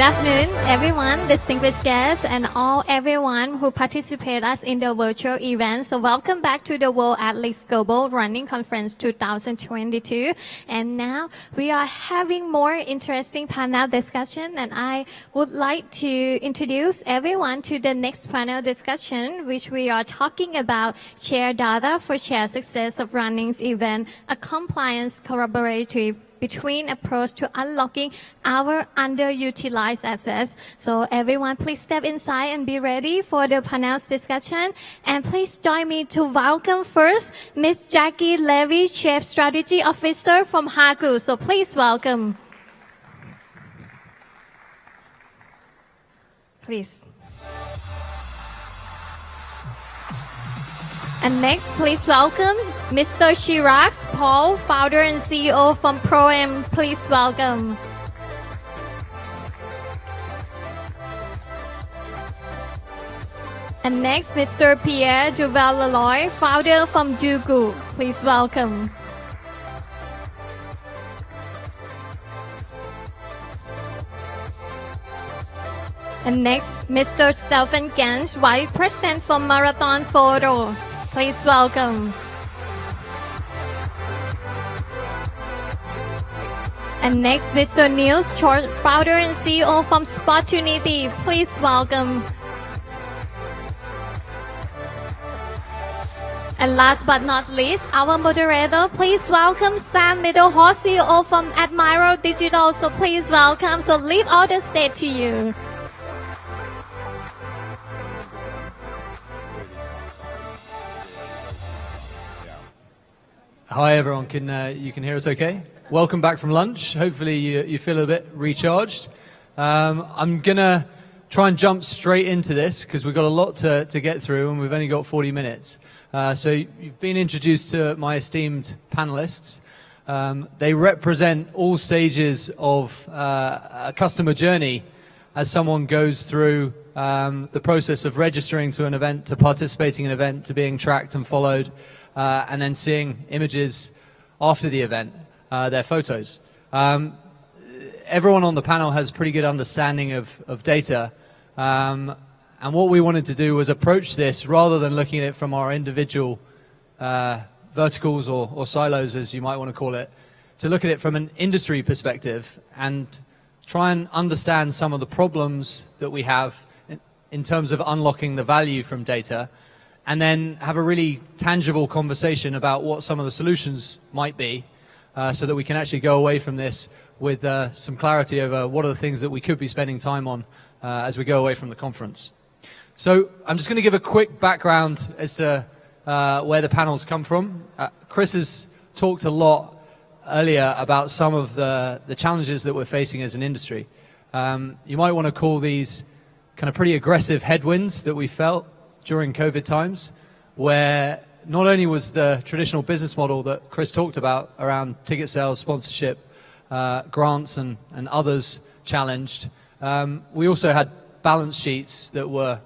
Good afternoon, everyone, distinguished guests, and everyone who participate us in the virtual event. So welcome back to the World Athletics Global Running Conference 2022. And now we are having more interesting panel discussion, and I would like to introduce everyone to the next panel discussion, which we are talking about share data for shared success of running's event, a compliance collaborative between approach to unlocking our underutilized assets. So everyone please step inside and be ready for the panel's discussion. And please join me to welcome first Ms. Jackie Levy, Chief Strategy Officer from Haku. So please welcome. Please. And next, please welcome Mr. Chirag Paul, founder and CEO from Pro-Am. Please welcome. And next, Mr. Pierre Duval-Leloy, founder from Jugu. Please welcome. And next, Mr. Stefan Gans, Vice President for Marathon Photos. Please welcome. And next, Mr. Niels Chort, founder and CEO from Sportunity. Please welcome. And last but not least, our moderator, please welcome Sam Middlehorse, CEO from Admiral Digital. So please welcome. So leave all the stage to you. Hi everyone, you can hear us okay? Welcome back from lunch. Hopefully you feel a bit recharged. I'm gonna try and jump straight into this because we've got a lot to get through and we've only got 40 minutes. So you've been introduced to my esteemed panelists. They represent all stages of a customer journey as someone goes through the process of registering to an event, to participating in an event, to being tracked and followed, and then seeing images after the event, their photos. Everyone on the panel has a pretty good understanding of data, and what we wanted to do was approach this rather than looking at it from our individual verticals or silos, as you might want to call it, to look at it from an industry perspective and try and understand some of the problems that we have in terms of unlocking the value from data, and then have a really tangible conversation about what some of the solutions might be, so that we can actually go away from this with some clarity over what are the things that we could be spending time on as we go away from the conference. So I'm just going to give a quick background as to where the panels come from. Chris has talked a lot earlier about some of the challenges that we're facing as an industry. You might want to call these kind of pretty aggressive headwinds that we felt during COVID times, where not only was the traditional business model that Chris talked about around ticket sales, sponsorship, grants and others challenged, we also had balance sheets that were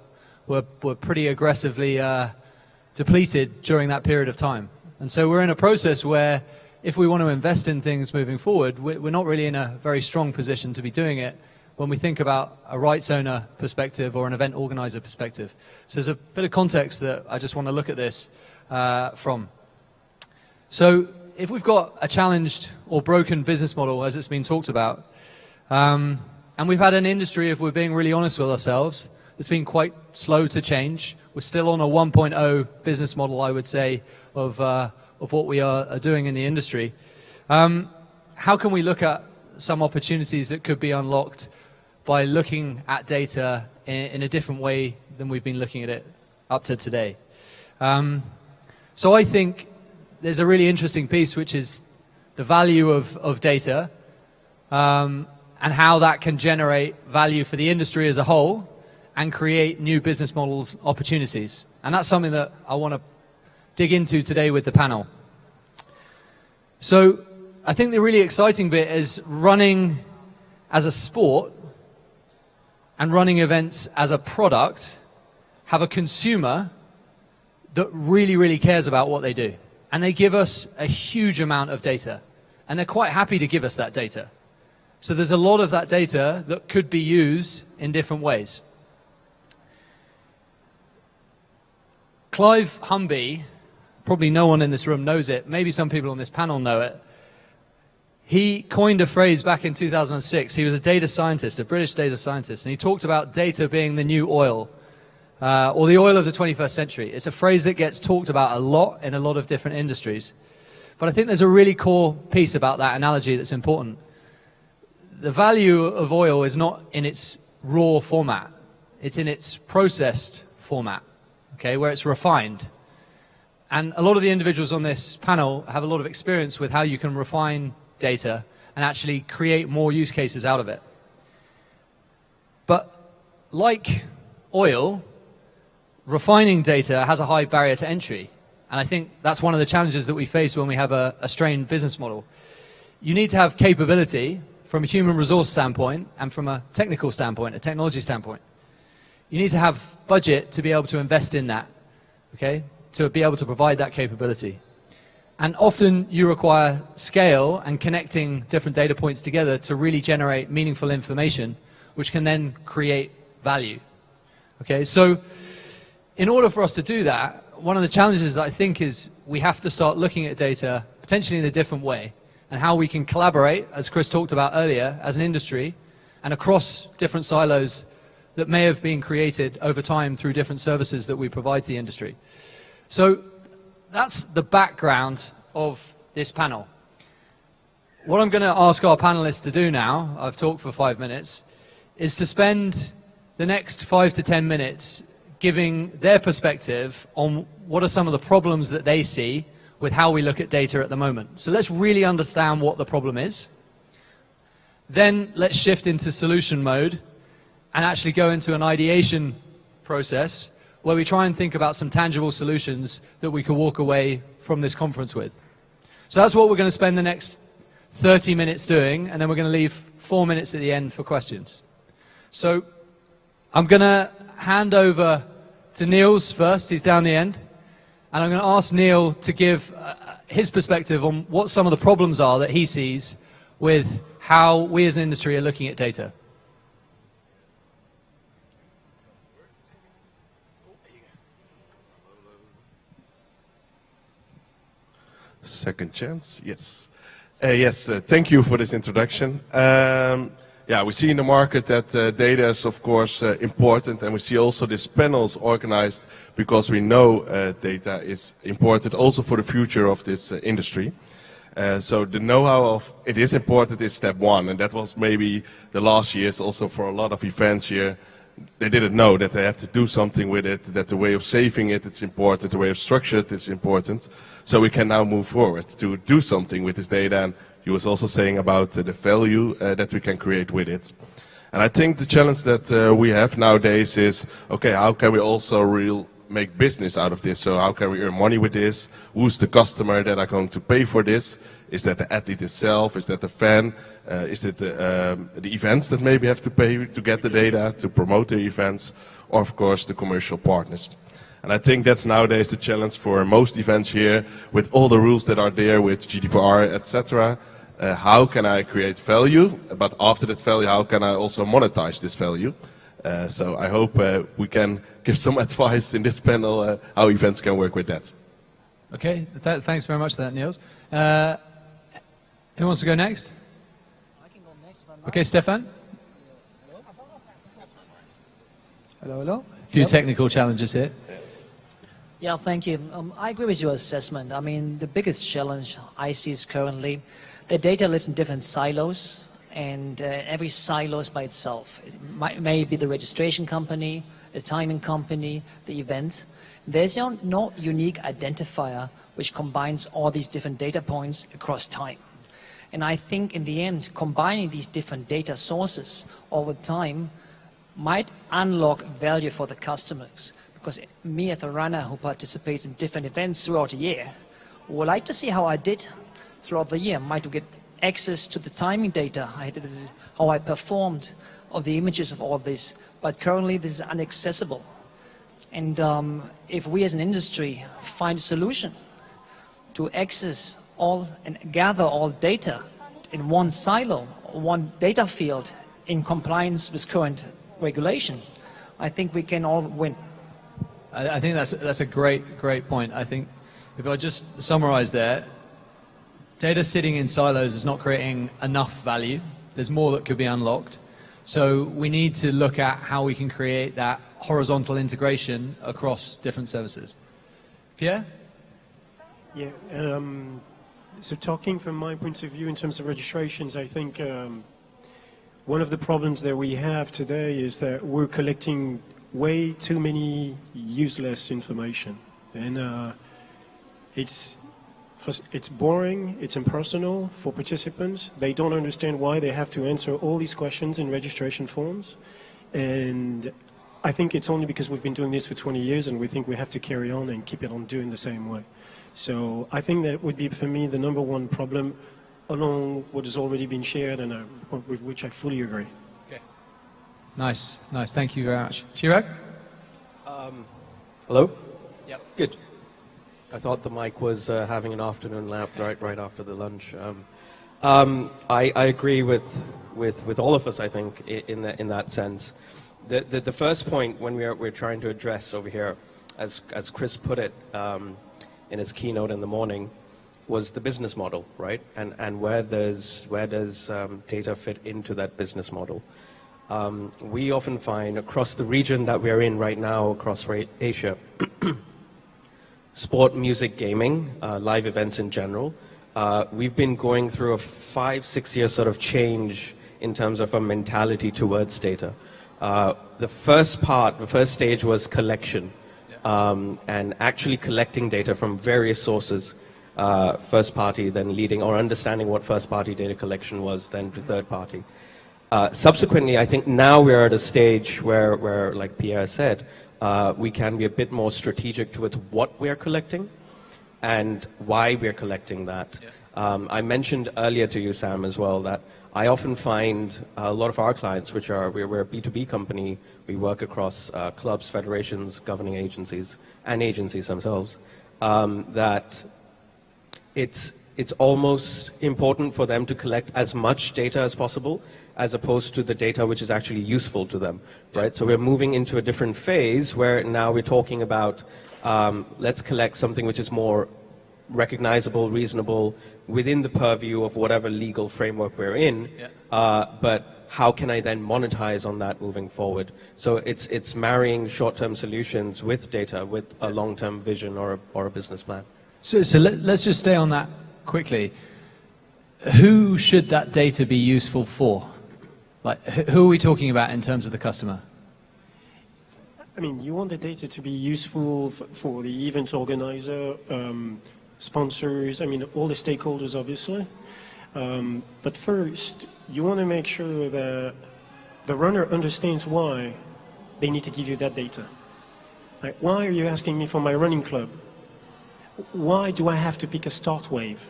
pretty aggressively depleted during that period of time. And so we're in a process where if we want to invest in things moving forward, we're not really in a very strong position to be doing it when we think about a rights owner perspective or an event organizer perspective. So there's a bit of context that I just want to look at this from. So if we've got a challenged or broken business model, as it's been talked about, and we've had an industry, if we're being really honest with ourselves, that's been quite slow to change. We're still on a 1.0 business model, I would say, of what we are doing in the industry. How can we look at some opportunities that could be unlocked by looking at data in a different way than we've been looking at it up to today? So I think there's a really interesting piece, which is the value of data and how that can generate value for the industry as a whole and create new business models opportunities. And that's something that I want to dig into today with the panel. So I think the really exciting bit is running as a sport and running events as a product have a consumer that really, really cares about what they do. And they give us a huge amount of data. And they're quite happy to give us that data. So there's a lot of that data that could be used in different ways. Clive Humby, probably no one in this room knows it, maybe some people on this panel know it. He coined a phrase back in 2006. He was a data scientist, a British data scientist, and he talked about data being the new oil, or the oil of the 21st century. It's a phrase that gets talked about a lot in a lot of different industries. But I think there's a really core piece about that analogy that's important. The value of oil is not in its raw format. It's in its processed format, okay, where it's refined. And a lot of the individuals on this panel have a lot of experience with how you can refine data and actually create more use cases out of it. But like oil, refining data has a high barrier to entry. And I think that's one of the challenges that we face when we have a strained business model. You need to have capability from a human resource standpoint and from a technical standpoint, a technology standpoint. You need to have budget to be able to invest in that, okay, to be able to provide that capability. And often you require scale and connecting different data points together to really generate meaningful information, which can then create value. Okay, so in order for us to do that, one of the challenges that I think is we have to start looking at data potentially in a different way and how we can collaborate, as Chris talked about earlier, as an industry and across different silos that may have been created over time through different services that we provide to the industry. So that's the background of this panel. What I'm going to ask our panelists to do now, I've talked for 5 minutes, is to spend the next 5 to 10 minutes giving their perspective on what are some of the problems that they see with how we look at data at the moment. So let's really understand what the problem is. Then let's shift into solution mode and actually go into an ideation process where we try and think about some tangible solutions that we can walk away from this conference with. So that's what we're going to spend the next 30 minutes doing, and then we're going to leave 4 minutes at the end for questions. So I'm going to hand over to Niels first, he's down the end, and I'm going to ask Neil to give his perspective on what some of the problems are that he sees with how we as an industry are looking at data. Second chance, yes. Thank you for this introduction. Yeah, we see in the market that data is of course important, and we see also these panels organized because we know data is important also for the future of this industry. So the know-how of it is important is step one, and that was maybe the last years also for a lot of events here. They didn't know that they have to do something with it, that the way of saving it, it's important, the way of structure it is important. So we can now move forward to do something with this data, and he was also saying about the value that we can create with it. And I think the challenge that we have nowadays is, okay, how can we also make business out of this? So how can we earn money with this? Who's the customer that are going to pay for this? Is that the athlete itself? Is that the fan? Is it the events that maybe have to pay to get the data, to promote their events? Or of course the commercial partners. And I think that's nowadays the challenge for most events here, with all the rules that are there with GDPR, etc. How can I create value? But after that value, how can I also monetize this value? So I hope we can give some advice in this panel how events can work with that. Okay, thanks very much for that, Niels. Who wants to go next? I can go next. Okay, Stefan. Hello. A few technical challenges here. Yeah, thank you. I agree with your assessment. I mean, the biggest challenge I see is currently the data lives in different silos, and every silo is by itself. It may be the registration company, the timing company, the event. There's no unique identifier which combines all these different data points across time. And I think in the end, combining these different data sources over time might unlock value for the customers. Because me as a runner who participates in different events throughout the year would like to see how I did throughout the year. Might to get access to the timing data, how I performed, or the images of all this. But currently this is inaccessible. And if we as an industry find a solution to access all and gather all data in one silo one data field in compliance with current regulation, I think we can all win. I think that's a great point. I think if I just summarize there, data sitting in silos is not creating enough value. There's more that could be unlocked. So we need to look at how we can create that horizontal integration across different services. Pierre? Yeah, so talking from my point of view in terms of registrations, I think one of the problems that we have today is that we're collecting way too many useless information. And it's boring, it's impersonal for participants. They don't understand why they have to answer all these questions in registration forms. And I think it's only because we've been doing this for 20 years and we think we have to carry on and keep it on doing the same way. So I think that would be, for me, the number one problem along what has already been shared and with which I fully agree. Okay. Nice. Thank you very much. Chirag? Hello? Yep. Good. I thought the mic was having an afternoon nap right after the lunch. I agree with all of us, I think, in that sense. The first point when we're trying to address over here, as Chris put it in his keynote in the morning, was the business model, right? And where does data fit into that business model? We often find across the region that we're in right now, across Asia, sport, music, gaming, live events in general, we've been going through a 5-6 year sort of change in terms of a mentality towards data. The first stage was collection, and actually collecting data from various sources, first party, then leading or understanding what first party data collection was, then to third party. Subsequently, I think now we're at a stage where like Pierre said, we can be a bit more strategic towards what we're collecting and why we're collecting that. I mentioned earlier to you, Sam, as well, that I often find a lot of our clients, we're a B2B company, we work across clubs, federations, governing agencies, and agencies themselves, that it's almost important for them to collect as much data as possible, as opposed to the data which is actually useful to them, right? So we're moving into a different phase where now we're talking about let's collect something which is more recognizable, reasonable, within the purview of whatever legal framework we're in, but how can I then monetize on that moving forward? So it's marrying short-term solutions with data, with a long-term vision or a business plan. So let's just stay on that quickly. Who should that data be useful for? Like, who are we talking about in terms of the customer? I mean, you want the data to be useful for the event organizer, sponsors, I mean, all the stakeholders, obviously. But first, you want to make sure that the runner understands why they need to give you that data. Like, why are you asking me for my running club? Why do I have to pick a start wave?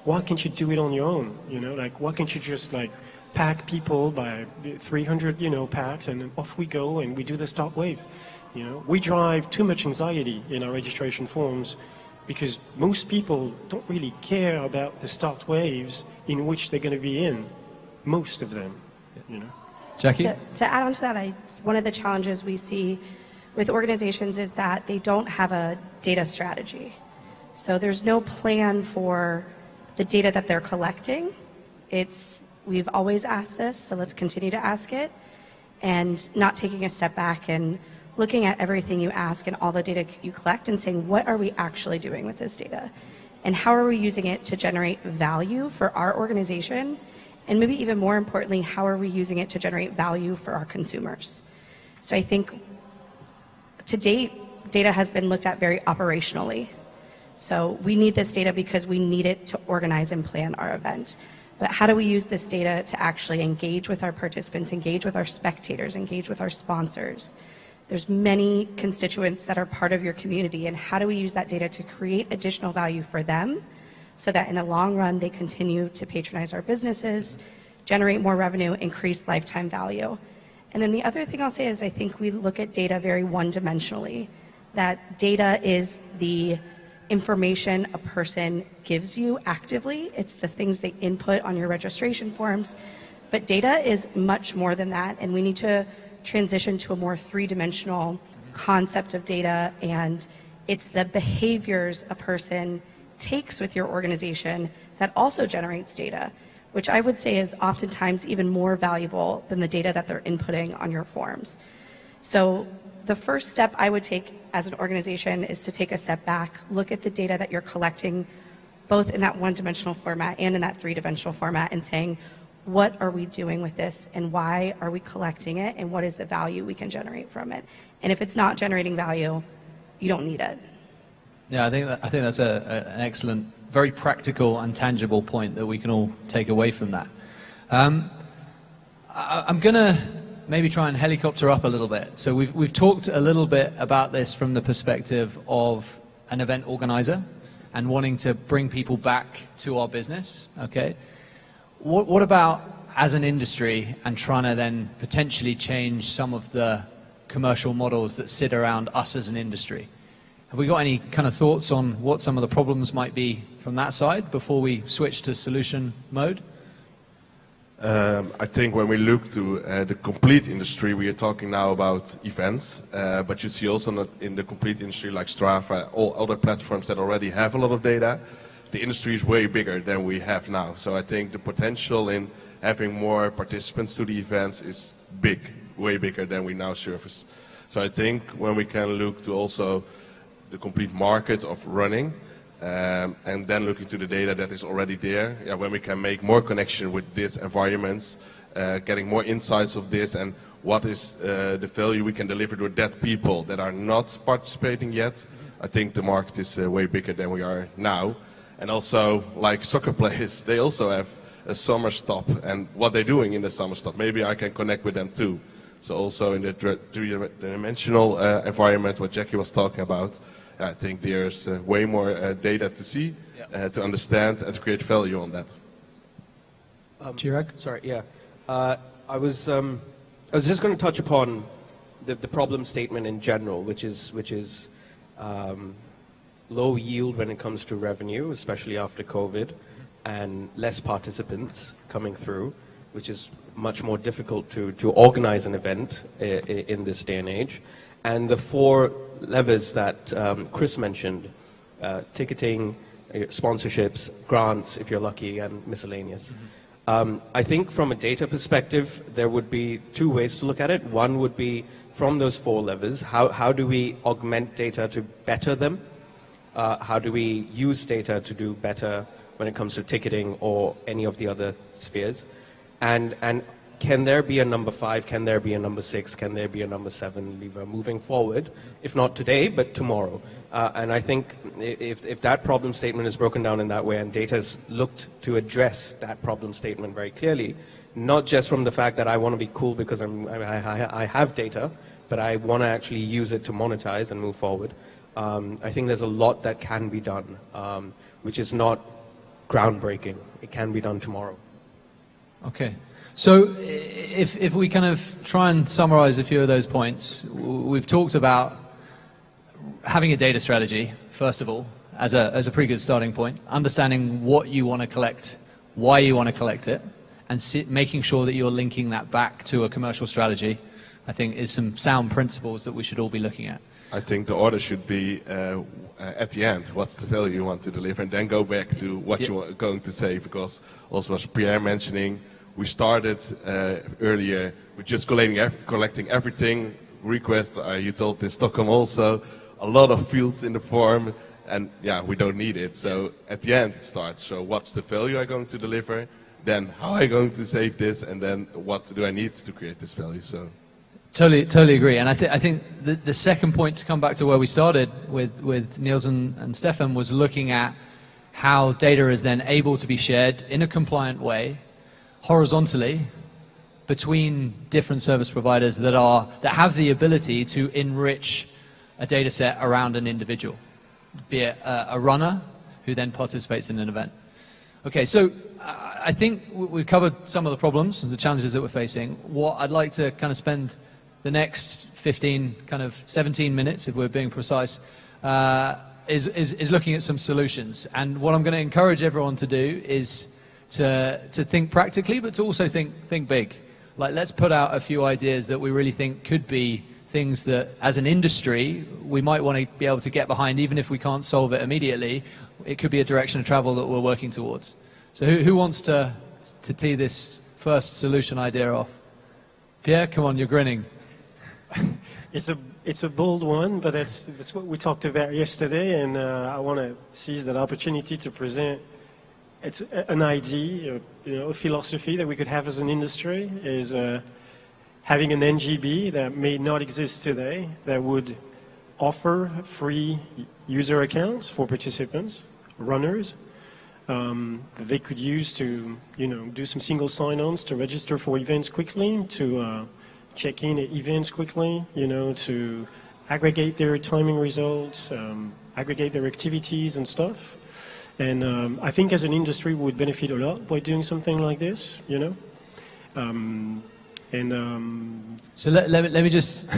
Why can't you do it on your own? You know, like, why can't you just like pack people by 300, packs, and off we go and we do the start wave? You know, we drive too much anxiety in our registration forms because most people don't really care about the start waves in which they're going to be in, most of them, Jackie? To add on to that, one of the challenges we see with organizations is that they don't have a data strategy. So there's no plan for the data that they're collecting. We've always asked this, so let's continue to ask it, and not taking a step back and looking at everything you ask and all the data you collect and saying, what are we actually doing with this data? And how are we using it to generate value for our organization? And maybe even more importantly, how are we using it to generate value for our consumers? So I think to date, data has been looked at very operationally. So we need this data because we need it to organize and plan our event. But how do we use this data to actually engage with our participants, engage with our spectators, engage with our sponsors? There's many constituents that are part of your community, and how do we use that data to create additional value for them so that in the long run they continue to patronize our businesses, generate more revenue, increase lifetime value? And then the other thing I'll say is I think we look at data very one-dimensionally, that data is the information a person gives you actively. It's the things they input on your registration forms. But data is much more than that, and we need to transition to a more three-dimensional concept of data, and it's the behaviors a person takes with your organization that also generates data, which I would say is oftentimes even more valuable than the data that they're inputting on your forms. So the first step I would take as an organization is to take a step back, look at the data that you're collecting, both in that one-dimensional format and in that three-dimensional format, and saying, what are we doing with this, and why are we collecting it, and what is the value we can generate from it? And if it's not generating value, you don't need it. Yeah, I think that's an excellent, very practical and tangible point that we can all take away from that. I'm going to maybe try and helicopter up a little bit. So we've talked a little bit about this from the perspective of an event organizer and wanting to bring people back to our business, okay? What about as an industry and trying to then potentially change some of the commercial models that sit around us as an industry? Have we got any kind of thoughts on what some of the problems might be from that side before we switch to solution mode? I think when we look to the complete industry, we are talking now about events, but you see also not in the complete industry like Strava, all other platforms that already have a lot of data, the industry is way bigger than we have now. So I think the potential in having more participants to the events is big, way bigger than we now service. So I think when we can look to also the complete market of running, and then looking to the data that is already there, yeah, when we can make more connection with these environments, getting more insights of this, and what is the value we can deliver to that people that are not participating yet, I think the market is way bigger than we are now. And also, like soccer players, they also have a summer stop, and what they're doing in the summer stop, maybe I can connect with them too. So also in the three-dimensional environment, what Jackie was talking about, I think there's way more data to see, to understand, and to create value on that. Chirag? Sorry, yeah. I was just going to touch upon the problem statement in general, which is low yield when it comes to revenue, especially after COVID, and less participants coming through, which is much more difficult to organize an event in this day and age. And the four levers that Chris mentioned, ticketing, sponsorships, grants, if you're lucky, and miscellaneous. I think from a data perspective, there would be two ways to look at it. One would be from those four levers, how do we augment data to better them? How do we use data to do better when it comes to ticketing or any of the other spheres? And can there be a number 5? Can there be a number 6? Can there be a number 7 lever moving forward? If not today, but tomorrow. And I think if that problem statement is broken down in that way and data's looked to address that problem statement very clearly, not just from the fact that I want to be cool because I have data, but I want to actually use it to monetize and move forward. I think there's a lot that can be done, which is not groundbreaking. It can be done tomorrow. Okay. So if we kind of try and summarize a few of those points, we've talked about having a data strategy, first of all, as a pretty good starting point, understanding what you want to collect, why you want to collect it, and making sure that you're linking that back to a commercial strategy, I think is some sound principles that we should all be looking at. I think the order should be at the end, what's the value you want to deliver, and then go back to what you are going to say, because also as Pierre mentioning, we started earlier with just collecting everything, request, you told in Stockholm also, a lot of fields in the form, and yeah, we don't need it. So at the end it starts, so what's the value I'm going to deliver, then how am I going to save this, and then what do I need to create this value? So. Totally agree. And I think the second point, to come back to where we started with Niels and Stefan, was looking at how data is then able to be shared in a compliant way, horizontally, between different service providers that have the ability to enrich a data set around an individual, be it a runner who then participates in an event. Okay, so I think we've covered some of the problems and the challenges that we're facing. What I'd like to kind of spend the next 17 minutes, if we're being precise, is looking at some solutions. And what I'm going to encourage everyone to do is to think practically, but to also think big. Like, let's put out a few ideas that we really think could be things that, as an industry, we might want to be able to get behind, even if we can't solve it immediately. It could be a direction of travel that we're working towards. So who wants to tee this first solution idea off? Pierre, come on, you're grinning. It's a bold one, but that's what we talked about yesterday, and I want to seize that opportunity to present. It's an idea, a philosophy that we could have as an industry is having an NGB that may not exist today that would offer free user accounts for participants, runners, that they could use to, do some single sign-ons to register for events quickly, to check in at events quickly, to aggregate their timing results, aggregate their activities and stuff. And I think as an industry we would benefit a lot by doing something like this, So let me just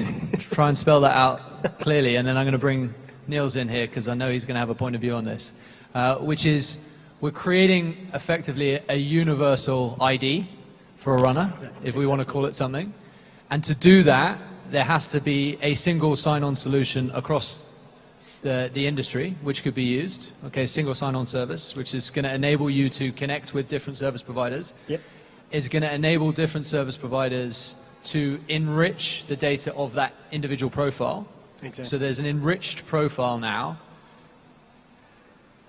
try and spell that out clearly, and then I'm going to bring Niels in here because I know he's going to have a point of view on this, which is we're creating effectively a universal ID for a runner, if we want to call it something. And to do that, there has to be a single sign-on solution across the industry, which could be used, okay, single sign-on service, which is going to enable you to connect with different service providers. Yep. Is going to enable different service providers to enrich the data of that individual profile. Exactly. So there's an enriched profile now.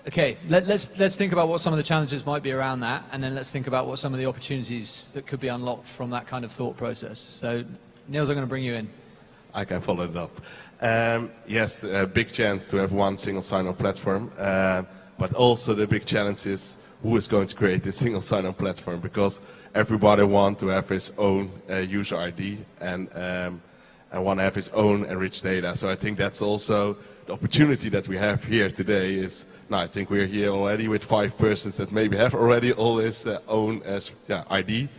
Okay, let's think about what some of the challenges might be around that, and then let's think about what some of the opportunities that could be unlocked from that kind of thought process. So, Niels, I'm going to bring you in. I can follow it up. Yes, a big chance to have one single sign-on platform, but also the big challenge is who is going to create this single sign-on platform, because everybody wants to have his own user ID and want to have his own enriched data. So I think that's also the opportunity that we have here today is, now I think we're here already with 5 persons that maybe have already all his own ID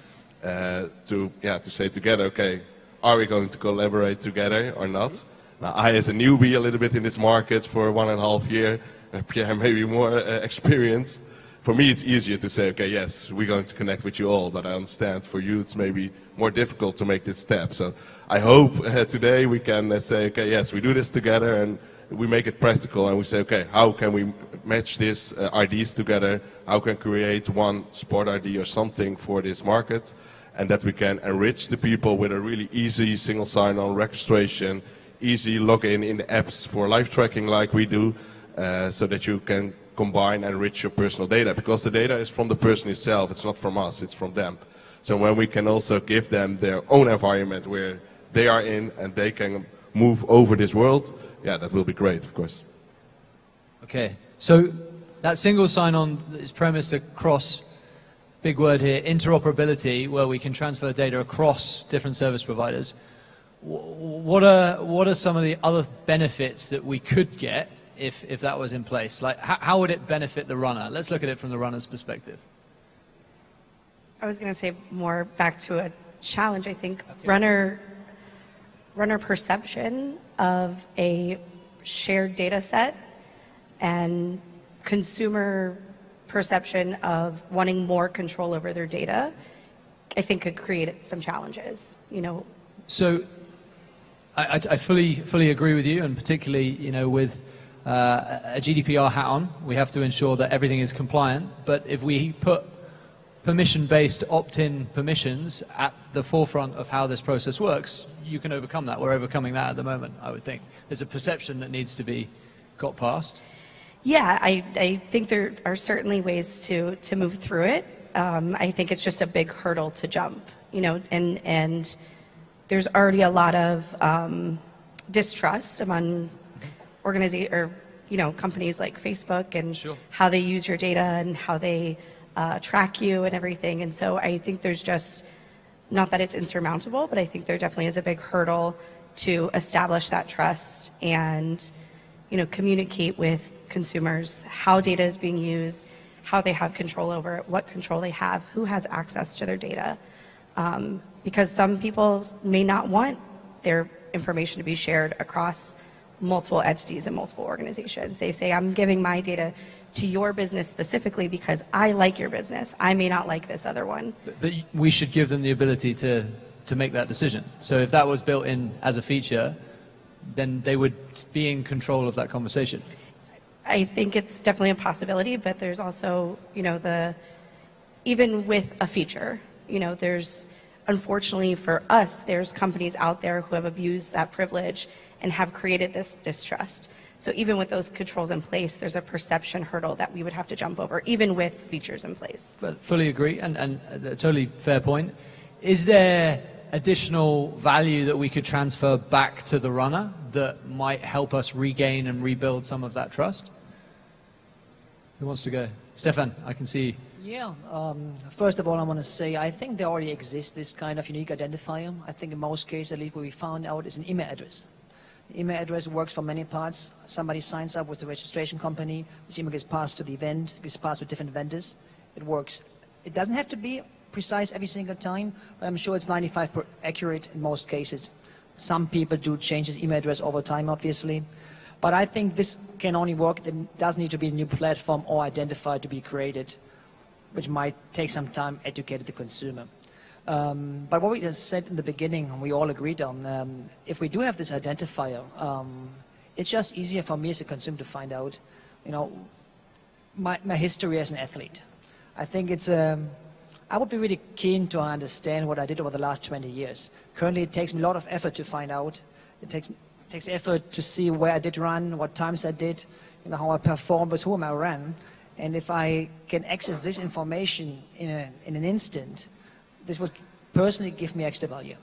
to say together, okay, are we going to collaborate together or not? Now, I, as a newbie, a little bit in this market for 1.5 years, Pierre maybe more experienced. For me, it's easier to say, okay, yes, we're going to connect with you all, but I understand for you it's maybe more difficult to make this step. So I hope today we can say, okay, yes, we do this together and we make it practical and we say, okay, how can we match these IDs together? How can we create one sport ID or something for this market? And that we can enrich the people with a really easy single sign-on registration, easy login in the apps for live tracking like we do, so that you can combine and enrich your personal data, because the data is from the person itself, it's not from us, it's from them. So when we can also give them their own environment where they are in and they can move over this world, yeah, that will be great, of course. Okay, so that single sign-on is premised across, big word here, interoperability, where we can transfer data across different service providers. What are some of the other benefits that we could get if that was in place? Like, how would it benefit the runner? Let's look at it from the runner's perspective. I was going to say more back to a challenge. I think runner perception of a shared data set and consumer perception of wanting more control over their data, I think could create some challenges, So I fully agree with you, and particularly, with a GDPR hat on, we have to ensure that everything is compliant. But if we put permission-based opt-in permissions at the forefront of how this process works, you can overcome that. We're overcoming that at the moment, I would think. There's a perception that needs to be got past. Yeah, I think there are certainly ways to move through it. I think it's just a big hurdle to jump, and there's already a lot of distrust among companies like Facebook and Sure. how they use your data and how they track you and everything. And so I think there's just, not that it's insurmountable, but I think there definitely is a big hurdle to establish that trust and, communicate with consumers how data is being used, how they have control over it, what control they have, who has access to their data. Because some people may not want their information to be shared across multiple entities and multiple organizations. They say, I'm giving my data to your business specifically because I like your business. I may not like this other one. But we should give them the ability to make that decision. So if that was built in as a feature, then they would be in control of that conversation. I think it's definitely a possibility, but there's also, even with a feature, there's, unfortunately for us, there's companies out there who have abused that privilege and have created this distrust. So even with those controls in place, there's a perception hurdle that we would have to jump over, even with features in place. Fully agree, and a totally fair point. Is there additional value that we could transfer back to the runner that might help us regain and rebuild some of that trust? Who wants to go? Stefan, I can see. Yeah, first of all, I want to say I think there already exists this kind of unique identifier. I think in most cases, at least what we found out is an email address. The email address works for many parts. Somebody signs up with the registration company. This email gets passed to the event, gets passed to different vendors. It works. It doesn't have to be precise every single time, but I'm sure it's 95% accurate in most cases. Some people do change this email address over time, obviously. But I think this can only work. There does need to be a new platform or identifier to be created, which might take some time to educate the consumer. But what we just said in the beginning, we all agreed on, if we do have this identifier, it's just easier for me as a consumer to find out, my history as an athlete. I think it's, I would be really keen to understand what I did over the last 20 years. Currently, it takes me a lot of effort to find out. It takes effort to see where I did run, what times I did, how I performed, with whom I ran. And if I can access this information in an instant, this would personally give me extra value.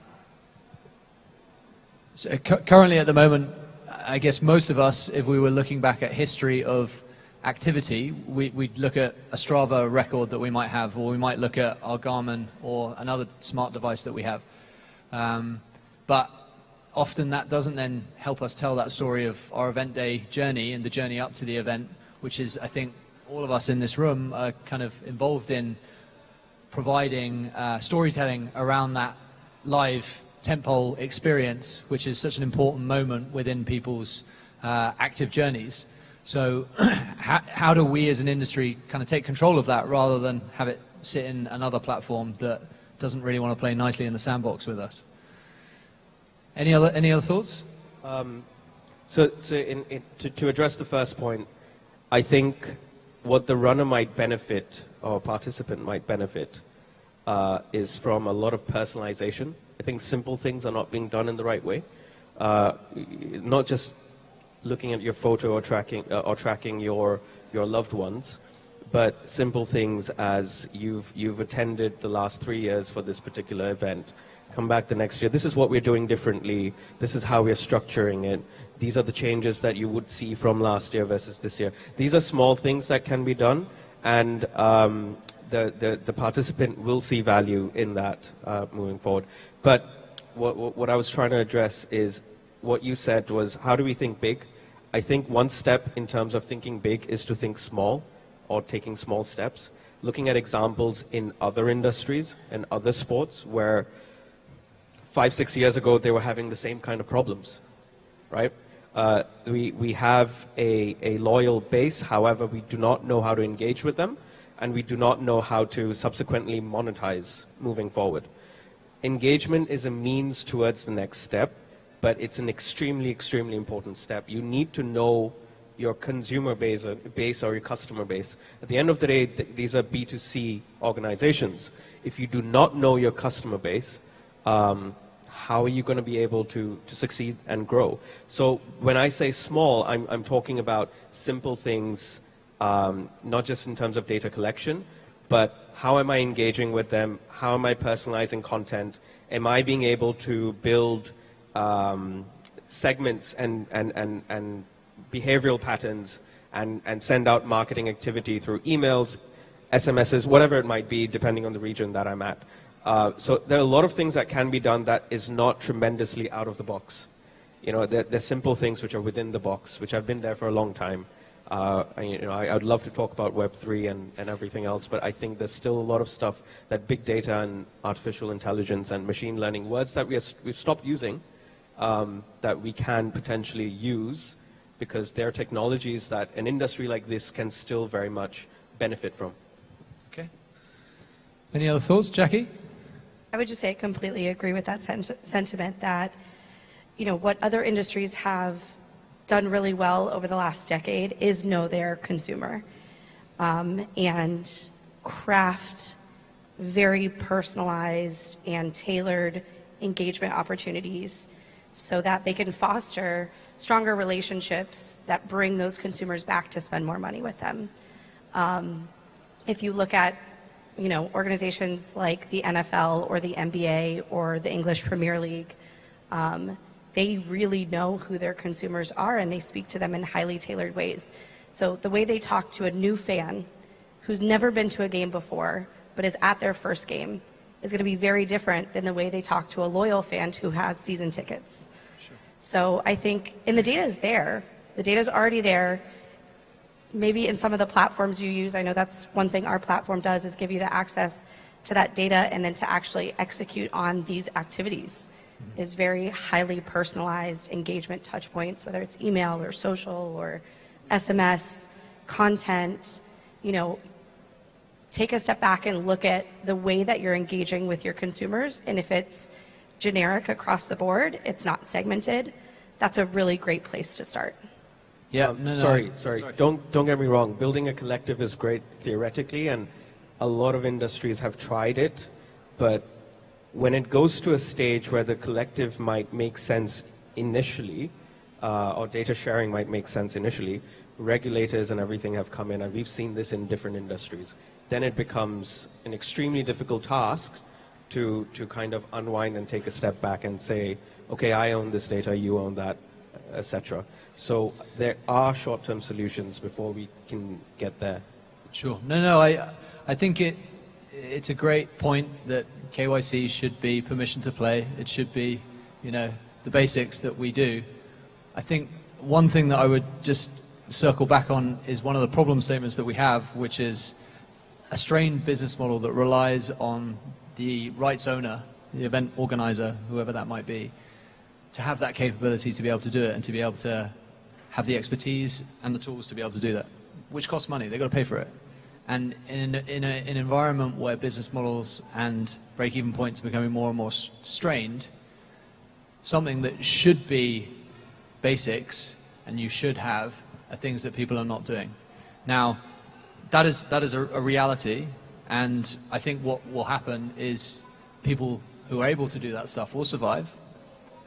So currently at the moment, I guess most of us, if we were looking back at history of activity, we'd look at a Strava record that we might have, or we might look at our Garmin or another smart device that we have. But often that doesn't then help us tell that story of our event day journey and the journey up to the event, which is, I think, all of us in this room are kind of involved in providing storytelling around that live tentpole experience, which is such an important moment within people's active journeys. So how do we as an industry kind of take control of that rather than have it sit in another platform that doesn't really want to play nicely in the sandbox with us? Any other thoughts? To address the first point, I think what the runner might benefit or participant might benefit is from a lot of personalization. I think simple things are not being done in the right way. Not just looking at your photo or tracking your loved ones, but simple things as you've attended the last 3 years for this particular event. Come back the next year. This is what we're doing differently. This is how we're structuring it. These are the changes that you would see from last year versus this year. These are small things that can be done, and the participant will see value in that moving forward. But what I was trying to address is what you said was, how do we think big? I think one step in terms of thinking big is to think small, or taking small steps. Looking at examples in other industries and other sports where 5-6 years ago they were having the same kind of problems, right? We have a loyal base, however we do not know how to engage with them, and we do not know how to subsequently monetize moving forward. Engagement is a means towards the next step, but it's an extremely, extremely important step. You need to know your consumer base or your customer base. At the end of the day, these are B2C organizations. If you do not know your customer base, how are you going to be able to succeed and grow? So when I say small, I'm talking about simple things, not just in terms of data collection, but how am I engaging with them? How am I personalizing content? Am I being able to build segments and behavioral patterns and send out marketing activity through emails, SMSs, whatever it might be, depending on the region that I'm at. So there are a lot of things that can be done that is not tremendously out of the box. There's simple things which are within the box, which have been there for a long time. I would love to talk about Web3 and everything else, but I think there's still a lot of stuff that big data and artificial intelligence and machine learning, words that we've stopped using, that we can potentially use, because they're technologies that an industry like this can still very much benefit from. Okay. Any other thoughts, Jackie? I would just say I completely agree with that sentiment that, what other industries have done really well over the last decade is know their consumer and craft very personalized and tailored engagement opportunities so that they can foster stronger relationships that bring those consumers back to spend more money with them. If you look at organizations like the NFL or the NBA or the English Premier League, they really know who their consumers are and they speak to them in highly tailored ways. So the way they talk to a new fan who's never been to a game before but is at their first game is going to be very different than the way they talk to a loyal fan who has season tickets. Sure. So I think, and the data is there. The data is already there. Maybe in some of the platforms you use, I know that's one thing our platform does, is give you the access to that data and then to actually execute on these activities. Is very highly personalized engagement touch points, whether it's email or social or SMS, content. Take a step back and look at the way that you're engaging with your consumers, and if it's generic across the board, it's not segmented, that's a really great place to start. Yeah, Sorry. Don't get me wrong. Building a collective is great theoretically, and a lot of industries have tried it, but when it goes to a stage where the collective might make sense initially, or data sharing might make sense initially, regulators and everything have come in, and we've seen this in different industries. Then it becomes an extremely difficult task to kind of unwind and take a step back and say, okay, I own this data, you own that, etc. So there are short-term solutions before we can get there. Sure. I think it's a great point that KYC should be permission to play. It should be, the basics that we do. I think one thing that I would just circle back on is one of the problem statements that we have, which is a strained business model that relies on the rights owner, the event organizer, whoever that might be, to have that capability to be able to do it and to be able to have the expertise and the tools to be able to do that, which costs money. They've got to pay for it. And in an environment where business models and break-even points are becoming more and more strained, something that should be basics and you should have are things that people are not doing. Now, that is a reality, and I think what will happen is people who are able to do that stuff will survive,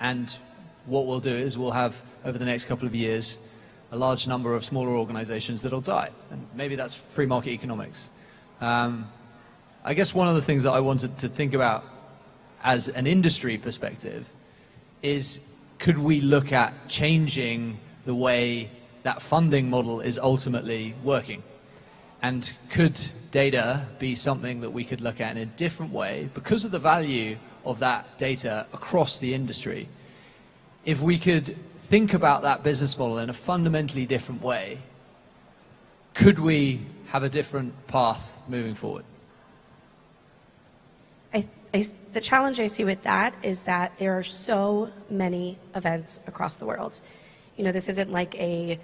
and what we'll do is we'll have, over the next couple of years, a large number of smaller organizations that'll die, and maybe that's free market economics. I guess one of the things that I wanted to think about as an industry perspective is, could we look at changing the way that funding model is ultimately working? And could data be something that we could look at in a different way because of the value of that data across the industry? If we could think about that business model in a fundamentally different way, could we have a different path moving forward? The challenge I see with that is that there are so many events across the world. This isn't like an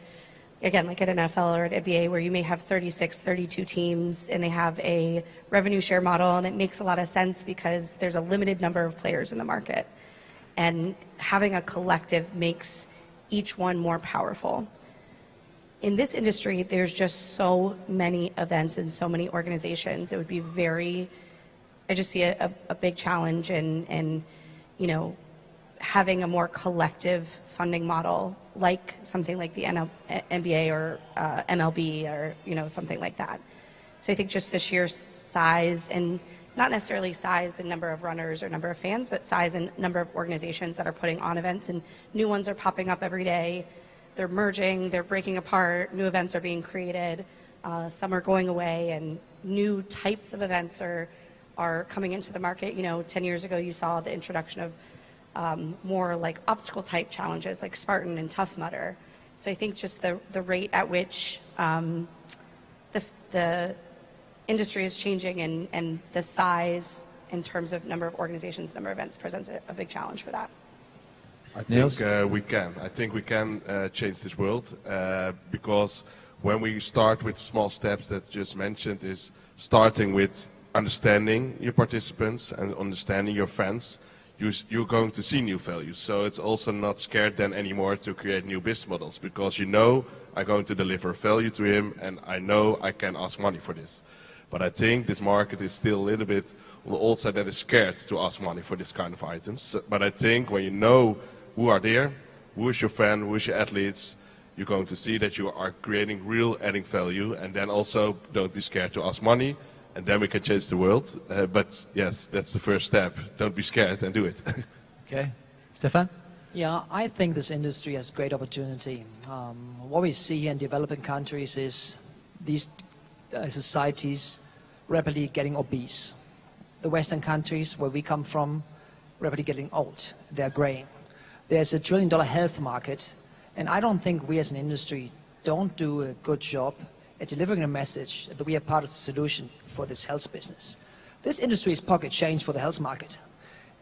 NFL or an NBA where you may have 36, 32 teams and they have a revenue share model, and it makes a lot of sense because there's a limited number of players in the market. And having a collective makes each one more powerful. In this industry, there's just so many events and so many organizations. It would be I just see a big challenge in having a more collective funding model, like something like the NBA or MLB or something like that. So I think just the sheer size, and not necessarily size and number of runners or number of fans, but size and number of organizations that are putting on events, and new ones are popping up every day. They're merging, they're breaking apart, new events are being created, some are going away, and new types of events are coming into the market. 10 years ago you saw the introduction of more like obstacle type challenges like Spartan and Tough Mudder. So I think just the rate at which the industry is changing and the size in terms of number of organizations, number of events presents a big challenge for that. I Niels? think we can. I think we can change this world because when we start with small steps that just mentioned is starting with understanding your participants and understanding your friends, you're going to see new values. So it's also not scared then anymore to create new business models because you know I'm going to deliver value to him and I know I can ask money for this. But I think this market is still a little bit on the old side that is scared to ask money for this kind of items. But I think when you know who are there, who is your friend, who is your athletes, you're going to see that you are creating real adding value and then also don't be scared to ask money and then we can change the world. But yes, that's the first step. Don't be scared and do it. Okay. Stefan? Yeah, I think this industry has great opportunity. What we see here in developing countries is these societies rapidly getting obese. The Western countries where we come from rapidly getting old. They're graying. There's a $1 trillion health market, and I don't think we as an industry don't do a good job at delivering a message that we are part of the solution for this health business. This industry is pocket change for the health market.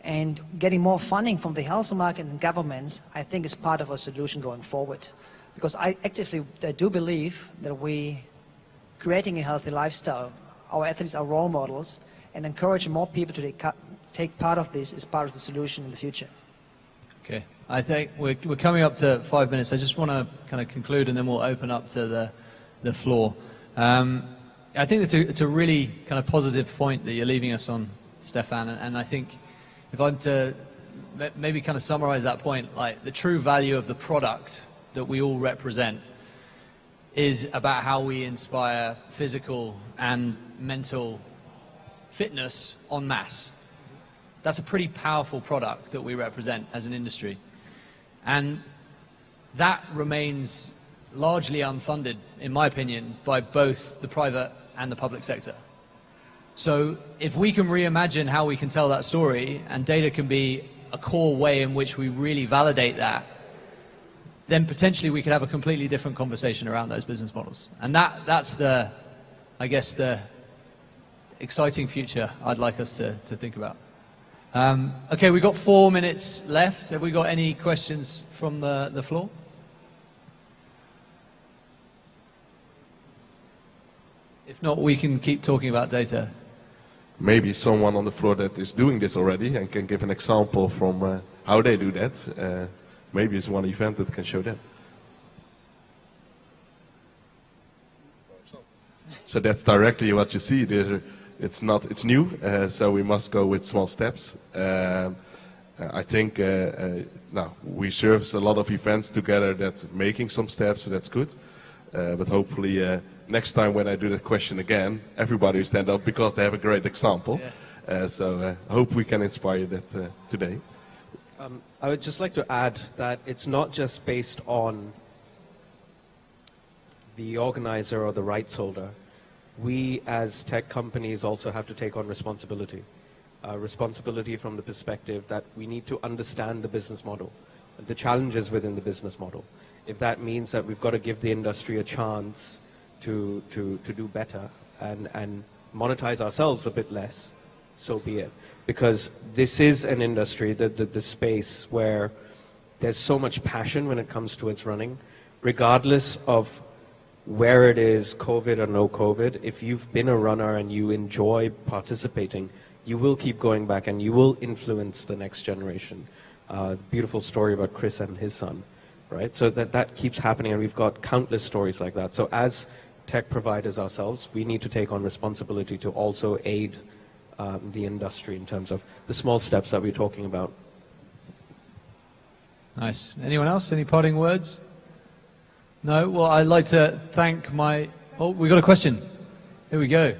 And getting more funding from the health market and governments, I think is part of our solution going forward. Because I do believe that we creating a healthy lifestyle, our athletes are role models, and encourage more people to take part of this is part of the solution in the future. Okay. I think we're coming up to 5 minutes. I just want to kind of conclude and then we'll open up to the floor. I think it's a really kind of positive point that you're leaving us on, Stefan, and I think if I'm to maybe kind of summarize that point, like the true value of the product that we all represent is about how we inspire physical and mental fitness en masse. That's a pretty powerful product that we represent as an industry. And that remains largely unfunded, in my opinion, by both the private and the public sector. So if we can reimagine how we can tell that story, and data can be a core way in which we really validate that, then potentially we could have a completely different conversation around those business models. And that's the, I guess, the exciting future I'd like us to think about. Okay, we've got 4 minutes left. Have we got any questions from the floor? If not, we can keep talking about data. Maybe someone on the floor that is doing this already and can give an example from how they do that. Maybe it's one event that can show that. So that's directly what you see there. It's new, so we must go with small steps. I think now we service a lot of events together that's making some steps, so that's good. But hopefully next time when I do that question again, everybody will stand up because they have a great example. Yeah. So hope we can inspire that today. I would just like to add that it's not just based on the organizer or the rights holder. We as tech companies also have to take on responsibility. Responsibility from the perspective that we need to understand the business model, the challenges within the business model. If that means that we've got to give the industry a chance to do better and monetize ourselves a bit less, so be it. Because this is an industry, the space where there's so much passion when it comes to its running, regardless of where it is, COVID or no COVID. If you've been a runner and you enjoy participating, you will keep going back and you will influence the next generation. Beautiful story about Chris and his son, right? So that keeps happening, and we've got countless stories like that. So as tech providers ourselves, we need to take on responsibility to also aid the industry in terms of the small steps that we're talking about. Nice. Anyone else? Any parting words? No? Well, I'd like to thank my... Oh, we got a question. Here we go.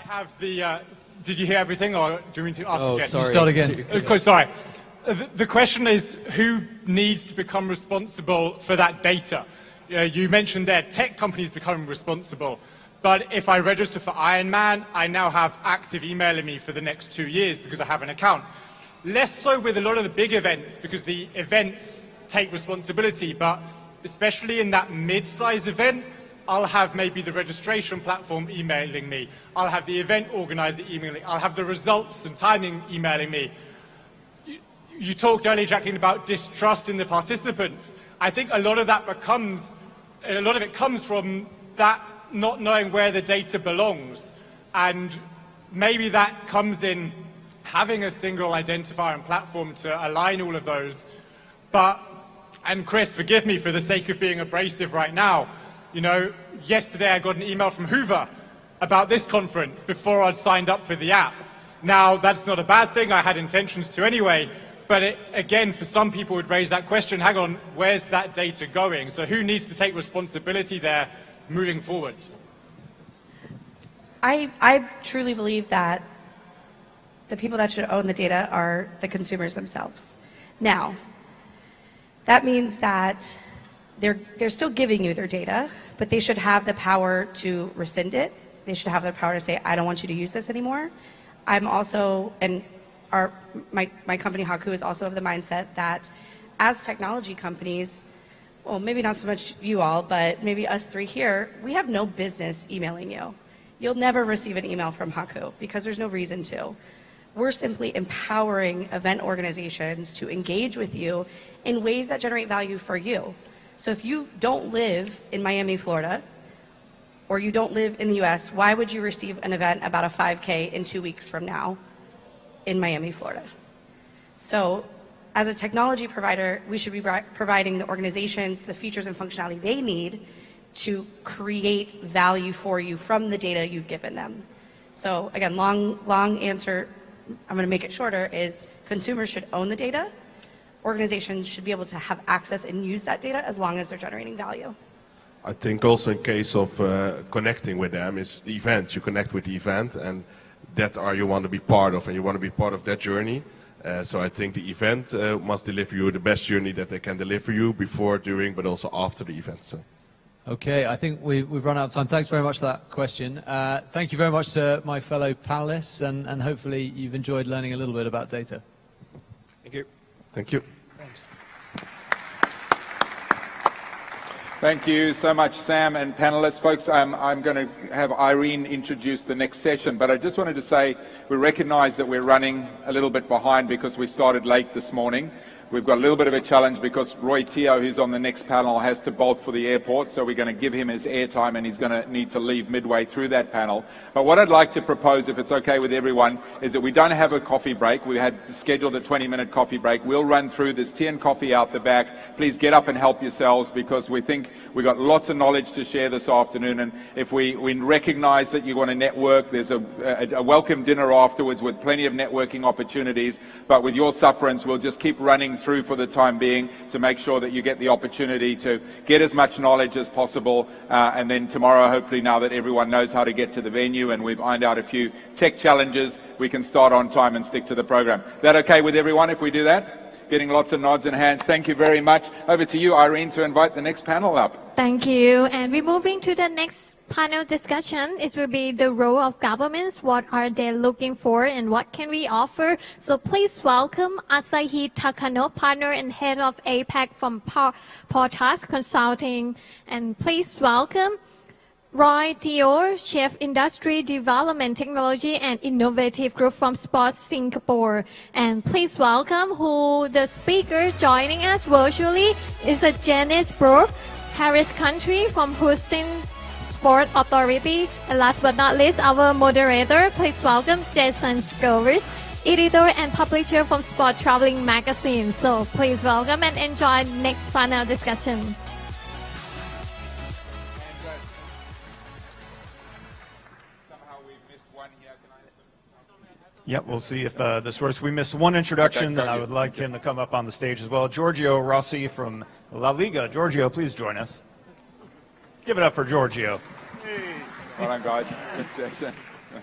Have the, did you hear everything, or do you want me to ask again? Sorry. Start again. Of course, sorry. The question is, who needs to become responsible for that data? You mentioned there tech companies becoming responsible, but if I register for Ironman, I now have active emailing me for the next 2 years because I have an account. Less so with a lot of the big events because the events take responsibility, but especially in that mid-size event, I'll have maybe the registration platform emailing me. I'll have the event organizer emailing. I'll have the results and timing emailing me. You talked earlier, Jacqueline, about distrust in the participants. I think a lot of it comes from that not knowing where the data belongs. And maybe that comes in having a single identifier and platform to align all of those. And Chris, forgive me for the sake of being abrasive right now. You know, yesterday I got an email from Hoover about this conference before I'd signed up for the app. Now, that's not a bad thing. I had intentions to anyway. But again, for some people would raise that question, hang on, where's that data going? So who needs to take responsibility there moving forwards? I truly believe that the people that should own the data are the consumers themselves. Now, that means that they're still giving you their data, but they should have the power to rescind it. They should have the power to say, I don't want you to use this anymore. I'm also, and my company Haku is also of the mindset that as technology companies, well, maybe not so much you all, but maybe us three here, we have no business emailing you. You'll never receive an email from Haku because there's no reason to. We're simply empowering event organizations to engage with you in ways that generate value for you. So if you don't live in Miami, Florida, or you don't live in the US, why would you receive an event about a 5K in 2 weeks from now in Miami, Florida? So as a technology provider, we should be providing the organizations the features and functionality they need to create value for you from the data you've given them. So again, long answer, I'm going to make it shorter, is consumers should own the data. Organizations should be able to have access and use that data as long as they're generating value. I think also in case of connecting with them is the event. You connect with the event and that you want to be part of, and you want to be part of that journey. So I think the event must deliver you the best journey that they can deliver you before, during, but also after the event. So. Okay, I think we've run out of time. Thanks very much for that question. Thank you very much to my fellow panelists, and hopefully you've enjoyed learning a little bit about data. Thank you. Thank you. Thanks. Thank you so much, Sam and panelists. Folks, I'm going to have Irene introduce the next session, but I just wanted to say we recognize that we're running a little bit behind because we started late this morning. We've got a little bit of a challenge because Roy Teo, who's on the next panel, has to bolt for the airport, so we're going to give him his airtime and he's going to need to leave midway through that panel. But what I'd like to propose, if it's okay with everyone, is that we don't have a coffee break. We had scheduled a 20-minute coffee break. We'll run through this tea and coffee out the back. Please get up and help yourselves because we think we've got lots of knowledge to share this afternoon, and if we recognize that you want to network, there's a welcome dinner afterwards with plenty of networking opportunities, but with your sufferance, we'll just keep running through for the time being to make sure that you get the opportunity to get as much knowledge as possible, and then tomorrow, hopefully, now that everyone knows how to get to the venue and we've ironed out a few tech challenges, we can start on time and stick to the program. That okay with everyone if we do that? Getting lots of nods and hands. Thank you very much. Over to you, Irene, to invite the next panel up. Thank you. And we're moving to the next panel discussion. It will be the role of governments. What are they looking for and what can we offer? So please welcome Asahi Takano, partner and head of APAC from Portas Consulting. And please welcome Roy Teo, Chief Industry Development Technology and Innovative Group from Sports Singapore. And please welcome the speaker joining us virtually is a Janice Brooke, Paris country from Houston Sport Authority. And last but not least, our moderator, please welcome Jason Govers, editor and publisher from Sport Traveling Magazine. So please welcome and enjoy next panel discussion. Yep, we'll see if this works. We missed one introduction, and I would like him to come up on the stage as well. Giorgio Rossi from La Liga. Giorgio, please join us. Give it up for Giorgio. Hey. Well done, guys. Good session.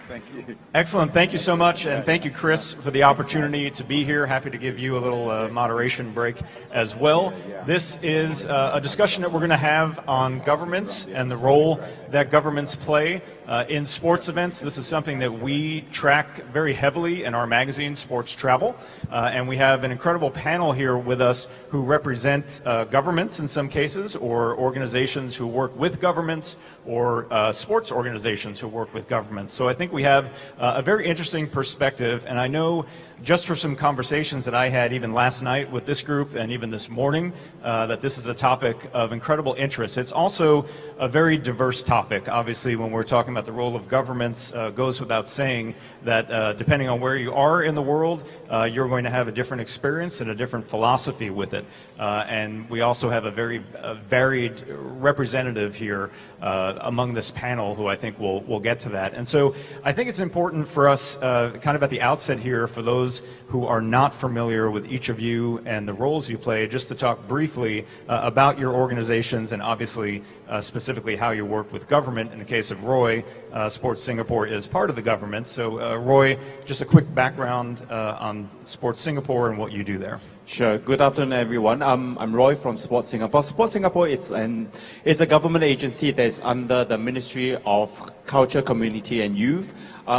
Thank you. Excellent. Thank you so much. And thank you, Chris, for the opportunity to be here. Happy to give you a little moderation break as well. This is a discussion that we're going to have on governments and the role that governments play in sports events. This is something that we track very heavily in our magazine, Sports Travel. And we have an incredible panel here with us who represent governments in some cases, or organizations who work with governments, or sports organizations who work with governments. So I think we have a very interesting perspective, and I know just for some conversations that I had even last night with this group and even this morning, that this is a topic of incredible interest. It's also a very diverse topic. Obviously, when we're talking about the role of governments, goes without saying that depending on where you are in the world, you're going to have a different experience and a different philosophy with it. And we also have a very varied representative here among this panel who I think will get to that. And so I think it's important for us kind of at the outset here, for those who are not familiar with each of you and the roles you play, just to talk briefly about your organizations and obviously specifically how you work with government. In the case of Roy, Sports Singapore is part of the government. So Roy, just a quick background on Sports Singapore and what you do there. Sure. Good afternoon, everyone. I'm Roy from Sports Singapore. Sports Singapore is a government agency that is under the Ministry of Culture, Community and Youth.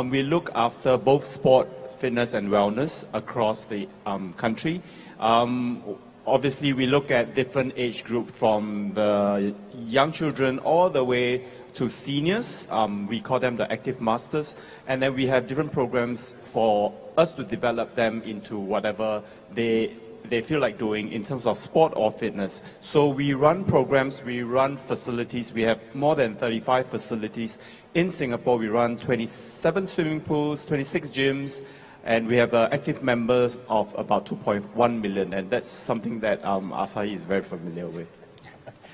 We look after both sport, fitness and wellness across the country. Obviously, we look at different age group from the young children all the way to seniors. We call them the active masters. And then we have different programs for us to develop them into whatever they feel like doing in terms of sport or fitness. So we run programs, we run facilities. We have more than 35 facilities. In Singapore, we run 27 swimming pools, 26 gyms, and we have active members of about 2.1 million, and that's something that Asahi is very familiar with.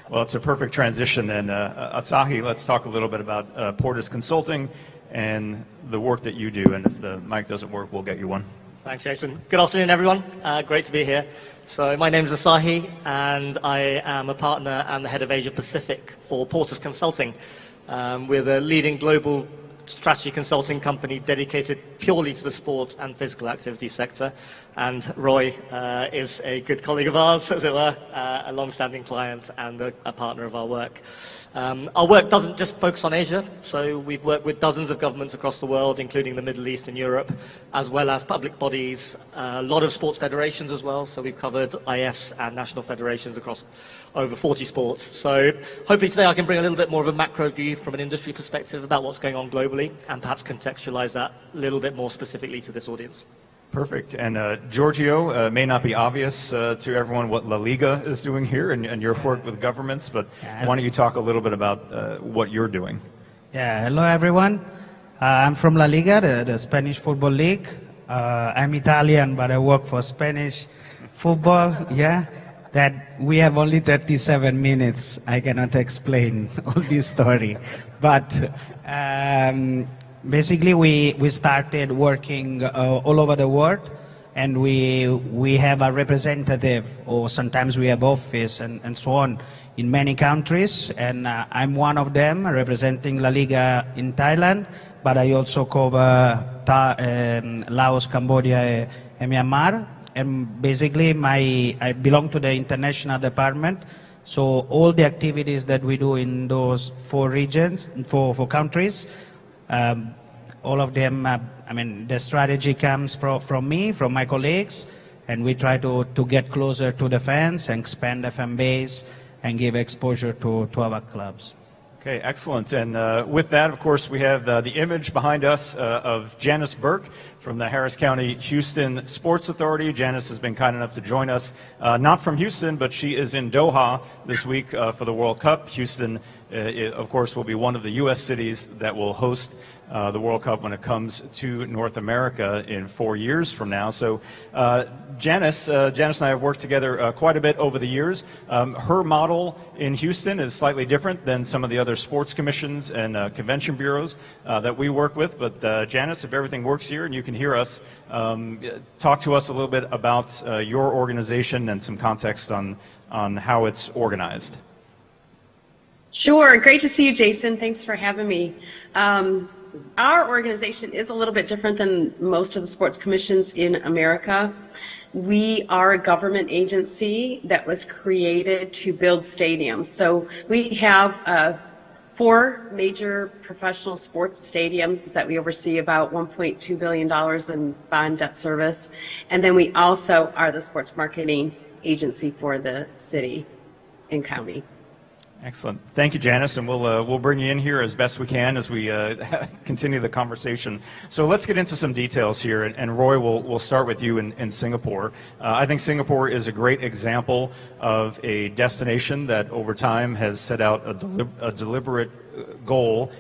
Well, it's a perfect transition. And Asahi, let's talk a little bit about Portis Consulting and the work that you do. And if the mic doesn't work, we'll get you one. Thanks, Jason. Good afternoon, everyone. Great to be here. So my name is Asahi, and I am a partner and the head of Asia Pacific for Portis Consulting. We're the leading global strategy consulting company dedicated purely to the sport and physical activity sector. And Roy is a good colleague of ours, as it were, a long-standing client and a partner of our work. Our work doesn't just focus on Asia, so we've worked with dozens of governments across the world, including the Middle East and Europe, as well as public bodies, a lot of sports federations as well, so we've covered IFs and national federations across over 40 sports. So hopefully today I can bring a little bit more of a macro view from an industry perspective about what's going on globally, and perhaps contextualize that a little bit more specifically to this audience. Perfect. And Giorgio, may not be obvious to everyone what La Liga is doing here and your work with governments, but why don't you talk a little bit about what you're doing? Yeah, hello everyone. I'm from La Liga, the Spanish Football League. I'm Italian, but I work for Spanish football. Yeah, that we have only 37 minutes. I cannot explain all this story, but basically we started working all over the world, and we have a representative, or sometimes we have office and so on in many countries, and I'm one of them representing La Liga in Thailand, but I also cover Laos, Cambodia and Myanmar. And basically I belong to the international department, so all the activities that we do in those 4 regions, 4 countries, all of them, I mean, the strategy comes from me, from my colleagues, and we try to get closer to the fans and expand the fan base and give exposure to our clubs. Okay, excellent. And with that, of course, we have the image behind us of Janice Burke from the Harris County Houston Sports Authority. Janice has been kind enough to join us, not from Houston, but she is in Doha this week for the World Cup. Houston, of course, will be one of the U.S. cities that will host the World Cup when it comes to North America in 4 years from now. So Janice and I have worked together quite a bit over the years. Her model in Houston is slightly different than some of the other sports commissions and convention bureaus that we work with. But Janice, if everything works here and you can hear us, talk to us a little bit about your organization and some context on how it's organized. Sure. Great to see you, Jason. Thanks for having me. our organization is a little bit different than most of the sports commissions in America. We are a government agency that was created to build stadiums. So we have 4 major professional sports stadiums that we oversee about $1.2 billion in bond debt service. And then we also are the sports marketing agency for the city and county. Excellent. Thank you, Janice, and we'll bring you in here as best we can as we continue the conversation. So let's get into some details here, and Roy, we'll start with you in Singapore. I think Singapore is a great example of a destination that over time has set out a deliberate goal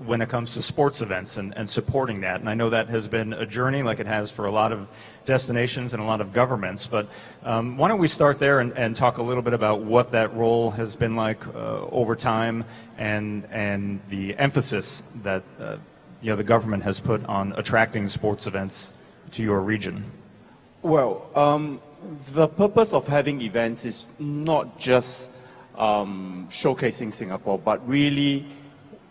when it comes to sports events and supporting that. And I know that has been a journey like it has for a lot of destinations and a lot of governments. But why don't we start there and talk a little bit about what that role has been like over time and the emphasis that the government has put on attracting sports events to your region. Well, the purpose of having events is not just showcasing Singapore, but really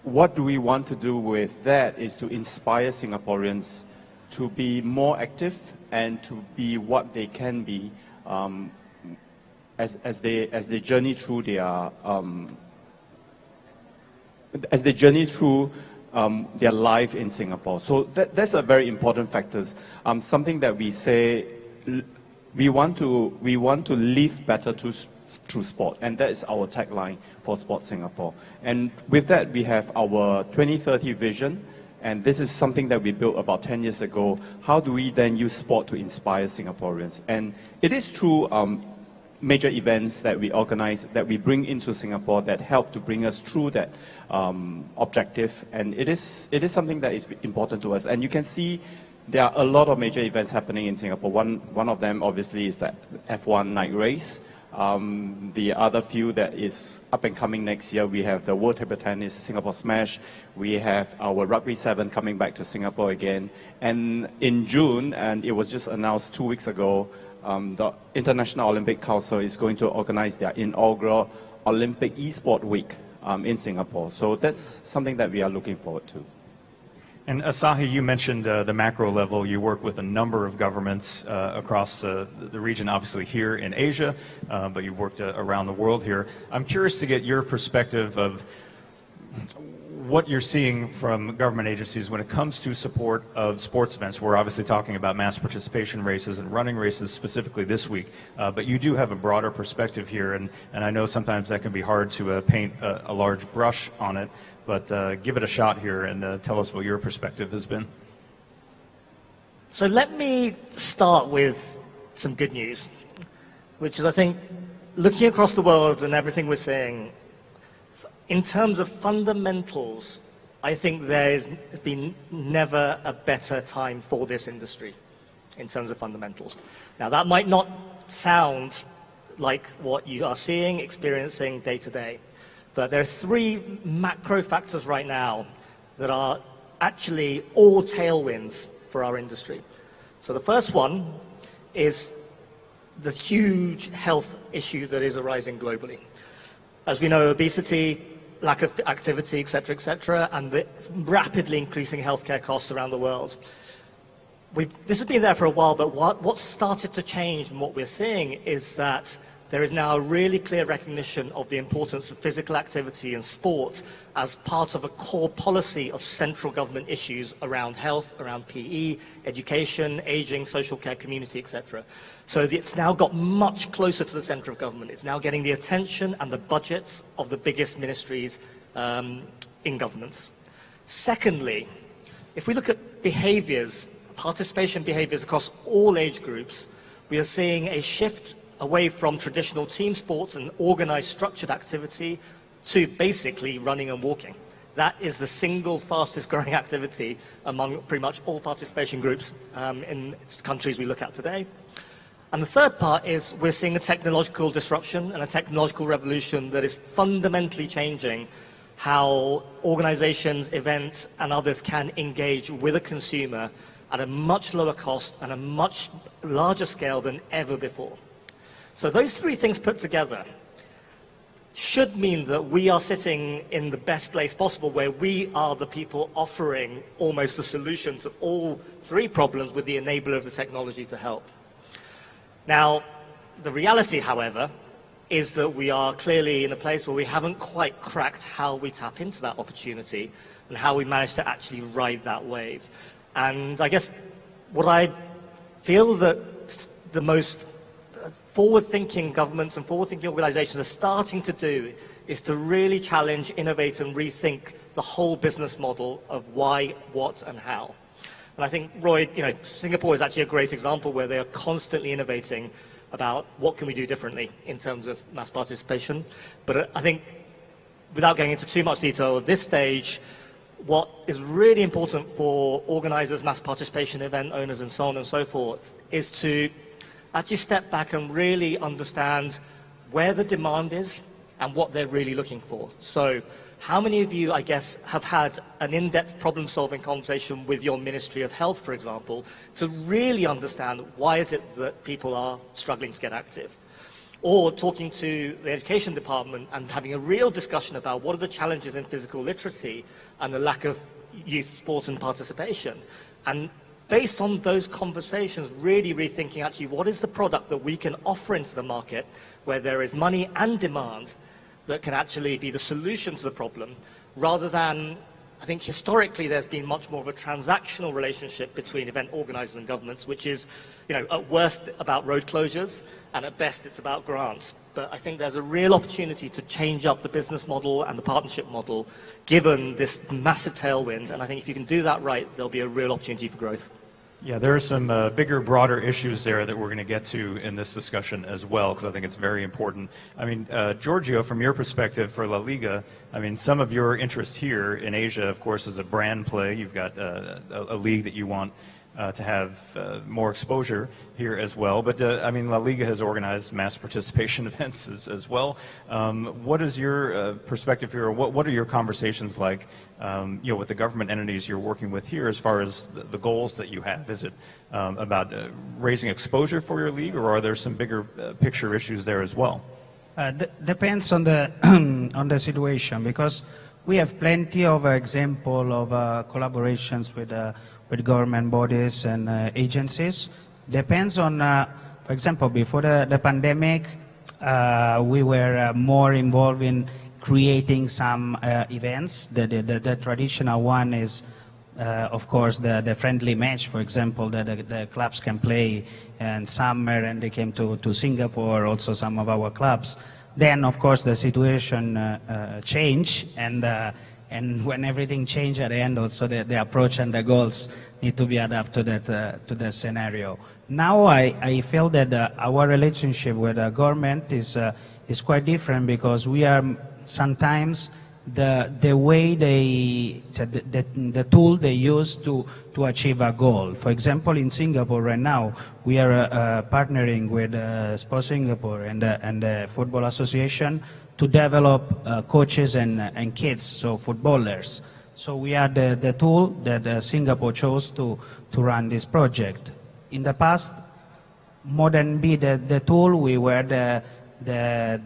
what do we want to do with that is to inspire Singaporeans to be more active and to be what they can be as they journey through their their life in Singapore. So that's a very important factor. Something that we say we want to live better through sport, and that is our tagline for Sport Singapore. And with that, we have our 2030 vision, and this is something that we built about 10 years ago. How do we then use sport to inspire Singaporeans? And it is through major events that we organize, that we bring into Singapore, that help to bring us through that objective. And it is something that is important to us. And you can see there are a lot of major events happening in Singapore. One of them, obviously, is the F1 night race. The other few that is up and coming next year, we have the World Table Tennis, Singapore Smash. We have our Rugby 7 coming back to Singapore again. And in June, and it was just announced 2 weeks ago, the International Olympic Council is going to organize their inaugural Olympic Esport Week in Singapore. So that's something that we are looking forward to. And Asahi, you mentioned the macro level. You work with a number of governments across the region, obviously here in Asia, but you've worked around the world here. I'm curious to get your perspective of what you're seeing from government agencies when it comes to support of sports events. We're obviously talking about mass participation races and running races specifically this week, but you do have a broader perspective here, and I know sometimes that can be hard to paint a large brush on it. But give it a shot here and tell us what your perspective has been. So let me start with some good news, which is, I think, looking across the world and everything we're seeing, in terms of fundamentals, I think there's been never a better time for this industry in terms of fundamentals. Now, that might not sound like what you are seeing, experiencing day to day. But there are 3 macro factors right now that are actually all tailwinds for our industry. So the first one is the huge health issue that is arising globally. As we know, obesity, lack of activity, etc., and the rapidly increasing healthcare costs around the world. This has been there for a while, but what's started to change and what we're seeing is that there is now a really clear recognition of the importance of physical activity and sport as part of a core policy of central government issues around health, around PE, education, aging, social care, community, etc. So it's now got much closer to the centre of government. It's now getting the attention and the budgets of the biggest ministries in governments. Secondly, if we look at behaviours, participation behaviours across all age groups, we are seeing a shift away from traditional team sports and organised structured activity to basically running and walking. That is the single fastest growing activity among pretty much all participation groups in countries we look at today. And the third part is we're seeing a technological disruption and a technological revolution that is fundamentally changing how organisations, events and others can engage with a consumer at a much lower cost and a much larger scale than ever before. So those 3 things put together should mean that we are sitting in the best place possible, where we are the people offering almost the solution to all three problems with the enabler of the technology to help. Now, the reality, however, is that we are clearly in a place where we haven't quite cracked how we tap into that opportunity and how we manage to actually ride that wave. And I guess what I feel that the most forward-thinking governments and forward-thinking organizations are starting to do is to really challenge, innovate, and rethink the whole business model of why, what, and how. And I think, Roy, Singapore is actually a great example where they are constantly innovating about what can we do differently in terms of mass participation. But I think, without going into too much detail at this stage, what is really important for organizers, mass participation event owners, and so on and so forth, is to actually step back and really understand where the demand is and what they're really looking for. So how many of you, I guess, have had an in-depth problem-solving conversation with your Ministry of Health, for example, to really understand why is it that people are struggling to get active? Or talking to the education department and having a real discussion about what are the challenges in physical literacy and the lack of youth sport and participation. And based on those conversations, really rethinking actually what is the product that we can offer into the market where there is money and demand that can actually be the solution to the problem, rather than, I think historically there's been much more of a transactional relationship between event organizers and governments, which is, at worst about road closures, and at best it's about grants. But I think there's a real opportunity to change up the business model and the partnership model, given this massive tailwind. And I think if you can do that right, there'll be a real opportunity for growth. Yeah, there are some bigger, broader issues there that we're going to get to in this discussion as well, because I think it's very important. I mean, Giorgio, from your perspective for La Liga, I mean, some of your interest here in Asia, of course, is a brand play. You've got a league that you want to have more exposure here as well. But, I mean, La Liga has organized mass participation events as well. What is your perspective here? What are your conversations like, with the government entities you're working with here as far as the goals that you have? Is it about raising exposure for your league, or are there some bigger picture issues there as well? Depends on the on the situation, because we have plenty of example of collaborations with government bodies and agencies. Depends on, for example, before the pandemic, we were more involved in creating some events. The traditional one is, of course, the friendly match, for example, that the clubs can play in summer, and they came to Singapore, also some of our clubs. Then, of course, the situation changed, and when everything changed at the end, also the approach and the goals need to be adapted to that scenario. Now I feel that our relationship with the government is quite different, because we are sometimes the way the tool they use to achieve a goal. For example, in Singapore right now, we are partnering with Sport Singapore and the Football Association to develop coaches and kids, so footballers. So we are the tool that Singapore chose to run this project. In the past, more than be the tool, we were the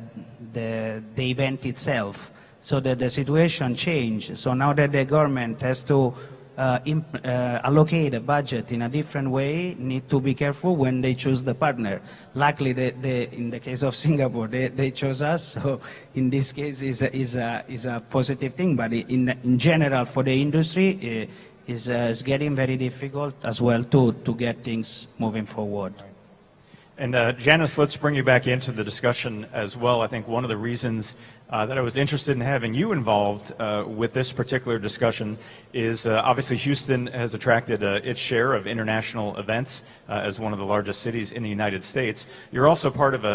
event itself. So that the situation changed. So now that the government has to allocate a budget in a different way, need to be careful when they choose the partner. Luckily, in the case of Singapore, they chose us. So in this case, is a positive thing. But in general, for the industry, is getting very difficult as well to get things moving forward. And Janice, let's bring you back into the discussion as well. I think one of the reasons that I was interested in having you involved with this particular discussion is obviously Houston has attracted its share of international events as one of the largest cities in the United States. You're also part of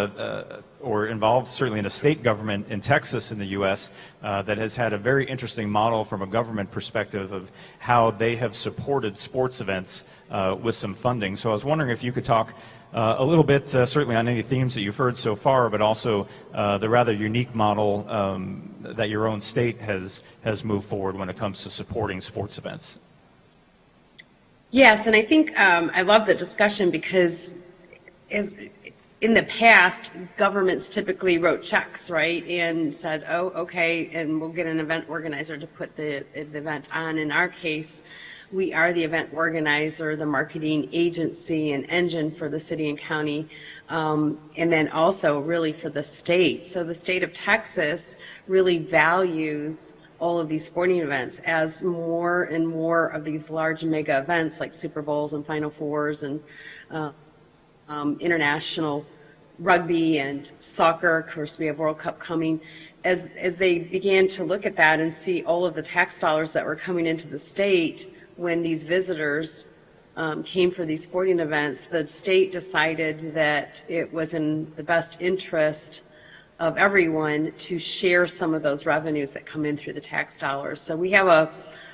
or involved certainly in a state government in Texas in the U.S. That has had a very interesting model from a government perspective of how they have supported sports events with some funding. So I was wondering if you could talk a little bit, certainly on any themes that you've heard so far, but also the rather unique model that your own state has moved forward when it comes to supporting sports events. Yes, and I think I love the discussion, because in the past, governments typically wrote checks, right, and said, oh, okay, and we'll get an event organizer to put the event on. In our case, we are the event organizer, the marketing agency and engine for the city and county, and then also really for the state. So the state of Texas really values all of these sporting events as more and more of these large mega events like Super Bowls and Final Fours and international rugby and soccer. Of course, we have World Cup coming. As they began to look at that and see all of the tax dollars that were coming into the state when these visitors came for these sporting events, the state decided that it was in the best interest of everyone to share some of those revenues that come in through the tax dollars. So we have a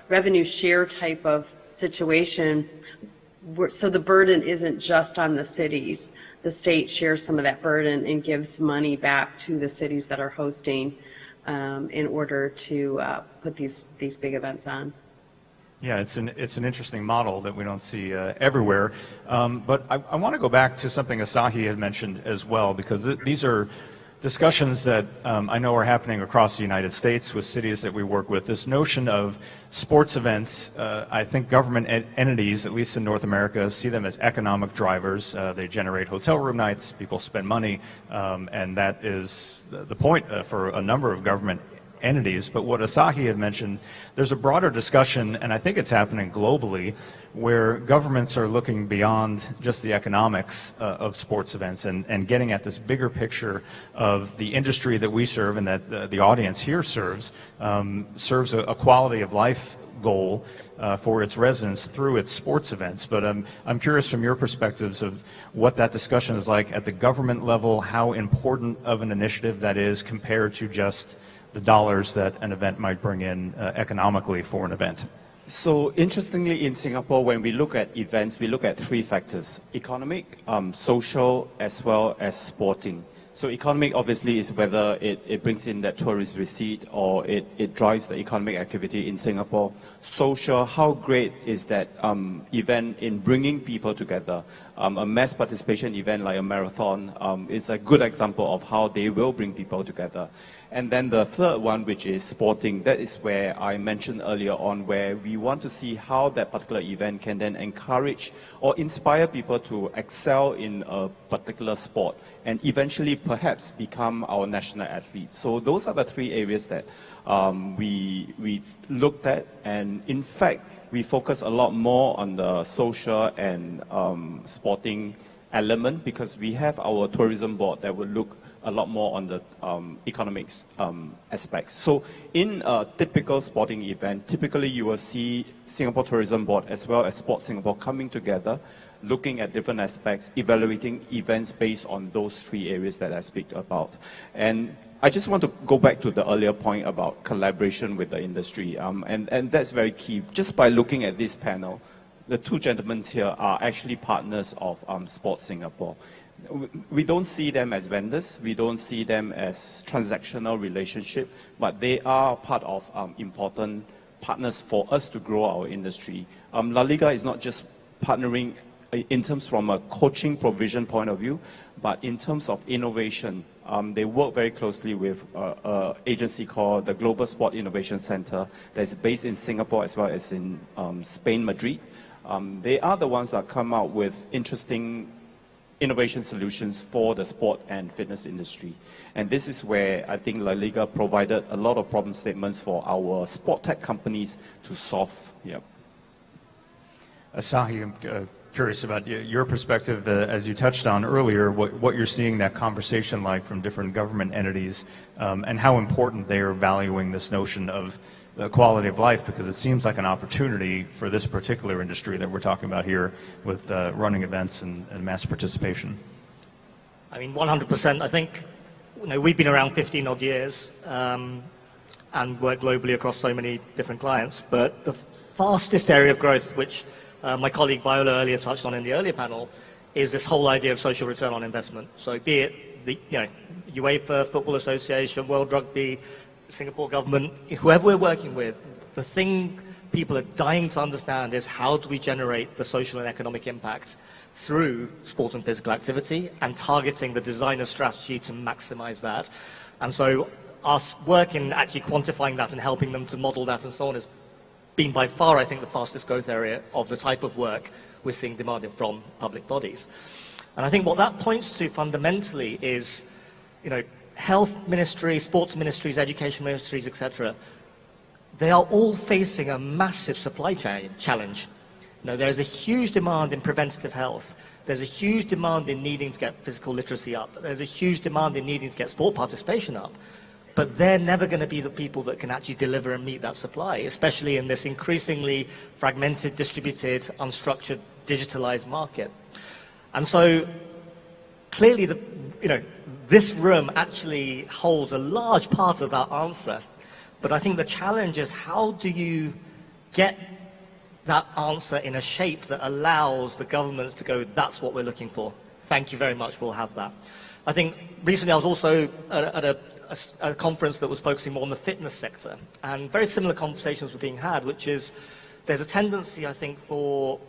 revenue share type of situation. So the burden isn't just on the cities. The state shares some of that burden and gives money back to the cities that are hosting in order to put these big events on. Yeah, it's an interesting model that we don't see everywhere. But I want to go back to something Asahi had mentioned as well, because these are discussions that I know are happening across the United States with cities that we work with. This notion of sports events, I think government entities, at least in North America, see them as economic drivers. They generate hotel room nights, people spend money, and that is the point for a number of government entities. But what Asahi had mentioned, there's a broader discussion, and I think it's happening globally, where governments are looking beyond just the economics of sports events and getting at this bigger picture of the industry that we serve and that the audience here serves a quality of life goal for its residents through its sports events. But I'm curious from your perspectives of what that discussion is like at the government level, how important of an initiative that is compared to just the dollars that an event might bring in economically for an event. So interestingly, in Singapore, when we look at events, we look at three factors: economic, social, as well as sporting. So economic obviously is whether it brings in that tourist receipt or it drives the economic activity in Singapore. Social, how great is that event in bringing people together? A mass participation event like a marathon is a good example of how they will bring people together. And then the third one, which is sporting, that is where I mentioned earlier on, where we want to see how that particular event can then encourage or inspire people to excel in a particular sport and eventually perhaps become our national athletes. So those are the three areas that we looked at, and in fact, we focus a lot more on the social and sporting element because we have our tourism board that will look a lot more on the economics aspects. So in a typical sporting event, typically you will see Singapore Tourism Board as well as Sport Singapore coming together, looking at different aspects, evaluating events based on those three areas that I speak about. And I just want to go back to the earlier point about collaboration with the industry, and that's very key. Just by looking at this panel, the two gentlemen here are actually partners of Sport Singapore. We don't see them as vendors, we don't see them as transactional relationship, but they are part of important partners for us to grow our industry. La Liga is not just partnering in terms from a coaching provision point of view, but in terms of innovation. They work very closely with an agency called the Global Sport Innovation Center that's based in Singapore as well as in Spain, Madrid. They are the ones that come out with interesting innovation solutions for the sport and fitness industry. And this is where I think La Liga provided a lot of problem statements for our sport tech companies to solve. Yeah. Asahi, I'm curious about your perspective, as you touched on earlier, what you're seeing that conversation like from different government entities and how important they are valuing this notion of the quality of life, because it seems like an opportunity for this particular industry that we're talking about here with running events and mass participation. I mean, 100%. I think we've been around 15 odd years and work globally across so many different clients, but the fastest area of growth, which my colleague Viola earlier touched on in the earlier panel, is this whole idea of social return on investment. So be it the UEFA Football Association, World Rugby, Singapore government, whoever we're working with, the thing people are dying to understand is how do we generate the social and economic impact through sport and physical activity and targeting the designer strategy to maximize that. And so our work in actually quantifying that and helping them to model that and so on has been by far, I think, the fastest growth area of the type of work we're seeing demanded from public bodies. And I think what that points to fundamentally is, health ministry, sports ministries, education ministries, etc., they are all facing a massive supply chain challenge. There's a huge demand in preventative health. There's a huge demand in needing to get physical literacy up. There's a huge demand in needing to get sport participation up. But they're never going to be the people that can actually deliver and meet that supply, especially in this increasingly fragmented, distributed, unstructured, digitalized market. And so clearly, this room actually holds a large part of that answer. But I think the challenge is how do you get that answer in a shape that allows the governments to go, that's what we're looking for. Thank you very much, we'll have that. I think recently I was also at a conference that was focusing more on the fitness sector, and very similar conversations were being had, which is there's a tendency, I think, for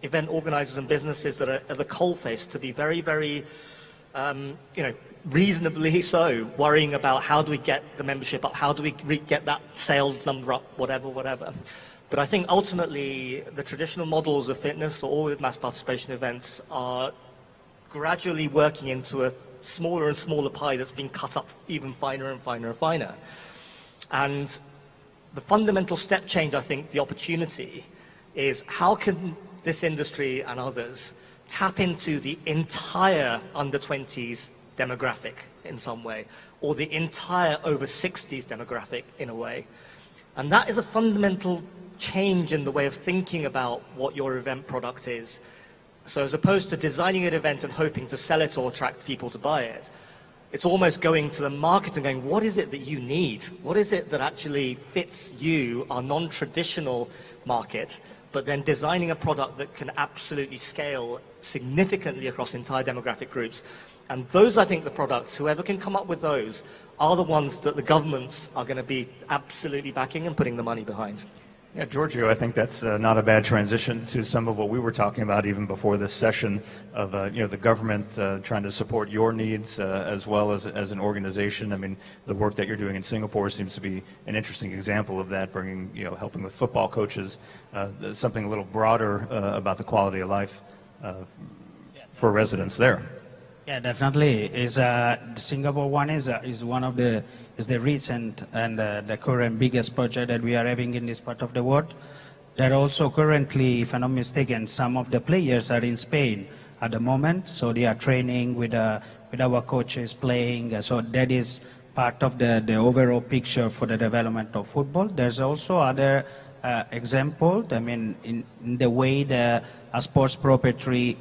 event organizers and businesses that are at the coalface to be very, very, reasonably so, worrying about how do we get the membership up, how do we get that sales number up, whatever. But I think ultimately the traditional models of fitness or all with mass participation events are gradually working into a smaller and smaller pie that's being cut up even finer and finer and finer. And the fundamental step change, I think, the opportunity is how can this industry and others tap into the entire under-20s demographic in some way, or the entire over-60s demographic in a way. And that is a fundamental change in the way of thinking about what your event product is. So as opposed to designing an event and hoping to sell it or attract people to buy it, it's almost going to the market and going, what is it that you need? What is it that actually fits you, our non-traditional market, but then designing a product that can absolutely scale significantly across entire demographic groups. And those, I think, the products, whoever can come up with those, are the ones that the governments are going to be absolutely backing and putting the money behind. Yeah, Giorgio, I think that's not a bad transition to some of what we were talking about even before this session of the government trying to support your needs as well as an organization. I mean, the work that you're doing in Singapore seems to be an interesting example of that, bringing, helping with football coaches, something a little broader about the quality of life for residents there. Yeah, definitely. Is the Singapore one is one of the recent and the current biggest project that we are having in this part of the world. There are also currently, if I'm not mistaken, some of the players are in Spain at the moment, so they are training with our coaches playing. So that is part of the overall picture for the development of football. There's also other example. I mean, in the way the sports property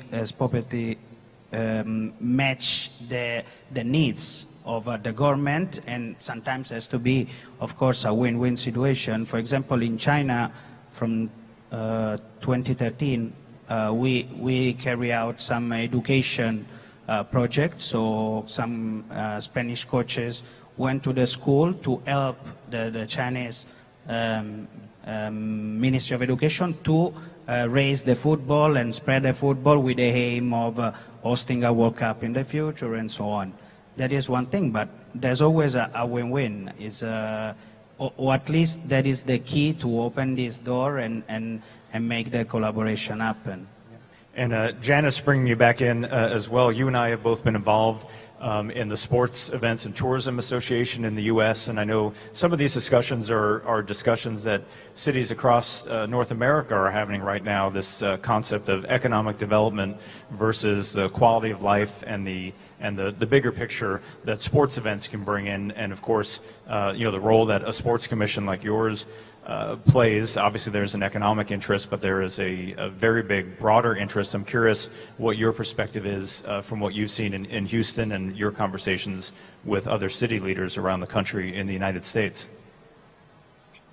match the needs of the government, and sometimes has to be, of course, a win-win situation. For example, in China, from 2013, we carry out some education projects. So some Spanish coaches went to the school to help the Chinese Ministry of Education to raise the football and spread the football with the aim of hosting a World Cup in the future and so on. That is one thing, but there's always a win-win. Or at least that is the key to open this door and make the collaboration happen. And Janice, bringing you back in as well, you and I have both been involved in the Sports Events and Tourism Association in the U.S., and I know some of these discussions are discussions that cities across North America are having right now, this concept of economic development versus the quality of life and the bigger picture that sports events can bring in, and of course, the role that a sports commission like yours plays. Obviously there's an economic interest, but there is a very big broader interest. I'm curious what your perspective is from what you've seen in Houston and your conversations with other city leaders around the country in the United States.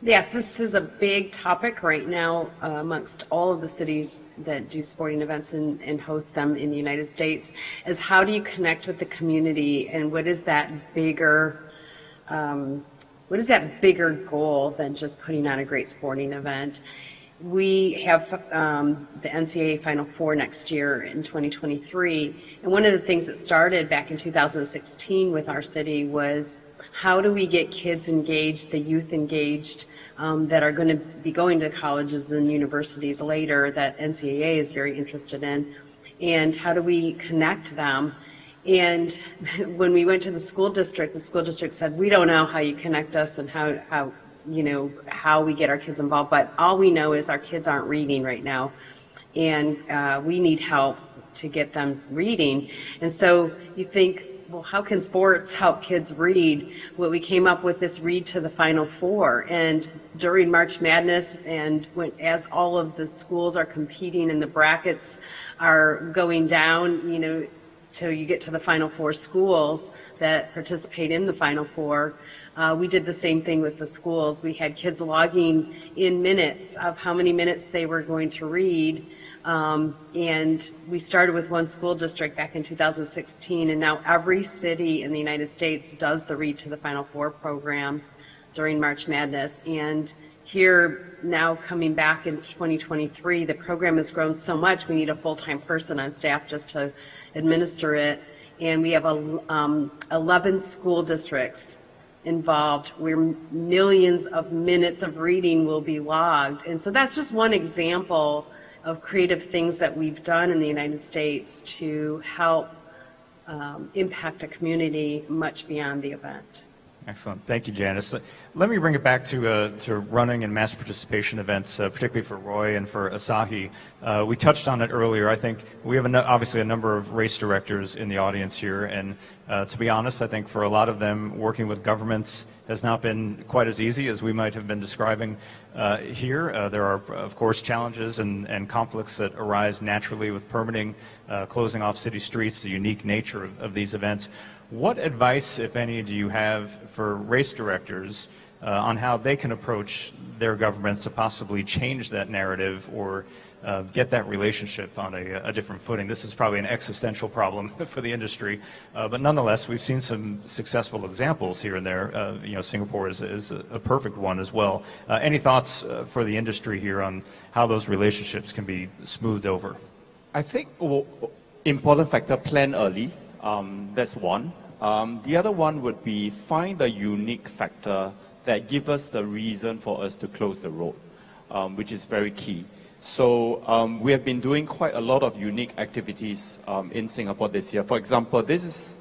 Yes, this is a big topic right now amongst all of the cities that do sporting events and host them in the United States, is how do you connect with the community, and what is that bigger what is that bigger goal than just putting on a great sporting event? We have the NCAA Final Four next year in 2023, and one of the things that started back in 2016 with our city was how do we get kids engaged, the youth engaged, that are going to be going to colleges and universities later that NCAA is very interested in, and how do we connect them? And when we went to the school district said, we don't know how you connect us and how we get our kids involved, but all we know is our kids aren't reading right now, and we need help to get them reading. And so you think, well, how can sports help kids read? Well, we came up with this Read to the Final Four, and during March Madness, and as all of the schools are competing and the brackets are going down, till you get to the Final Four schools that participate in the Final Four, we did the same thing with the schools. We had kids logging in minutes of how many minutes they were going to read. And we started with one school district back in 2016, and now every city in the United States does the Read to the Final Four program during March Madness. And here now coming back in 2023, the program has grown so much, we need a full-time person on staff just to administer it. And we have 11 school districts involved where millions of minutes of reading will be logged. And so that's just one example of creative things that we've done in the United States to help impact a community much beyond the event. Excellent. Thank you, Janice. Let me bring it back to running and mass participation events, particularly for Roy and for Asahi. We touched on it earlier. I think we have obviously a number of race directors in the audience here, and to be honest, I think for a lot of them, working with governments has not been quite as easy as we might have been describing here. There are, of course, challenges and conflicts that arise naturally with permitting, closing off city streets, the unique nature of these events. What advice, if any, do you have for race directors on how they can approach their governments to possibly change that narrative or get that relationship on a different footing? This is probably an existential problem for the industry, but nonetheless, we've seen some successful examples here and there. Singapore is a perfect one as well. Any thoughts for the industry here on how those relationships can be smoothed over? I think important factor, plan early. That's one. The other one would be find a unique factor that gives us the reason for us to close the road, which is very key. So we have been doing quite a lot of unique activities in Singapore this year. For example, this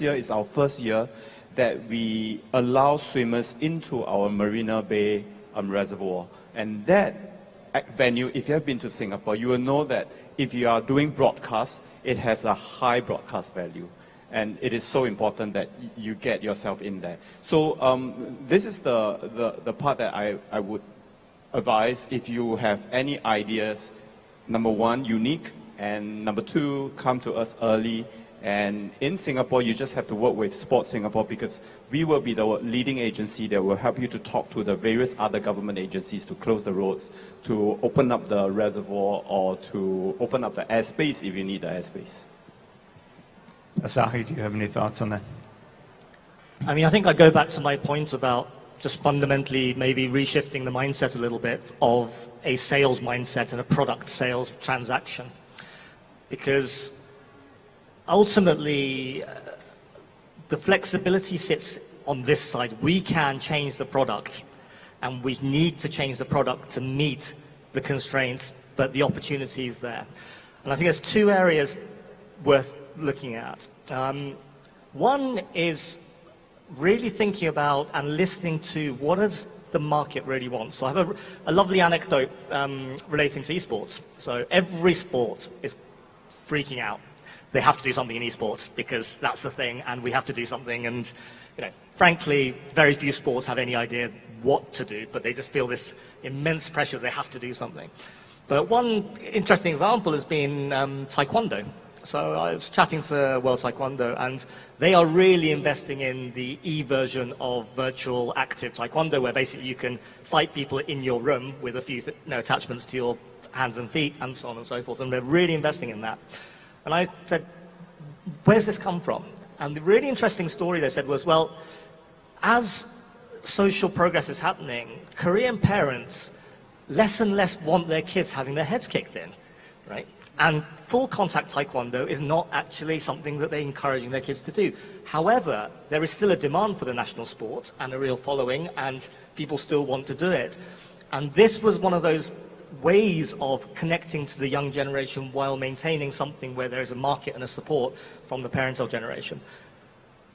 year is our first year that we allow swimmers into our Marina Bay reservoir. And that venue, if you have been to Singapore, you will know that if you are doing broadcast, it has a high broadcast value. And it is so important that you get yourself in there. So this is the part that I would advise if you have any ideas. Number one, unique, and number two, come to us early. And in Singapore, you just have to work with Sport Singapore because we will be the leading agency that will help you to talk to the various other government agencies to close the roads, to open up the reservoir, or to open up the airspace if you need the airspace. Asahi, do you have any thoughts on that? I mean, I think I go back to my point about just fundamentally maybe reshifting the mindset a little bit of a sales mindset and a product sales transaction. Because ultimately, the flexibility sits on this side. We can change the product, and we need to change the product to meet the constraints, but the opportunity is there. And I think there's two areas worth looking at. One is really thinking about and listening to what does the market really want. So I have a lovely anecdote relating to esports. So every sport is freaking out. They have to do something in esports because that's the thing, and we have to do something. And frankly, very few sports have any idea what to do, but they just feel this immense pressure they have to do something. But one interesting example has been Taekwondo. So I was chatting to World Taekwondo, and they are really investing in the e-version of virtual active Taekwondo, where basically you can fight people in your room with a few attachments to your hands and feet, and so on and so forth. And they're really investing in that. And I said, where's this come from? And the really interesting story they said was, well, as social progress is happening, Korean parents less and less want their kids having their heads kicked in, right? And full contact taekwondo is not actually something that they're encouraging their kids to do. However, there is still a demand for the national sport and a real following, and people still want to do it. And this was one of those ways of connecting to the young generation while maintaining something where there is a market and a support from the parental generation.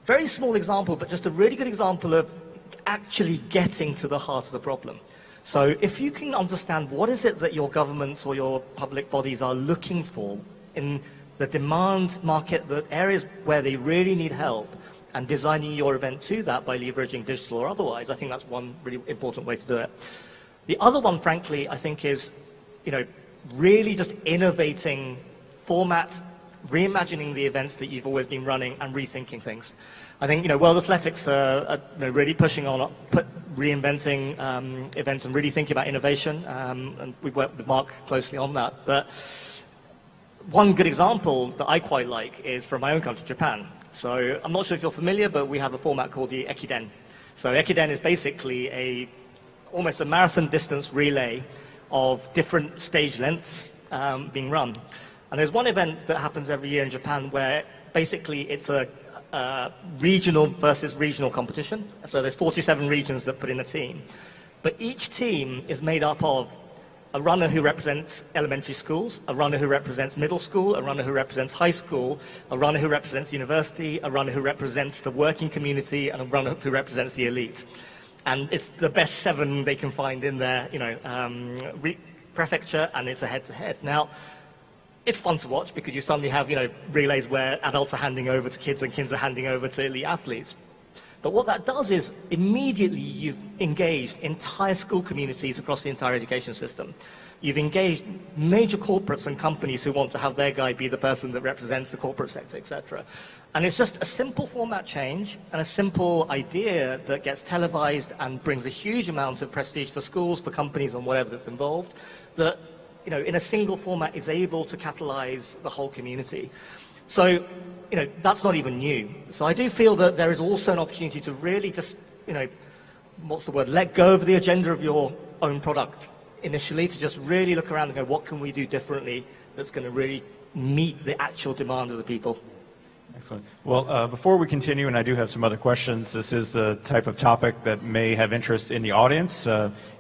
Very small example, but just a really good example of actually getting to the heart of the problem. So if you can understand what is it that your governments or your public bodies are looking for in the demand market, the areas where they really need help, and designing your event to that by leveraging digital or otherwise, I think that's one really important way to do it. The other one, frankly, I think is, really just innovating format, reimagining the events that you've always been running and rethinking things. I think, World Athletics are really pushing on reinventing events and really thinking about innovation, and we work with Mark closely on that. But one good example that I quite like is from my own country, Japan. So I'm not sure if you're familiar, but we have a format called the Ekiden. So Ekiden is basically almost a marathon distance relay of different stage lengths being run. And there's one event that happens every year in Japan where basically it's a regional versus regional competition. So there's 47 regions that put in a team. But each team is made up of a runner who represents elementary schools, a runner who represents middle school, a runner who represents high school, a runner who represents university, a runner who represents the working community, and a runner who represents the elite. And it's the best 7 they can find in their, prefecture, and it's a head-to-head. Now, it's fun to watch because you suddenly have, relays where adults are handing over to kids and kids are handing over to elite athletes. But what that does is immediately you've engaged entire school communities across the entire education system. You've engaged major corporates and companies who want to have their guy be the person that represents the corporate sector, etc. And it's just a simple format change and a simple idea that gets televised and brings a huge amount of prestige for schools, for companies, and whatever that's involved, that in a single format is able to catalyse the whole community. So, that's not even new. So I do feel that there is also an opportunity to really just, let go of the agenda of your own product initially, to just really look around and go, what can we do differently that's going to really meet the actual demand of the people? Excellent. Well, before we continue, and I do have some other questions, this is the type of topic that may have interest in the audience.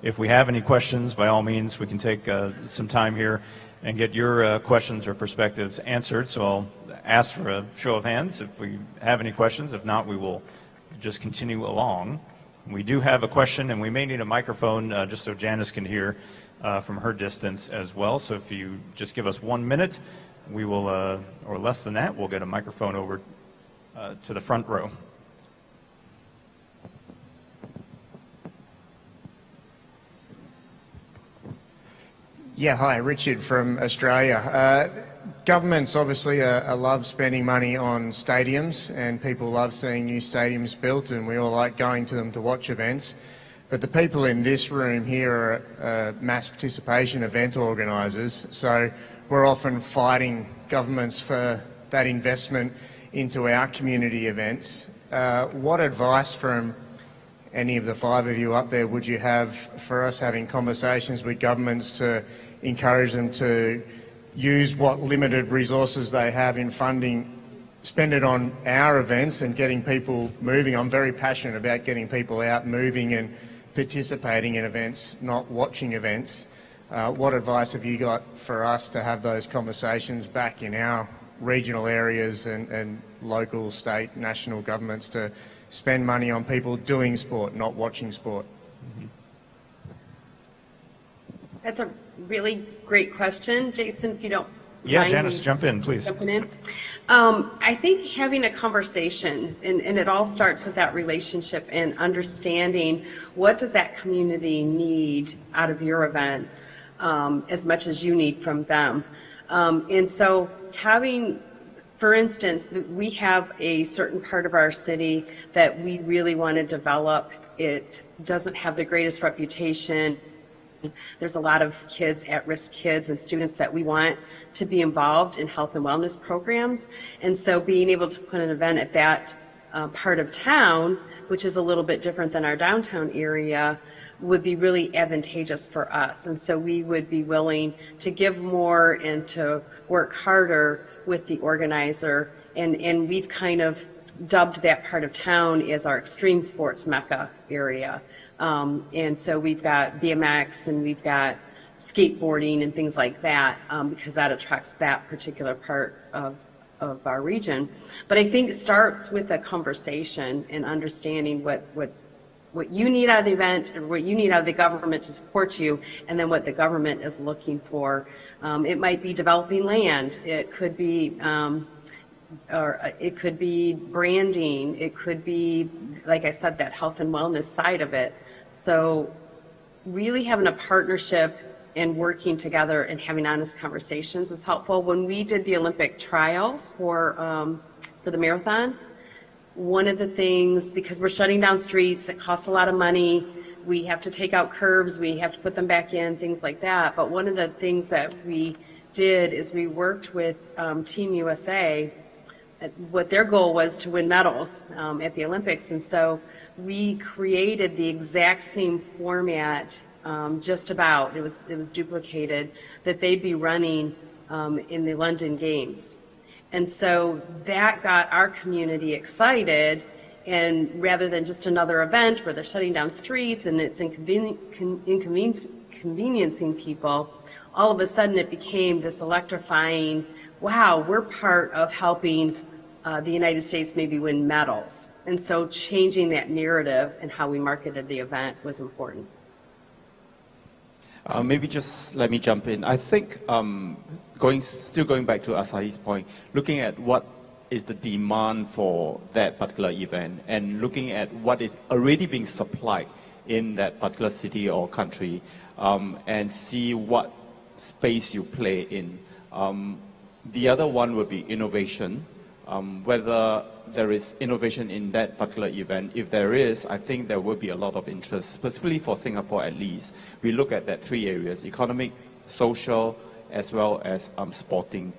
If we have any questions, by all means, we can take some time here and get your questions or perspectives answered. So I'll ask for a show of hands if we have any questions. If not, we will just continue along. We do have a question, and we may need a microphone just so Janice can hear from her distance as well. So if you just give us 1 minute, we will, or less than that, we'll get a microphone over to the front row. Yeah, hi, Richard from Australia. Governments obviously love spending money on stadiums, and people love seeing new stadiums built, and we all like going to them to watch events. But the people in this room here are mass participation event organisers, so we're often fighting governments for that investment into our community events. What advice from any of the 5 of you up there would you have for us having conversations with governments to encourage them to use what limited resources they have in funding, spend it on our events and getting people moving? I'm very passionate about getting people out moving and participating in events, not watching events. What advice have you got for us to have those conversations back in our regional areas and local, state, national governments to spend money on people doing sport, not watching sport? That's a really great question. Jason, if you don't Yeah, mind Janice, me jump in, please. jumping in. I think having a conversation, and it all starts with that relationship and understanding what does that community need out of your event as much as you need from them. And so having, for instance, we have a certain part of our city that we really want to develop. It doesn't have the greatest reputation. There's a lot of kids, at-risk kids and students that we want to be involved in health and wellness programs. And so being able to put an event at that part of town, which is a little bit different than our downtown area, would be really advantageous for us. And so we would be willing to give more and to work harder with the organizer. And we've kind of dubbed that part of town as our extreme sports mecca area. And so we've got BMX and we've got skateboarding and things like that, because that attracts that particular part of our region. But I think it starts with a conversation and understanding what you need out of the event and what you need out of the government to support you, and then what the government is looking for. It might be developing land. It could be it could be branding. It could be, like I said, that health and wellness side of it. So really having a partnership and working together and having honest conversations is helpful. When we did the Olympic trials for the marathon, one of the things, because we're shutting down streets, it costs a lot of money, we have to take out curbs, we have to put them back in, things like that. But one of the things that we did is we worked with Team USA. What their goal was to win medals at the Olympics, and so we created the exact same format, just about, it was duplicated, that they'd be running in the London Games. And so that got our community excited, and rather than just another event where they're shutting down streets and it's inconveniencing people, all of a sudden it became this electrifying, wow, we're part of helping the United States maybe win medals. And so changing that narrative and how we marketed the event was important. Maybe just let me jump in. I think still going back to Asahi's point, looking at what is the demand for that particular event and looking at what is already being supplied in that particular city or country, and see what space you play in. The other one would be innovation. Whether there is innovation in that particular event. If there is, I think there will be a lot of interest, specifically for Singapore at least. We look at that three areas: economic, social, as well as sporting.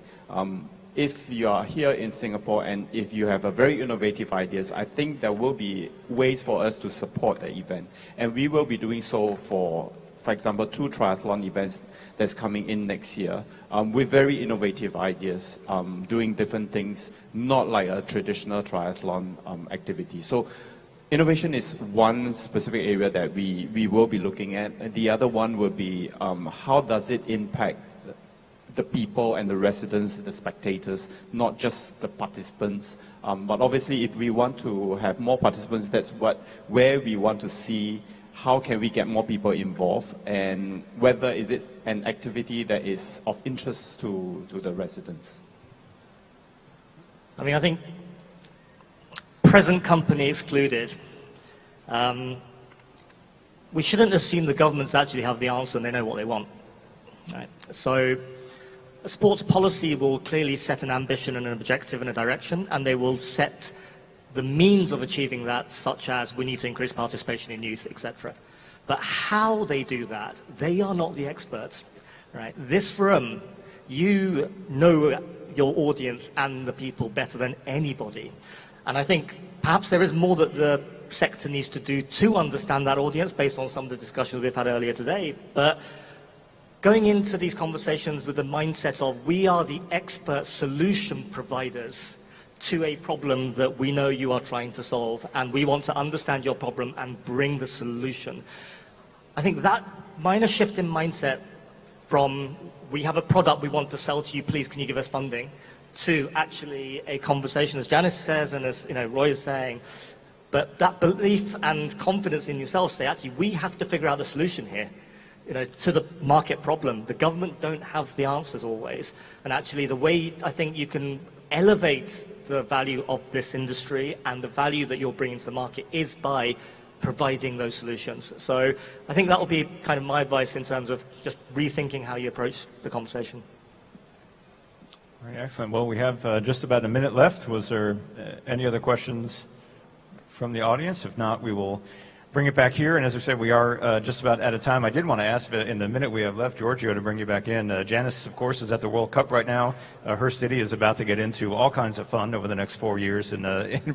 If you are here in Singapore and if you have a very innovative ideas, I think there will be ways for us to support the event. And we will be doing so for example, 2 triathlon events that's coming in next year, with very innovative ideas, doing different things, not like a traditional triathlon activity. So innovation is one specific area that we will be looking at. And the other one will be how does it impact the people and the residents, the spectators, not just the participants. But obviously, if we want to have more participants, that's where we want to see how can we get more people involved, and whether is it an activity that is of interest to the residents. I mean, I think present company excluded, we shouldn't assume the governments actually have the answer and they know what they want. Right? So a sports policy will clearly set an ambition and an objective and a direction, and they will set the means of achieving that, such as we need to increase participation in youth, etc. But how they do that, they are not the experts. Right? This room, you know your audience and the people better than anybody. And I think perhaps there is more that the sector needs to do to understand that audience based on some of the discussions we've had earlier today. But going into these conversations with the mindset of we are the expert solution providers to a problem that we know you are trying to solve, and we want to understand your problem and bring the solution. I think that minor shift in mindset from we have a product we want to sell to you, please can you give us funding, to actually a conversation, as Janice says and as Roy is saying, but that belief and confidence in yourself, say actually we have to figure out the solution here. To the market problem. The government don't have the answers always. And actually the way I think you can elevate the value of this industry and the value that you're bringing to the market is by providing those solutions. So I think that will be kind of my advice in terms of just rethinking how you approach the conversation. All right, excellent. Well, we have just about a minute left. Was there any other questions from the audience? If not, we will bring it back here. And as we said, we are just about out of time. I did want to ask, in the minute we have left, Giorgio, to bring you back in. Janice, of course, is at the World Cup right now. Her city is about to get into all kinds of fun over the next 4 years in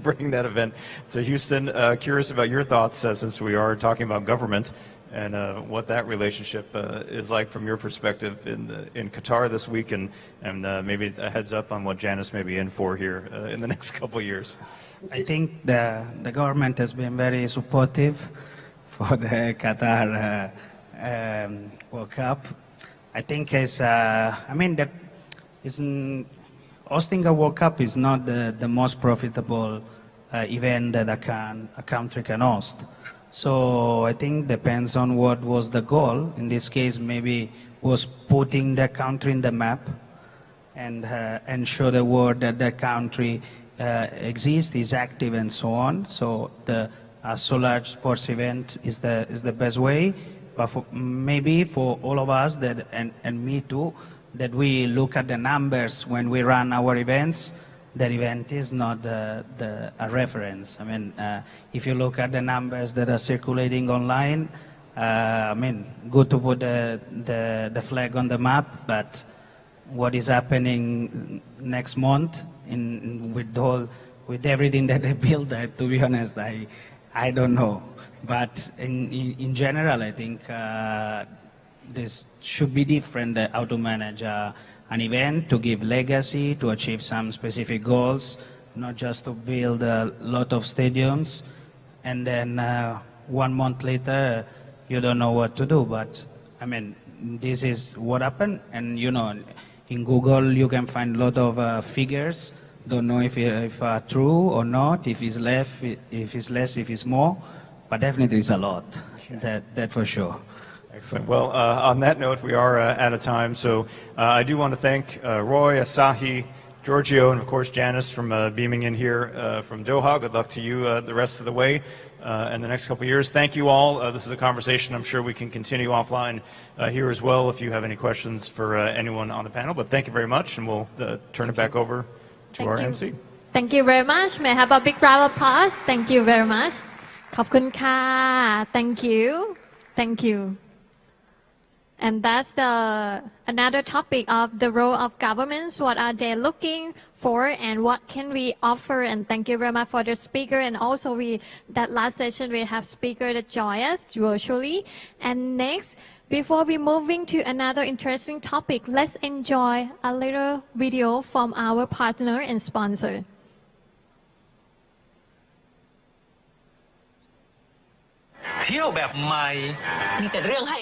bringing that event to Houston. Curious about your thoughts, since we are talking about government, and what that relationship is like from your perspective in Qatar this week, and maybe a heads up on what Janice may be in for here in the next couple of years. I think the government has been very supportive for the Qatar World Cup. I think hosting a World Cup is not the most profitable event that a country can host. So I think depends on what was the goal. In this case, maybe was putting the country in the map and show the world that the country exists, is active, and so on. So a so large sports event is the best way. But maybe for all of us and me too, that we look at the numbers when we run our events. That event is not a reference. I mean, if you look at the numbers that are circulating online, good to put the flag on the map, but what is happening next month with everything that they build, to be honest, I don't know. But in general, I think this should be different, how to manage an event, to give legacy, to achieve some specific goals, not just to build a lot of stadiums, and then 1 month later, you don't know what to do. But this is what happened, and in Google you can find a lot of figures. Don't know if true or not, if it's less, if it's more, but definitely it's a lot. That for sure. Excellent. Well, on that note, we are out of time. So I do want to thank Roy, Asahi, Giorgio, and of course Janice from beaming in here from Doha. Good luck to you the rest of the way and the next couple of years. Thank you all. This is a conversation I'm sure we can continue offline here as well if you have any questions for anyone on the panel. But thank you very much, and we'll turn it back over to our MC. Thank you very much. May I have a big round of applause? Thank you very much. ขอบคุณค่ะ Thank you. Thank you. And that's another topic of the role of governments. What are they looking for, and what can we offer? And thank you very much for the speaker. And also, that last session we have speaker that join us virtually. And next, before we moving to another interesting topic, let's enjoy a little video from our partner and sponsor. เที่ยวแบบใหม่มีแต่เรื่องให้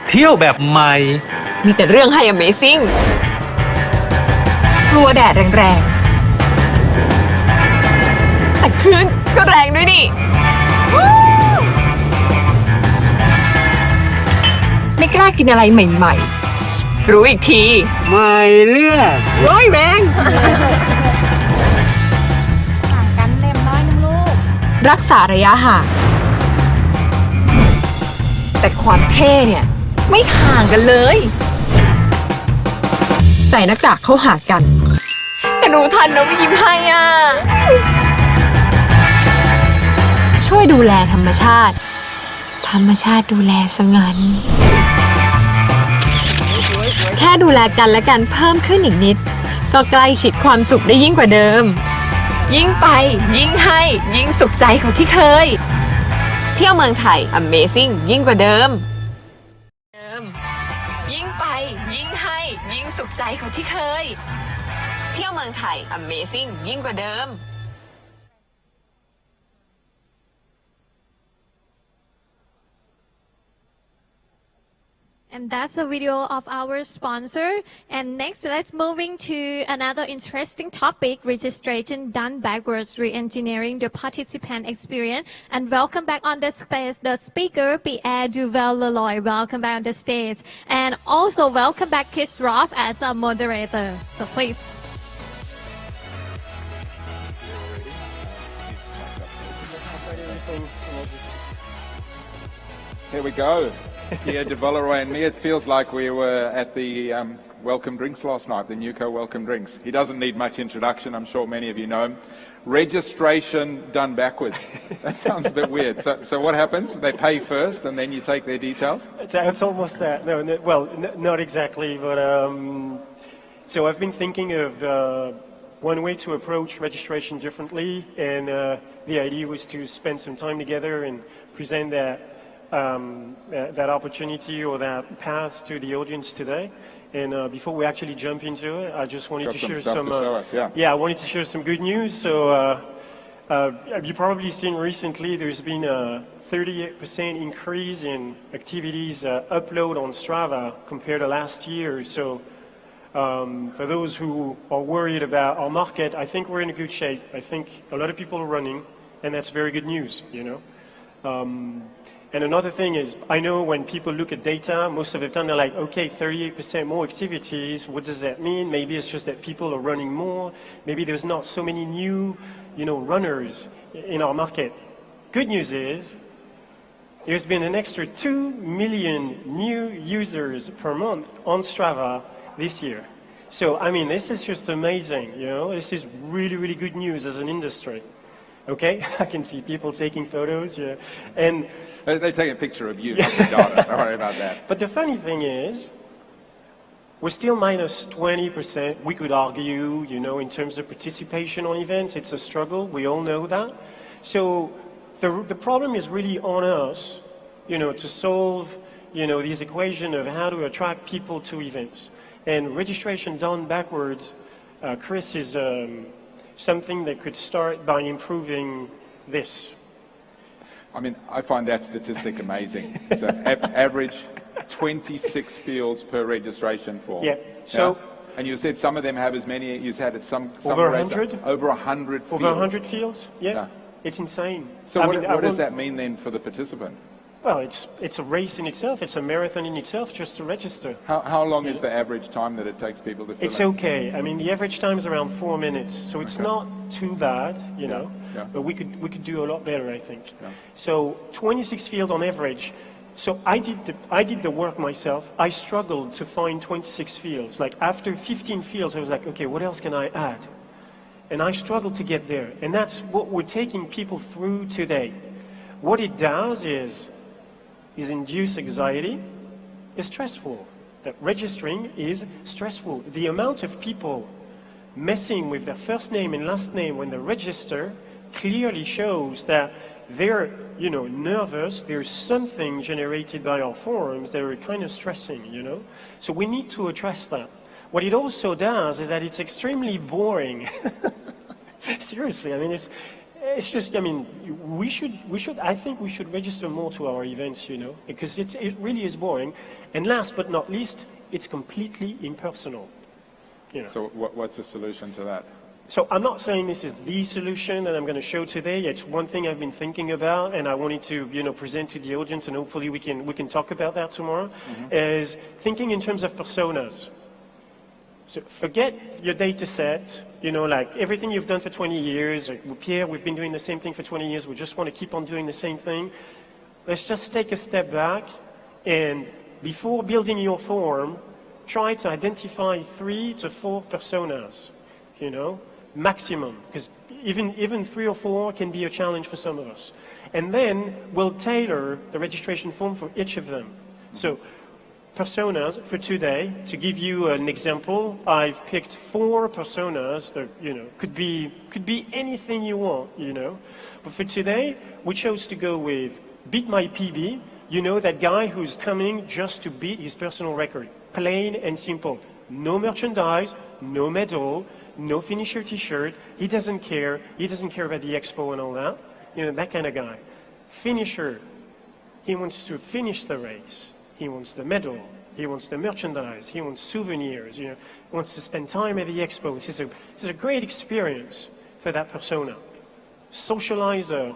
เที่ยวแบบใหม่มีแต่เรื่องให้ Amazing กลัวแดดแรงๆแต่คลื่นก็แรงด้วยนี่ไม่กล้ากินอะไรใหม่ๆรู้อีกทีไม่เลือกร้อยแรงห่างกันเล็มน้อยนึงลูกรักษาระยะห่างแต่ความเท่เนี่ยไม่ห่างกันเลยใส่หน้ากากเข้าหากันแต่รู้ทันนะไม่ยิ้มให้อ่ะช่วยดูแลธรรมชาติธรรมชาติดูแลซะงั้นแค่ดูแลกันและกันเพิ่มขึ้นอีกนิดก็ใกล้ชิดความสุขได้ยิ่งกว่าเดิมยิ่งไปยิ่งให้ยิ่งสุขใจกว่าที่เคยเที่ยวเมืองไทย Amazing ยิ่งกว่าเดิมยิ่งไปยิ่งให้ยิ่งสุขใจกว่าที่เคยเที่ยวเมืองไทย Amazing ยิ่งกว่าเดิม And that's a video of our sponsor. And next, let's moving to another interesting topic, registration done backwards, re-engineering the participant experience. And welcome back on the space, the speaker, Pierre Duval-Leloy. Welcome back on the stage. And also welcome back Chris Roth as a moderator. So please. Here we go. Pierre Duval-Leloy and me, it feels like we were at the welcome drinks last night, the Newco welcome drinks. He doesn't need much introduction. I'm sure many of you know him. Registration done backwards. That sounds a bit weird. So what happens? They pay first and then you take their details? It's almost that. No, not exactly, but so I've been thinking of one way to approach registration differently, and the idea was to spend some time together and present that opportunity or that path to the audience today. And before we actually jump into it, I just wanted to share some. I wanted to share some good news. So you've probably seen recently there's been a 38% increase in activities upload on Strava compared to last year. So for those who are worried about our market, I think we're in a good shape. I think a lot of people are running, and that's very good news, you know. And another thing is, I know when people look at data, most of the time they're like, okay, 38% more activities, what does that mean? Maybe it's just that people are running more. Maybe there's not so many new, runners in our market. Good news is, there's been an extra 2 million new users per month on Strava this year. So, I mean, this is just amazing, This is really, really good news as an industry. Okay, I can see people taking photos, and they take a picture of you, not the data. Don't worry about that. But the funny thing is, we're still minus 20%. We could argue, in terms of participation on events, it's a struggle. We all know that. So the problem is really on us, to solve, this equation of how to attract people to events. And registration done backwards, Chris, is something that could start by improving this. I mean, I find that statistic amazing. So average 26 fields per registration form. Yeah. So, and you said some of them have as many. You said it's some over 100. Over 100. Over 100 fields. Yeah. It's insane. So what does that mean then for the participant? Well, it's a race in itself. It's a marathon in itself just to register. How long is the average time that it takes people to fill It's okay. I mean, the average time is around 4 minutes, so it's not too bad, But we could do a lot better, I think. Yeah. So 26 fields on average. So I did the work myself. I struggled to find 26 fields. Like after 15 fields, I was like, okay, what else can I add? And I struggled to get there. And that's what we're taking people through today. What it does is induce anxiety. It's stressful. That registering is stressful. The amount of people messing with their first name and last name when they register clearly shows that they're, nervous. There's something generated by our forums that are kind of stressing, So we need to address that. What it also does is that it's extremely boring. Seriously, I mean, it's just, I mean, I think we should register more to our events, because it really is boring. And last but not least, it's completely impersonal. So what's the solution to that? So I'm not saying this is the solution that I'm going to show today. It's one thing I've been thinking about, and I wanted to, present to the audience, and hopefully we can talk about that tomorrow, is thinking in terms of personas. So forget your data set, like everything you've done for 20 years. Like Pierre, we've been doing the same thing for 20 years. We just want to keep on doing the same thing. Let's just take a step back, and before building your form, try to identify 3 to 4 personas, maximum, because even 3 or 4 can be a challenge for some of us. And then we'll tailor the registration form for each of them. So personas for today, to give you an example, I've picked 4 personas that, could be anything you want, But for today, we chose to go with Beat My PB, that guy who's coming just to beat his personal record. Plain and simple. No merchandise, no medal, no finisher t-shirt. He doesn't care. He doesn't care about the expo and all that. That kind of guy. Finisher. He wants to finish the race. He wants the medal. He wants the merchandise. He wants souvenirs. He wants to spend time at the expo. This is a great experience for that persona. Socializer.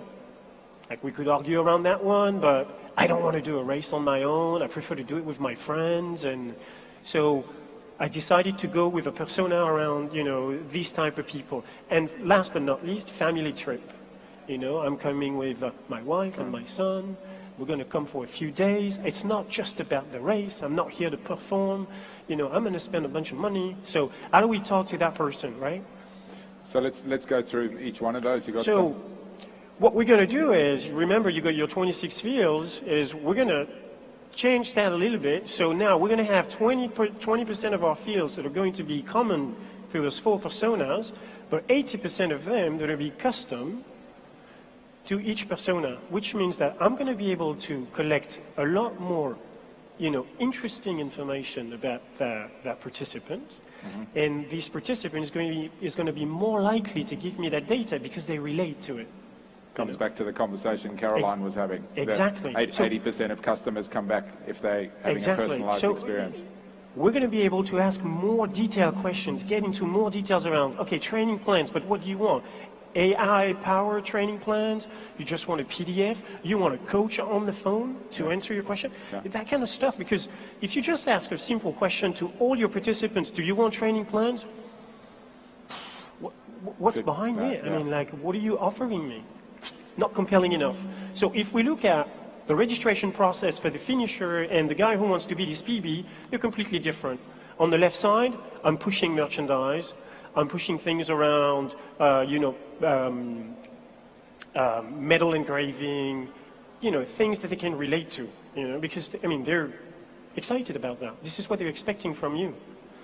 Like we could argue around that one, but I don't want to do a race on my own. I prefer to do it with my friends. And so I decided to go with a persona around, these type of people. And last but not least, family trip. I'm coming with my wife and my son. We're going to come for a few days. It's not just about the race. I'm not here to perform. I'm going to spend a bunch of money. So how do we talk to that person, right? So let's go through each one of those. You got so what we're going to do is, remember you got your 26 fields, is we're going to change that a little bit. So now we're going to have 20% of our fields that are going to be common through those 4 personas, but 80% of them that are going to be custom to each persona, which means that I'm going to be able to collect a lot more, interesting information about that participant. Mm-hmm. And this participant is going to be more likely to give me that data because they relate to it. Comes back to the conversation Caroline was having. Exactly. 80% of customers come back if they're having a personalized experience. We're going to be able to ask more detailed questions, get into more details around, okay, training plans, but what do you want? AI-powered training plans? You just want a PDF? You want a coach on the phone to answer your question? That kind of stuff, because if you just ask a simple question to all your participants, do you want training plans? What's behind it? I mean, what are you offering me? Not compelling enough. So if we look at the registration process for the finisher and the guy who wants to be this PB, they're completely different. On the left side, I'm pushing merchandise. I'm pushing things around, metal engraving, things that they can relate to, because, they're excited about that. This is what they're expecting from you.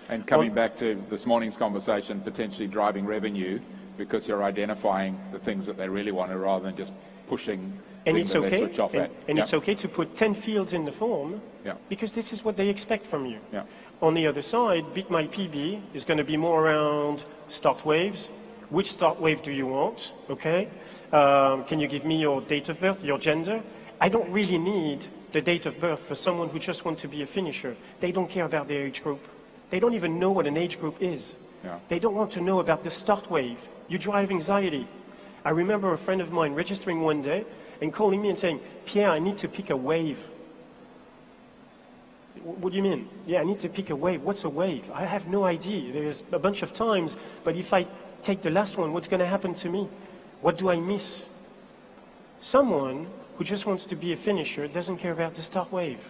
And coming back to this morning's conversation, potentially driving revenue because you're identifying the things that they really want rather than just pushing and things it's that okay, they switch off at. And it's okay to put 10 fields in the form because this is what they expect from you. Yeah. On the other side, Beat My PB is going to be more around start waves. Which start wave do you want? Okay. Can you give me your date of birth, your gender? I don't really need the date of birth for someone who just wants to be a finisher. They don't care about their age group. They don't even know what an age group is. Yeah. They don't want to know about the start wave. You drive anxiety. I remember a friend of mine registering one day and calling me and saying, Pierre, I need to pick a wave. What do you mean? Yeah, I need to pick a wave. What's a wave? I have no idea. There's a bunch of times, but if I take the last one, what's going to happen to me? What do I miss? Someone who just wants to be a finisher doesn't care about the start wave.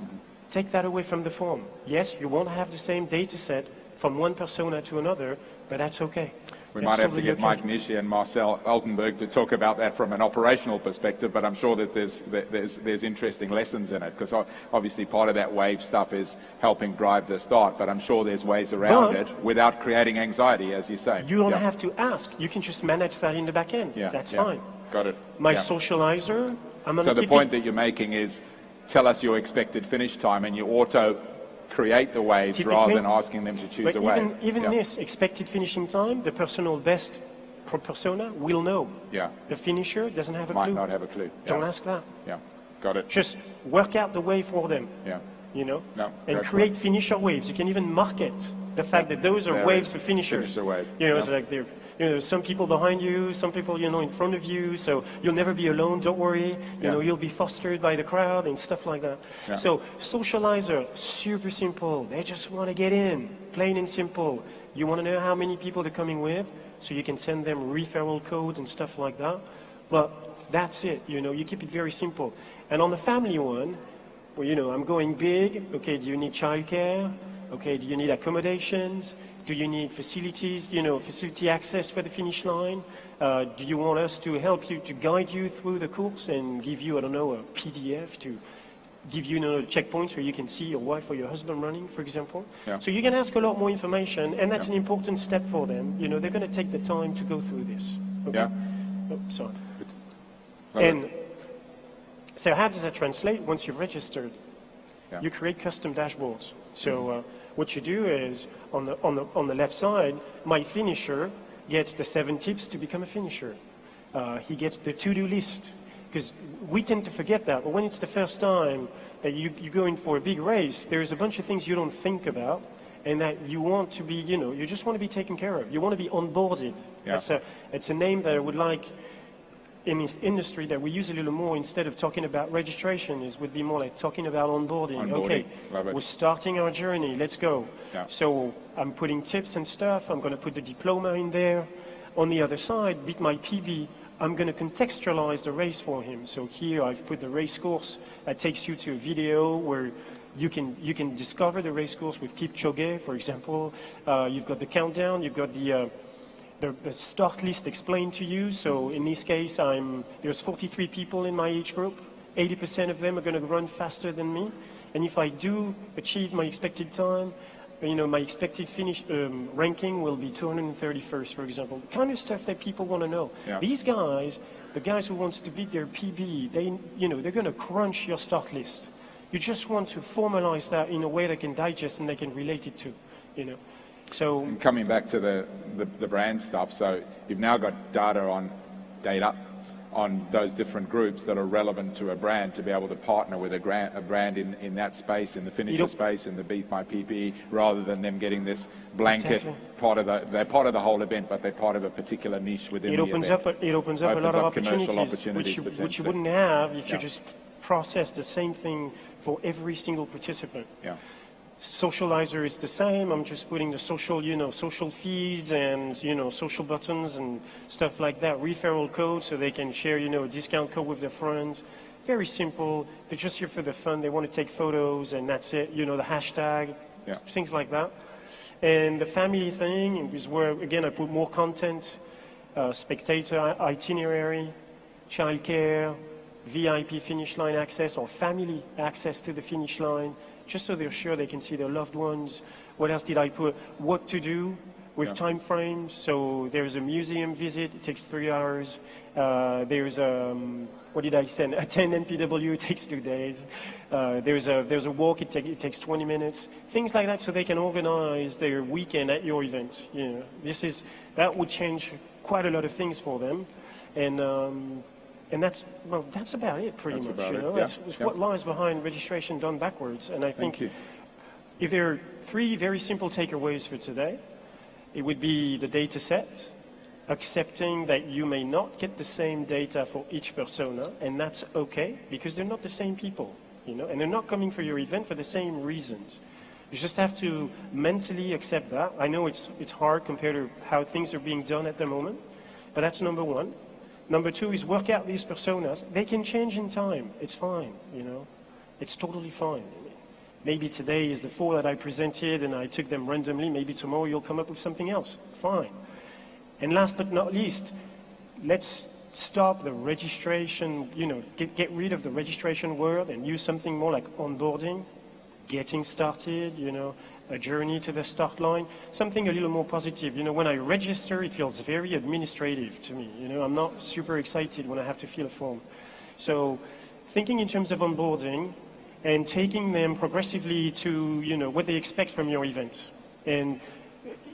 Mm-hmm. Take that away from the form. Yes, you won't have the same data set from one persona to another, but that's okay. We might have to get Mike Nishi and Marcel Altenberg to talk about that from an operational perspective, but I'm sure that there's interesting lessons in it, because obviously part of that wave stuff is helping drive the start, but I'm sure there's ways around it without creating anxiety, as you say. You don't have to ask. You can just manage that in the back end. Yeah. That's fine. Got it. My socializer, I'm going to So the point that you're making is, tell us your expected finish time, and you auto create the waves rather than asking them to choose a wave. Even this expected finishing time, the personal best per persona will know. Yeah. The finisher doesn't have a clue. Might not have a clue. Don't ask that. Yeah. Got it. Just work out the wave for them. Yeah. No, and great create point. finisher waves. You can even market the fact that those are waves for finishers. Finisher wave. It's like there's some people behind you, some people in front of you, so you'll never be alone. Don't worry. You'll be fostered by the crowd and stuff like that. Yeah. So socializer, super simple. They just want to get in, plain and simple. You want to know how many people they're coming with, so you can send them referral codes and stuff like that. But that's it. You keep it very simple. And on the family one, well, I'm going big. Okay, do you need childcare? Okay, do you need accommodations? Do you need facilities, facility access for the finish line? Do you want us to help you, to guide you through the course and give you, a PDF to give you checkpoints where you can see your wife or your husband running, for example? Yeah. So you can ask a lot more information, and that's an important step for them. They're going to take the time to go through this. Okay? Yeah. Oh, sorry. And so how does that translate once you've registered? Yeah. You create custom dashboards. So what you do is, on the left side, my finisher gets the 7 tips to become a finisher. He gets the to-do list, because we tend to forget that. But when it's the first time that you go in for a big race, there's a bunch of things you don't think about, and that you want to be, you just want to be taken care of. You want to be onboarded. Yeah. It's a name that I would like in this industry that we use a little more, instead of talking about registration, would be more like talking about onboarding. Okay, we're starting our journey, let's go. Yeah. So I'm putting tips and stuff, I'm going to put the diploma in there. On the other side, Beat My PB, I'm going to contextualize the race for him. So here I've put the race course that takes you to a video where you can discover the race course with Kipchoge, for example. You've got the countdown, you've got the start list explained to you. So in this case, there's 43 people in my age group. 80% of them are going to run faster than me. And if I do achieve my expected time, my expected finish ranking will be 231st, for example. The kind of stuff that people want to know. Yeah. These guys, the guys who wants to beat their PB, they're going to crunch your start list. You just want to formalize that in a way they can digest and they can relate it to, So and coming back to the brand stuff, so you've now got data on those different groups that are relevant to a brand to be able to partner with a brand in that space, in the finisher space, in the beat my PPE, rather than them getting this blanket they're part of the whole event, but they're part of a particular niche within the event. It opens up a lot of opportunities which you wouldn't have if you just process the same thing for every single participant. Yeah. Socializer is the same. I'm just putting the social feeds and, social buttons and stuff like that. Referral code so they can share, a discount code with their friends. Very simple. They're just here for the fun. They want to take photos and that's it. The hashtag, things like that. And the family thing is where, again, I put more content, spectator itinerary, childcare, VIP finish line access or family access to the finish line, just so they're sure they can see their loved ones. What else did I put? What to do with time frames. So there's a museum visit, it takes 3 hours. There's what did I send? Attend NPW, it takes 2 days. There's a walk, it takes 20 minutes. Things like that so they can organize their weekend at your event. That would change quite a lot of things for them. And that's about it, pretty much. It's what lies behind registration done backwards. And I think if there are 3 very simple takeaways for today, it would be the data set, accepting that you may not get the same data for each persona, and that's okay because they're not the same people, and they're not coming for your event for the same reasons. You just have to mentally accept that. I know it's hard compared to how things are being done at the moment, but that's number 1. Number 2 is work out these personas. They can change in time. It's fine, It's totally fine. Maybe today is the 4 that I presented and I took them randomly. Maybe tomorrow you'll come up with something else. Fine. And last but not least, let's stop the registration, get rid of the registration word and use something more like onboarding, getting started, a journey to the start line, something a little more positive. When I register, it feels very administrative to me. I'm not super excited when I have to fill a form. So thinking in terms of onboarding and taking them progressively to, what they expect from your event. And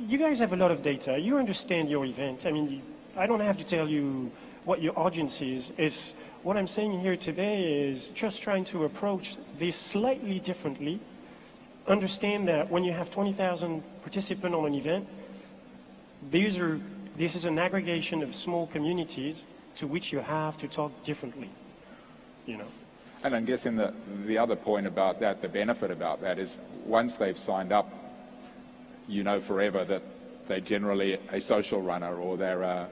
you guys have a lot of data. You understand your event. I mean, I don't have to tell you what your audience is. What I'm saying here today is just trying to approach this slightly differently. Understand that when you have 20,000 participants on an event, this is an aggregation of small communities to which you have to talk differently, And I'm guessing the other point about that, the benefit about that is once they've signed up, forever that they're generally a social runner or they're a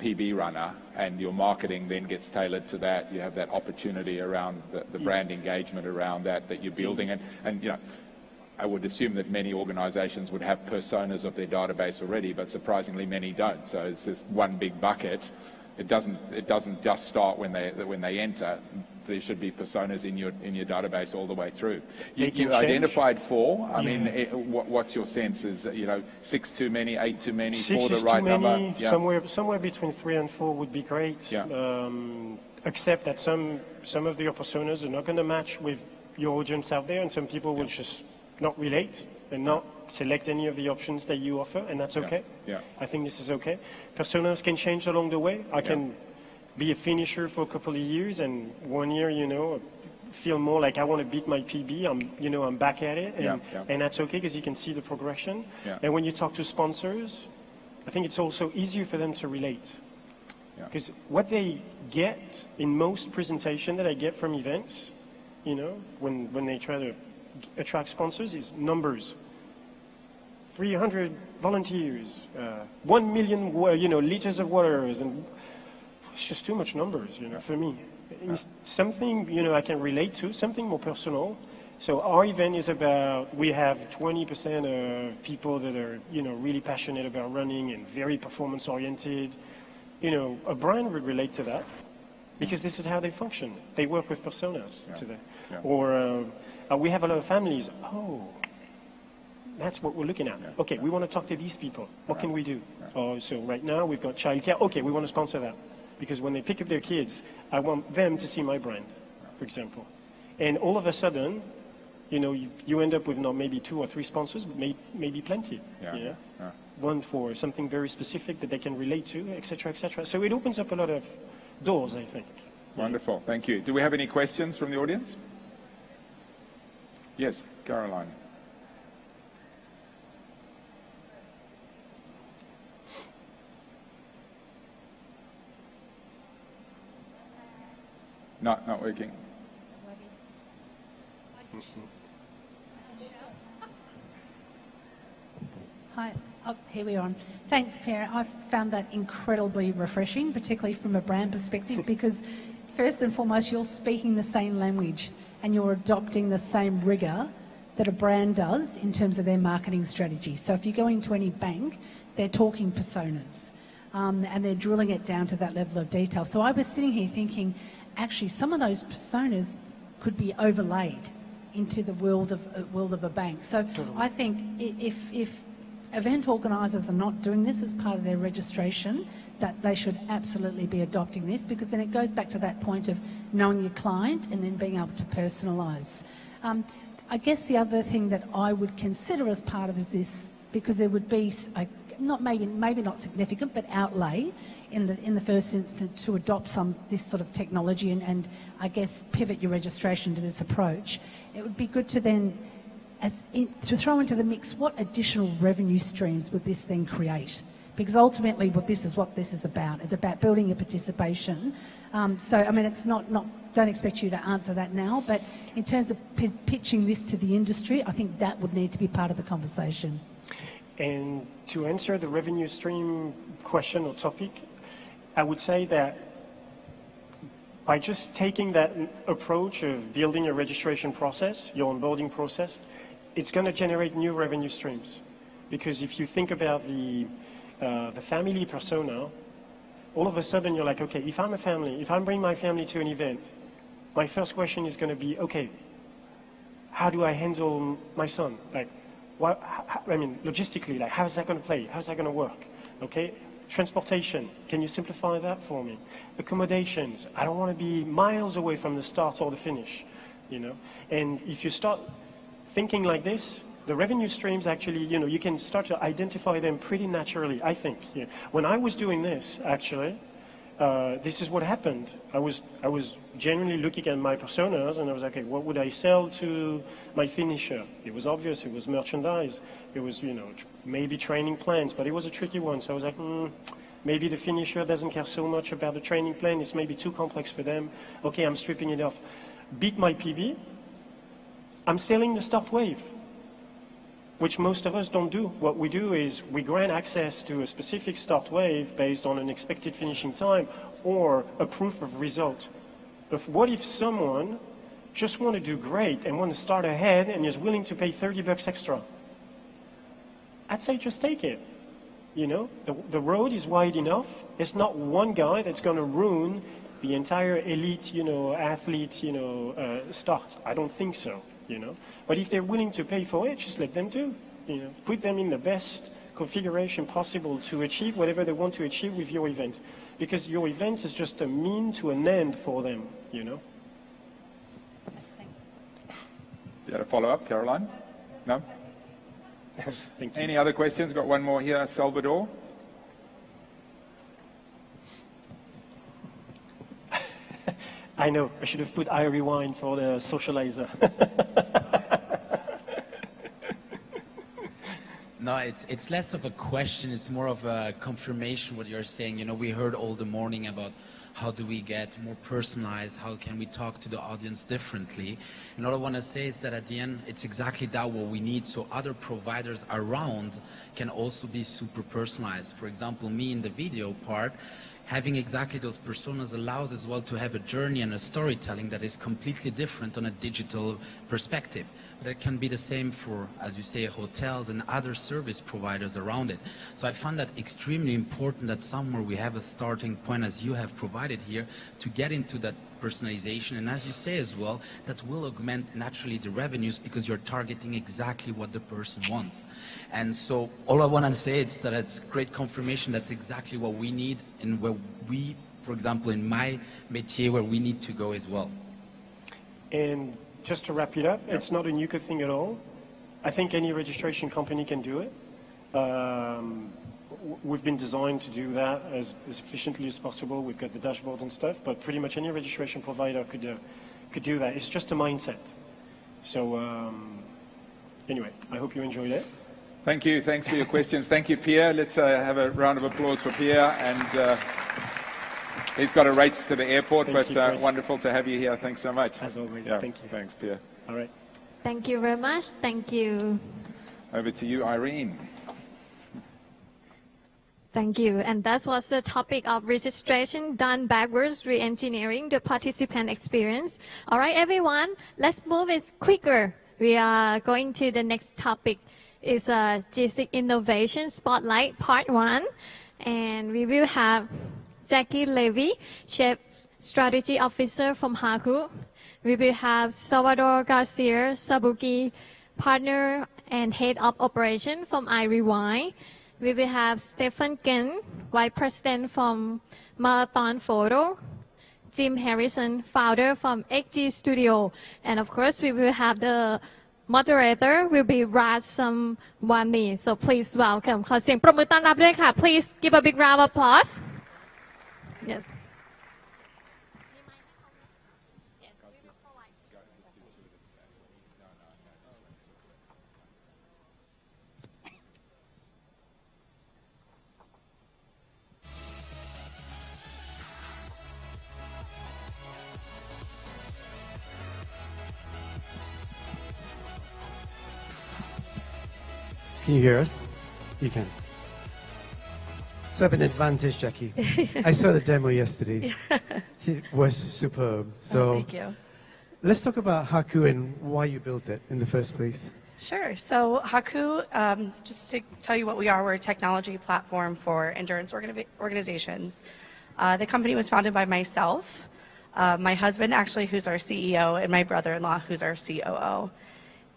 PB runner, and your marketing then gets tailored to that. You have that opportunity around the brand engagement around that you're building. And I would assume that many organizations would have personas of their database already, but surprisingly many don't. So it's just one big bucket. It doesn't just start when they enter. There should be personas in your database all the way through. You identified 4. I mean, what's your sense? Is 6 too many, 8 too many, 4 the right number? Somewhere between 3 and 4 would be great. Accept that some of your personas are not going to match with your audience out there, and some people will just not relate and not select any of the options that you offer, and that's okay. I think this is okay. Personas can change along the way. I can be a finisher for a couple of years, and 1 year, feel more like I want to beat my PB. I'm back at it, and that's okay because you can see the progression. And when you talk to sponsors, I think it's also easier for them to relate. Because what they get in most presentation that I get from events, when they try to attract sponsors is numbers. 300 volunteers, 1 million, liters of waters, and it's just too much numbers, for me. It's something, I can relate to, something more personal. So our event is about, we have 20% of people that are, really passionate about running and very performance oriented. A brand would relate to that because this is how they function. They work with personas today. Or we have a lot of families. Oh, that's what we're looking at. Okay, we want to talk to these people. What can we do? So right now we've got childcare. Okay, we want to sponsor that. Because when they pick up their kids, I want them to see my brand, for example. And all of a sudden, you end up with not maybe 2 or 3 sponsors, but maybe plenty. One for something very specific that they can relate to, etc., etc. So it opens up a lot of doors, I think. Wonderful, thank you. Do we have any questions from the audience? Yes, Caroline. Not working. Hi, here we are. Thanks, Pierre. I've found that incredibly refreshing, particularly from a brand perspective, because first and foremost, you're speaking the same language and you're adopting the same rigor that a brand does in terms of their marketing strategy. So if you go into any bank, they're talking personas and they're drilling it down to that level of detail. So I was sitting here thinking, actually, some of those personas could be overlaid into the world of a bank. So totally. I think if event organisers are not doing this as part of their registration, that they should absolutely be adopting this, because then it goes back to that point of knowing your client and then being able to personalise. I guess the other thing that I would consider as part of this, because there would be maybe not significant, but outlay in the first instance to adopt this sort of technology and I guess pivot your registration to this approach. It would be good to then to throw into the mix what additional revenue streams would this then create, because ultimately what this is about. It's about building your participation. So I mean, it's not don't expect you to answer that now, but in terms of pitching this to the industry, I think that would need to be part of the conversation. And to answer the revenue stream question or topic, I would say that by just taking that approach of building a registration process, your onboarding process, it's going to generate new revenue streams. Because if you think about the family persona, all of a sudden you're like, okay, if I'm a family, if I'm bringing my family to an event, my first question is going to be, okay, how do I handle my son? Like, logistically, like, how is that going to play? How's that going to work? Okay, transportation, can you simplify that for me? Accommodations, I don't want to be miles away from the start or the finish, And if you start thinking like this, the revenue streams actually, you can start to identify them pretty naturally, I think. When I was doing this, actually, this is what happened. I was genuinely looking at my personas and I was like, okay, what would I sell to my finisher? It was obvious, it was merchandise. It was, maybe training plans, but it was a tricky one. So I was like, maybe the finisher doesn't care so much about the training plan. It's maybe too complex for them. Okay, I'm stripping it off. Beat my PB. I'm selling the start wave, which most of us don't do. What we do is we grant access to a specific start wave based on an expected finishing time or a proof of result. But what if someone just want to do great and want to start ahead and is willing to pay $30 extra? I'd say just take it. The road is wide enough. It's not one guy that's going to ruin the entire elite, athlete, start. I don't think so. But if they're willing to pay for it, just let them do. Put them in the best configuration possible to achieve whatever they want to achieve with your event, because your event is just a mean to an end for them. You had a follow-up, Caroline? No? Thank you. Any other questions? Got one more here, Salvador. I know, I should have put I rewind for the socializer. No, it's less of a question, it's more of a confirmation what you're saying. We heard all the morning about how do we get more personalized, how can we talk to the audience differently. And all I want to say is that at the end, it's exactly that what we need, so other providers around can also be super personalized. For example, me in the video part, having exactly those personas allows as well to have a journey and a storytelling that is completely different on a digital perspective. But it can be the same for, as you say, hotels and other service providers around it. So I found that extremely important that somewhere we have a starting point, as you have provided here, to get into that personalization, and as you say as well, that will augment naturally the revenues because you're targeting exactly what the person wants. And so all I want to say is that it's great confirmation that's exactly what we need and where we, for example, in my métier, where we need to go as well. And just to wrap it up, it's not a NUCA thing at all. I think any registration company can do it. We've been designed to do that as efficiently as possible. We've got the dashboards and stuff, but pretty much any registration provider could do that. It's just a mindset. So anyway, I hope you enjoyed it. Thank you. Thanks for your questions. Thank you, Pierre. Let's have a round of applause for Pierre. And he's got a race to the airport, but wonderful to have you here. Thanks so much. As always, yeah, thank you. Thanks, Pierre. All right. Thank you very much. Thank you. Over to you, Irene. Thank you. And that was the topic of registration done backwards, re-engineering the participant experience. All right, everyone, let's move it quicker. We are going to the next topic. It's DEC Innovation Spotlight Part 1. And we will have Jackie Levy, Chief Strategy Officer from Haku. We will have Salvador Garcia Sabuki, Partner and Head of Operation from iRewind. We will have Stephen Ken, Vice President from Marathon Photo, Jim Harrison, founder from XG Studio, and of course we will have the moderator will be Raj Samwani. So please welcome. ขอเสียงปรบมือต้อนรับด้วยค่ะ Please give a big round of applause. Yes. Can you hear us? You can. So I have an advantage, Jackie. I saw the demo yesterday. It was superb. So thank you. Let's talk about Haku and why you built it in the first place. Sure. So Haku, just to tell you what we are, we're a technology platform for endurance organizations. The company was founded by myself, my husband actually, who's our CEO, and my brother-in-law, who's our COO.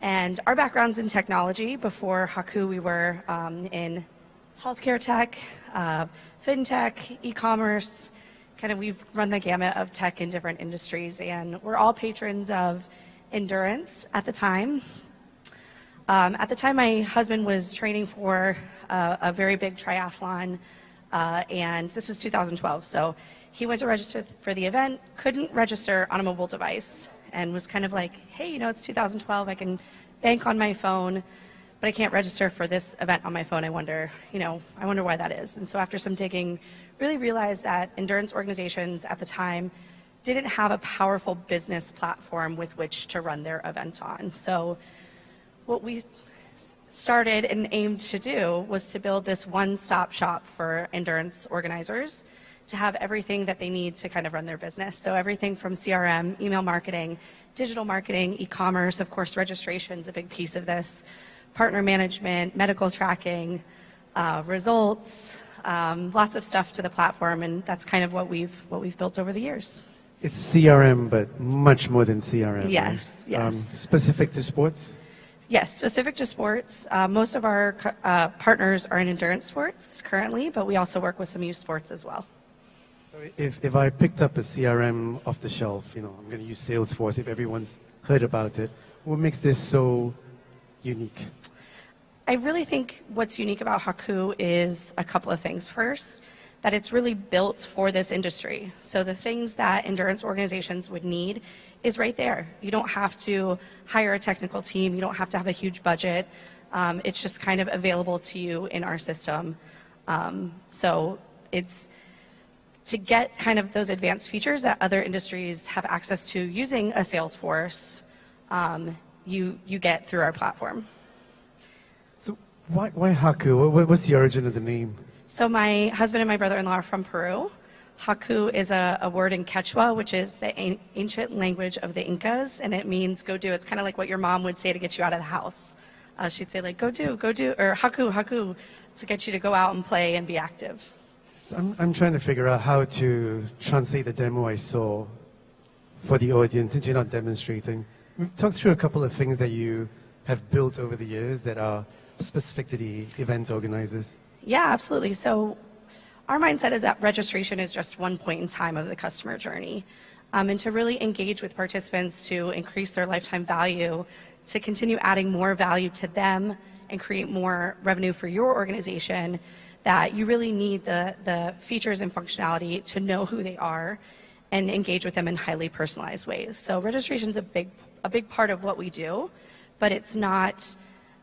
And our background's in technology. Before Haku, we were in healthcare tech, fintech, e-commerce. Kind of, we've run the gamut of tech in different industries, and we're all patrons of endurance at the time. At the time, my husband was training for a very big triathlon, and this was 2012. So he went to register for the event, couldn't register on a mobile device, and was kind of like, hey, you know, it's 2012, I can bank on my phone, but I can't register for this event on my phone. I wonder why that is. And so after some digging, really realized that endurance organizations at the time didn't have a powerful business platform with which to run their event on. So what we started and aimed to do was to build this one-stop shop for endurance organizers to have everything that they need to kind of run their business. So everything from CRM, email marketing, digital marketing, e-commerce, of course, registration is a big piece of this, partner management, medical tracking, results, lots of stuff to the platform, and that's kind of what we've built over the years. It's CRM, but much more than CRM. Yes, right? yes. Specific to sports? Yes, specific to sports. Most of our partners are in endurance sports currently, but we also work with some youth sports as well. So if I picked up a CRM off the shelf, you know, I'm going to use Salesforce if everyone's heard about it, what makes this so unique? I really think what's unique about Haku is a couple of things. First, that it's really built for this industry. So the things that endurance organizations would need is right there. You don't have to hire a technical team. You don't have to have a huge budget. It's just kind of available to you in our system. So it's to get kind of those advanced features that other industries have access to using a Salesforce, you get through our platform. So why Haku? What's the origin of the name? So my husband and my brother-in-law are from Peru. Haku is a word in Quechua, which is the ancient language of the Incas, and it means go do. It's kind of like what your mom would say to get you out of the house. She'd say like go do, or Haku, to get you to go out and play and be active. So I'm trying to figure out how to translate the demo I saw for the audience, since you're not demonstrating. Talk through a couple of things that you have built over the years that are specific to the event organizers. Yeah, absolutely. So our mindset is that registration is just one point in time of the customer journey. And to really engage with participants to increase their lifetime value, to continue adding more value to them and create more revenue for your organization, that you really need the features and functionality to know who they are and engage with them in highly personalized ways. So registration is a big part of what we do, but it's not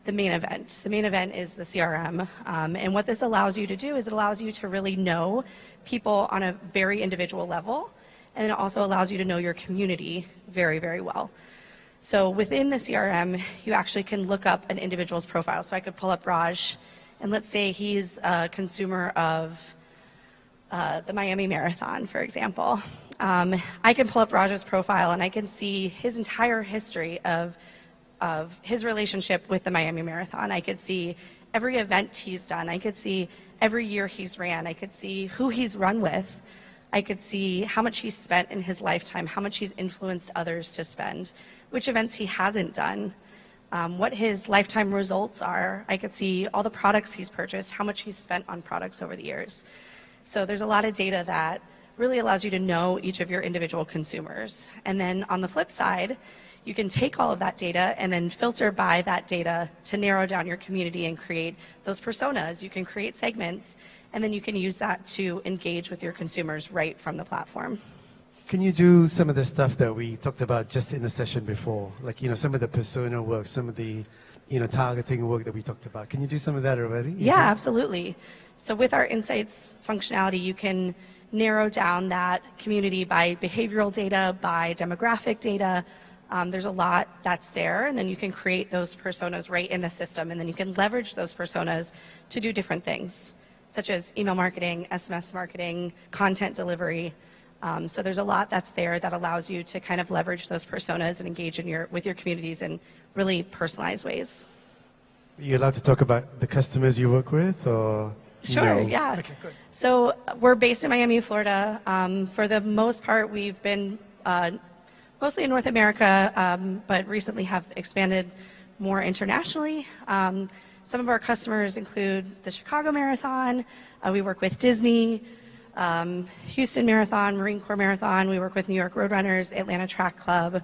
the main event. The main event is the CRM. And what this allows you to do is it allows you to really know people on a very individual level, and it also allows you to know your community very, very well. So within the CRM, you actually can look up an individual's profile. So I could pull up Raj, and let's say he's a consumer of the Miami Marathon, for example. I can pull up Raj's profile, and I can see his entire history of his relationship with the Miami Marathon. I could see every event he's done. I could see every year he's ran. I could see who he's run with. I could see how much he's spent in his lifetime, how much he's influenced others to spend, which events he hasn't done, what his lifetime results are. I could see all the products he's purchased, how much he's spent on products over the years. So there's a lot of data that really allows you to know each of your individual consumers. And then on the flip side, you can take all of that data and then filter by that data to narrow down your community and create those personas. You can create segments, and then you can use that to engage with your consumers right from the platform. Can you do some of the stuff that we talked about just in the session before? Like, some of the persona work, some of the, targeting work that we talked about. Can you do some of that already? Yeah, absolutely. So with our insights functionality, you can narrow down that community by behavioral data, by demographic data. There's a lot that's there, and then you can create those personas right in the system, and then you can leverage those personas to do different things, such as email marketing, SMS marketing, content delivery. So there's a lot that's there that allows you to kind of leverage those personas and engage with your communities in really personalized ways. Are you allowed to talk about the customers you work with, or? Sure, no? yeah. Okay, good. So we're based in Miami, Florida. For the most part, we've been mostly in North America, but recently have expanded more internationally. Some of our customers include the Chicago Marathon. We work with Disney, Houston Marathon, Marine Corps Marathon. We work with New York Roadrunners, Atlanta Track Club.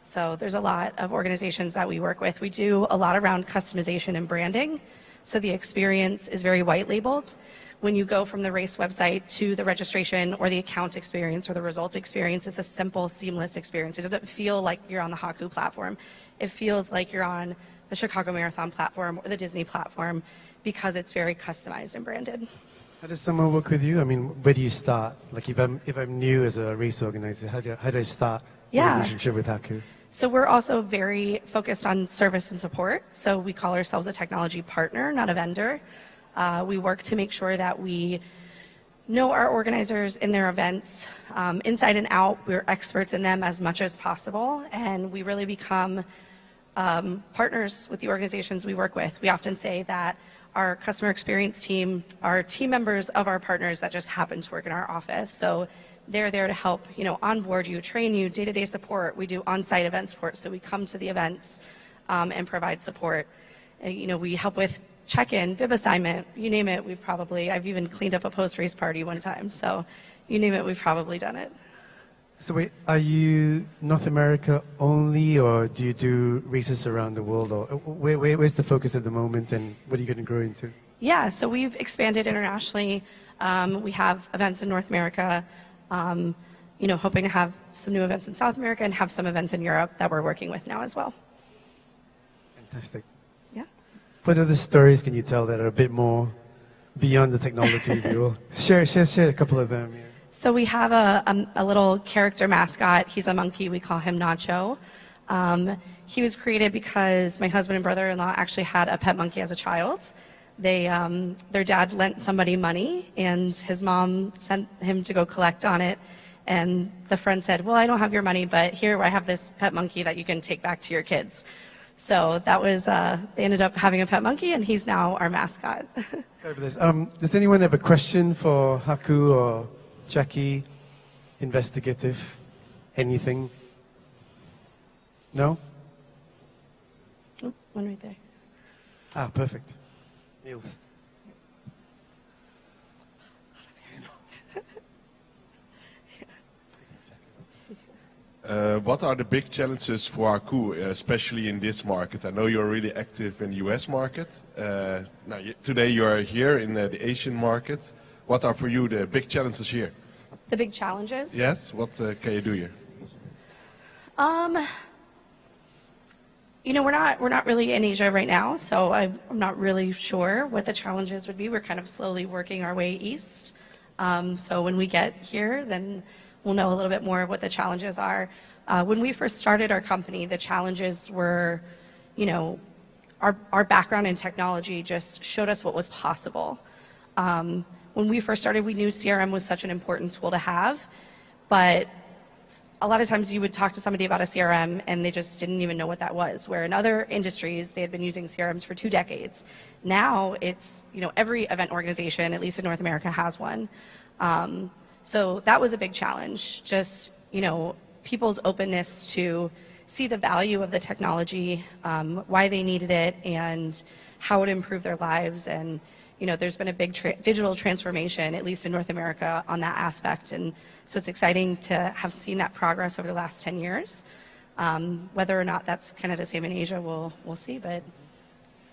So there's a lot of organizations that we work with. We do a lot around customization and branding. So the experience is very white labeled. When you go from the race website to the registration or the account experience or the results experience, it's a simple, seamless experience. It doesn't feel like you're on the Haku platform. It feels like you're on the Chicago Marathon platform or the Disney platform because it's very customized and branded. How does someone work with you? I mean, where do you start? Like if I'm new as a race organizer, how do I start a relationship with Haku? So we're also very focused on service and support. So we call ourselves a technology partner, not a vendor. We work to make sure that we know our organizers in their events inside and out. We're experts in them as much as possible, and we really become partners with the organizations we work with. We often say that our customer experience team are team members of our partners that just happen to work in our office. So they're there to help, onboard you, train you, day-to-day support. We do on-site event support, so we come to the events and provide support. We help with check-in, bib assignment, you name it, I've even cleaned up a post-race party one time. So you name it, we've probably done it. So wait, are you North America only, or do you do races around the world? Or where's the focus at the moment, and what are you going to grow into? Yeah, so we've expanded internationally. We have events in North America, hoping to have some new events in South America and have some events in Europe that we're working with now as well. Fantastic. Yeah. What other stories can you tell that are a bit more beyond the technology, if you will? Share a couple of them. Yeah. So we have a little character mascot. He's a monkey. We call him Nacho. He was created because my husband and brother-in-law actually had a pet monkey as a child. Their dad lent somebody money, and his mom sent him to go collect on it. And the friend said, well, I don't have your money, but here I have this pet monkey that you can take back to your kids. So that was, they ended up having a pet monkey, and he's now our mascot. Does anyone have a question for Haku or Jackie? Investigative? Anything? No? Oh, one right there. Ah, perfect. Niels. What are the big challenges for Haku, especially in this market? I know you're really active in the US market. Now, today you are here in the Asian market. What are for you the big challenges here? The big challenges? Yes, what can you do here? You know, we're not really in Asia right now, so I'm not really sure what the challenges would be. We're kind of slowly working our way east. So when we get here, then we'll know a little bit more of what the challenges are. When we first started our company, the challenges were, you know, our background in technology just showed us what was possible. When we first started, we knew CRM was such an important tool to have, but a lot of times you would talk to somebody about a CRM and they just didn't even know what that was, where in other industries, they had been using CRMs for 2 decades. Now it's, you know, every event organization, at least in North America, has one. So that was a big challenge, just, you know, people's openness to see the value of the technology, why they needed it, and how it improved their lives. And, you know, there's been a big digital transformation, at least in North America, on that aspect. And so it's exciting to have seen that progress over the last 10 years. Whether or not that's kind of the same in Asia, we'll see. But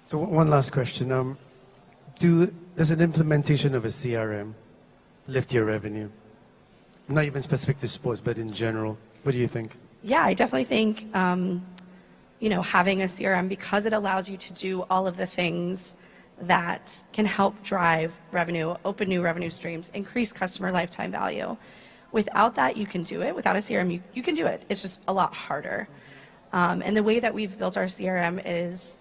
so one last question. Does an implementation of a CRM lift your revenue? Not even specific to sports, but in general. What do you think? yeah, I definitely think, you know, having a CRM, because it allows you to do all of the things that can help drive revenue, open new revenue streams, increase customer lifetime value. Without that, you can do it. Without a CRM, you can do it. It's just a lot harder. And the way that we've built our CRM is,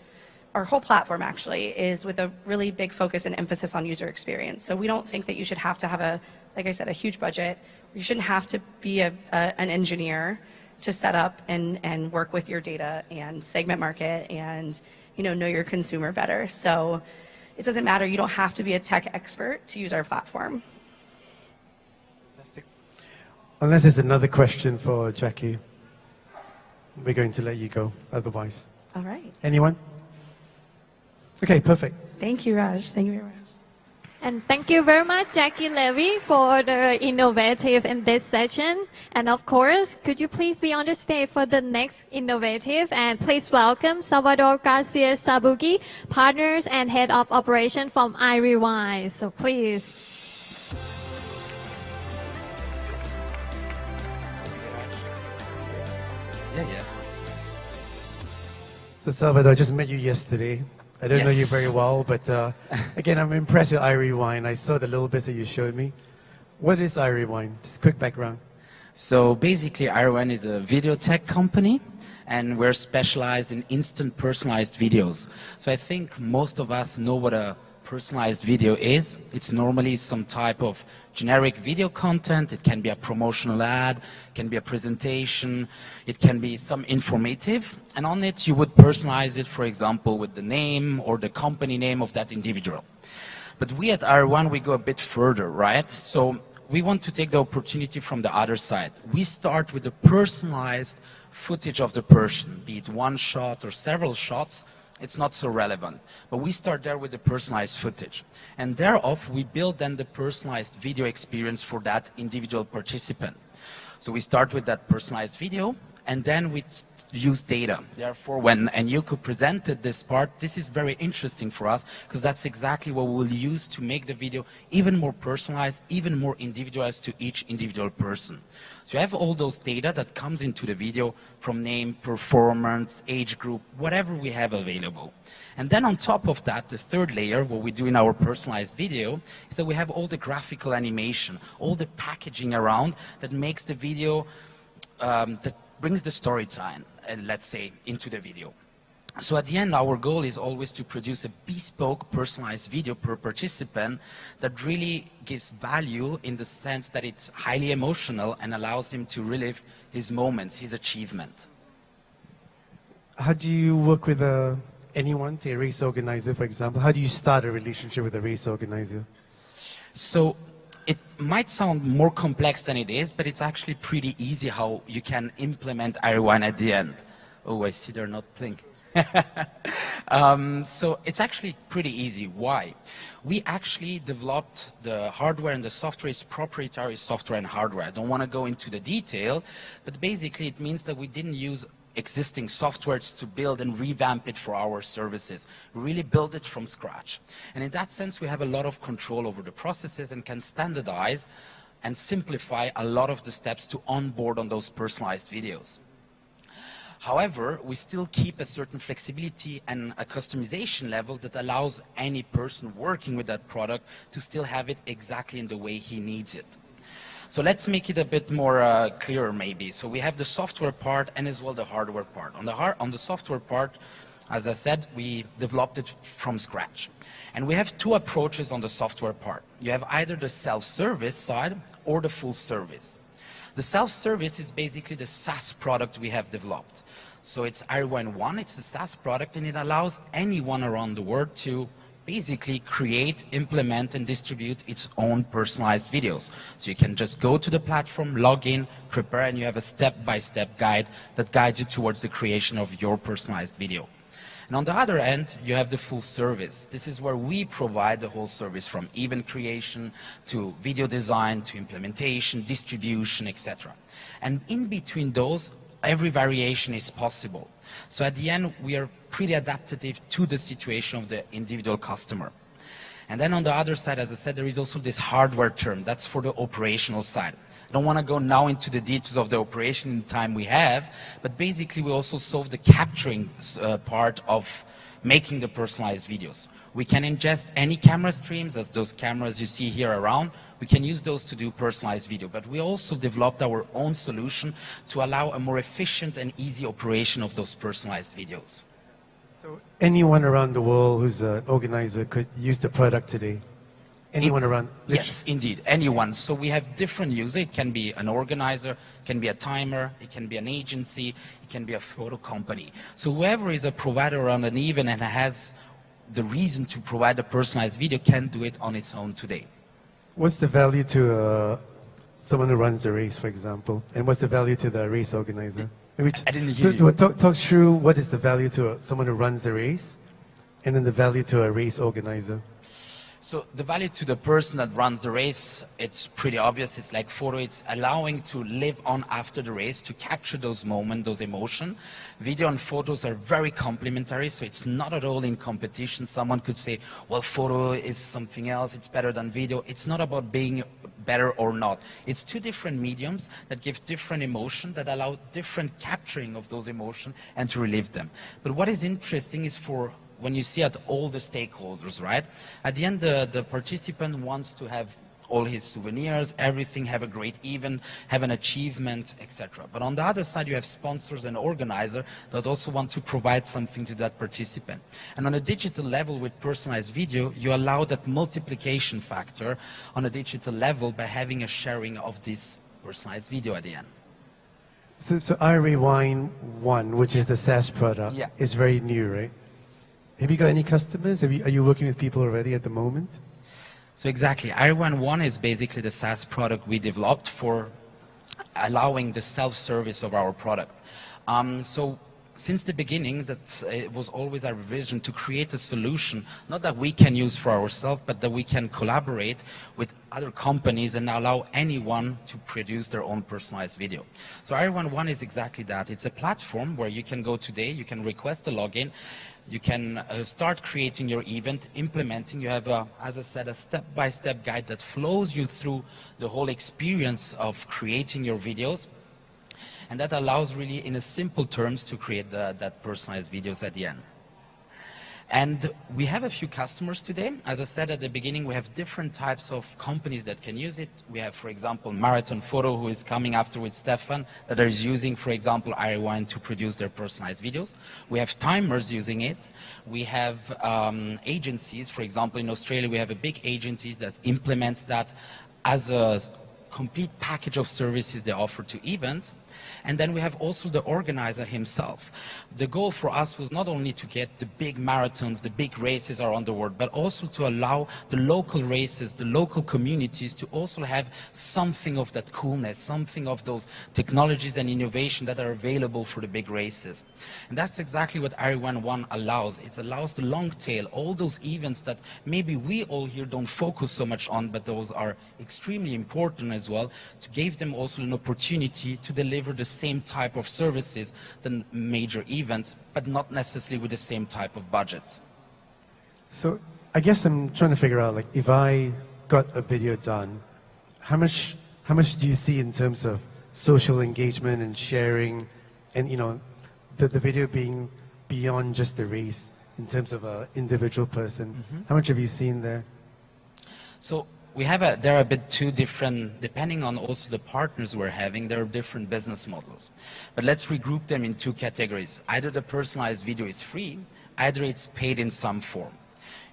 our whole platform actually is with a really big focus and emphasis on user experience. So we don't think that you should have to have a, like I said, a huge budget. You shouldn't have to be an engineer to set up and work with your data and segment market and, you know your consumer better. So it doesn't matter. You don't have to be a tech expert to use our platform. Fantastic. Unless there's another question for Jackie, we're going to let you go otherwise. All right. Anyone? Okay, perfect. Thank you, Raj. Thank you very much. And thank you very much, Jackie Levy, for the innovative in this session. And of course, could you please be on the stage for the next innovative? And please welcome Salvador Garcia Sabugi, partners and head of operation from iRewind. So please. Yeah. So Salvador, I just met you yesterday. I don't know you very well, but again, I'm impressed with iRewind. I saw the little bits that you showed me. What is iRewind? Just a quick background. So basically, iRewind is a video tech company, and we're specialized in instant personalized videos. So I think most of us know what a personalized video is. It's normally some type of generic video content. It can be a promotional ad, it can be a presentation, it can be some informative, and on it you would personalize it, for example, with the name or the company name of that individual. But we at iRewind, we go a bit further, right? So we want to take the opportunity from the other side. We start with the personalized footage of the person, be it one shot or several shots. It's not so relevant. But we start there with the personalized footage. And thereof, we build then the personalized video experience for that individual participant. So we start with that personalized video, and then we use data. Therefore, when Anyuko presented this part, this is very interesting for us because that's exactly what we'll use to make the video even more personalized, even more individualized to each individual person. So you have all those data that comes into the video from name, performance, age group, whatever we have available. And then on top of that, the third layer, what we do in our personalized video, is that we have all the graphical animation, all the packaging around that makes the video, that brings the storyline, let's say, into the video. So at the end, our goal is always to produce a bespoke, personalized video per participant that really gives value in the sense that it's highly emotional and allows him to relive his moments, his achievement. How do you work with anyone, say a race organizer, for example? How do you start a relationship with a race organizer? So it might sound more complex than it is, but it's actually pretty easy how you can implement Irewan at the end. Oh, I see they're not blinking. So it's actually pretty easy. Why? We actually developed the hardware and the software is proprietary software and hardware. I don't want to go into the detail, but basically it means that we didn't use existing softwares to build and revamp it for our services. We really build it from scratch. And in that sense, we have a lot of control over the processes and can standardize and simplify a lot of the steps to onboard on those personalized videos. However, we still keep a certain flexibility and a customization level that allows any person working with that product to still have it exactly in the way he needs it. So let's make it a bit more clearer maybe. So we have the software part and as well the hardware part. On the software part, as I said, we developed it from scratch. And we have two approaches on the software part. You have either the self-service side or the full service. The self-service is basically the SaaS product we have developed. So it's Irewan One, it's a SaaS product, and it allows anyone around the world to basically create, implement, and distribute its own personalized videos. So you can just go to the platform, log in, prepare, and you have a step-by-step guide that guides you towards the creation of your personalized video. And on the other end, you have the full service. This is where we provide the whole service from event creation to video design to implementation, distribution, etc. And in between those, every variation is possible. So at the end, we are pretty adaptive to the situation of the individual customer. And then on the other side, as I said, there is also this hardware term. That's for the operational side. I don't want to go now into the details of the operation in the time we have, but basically we also solve the capturing part of making the personalized videos. We can ingest any camera streams, as those cameras you see here around. We can use those to do personalized video, but we also developed our own solution to allow a more efficient and easy operation of those personalized videos. So anyone around the world who's an organizer could use the product today? Anyone around? Yes, indeed, anyone. So we have different users. It can be an organizer, it can be a timer, it can be an agency, it can be a photo company. So whoever is a provider around an event and has the reason to provide a personalized video can do it on its own today. What's the value to someone who runs the race, for example? And what's the value to the race organizer? I didn't hear you. Talk through what is the value to someone who runs the race and then the value to a race organizer. So the value to the person that runs the race, it's pretty obvious. It's like photo. It's allowing to live on after the race, to capture those moments, those emotions. Video and photos are very complementary, so it's not at all in competition. Someone could say, well, photo is something else. It's better than video. It's not about being better or not. It's two different mediums that give different emotion, that allow different capturing of those emotions and to relive them. But what is interesting is when you see at all the stakeholders, right? At the end, the participant wants to have all his souvenirs, everything, have a great event, have an achievement, etc. But on the other side, you have sponsors and organizers that also want to provide something to that participant. And on a digital level with personalized video, you allow that multiplication factor on a digital level by having a sharing of this personalized video at the end. So Irewan One, which is the SaaS product, is very new, right? Have you got any customers? Are you working with people already at the moment? So exactly. Irewan One is basically the SaaS product we developed for allowing the self-service of our product. So since the beginning, that it was always our vision to create a solution, not that we can use for ourselves, but that we can collaborate with other companies and allow anyone to produce their own personalized video. So Iron One is exactly that. It's a platform where you can go today, you can request a login, you can start creating your event, implementing. You have, as I said, a step-by-step guide that flows you through the whole experience of creating your videos. And that allows really, in a simple terms, to create that personalized videos at the end. And we have a few customers today. As I said at the beginning, we have different types of companies that can use it. We have, for example, Marathon Photo, who is coming after with Stefan, that is using, for example, Iron to produce their personalized videos. We have timers using it. We have agencies. For example, in Australia, we have a big agency that implements that as a complete package of services they offer to events. And then we have also the organizer himself. The goal for us was not only to get the big marathons, the big races around the world, but also to allow the local races, the local communities to also have something of that coolness, something of those technologies and innovation that are available for the big races. And that's exactly what Iron One allows. It allows the long tail, all those events that maybe we all here don't focus so much on, but those are extremely important as well, to give them also an opportunity to deliver the same type of services than major events, but not necessarily with the same type of budget. So I guess I'm trying to figure out, like, if I got a video done, how much do you see in terms of social engagement and sharing, and the video being beyond just the race in terms of an individual person? How much have you seen there? So there are a bit two different, depending on also the partners we're having, there are different business models. But let's regroup them in two categories. Either the personalized video is free, either it's paid in some form.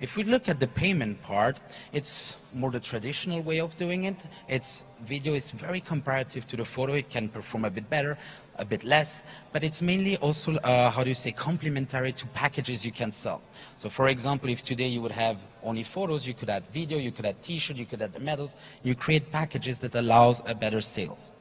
If we look at the payment part, it's more the traditional way of doing it. Video is very comparative to the photo. It can perform a bit better, a bit less, but it's mainly also, complementary to packages you can sell. So for example, if today you would have only photos, you could add video, you could add t-shirt, you could add the medals, you create packages that allows a better sales.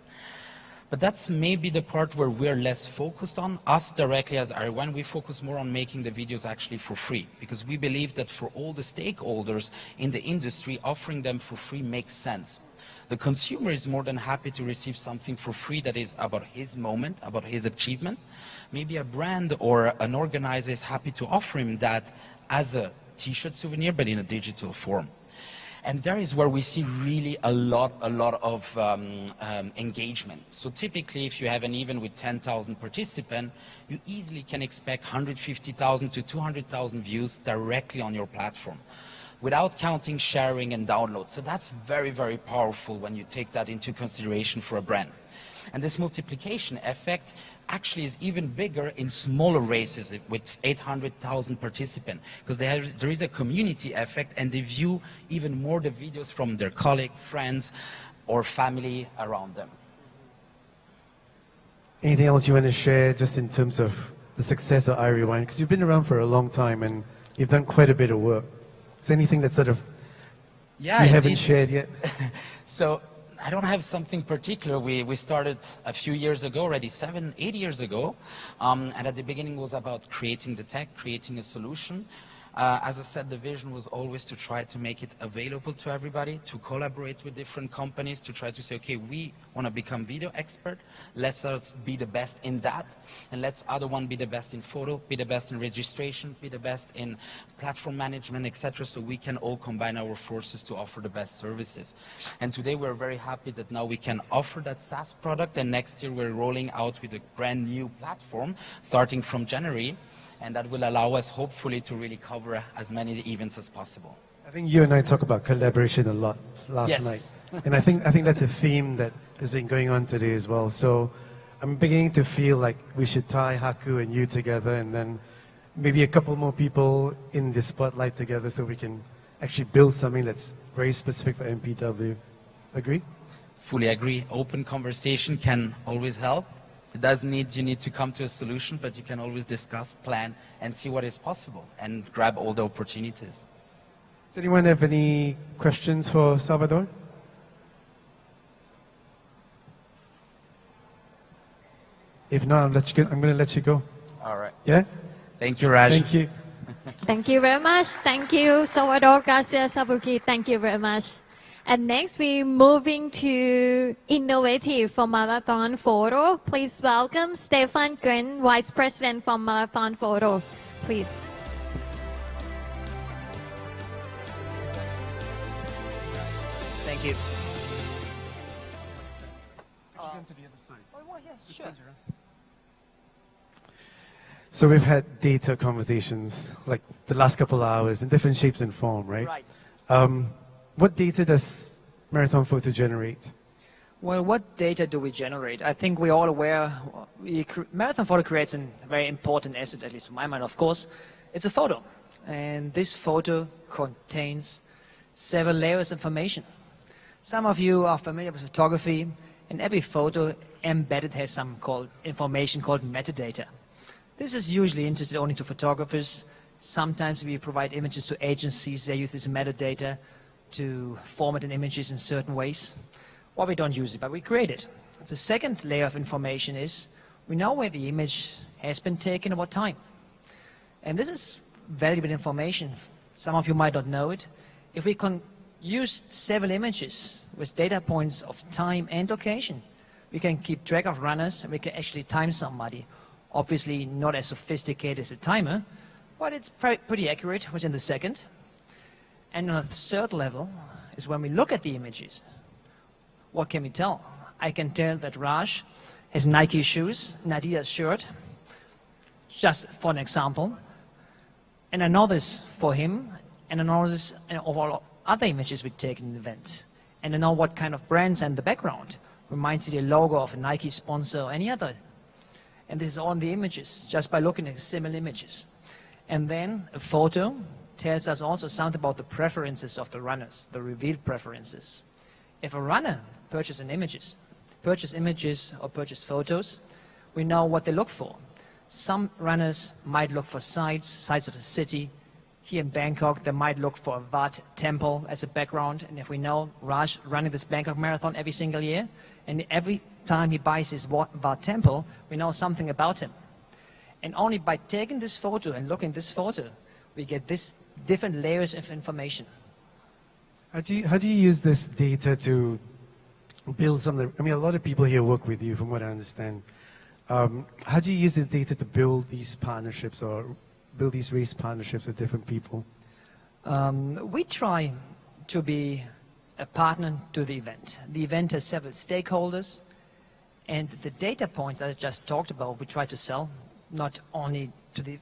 But that's maybe the part where we're less focused on. Us directly as Iron, we focus more on making the videos actually for free, because we believe that for all the stakeholders in the industry, offering them for free makes sense. The consumer is more than happy to receive something for free that is about his moment, about his achievement. Maybe a brand or an organizer is happy to offer him that as a t-shirt souvenir, but in a digital form. And there is where we see really a lot of engagement. So typically, if you have an event with 10,000 participants, you easily can expect 150,000 to 200,000 views directly on your platform, without counting sharing and download. So that's very, very powerful when you take that into consideration for a brand. And this multiplication effect actually is even bigger in smaller races with 800,000 participants, because there is a community effect, and they view even more the videos from their colleagues, friends, or family around them. Anything else you want to share just in terms of the success of iRewind? Because you've been around for a long time and you've done quite a bit of work. Is there anything that sort of you haven't shared yet? So I don't have something particular. We started a few years ago already, 7, 8 years ago. And at the beginning was about creating the tech, creating a solution. As I said, the vision was always to try to make it available to everybody, to collaborate with different companies, to try to say, okay, we want to become video expert. Let's us be the best in that. And let's other one be the best in photo, be the best in registration, be the best in platform management, etc. So we can all combine our forces to offer the best services. And today we're very happy that now we can offer that SaaS product. And next year we're rolling out with a brand new platform starting from January. And that will allow us, hopefully, to really cover as many events as possible. I think you and I talked about collaboration a lot last night. And I think that's a theme that has been going on today as well. So I'm beginning to feel like we should tie Haku and you together, and then maybe a couple more people in the spotlight together so we can actually build something that's very specific for MPW. Agree? Fully agree. Open conversation can always help. It doesn't need you need to come to a solution, but you can always discuss, plan, and see what is possible, and grab all the opportunities. Does anyone have any questions for Salvador? If not, I'm going to let you go. All right. Yeah? Thank you, Raj. Thank you. Thank you very much. Thank you, Salvador Garcia Sabuki. Thank you very much. And next, we're moving to Innovative for Marathon Photo. Please welcome Stefan Gren, Vice President for Marathon Photo. Please. Thank you. So we've had data conversations, like the last couple of hours, in different shapes and form, right? Right. What data does Marathon Photo generate? Well, what data do we generate? I think we're all aware, Marathon Photo creates a very important asset, at least to my mind, of course. It's a photo. And this photo contains several layers of information. Some of you are familiar with photography. In every photo embedded has some information called metadata. This is usually interested only to photographers. Sometimes we provide images to agencies. They use this metadata to format in images in certain ways. Well, we don't use it, but we create it. The second layer of information is we know where the image has been taken at what time. And this is valuable information. Some of you might not know it. If we can use several images with data points of time and location, we can keep track of runners and we can actually time somebody. Obviously not as sophisticated as a timer, but it's pretty accurate within the second. And on the third level is when we look at the images. What can we tell? I can tell that Raj has Nike shoes, an Adidas shirt, just for an example. And I know this for him, and I know this of all other images we take in the event. And I know what kind of brands and the background reminds you the logo of a Nike sponsor or any other. And this is all in the images, just by looking at similar images. And then a photo tells us also something about the preferences of the runners, the revealed preferences. If a runner purchases images or purchase photos, we know what they look for. Some runners might look for sites of the city. Here in Bangkok, they might look for a Wat temple as a background. And if we know Raj running this Bangkok marathon every single year, and every time he buys his Wat temple, we know something about him. And only by taking this photo and looking at this photo, we get this different layers of information. How do you use this data to build something? I mean, a lot of people here work with you, from what I understand. How do you use this data to build these partnerships or build these race partnerships with different people? We try to be a partner to the event. The event has several stakeholders, and the data points I just talked about, we try to sell not only to the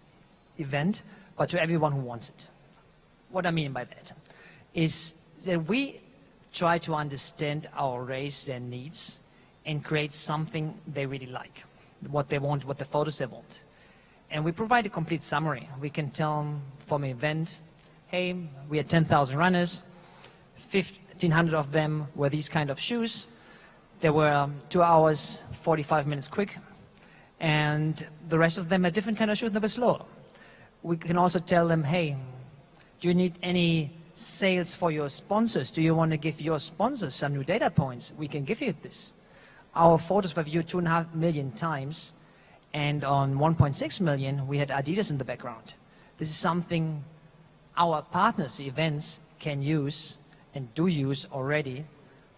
event, but to everyone who wants it. What I mean by that is that we try to understand our race, their needs, and create something they really like, what they want, what the photos they want. And we provide a complete summary. We can tell them from an event, hey, we had 10,000 runners, 1,500 of them were these kind of shoes. They were 2 hours, 45 minutes quick. And the rest of them had different kind of shoes that were slower. We can also tell them, hey, do you need any sales for your sponsors? Do you want to give your sponsors some new data points? We can give you this. Our photos were viewed 2.5 million times, and on 1.6 million, we had Adidas in the background. This is something our partners, events, can use and do use already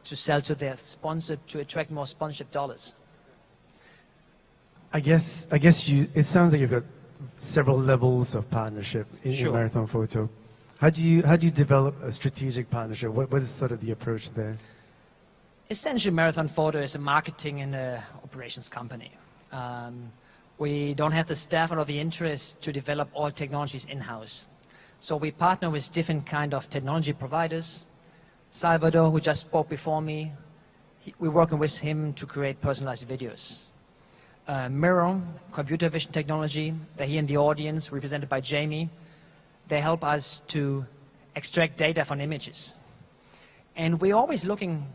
to sell to their sponsor to attract more sponsorship dollars. I guess it sounds like you've got several levels of partnership in Marathon Photo. How do you develop a strategic partnership? What is sort of the approach there? Essentially, Marathon Photo is a marketing and operations company. We don't have the staff or the interest to develop all technologies in-house. So we partner with different kind of technology providers. Salvador, who just spoke before me, we're working with him to create personalized videos. Mirror, computer vision technology, they're here in the audience, represented by Jamie. They help us to extract data from images. And we're always looking,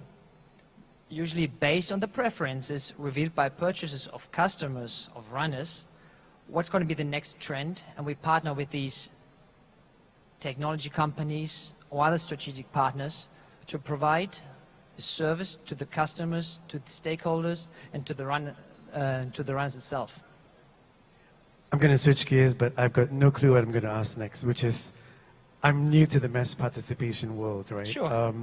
usually based on the preferences revealed by purchases of customers, of runners, what's going to be the next trend. And we partner with these technology companies or other strategic partners to provide the service to the customers, to the stakeholders, and to the runners itself. I'm going to switch gears, but I've got no clue what I'm going to ask next, which is, I'm new to the mass participation world, right? Sure.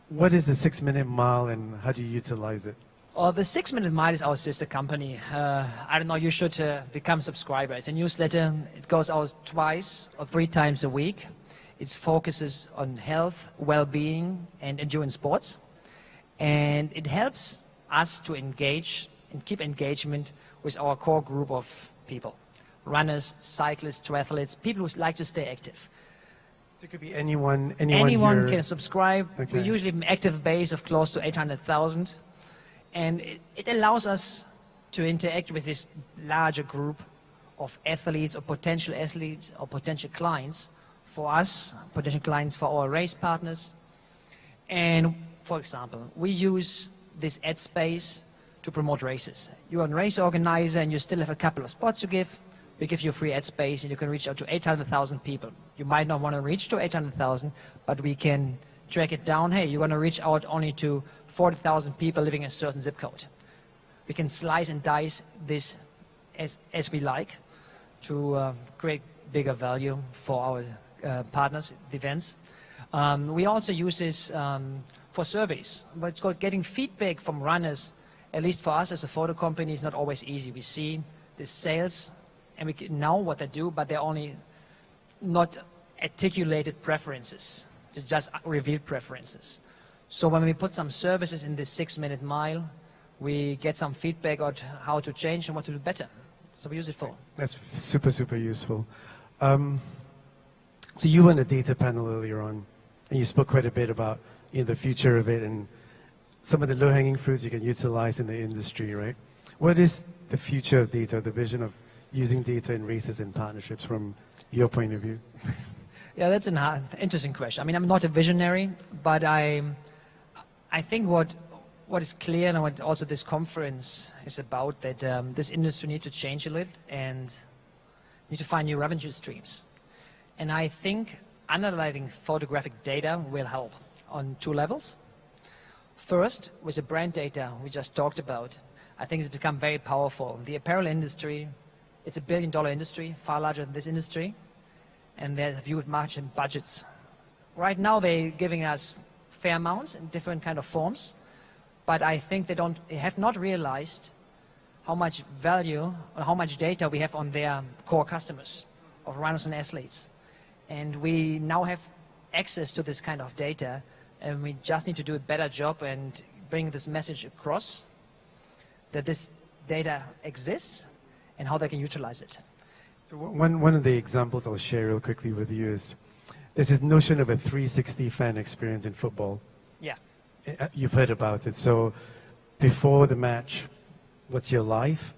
What is the 6-minute mile and how do you utilize it? The 6-Minute Mile is our sister company. I don't know, you should become subscribers. It's a newsletter. It goes out twice or 3 times a week. It focuses on health, well-being, and endurance sports. And it helps us to engage and keep engagement with our core group of people. Runners, cyclists, triathletes, people who like to stay active. So it could be anyone Anyone here. can subscribe. Okay. We usually have an active base of close to 800,000. And it allows us to interact with this larger group of athletes or potential clients for us, potential clients for our race partners. And for example, we use this ad space to promote races. You're a race organizer and you still have a couple of spots to give. We give you free ad space and you can reach out to 800,000 people. You might not want to reach to 800,000, but we can track it down. Hey, you're going to reach out only to 40,000 people living in a certain zip code. We can slice and dice this as we like to create bigger value for our partners, the events. We also use this for surveys, but it's called getting feedback from runners. At least for us as a photo company, it's not always easy. We see the sales and we know what they do, but they're only not articulated preferences. They're just revealed preferences. So when we put some services in this 6-minute mile, we get some feedback on how to change and what to do better. So we use it for. That's super, super useful. So you were on a data panel earlier on, and you spoke quite a bit about the future of it and some of the low-hanging fruits you can utilize in the industry, right? What is the future of data, the vision of using data in races and partnerships from your point of view? Yeah, that's an interesting question. I mean, I'm not a visionary, but I think what is clear and what also this conference is about, that this industry needs to change a little and need to find new revenue streams. And I think analyzing photographic data will help on 2 levels. First, with the brand data we just talked about, I think it's become very powerful. The apparel industry, it's a $1 billion industry, far larger than this industry, and there's viewed margin budgets. Right now they're giving us fair amounts in different kind of forms, but I think they have not realized how much value or how much data we have on their core customers of runners and athletes. And we now have access to this kind of data, and we just need to do a better job and bring this message across that this data exists and how they can utilize it. So one of the examples I'll share real quickly with you is there's this notion of a 360 fan experience in football. Yeah. You've heard about it. So before the match, what's your life?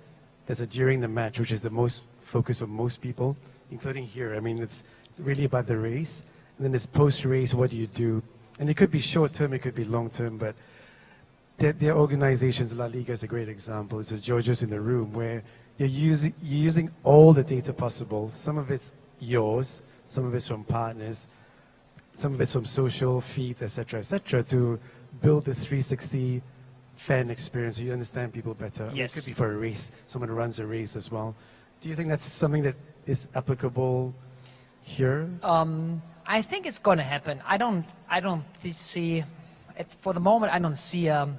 There's a during the match, which is the most focus of most people, including here. I mean, it's really about the race. And then there's post-race, what do you do? And it could be short-term, it could be long-term, but there are organizations, La Liga is a great example. It's a Georgios in the room where you're using all the data possible. Some of it's yours, some of it's from partners, some of it's from social feeds, etc., to build the 360 fan experience so you understand people better. Yes. I mean, it could be for a race, someone who runs a race as well. Do you think that's something that is applicable here? I think it's going to happen. I don't see, for the moment, I don't see a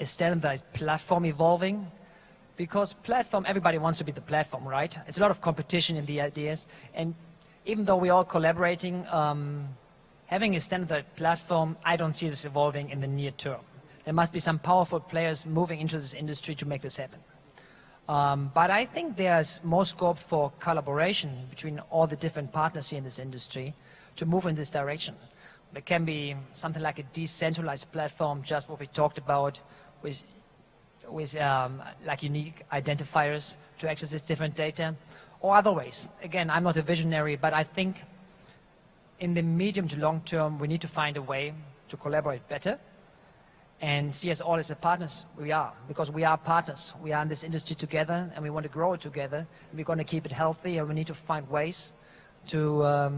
standardized platform evolving, because platform, everybody wants to be the platform, right? It's a lot of competition in the ideas, and even though we're all collaborating, having a standardized platform, I don't see this evolving in the near term. There must be some powerful players moving into this industry to make this happen. But I think there's more scope for collaboration between all the different partners here in this industry to move in this direction. There can be something like a decentralized platform, just what we talked about, with like unique identifiers to access this different data, or other ways. Again, I'm not a visionary, but I think in the medium to long term, we need to find a way to collaborate better and see us all as the partners we are, because we are partners. We are in this industry together, and we want to grow it together. And we're going to keep it healthy, and we need to find ways to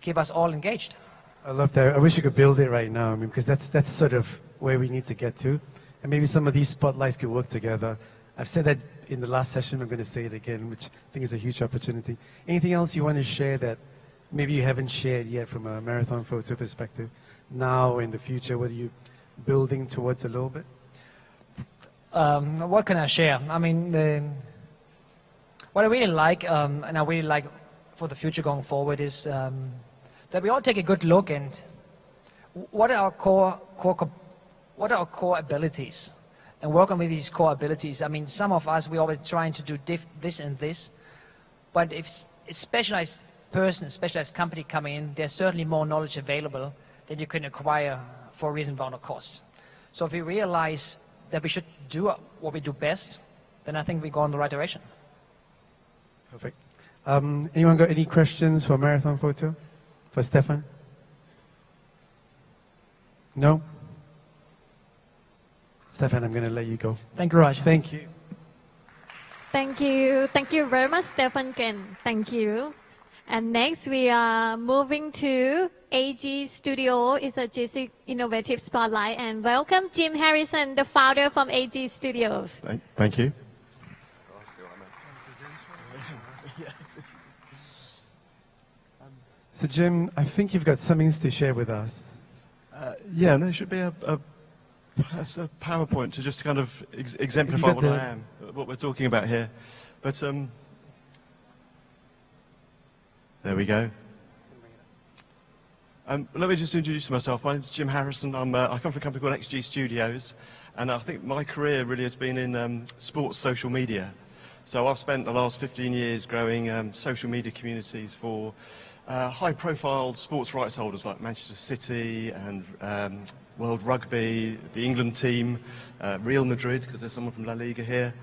keep us all engaged. I love that. I wish you could build it right now. I mean, because that's sort of where we need to get to, and maybe some of these spotlights could work together. I've said that in the last session, I'm going to say it again, which I think is a huge opportunity. Anything else you want to share that maybe you haven't shared yet from a marathon photo perspective? Now, in the future, what are you building towards a little bit? What can I share? I mean, what I really like, and I really like for the future going forward is that we all take a good look and what are our core abilities, and work on with these core abilities. I mean, some of us, we're always trying to do this and this, but if a specialized person, a specialized company coming in, there's certainly more knowledge available that you can acquire for a reasonable amount of cost. So if we realize that we should do what we do best, then I think we go in the right direction. Perfect. Anyone got any questions for marathon photo? For Stefan? No? Stefan, I'm going to let you go. Thank you, Raj. Thank you. Thank you. Thank you very much, Stefan Ken. Thank you. And next we are moving to AG Studio. It's a GC Innovative Spotlight. And welcome Jim Harrison, the founder from AG Studios. Thank you. So Jim, I think you've got some things to share with us. Yeah, and there should be a PowerPoint to just kind of exemplify what I am, what we're talking about here. But there we go. Let me just introduce myself. My name is Jim Harrison. I come from a company called XG Studios, and I think my career really has been in sports social media. So I've spent the last 15 years growing social media communities for high-profile sports rights holders like Manchester City and World Rugby, the England team, Real Madrid, because there's someone from La Liga here.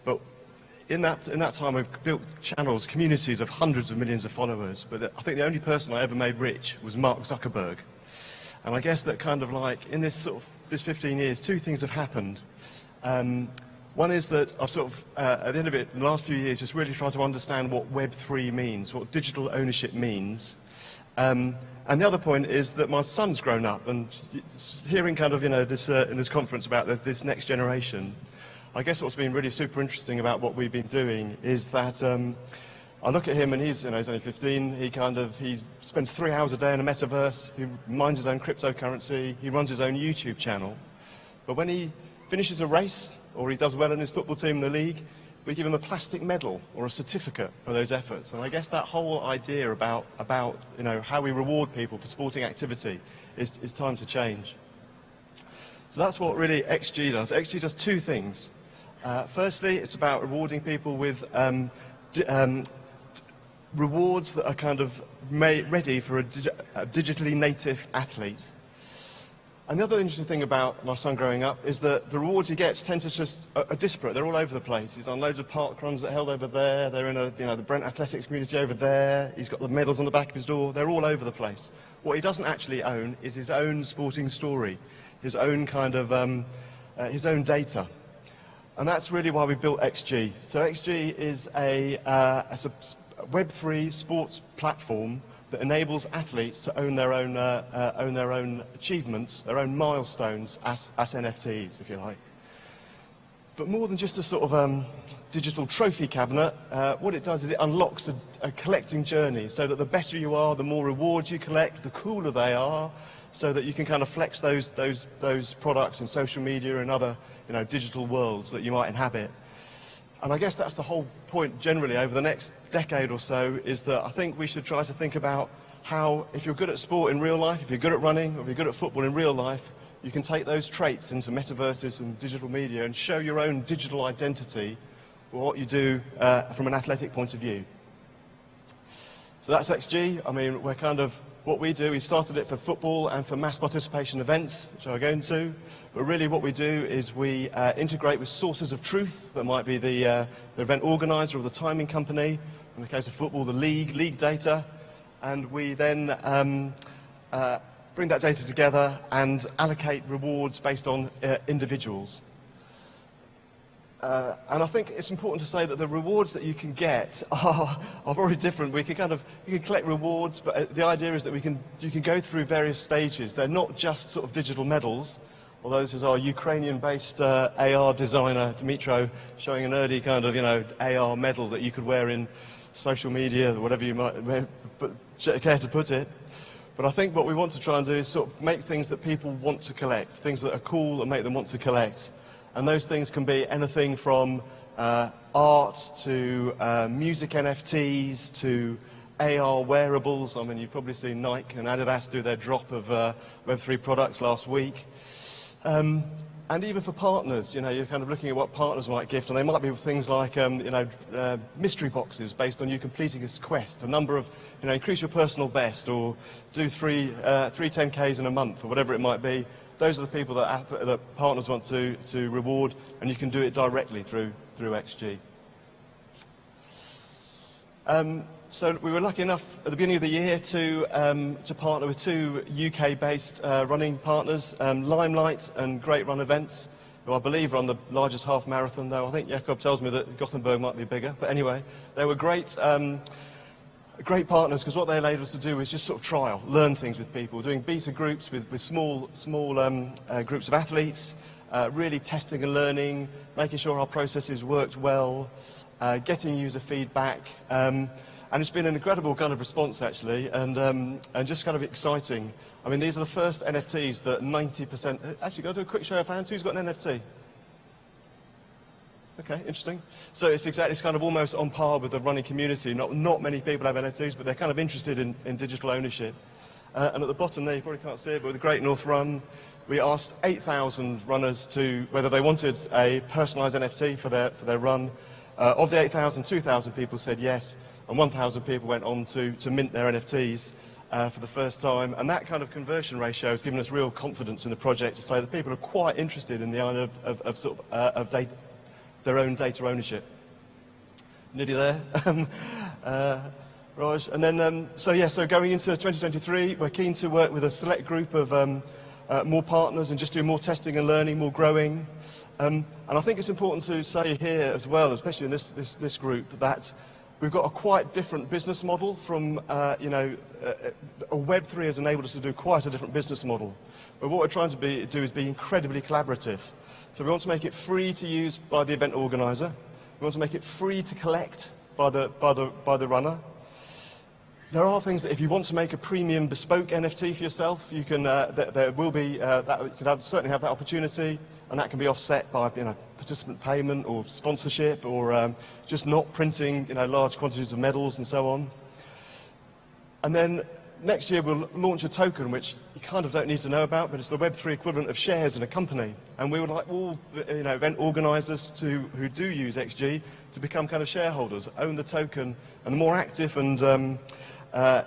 But in that time, I've built channels, communities of hundreds of millions of followers. But I think the only person I ever made rich was Mark Zuckerberg. And I guess that kind of like, in this 15 years, two things have happened. One is that I've sort of, at the end of it, in the last few years, just really tried to understand what Web3 means, what digital ownership means. And the other point is that my son's grown up, and hearing kind of, this in this conference about this next generation, I guess what's been really super interesting about what we've been doing is that I look at him and he's only 15. He spends 3 hours a day in a metaverse. He minds his own cryptocurrency. He runs his own YouTube channel. But when he finishes a race or he does well in his football team in the league, we give him a plastic medal or a certificate for those efforts. And I guess that whole idea about how we reward people for sporting activity is time to change. So that's what really XG does. XG does two things. Firstly, it's about rewarding people with rewards that are kind of ready for a digitally native athlete. And the other interesting thing about my son growing up is that the rewards he gets tend to just are disparate. They're all over the place. He's on loads of park runs that are held over there. They're in the Brent Athletics community over there. He's got the medals on the back of his door. They're all over the place. What he doesn't actually own is his own sporting story, his own kind of his own data. And that's really why we built XG. So XG is a Web3 sports platform that enables athletes to own their own achievements, their own milestones as NFTs, if you like. But more than just a sort of digital trophy cabinet, what it does is it unlocks a collecting journey, so that the better you are, the more rewards you collect, the cooler they are, so that you can kind of flex those products in social media and other digital worlds that you might inhabit. And I guess that's the whole point generally over the next decade or so, is that I think we should try to think about how, if you're good at sport in real life, if you're good at running, or if you're good at football in real life, you can take those traits into metaverses and digital media and show your own digital identity for what you do from an athletic point of view. So that's XG. I mean, we're kind of, what we do, we started it for football and for mass participation events, which I'll go into. But really what we do is we integrate with sources of truth that might be the event organizer or the timing company. In the case of football, the league data. And we then bring that data together and allocate rewards based on individuals. And I think it's important to say that the rewards that you can get are very different. You can collect rewards, but the idea is that you can go through various stages. They're not just sort of digital medals. Although this is our Ukrainian-based AR designer, Dmitro, showing a nerdy kind of, AR medal that you could wear in social media, or whatever you might care to put it. But I think what we want to try and do is sort of make things that people want to collect, things that are cool and make them want to collect. And those things can be anything from art to music NFTs to AR wearables. I mean, you've probably seen Nike and Adidas do their drop of Web3 products last week. And even for partners, you're kind of looking at what partners might gift, and they might be things like, mystery boxes based on you completing a quest, a number of, increase your personal best, or do three 10Ks in a month, or whatever it might be. Those are the people that partners want to reward, and you can do it directly through XG. So we were lucky enough at the beginning of the year to partner with two UK-based running partners, Limelight and Great Run Events, who I believe run the largest half marathon, though I think Jakob tells me that Gothenburg might be bigger. But anyway, they were great partners, because what they allowed us to do was just sort of trial, learn things with people, doing beta groups with small groups of athletes, really testing and learning, making sure our processes worked well, getting user feedback. And it's been an incredible kind of response, actually, and just kind of exciting. I mean, these are the first NFTs that 90%... Actually, go do a quick show of hands. Who's got an NFT? Okay, interesting. So it's kind of almost on par with the running community. Not many people have NFTs, but they're kind of interested in digital ownership. And at the bottom there, you probably can't see it, but with the Great North Run, we asked 8,000 runners whether they wanted a personalised NFT for their run. Of the 8,000, 2,000 people said yes, and 1,000 people went on to mint their NFTs for the first time. And that kind of conversion ratio has given us real confidence in the project to say that people are quite interested in the idea of data, their own data ownership. Nearly there. Raj. And then, so going into 2023, we're keen to work with a select group of more partners and just do more testing and learning, more growing. And I think it's important to say here as well, especially in this group, that we've got a quite different business model from, Web3 has enabled us to do quite a different business model. But what we're trying to do is be incredibly collaborative. So we want to make it free to use by the event organizer. We want to make it free to collect by the runner. There are things that if you want to make a premium bespoke NFT for yourself, you can, there will be, you can certainly have that opportunity, and that can be offset by participant payment or sponsorship, or just not printing large quantities of medals and so on. And then next year we'll launch a token which you kind of don't need to know about, but it's the Web3 equivalent of shares in a company. And we would like all event organisers who do use XG to become kind of shareholders, own the token, and the more active and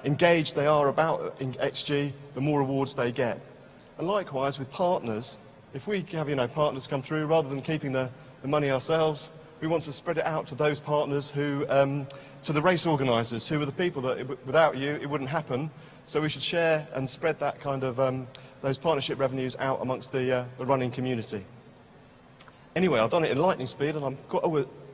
engaged they are about XG, the more rewards they get. And likewise with partners, if we have partners come through, rather than keeping the money ourselves, we want to spread it out to those partners who, to the race organisers, who are the people that without you it wouldn't happen. So we should share and spread that kind of those partnership revenues out amongst the running community. Anyway, I've done it in lightning speed, and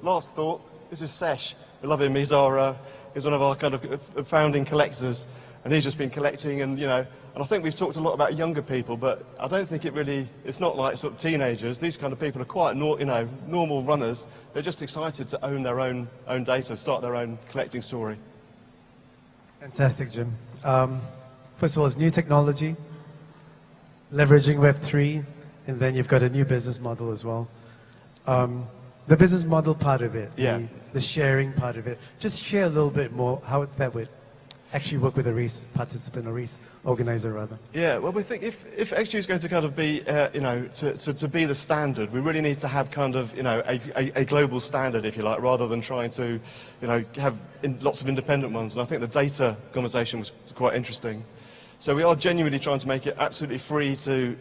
last thought. This is Sesh. We love him. He's one of our kind of founding collectors, and he's just been collecting, and and I think we've talked a lot about younger people, but I don't think it's not like sort of teenagers. These kind of people are quite normal runners. They're just excited to own their own data, start their own collecting story. Fantastic, Jim. First of all, it's new technology, leveraging Web3, and then you've got a new business model as well. The business model part of it, the sharing part of it. Just share a little bit more how that would actually work with a race participant or race organizer, rather. Yeah, well, we think if XG is going to kind of be, to be the standard, we really need to have kind of, a global standard, if you like, rather than trying to, have lots of independent ones. And I think the data conversation was quite interesting. So we are genuinely trying to make it absolutely free to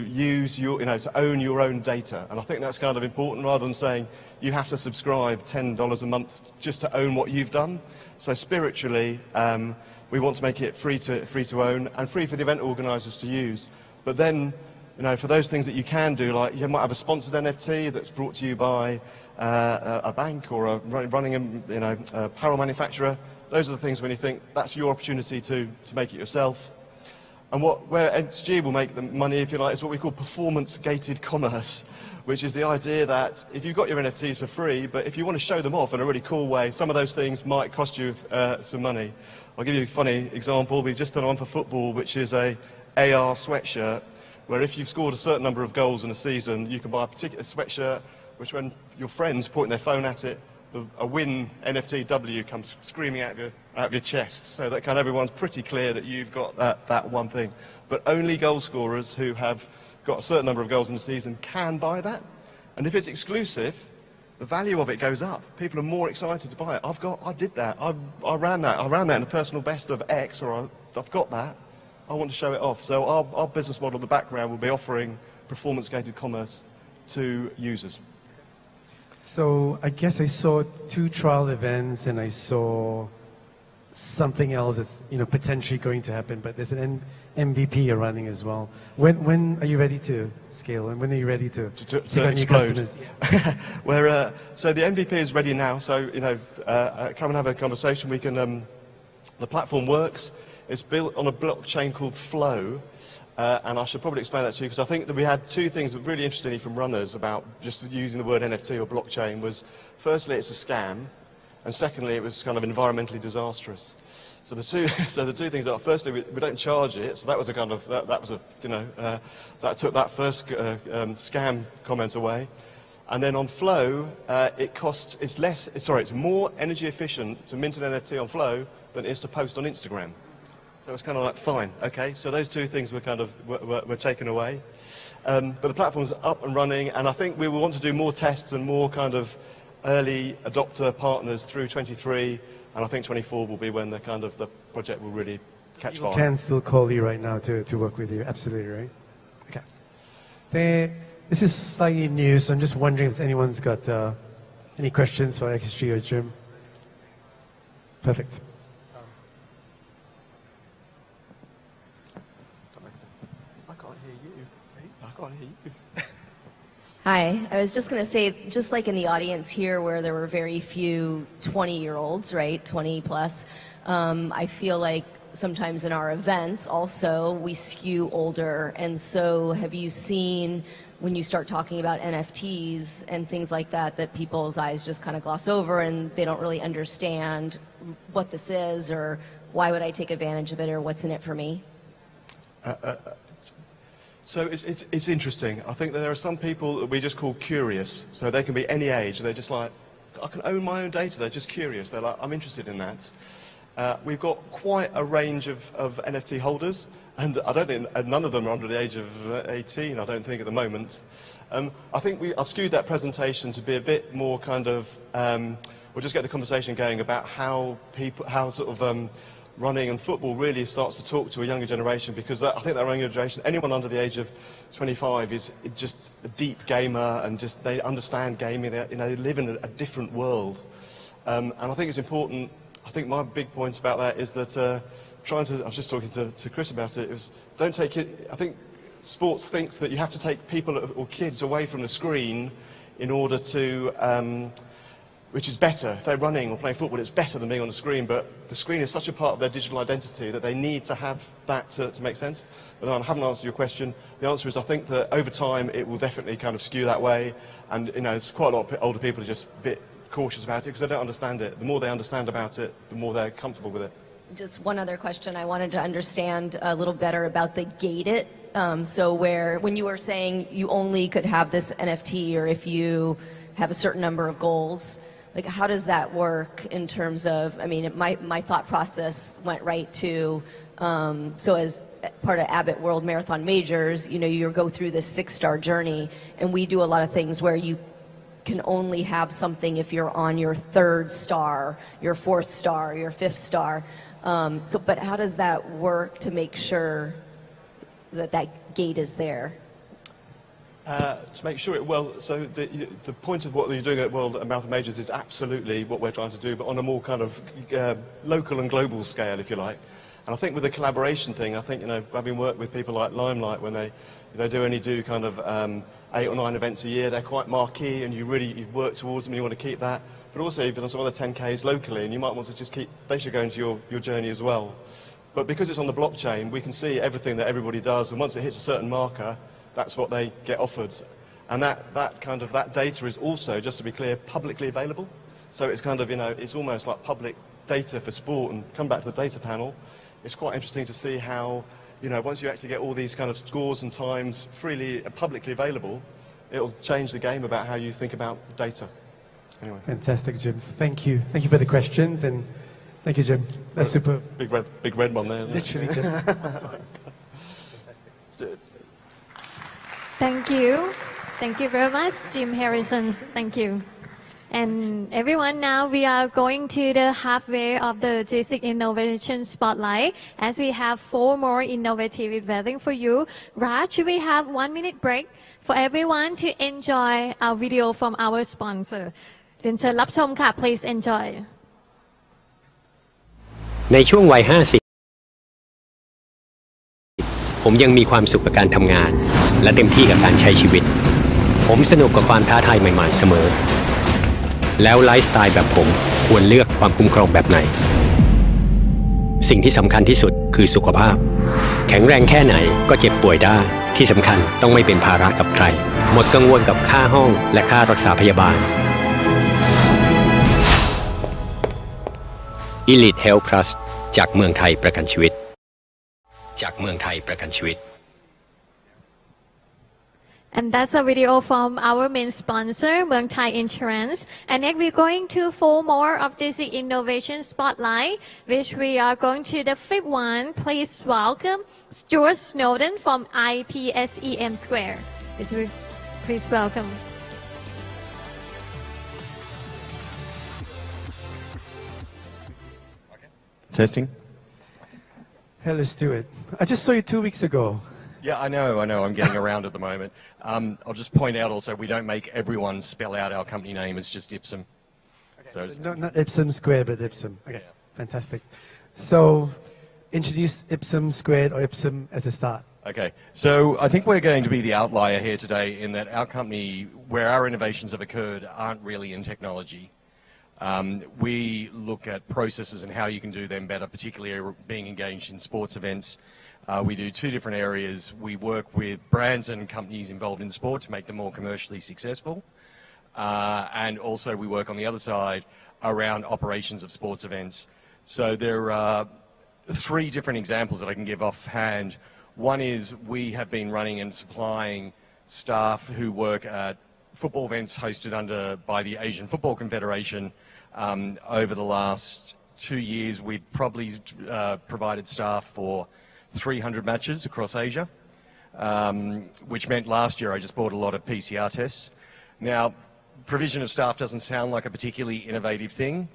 use your, to own your own data. And I think that's kind of important, rather than saying you have to subscribe $10 a month just to own what you've done. So spiritually, we want to make it free to own and free for the event organisers to use. But then, for those things that you can do, like you might have a sponsored NFT that's brought to you by a bank or running a apparel manufacturer. Those are the things when you think that's your opportunity to make it yourself. And where NG will make the money, if you like, is what we call performance-gated commerce, which is the idea that if you've got your NFTs for free, but if you want to show them off in a really cool way, some of those things might cost you some money. I'll give you a funny example. We've just done one for football, which is a AR sweatshirt, where if you've scored a certain number of goals in a season, you can buy a particular sweatshirt, which when your friends pointing their phone at it, a win NFT W comes screaming out of your chest, so that kind of everyone's pretty clear that you've got that one thing. But only goal scorers who have got a certain number of goals in the season can buy that. And if it's exclusive, the value of it goes up. People are more excited to buy it. I did that. I ran that in a personal best of X, or I've got that. I want to show it off. So our business model in the background will be offering performance-gated commerce to users. So I guess I saw 2 trial events and I saw something else that's potentially going to happen, but there's an MVP you're running as well. When are you ready to scale, and when are you ready to take on new customers? So the MVP is ready now. So come and have a conversation. We can. The platform works. It's built on a blockchain called Flow. And I should probably explain that to you, because I think that we had 2 things that were really interesting from runners about just using the word NFT or blockchain. Was firstly, it's a scam, and secondly, it was kind of environmentally disastrous. So the two things are, firstly, we don't charge it, so that was a kind of that took that first scam comment away. And then on Flow, it's more energy efficient to mint an NFT on Flow than it is to post on Instagram. So it's kind of like, fine, okay. So those 2 things were kind of were taken away, but the platform's up and running, and I think we will want to do more tests and more kind of early adopter partners through 23, and I think 24 will be when the project will really catch fire. We can still call you right now to work with you, absolutely, right? Okay. This is slightly new, so I'm just wondering if anyone's got any questions for XG or Jim. Perfect. Hi, I was just going to say, just like in the audience here where there were very few 20-year-olds, right, 20 plus, I feel like sometimes in our events also we skew older. And so have you seen, when you start talking about NFTs and things like that, that people's eyes just kind of gloss over and they don't really understand what this is, or why would I take advantage of it, or what's in it for me? So it's interesting. I think that there are some people that we just call curious. So they can be any age. They're just like, I can own my own data. They're just curious. They're like, I'm interested in that. We've got quite a range of NFT holders, and I don't think none of them are under the age of 18, I don't think, at the moment. I think I've skewed that presentation to be a bit more kind of, we'll just get the conversation going about how running and football really starts to talk to a younger generation, because I think that younger generation, anyone under the age of 25 is just a deep gamer, and just they understand gaming, they live in a different world. And I think it's important, I think my big point about that is that I was just talking to Chris about it, don't take it, I think sports think that you have to take people or kids away from the screen in order to, which is better. If they're running or playing football, it's better than being on the screen, but the screen is such a part of their digital identity that they need to have that to make sense. But I haven't answered your question. The answer is I think that over time it will definitely kind of skew that way, and it's quite a lot of older people are just a bit cautious about it because they don't understand it. The more they understand about it, the more they're comfortable with it. Just one other question. I wanted to understand a little better about the gated. So when you were saying you only could have this NFT, or if you have a certain number of goals, like how does that work in terms of, I mean, my thought process went right to, so as part of Abbott World Marathon Majors, you go through this 6-star journey, and we do a lot of things where you can only have something if you're on your 3rd star, your 4th star, your 5th star. But how does that work to make sure that gate is there? To make sure so the point of what you're doing at World Marathon Majors is absolutely what we're trying to do, but on a more kind of local and global scale, if you like. And I think with the collaboration thing, I think, having worked with people like Limelight, when they only do kind of 8 or 9 events a year, they're quite marquee, and you've worked towards them, and you want to keep that. But also you've done some other 10Ks locally, and you might want to just they should go into your journey as well. But because it's on the blockchain, we can see everything that everybody does, and once it hits a certain marker, that's what they get offered. And that data is also, just to be clear, publicly available. So it's kind of, it's almost like public data for sport. And come back to the data panel, it's quite interesting to see how, once you actually get all these kind of scores and times freely, publicly available, it'll change the game about how you think about data. Anyway. Fantastic, Jim. Thank you. Thank you for the questions, and thank you, Jim. That's super. Big red one there. Literally just. Thank you. Thank you very much, Jim Harrison. Thank you. And everyone, now we are going to the halfway of the DEC Innovation Spotlight, as we have 4 more innovative waiting for you. Raj, we have 1 minute break for everyone to enjoy our video from our sponsor. เรียนเชิญรับชมค่ะ Please enjoy. ในช่วงวัย 50 ผมยังมีความสุขกับการทำงานและเต็มที่กับการใช้ชีวิตผมสนุกกับความท้าทายใหม่ๆเสมอแล้วไลฟ์สไตล์แบบผมควรเลือกความคุ้มครองแบบไหนสิ่งที่สำคัญที่สุดคือสุขภาพแข็งแรงแค่ไหนก็เจ็บป่วยได้ที่สำคัญต้องไม่เป็นภาระกับใครหมดกังวลกับค่าห้องและค่ารักษาพยาบาล Elite Health Plus จากเมืองไทยประกันชีวิตจากเมืองไทยประกันชีวิตAnd that's a video from our main sponsor, Muang Thai Insurance. And next we're going to 4 more of DEC Innovation Spotlight, which we are going to the 5th one. Please welcome Stuart Snowden from IPSEM Square. Please welcome. Testing. Hey, let's do it. I just saw you 2 weeks ago. Yeah, I know. I'm getting around at the moment. I'll just point out also, we don't make everyone spell out our company name. It's just Ipsum. Okay, so not Ipsum Squared, but Ipsum. Okay, yeah. Fantastic. So, introduce Ipsum Squared or Ipsum as a start. Okay, so I think we're going to be the outlier here today in that our company, where our innovations have occurred, aren't really in technology. We look at processes and how you can do them better, particularly being engaged in sports events. We do 2 different areas. We work with brands and companies involved in sport to make them more commercially successful. And also we work on the other side around operations of sports events. So there are 3 different examples that I can give offhand. One is we have been running and supplying staff who work at football events hosted by the Asian Football Confederation. Over the last 2 years, we've probably provided staff for 300 matches across Asia, which meant last year I just bought a lot of PCR tests. Now, provision of staff doesn't sound like a particularly innovative thing,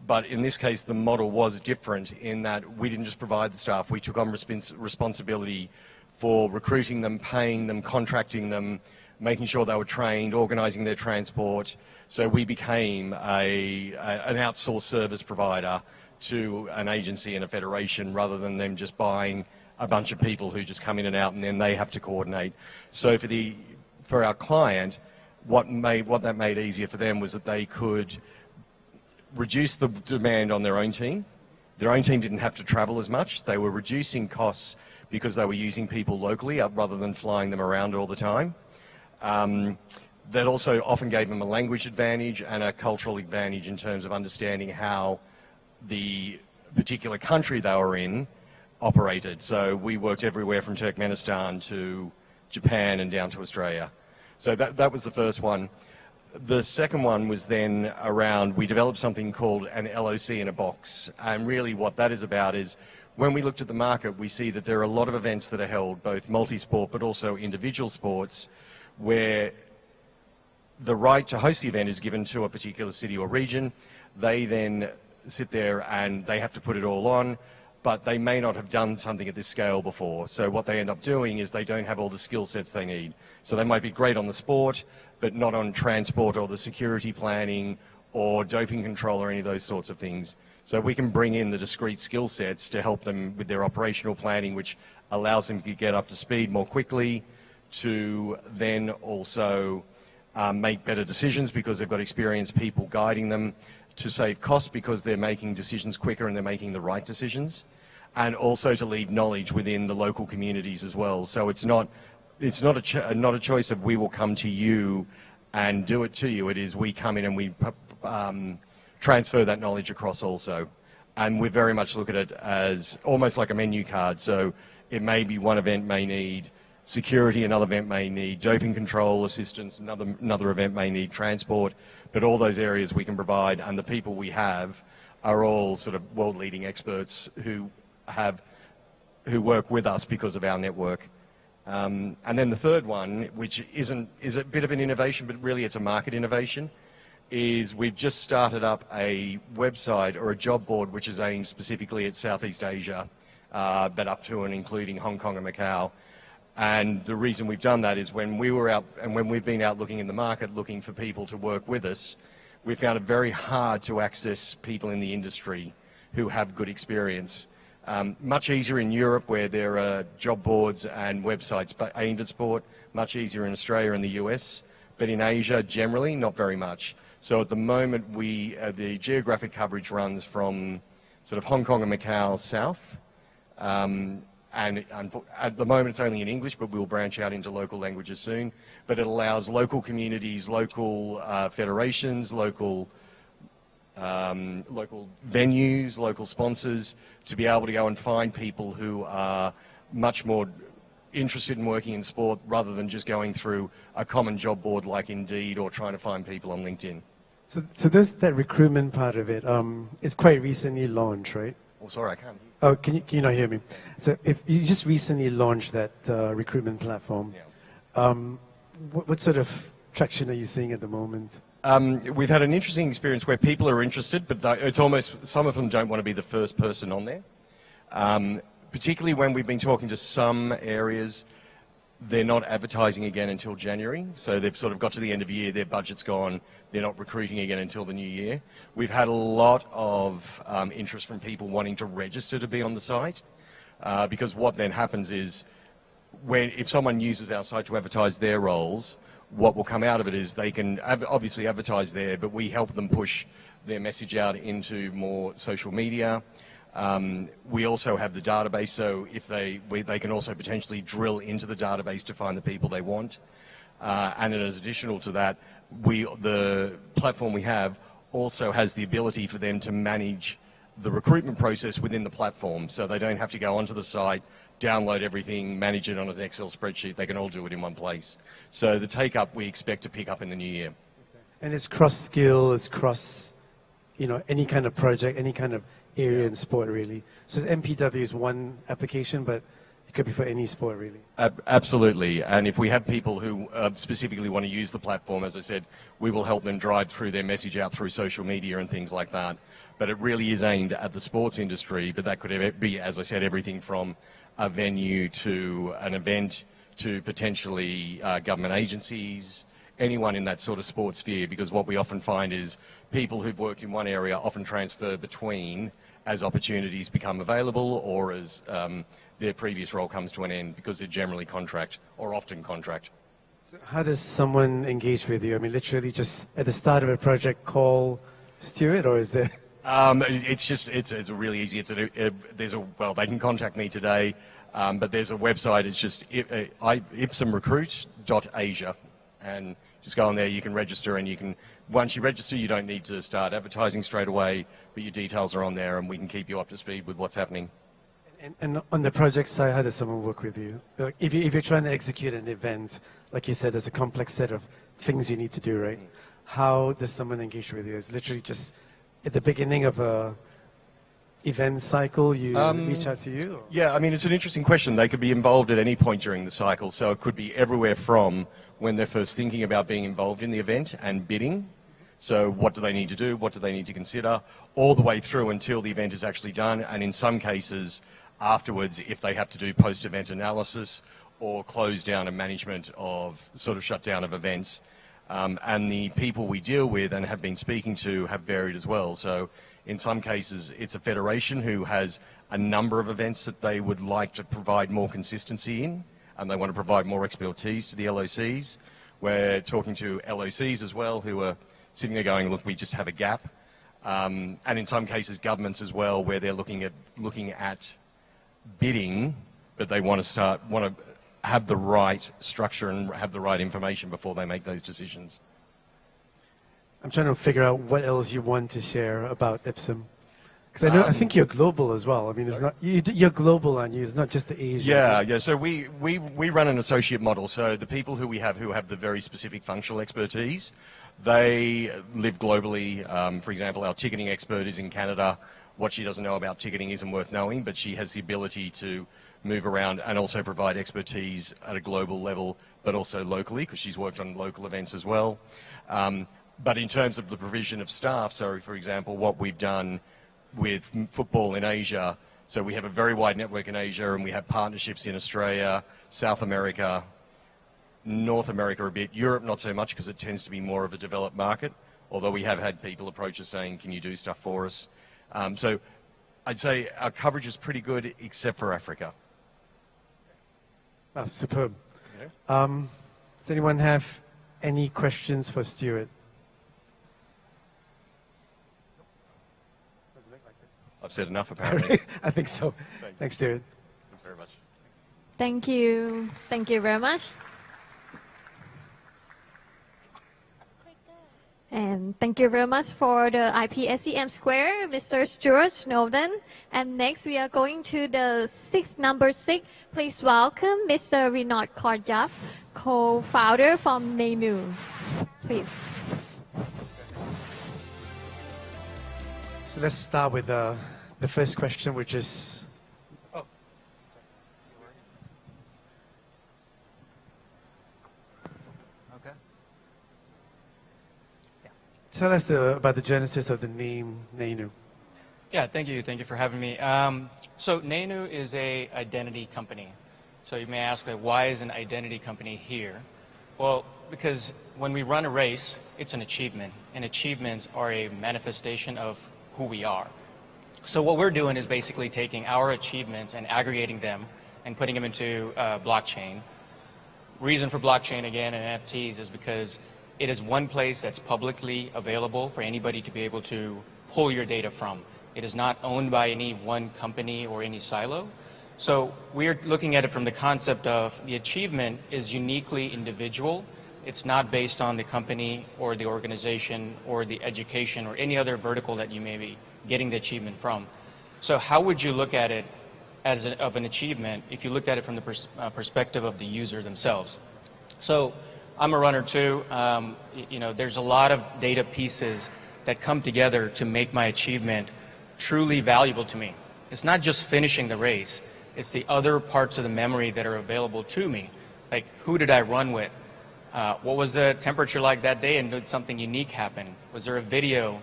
but in this case the model was different in that we didn't just provide the staff, we took on responsibility for recruiting them, paying them, contracting them, making sure they were trained, organising their transport. So we became an outsourced service provider to an agency and a federation rather than them just buying a bunch of people who just come in and out and then they have to coordinate. So for our client, what that made easier for them was that they could reduce the demand on their own team. Their own team didn't have to travel as much. They were reducing costs because they were using people locally rather than flying them around all the time. That also often gave them a language advantage and a cultural advantage in terms of understanding how the particular country they were in operated. So we worked everywhere from Turkmenistan to Japan and down to Australia. So that was the first one. The second one was then around, we developed something called an LOC in a box. And really what that is about is when we looked at the market, we see that there are a lot of events that are held, both multi-sport but also individual sports, where the right to host the event is given to a particular city or region. They then sit there and they have to put it all on, but they may not have done something at this scale before. So what they end up doing is they don't have all the skill sets they need. So they might be great on the sport, but not on transport or the security planning or doping control or any of those sorts of things. So we can bring in the discrete skill sets to help them with their operational planning, which allows them to get up to speed more quickly, to then also make better decisions because they've got experienced people guiding them, to save costs because they're making decisions quicker and they're making the right decisions. and also to leave knowledge within the local communities as well. So it's not a choice of we will come to you and do it to you. It is we come in and we transfer that knowledge across also. And we very much look at it as almost like a menu card. So it may be one event may need security, another event may need doping control assistance, another event may need transport, but all those areas we can provide, and the people we have are all sort of world-leading experts who work with us because of our network. And then the third one, which is a bit of an innovation, but really it's a market innovation, is we've just started up a website or a job board which is aimed specifically at Southeast Asia, but up to and including Hong Kong and Macau. And the reason we've done that is when we were out and when we've been out looking in the market looking for people to work with us, we found it very hard to access people in the industry who have good experience. Much easier in Europe where there are job boards and websites aimed at sport, much easier in Australia and the US, but in Asia generally not very much. So at the moment the geographic coverage runs from sort of Hong Kong and Macau south, and at the moment it's only in English, but we'll branch out into local languages soon. But it allows local communities, local federations, local venues, local sponsors to be able to go and find people who are much more interested in working in sport rather than just going through a common job board like Indeed or trying to find people on LinkedIn. So there's that recruitment part of it. It's quite recently launched, right? Oh, sorry, I can't hear you. Oh, can you not hear me? So if you just recently launched that recruitment platform, what sort of traction are you seeing at the moment? We've had an interesting experience where people are interested, but it's almost, some of them don't want to be the first person on there. Particularly when we've been talking to some areas, they're not advertising again until January. So they've sort of got to the end of the year, their budget's gone, they're not recruiting again until the new year. We've had a lot of interest from people wanting to register to be on the site, because what then happens is if someone uses our site to advertise their roles, what will come out of it is they can obviously advertise there, but we help them push their message out into more social media. We also have the database, so if they can also potentially drill into the database to find the people they want. And as additional to that, the platform we have also has the ability for them to manage the recruitment process within the platform, so they don't have to go onto the site, download everything, manage it on an Excel spreadsheet. They can all do it in one place. So the take-up we expect to pick up in the new year. And it's cross-skill, it's cross, any kind of project, any kind of area in sport, really. So MPW is one application, but it could be for any sport, really. Absolutely. And if we have people who specifically want to use the platform, as I said, we will help them drive through their message out through social media and things like that. But it really is aimed at the sports industry, but that could be, as I said, everything from a venue to an event to potentially government agencies, anyone in that sort of sports sphere, because what we often find is people who've worked in one area often transfer between as opportunities become available or as their previous role comes to an end, because they're generally contract or often contract. So how does someone engage with you? I mean, literally just at the start of a project call Stuart, or is there... It's really easy. They can contact me today, but there's a website. It's just ipsumrecruit.asia, and just go on there. You can register, and once you register, you don't need to start advertising straight away, but your details are on there, and we can keep you up to speed with what's happening. And on the project side, how does someone work with you? If you're trying to execute an event, like you said, there's a complex set of things you need to do, right? How does someone engage with you? It's literally just at the beginning of a event cycle, you reach out to you? Or? Yeah, I mean, it's an interesting question. They could be involved at any point during the cycle, so it could be everywhere from when they're first thinking about being involved in the event and bidding. So what do they need to do? What do they need to consider? All the way through until the event is actually done, and in some cases afterwards, if they have to do post-event analysis or close down and management of sort of shutdown of events. And the people we deal with and have been speaking to have varied as well. So in some cases, it's a federation who has a number of events that they would like to provide more consistency in, and they want to provide more expertise to the LOCs. We're talking to LOCs as well, who are sitting there going, look, we just have a gap. And in some cases, governments as well, where they're looking at bidding, but they want to have the right structure and have the right information before they make those decisions. I'm trying to figure out what else you want to share about Ipsum. Because I think you're global as well. I mean, it's not you're global, aren't you? It's not just the Asia. Yeah. So we run an associate model. So the people who have the very specific functional expertise, they live globally. For example, our ticketing expert is in Canada. What she doesn't know about ticketing isn't worth knowing, but she has the ability to move around and also provide expertise at a global level, but also locally, because she's worked on local events as well. But in terms of the provision of staff, so for example, what we've done with football in Asia, so we have a very wide network in Asia, and we have partnerships in Australia, South America, North America a bit, Europe not so much because it tends to be more of a developed market, although we have had people approach us saying, can you do stuff for us? So I'd say our coverage is pretty good except for Africa. Oh, superb. Okay. Does anyone have any questions for Stuart? I've said enough, apparently. I think so. Thanks, Stuart. Thanks very much. Thank you. Thank you very much. And thank you very much for the IPSCM Square, Mr. Stuart Snowden. And next we are going to the number 6. Please welcome Mr. Vinod Korjaf, co-founder from Nenu. Please. So let's start with the first question, which is... Oh. Okay. Tell us about the genesis of the name Nenu. Yeah, thank you. Thank you for having me. So Nenu is a identity company. So you may ask, like, why is an identity company here? Well, because when we run a race, it's an achievement, and achievements are a manifestation of who we are. So what we're doing is basically taking our achievements and aggregating them and putting them into blockchain. Reason for blockchain, again, and NFTs is because it is one place that's publicly available for anybody to be able to pull your data from. It is not owned by any one company or any silo. So we're looking at it from the concept of the achievement is uniquely individual. It's not based on the company or the organization or the education or any other vertical that you may be getting the achievement from. So how would you look at it as of an achievement if you looked at it from the perspective of the user themselves? So I'm a runner too. There's a lot of data pieces that come together to make my achievement truly valuable to me. It's not just finishing the race. It's the other parts of the memory that are available to me. Like, who did I run with? What was the temperature like that day, and did something unique happen? Was there a video?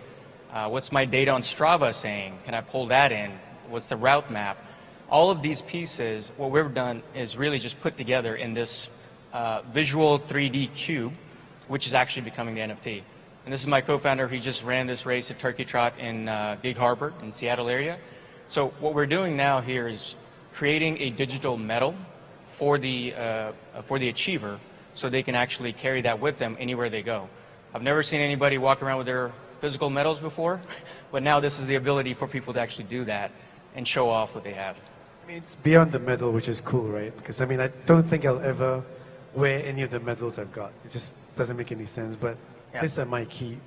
What's my data on Strava saying? Can I pull that in? What's the route map? All of these pieces, what we've done is really just put together in this visual 3D cube, which is actually becoming the NFT. And this is my co-founder. He just ran this race at Turkey Trot in Gig Harbor in Seattle area. So what we're doing now here is creating a digital medal for the achiever, so they can actually carry that with them anywhere they go. I've never seen anybody walk around with their physical medals before, but now this is the ability for people to actually do that and show off what they have. I mean, it's beyond the medal, which is cool, right? Because, I mean, I don't think I'll ever wear any of the medals I've got. It just doesn't make any sense, but this I might keep.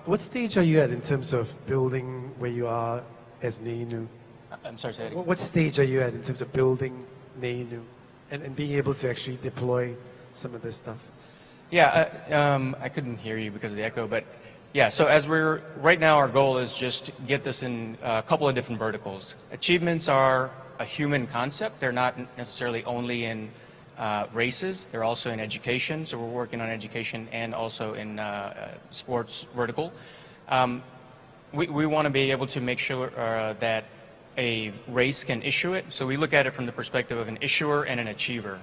What stage are you at in terms of building where you are as Nenu? I'm sorry, say that again. What stage are you at in terms of building Nenu and being able to actually deploy some of this stuff? Yeah, I couldn't hear you because of the echo, but yeah, so right now our goal is just to get this in a couple of different verticals. Achievements are a human concept. They're not necessarily only in races, they're also in education, so we're working on education and also in sports vertical. We want to be able to make sure that a race can issue it, so we look at it from the perspective of an issuer and an achiever.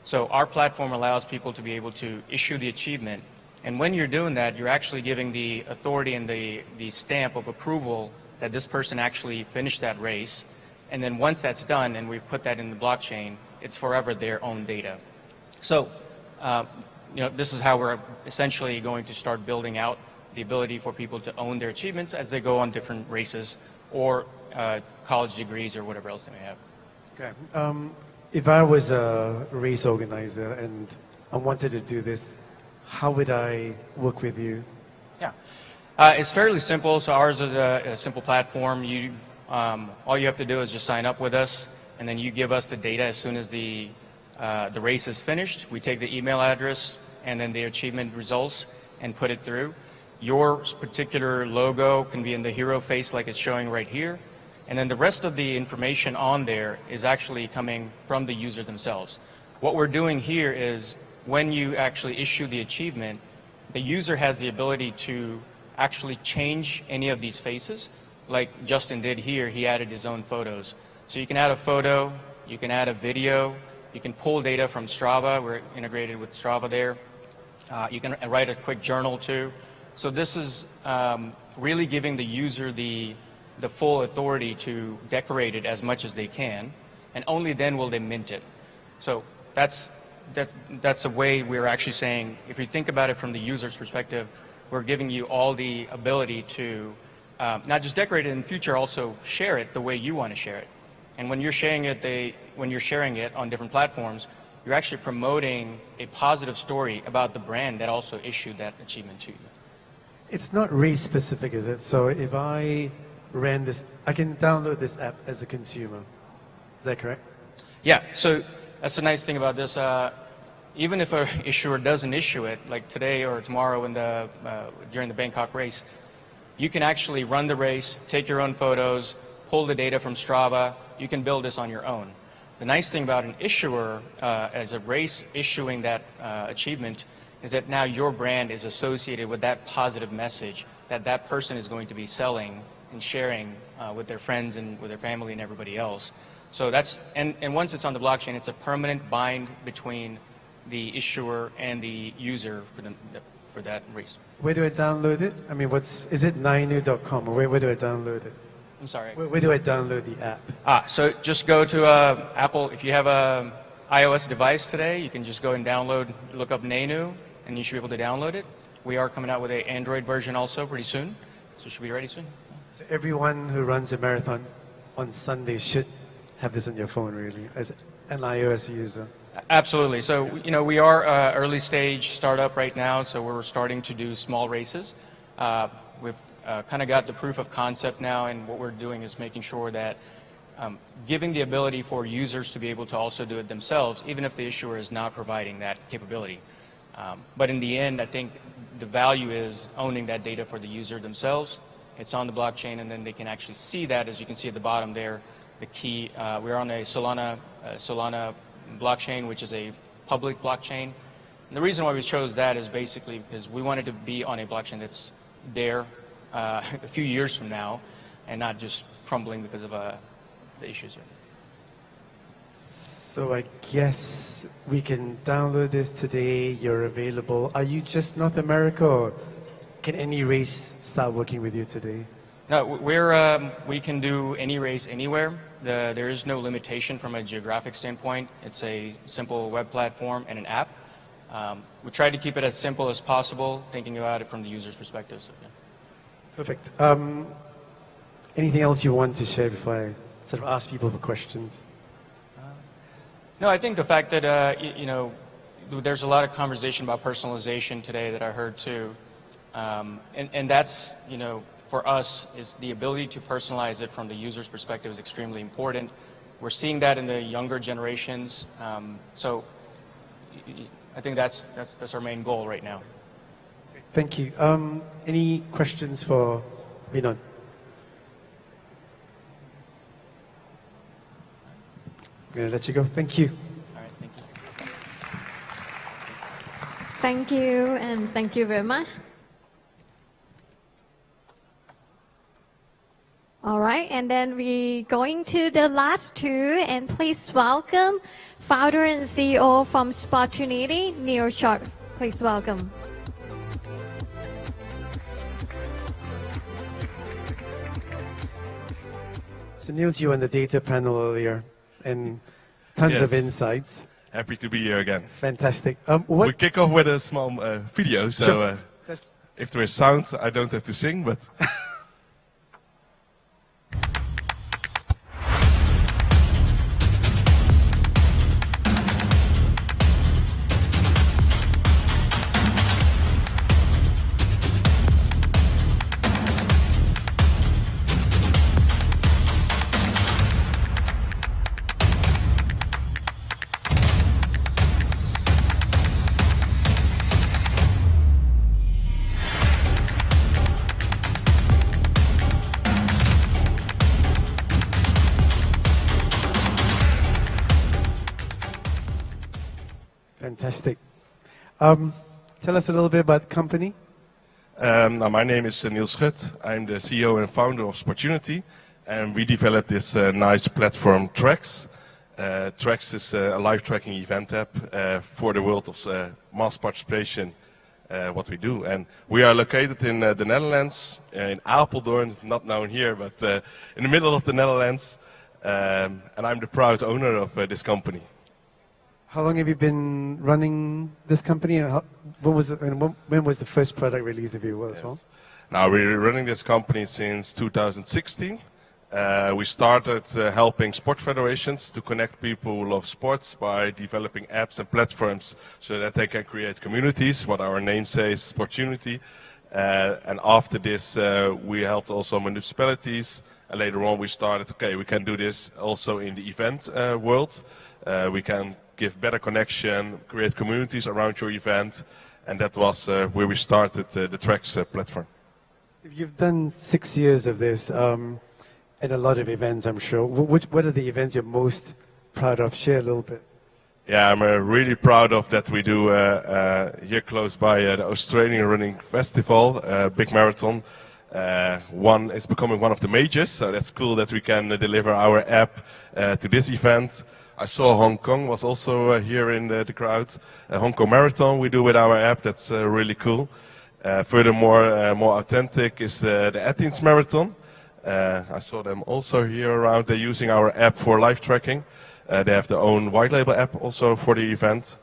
So our platform allows people to be able to issue the achievement. And when you're doing that, you're actually giving the authority and the stamp of approval that this person actually finished that race. And then once that's done and we put that in the blockchain, it's forever their own data. So, this is how we're essentially going to start building out the ability for people to own their achievements as they go on different races or college degrees or whatever else they may have. Okay. If I was a race organizer and I wanted to do this, how would I work with you? Yeah. It's fairly simple. So ours is a simple platform. All you have to do is just sign up with us, and then you give us the data as soon as the race is finished. We take the email address and then the achievement results and put it through. Your particular logo can be in the hero face like it's showing right here. And then the rest of the information on there is actually coming from the user themselves. What we're doing here is when you actually issue the achievement, the user has the ability to actually change any of these faces. Like Justin did here, he added his own photos. So you can add a photo, you can add a video, you can pull data from Strava. We're integrated with Strava there. You can write a quick journal too. So this is really giving the user the full authority to decorate it as much as they can, and only then will they mint it. So that's a way we're actually saying, if you think about it from the user's perspective, we're giving you all the ability to not just decorate it in the future, also share it the way you want to share it. And when you're sharing it on different platforms, you're actually promoting a positive story about the brand that also issued that achievement to you. It's not race specific, is it? So if I ran this, I can download this app as a consumer. Is that correct? Yeah, so that's the nice thing about this. Even if an issuer doesn't issue it, like today or tomorrow during the Bangkok race, you can actually run the race, take your own photos, pull the data from Strava. You can build this on your own. The nice thing about an issuer as a race issuing that achievement is that now your brand is associated with that positive message that that person is going to be selling and sharing with their friends and with their family and everybody else. So that's, and once it's on the blockchain, it's a permanent bind between the issuer and the user for that race. Where do I download it? I mean, is it nainu.com or where do I download it? I'm sorry. Where do I download the app? So just go to Apple. If you have a iOS device today, you can just go and look up Nainu, and you should be able to download it. We are coming out with an Android version also pretty soon, so it should be ready soon. So everyone who runs a marathon on Sunday should have this on your phone, really, as an iOS user. Absolutely. So, we are early stage startup right now, so we're starting to do small races. We've kind of got the proof of concept now, and what we're doing is making sure that giving the ability for users to be able to also do it themselves, even if the issuer is not providing that capability. But in the end, I think the value is owning that data for the user themselves. It's on the blockchain, and then they can actually see that, as you can see at the bottom there, the key. We're on a Solana blockchain, which is a public blockchain. And the reason why we chose that is basically because we wanted to be on a blockchain that's there a few years from now and not just crumbling because of the issues. So I guess we can download this today. You're available. Are you just North America, or can any race start working with you today? No, we can do any race anywhere. There is no limitation from a geographic standpoint. It's a simple web platform and an app. We try to keep it as simple as possible, thinking about it from the user's perspective. So, yeah. Perfect. Anything else you want to share before I sort of ask people for questions? No, I think the fact that, there's a lot of conversation about personalization today that I heard too. And that's, for us, is the ability to personalize it from the user's perspective is extremely important. We're seeing that in the younger generations. So I think that's our main goal right now. Thank you. Any questions for Vinod? I'm going to let you go. Thank you. All right, thank you. Thank you, and thank you very much. All right, and then we going to the last two, and please welcome founder and CEO from Sportunity, Neil Short. Please welcome. So Niels, you were on the data panel earlier, and tons of insights. Happy to be here again. Fantastic. We kick off with a small video, so Sure. if there is sound, I don't have to sing, but... Fantastic. Tell us a little bit about the company. My name is Niels Schut. I'm the CEO and founder of Sportunity, and we developed this nice platform, Tracks. Tracks is a live tracking event app for the world of mass participation, what we do. And we are located in the Netherlands, in Apeldoorn, not known here, but in the middle of the Netherlands. And I'm the proud owner of this company. How long have you been running this company, and when was the first product release of you as well? Now, we're running this company since 2016. We started helping sport federations to connect people who love sports by developing apps and platforms so that they can create communities, what our name says, Sportunity. And after this, we helped also municipalities. And later on, we started, okay, we can do this also in the event world. We can give better connection, create communities around your event. And that was where we started the Tracks platform. You've done 6 years of this and a lot of events, I'm sure. What are the events you're most proud of? Share a little bit. Yeah, I'm really proud of that we do here close by the Australian Running Festival, big marathon. One is becoming one of the majors, so that's cool that we can deliver our app to this event. I saw Hong Kong was also here in the crowd. Hong Kong Marathon we do with our app, that's really cool. Furthermore, more authentic is the Athens Marathon. I saw them also here around. They're using our app for live tracking. They have their own white label app also for the event.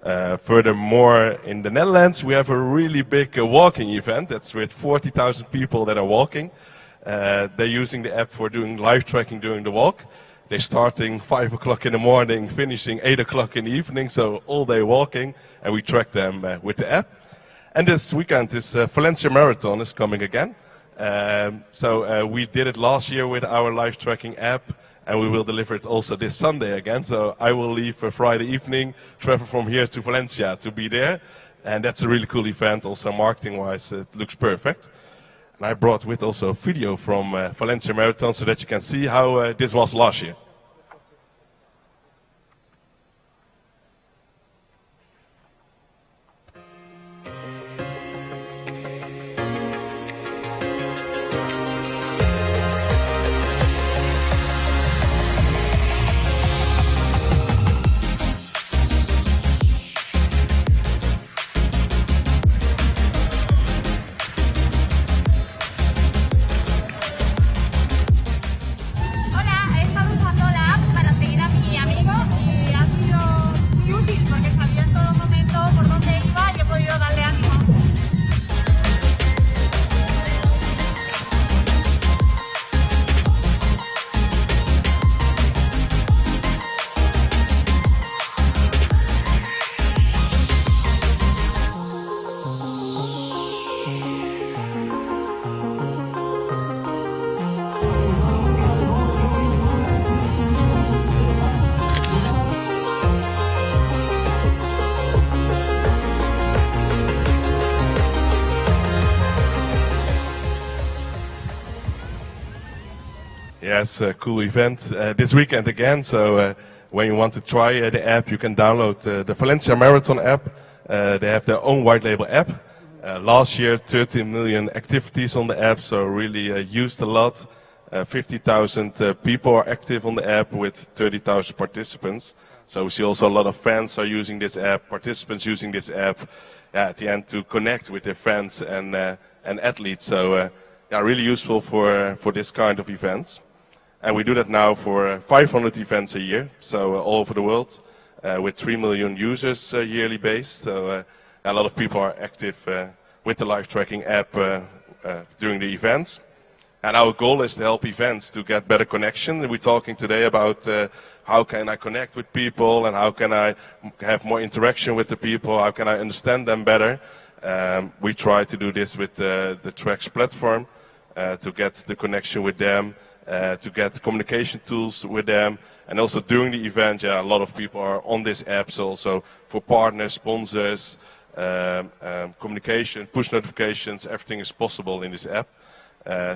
Furthermore, in the Netherlands, we have a really big walking event. That's with 40,000 people that are walking. They're using the app for doing live tracking during the walk. They're starting 5 o'clock in the morning, finishing 8 o'clock in the evening, so all day walking, and we track them with the app. And this weekend, this Valencia Marathon is coming again. So we did it last year with our live tracking app, and we will deliver it also this Sunday again. So I will leave Friday evening, travel from here to Valencia to be there. And that's a really cool event, also marketing-wise, it looks perfect. And I brought with also a video from Valencia Marathon so that you can see how this was last year. Yes, a cool event this weekend again. So when you want to try the app, you can download the Valencia Marathon app. They have their own white label app. Last year, 13 million activities on the app, so really used a lot. 50,000 people are active on the app with 30,000 participants. So we see also a lot of fans are using this app, participants using this app at the end to connect with their fans and athletes. So yeah, really useful for this kind of events. And we do that now for 500 events a year, so all over the world, with 3 million users yearly based. So a lot of people are active with the live tracking app during the events. And our goal is to help events to get better connection. We're talking today about how can I connect with people and how can I have more interaction with the people, how can I understand them better. We try to do this with the Tracks platform to get the connection with them, to get communication tools with them. And also during the event, yeah, a lot of people are on this app. So also for partners, sponsors, communication, push notifications, everything is possible in this app.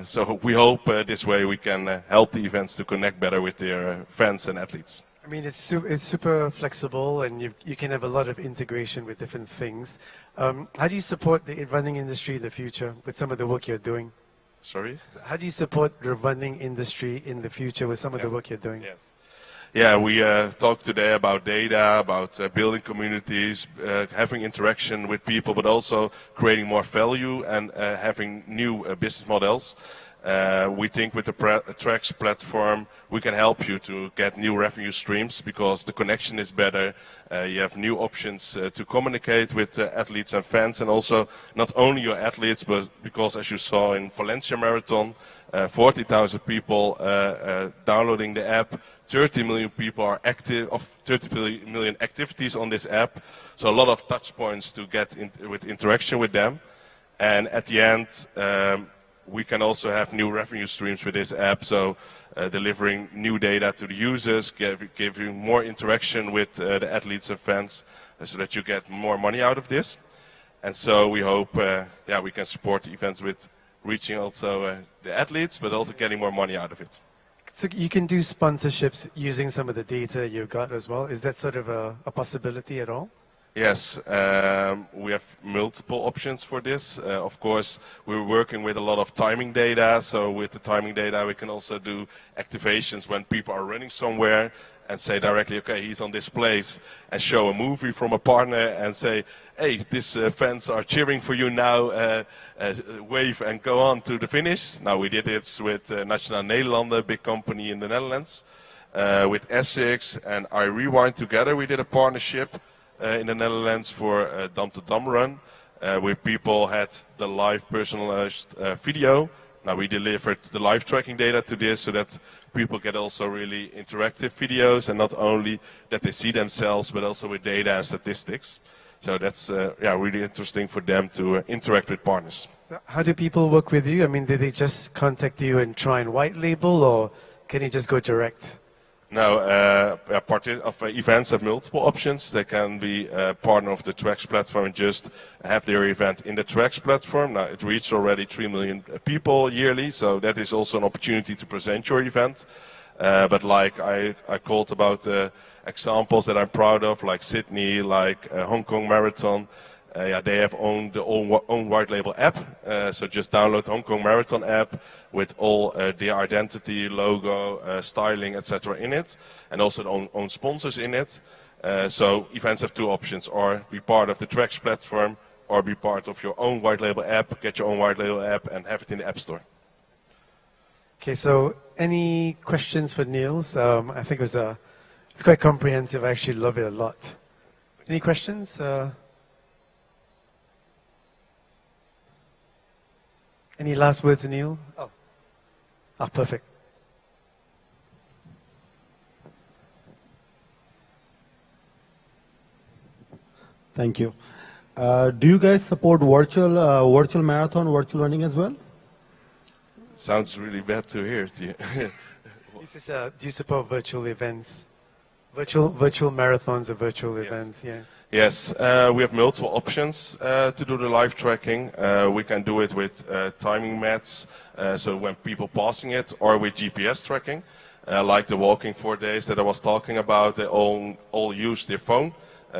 So we hope this way we can help the events to connect better with their fans and athletes. I mean, it's super flexible, and you can have a lot of integration with different things. How do you support the running industry in the future with some of the work you're doing? Sorry? How do you support the running industry in the future with some of the work you're doing? Yes. Yeah, we talked today about data, about building communities, having interaction with people, but also creating more value and having new business models. We think with the Tracks platform, we can help you to get new revenue streams because the connection is better. You have new options to communicate with athletes and fans, and also not only your athletes, but because as you saw in Valencia Marathon, 40,000 people downloading the app, 30 million people are active, of 30 million activities on this app. So a lot of touch points to get with interaction with them. And at the end, we can also have new revenue streams with this app, so delivering new data to the users, giving more interaction with the athletes and fans, so that you get more money out of this. And so we hope, we can support the events with reaching also the athletes, but also getting more money out of it. So you can do sponsorships using some of the data you've got as well. Is that sort of a possibility at all? Yes, we have multiple options for this. Of course, we're working with a lot of timing data. So with the timing data, we can also do activations when people are running somewhere and say directly, okay, he's on this place, and show a movie from a partner and say, hey, these fans are cheering for you now, wave and go on to the finish. Now we did it with Nationale Nederlanden, a big company in the Netherlands. With Essex and iRewind together, we did a partnership in the Netherlands for Dam to Dam run, where people had the live personalized video. Now we delivered the live tracking data to this so that people get also really interactive videos, and not only that they see themselves, but also with data and statistics. So that's really interesting for them to interact with partners. So how do people work with you? I mean, do they just contact you and try and white label, or can you just go direct? Now, events have multiple options. They can be a partner of the Tracks platform and just have their event in the Tracks platform. Now, it reached already 3 million people yearly, so that is also an opportunity to present your event. But like I called about examples that I'm proud of, like Sydney, like Hong Kong Marathon. They have their own white label app, so just download the Hong Kong Marathon app with all their identity, logo, styling, etc. in it, and also their own sponsors in it. So events have two options, or be part of the Tracks platform, or be part of your own white label app, get your own white label app and have it in the App Store. Okay, so any questions for Niels? I think it's quite comprehensive. I actually love it a lot. Any questions? Any last words, Neil? Oh, perfect. Thank you. Do you guys support virtual marathon, virtual running as well? Sounds really bad to hear. This is, do you support virtual events? Virtual marathons or virtual events, yeah. Yes, we have multiple options to do the live tracking. We can do it with timing mats, so when people passing it, or with GPS tracking, like the walking 4 days that I was talking about. They all use their phone,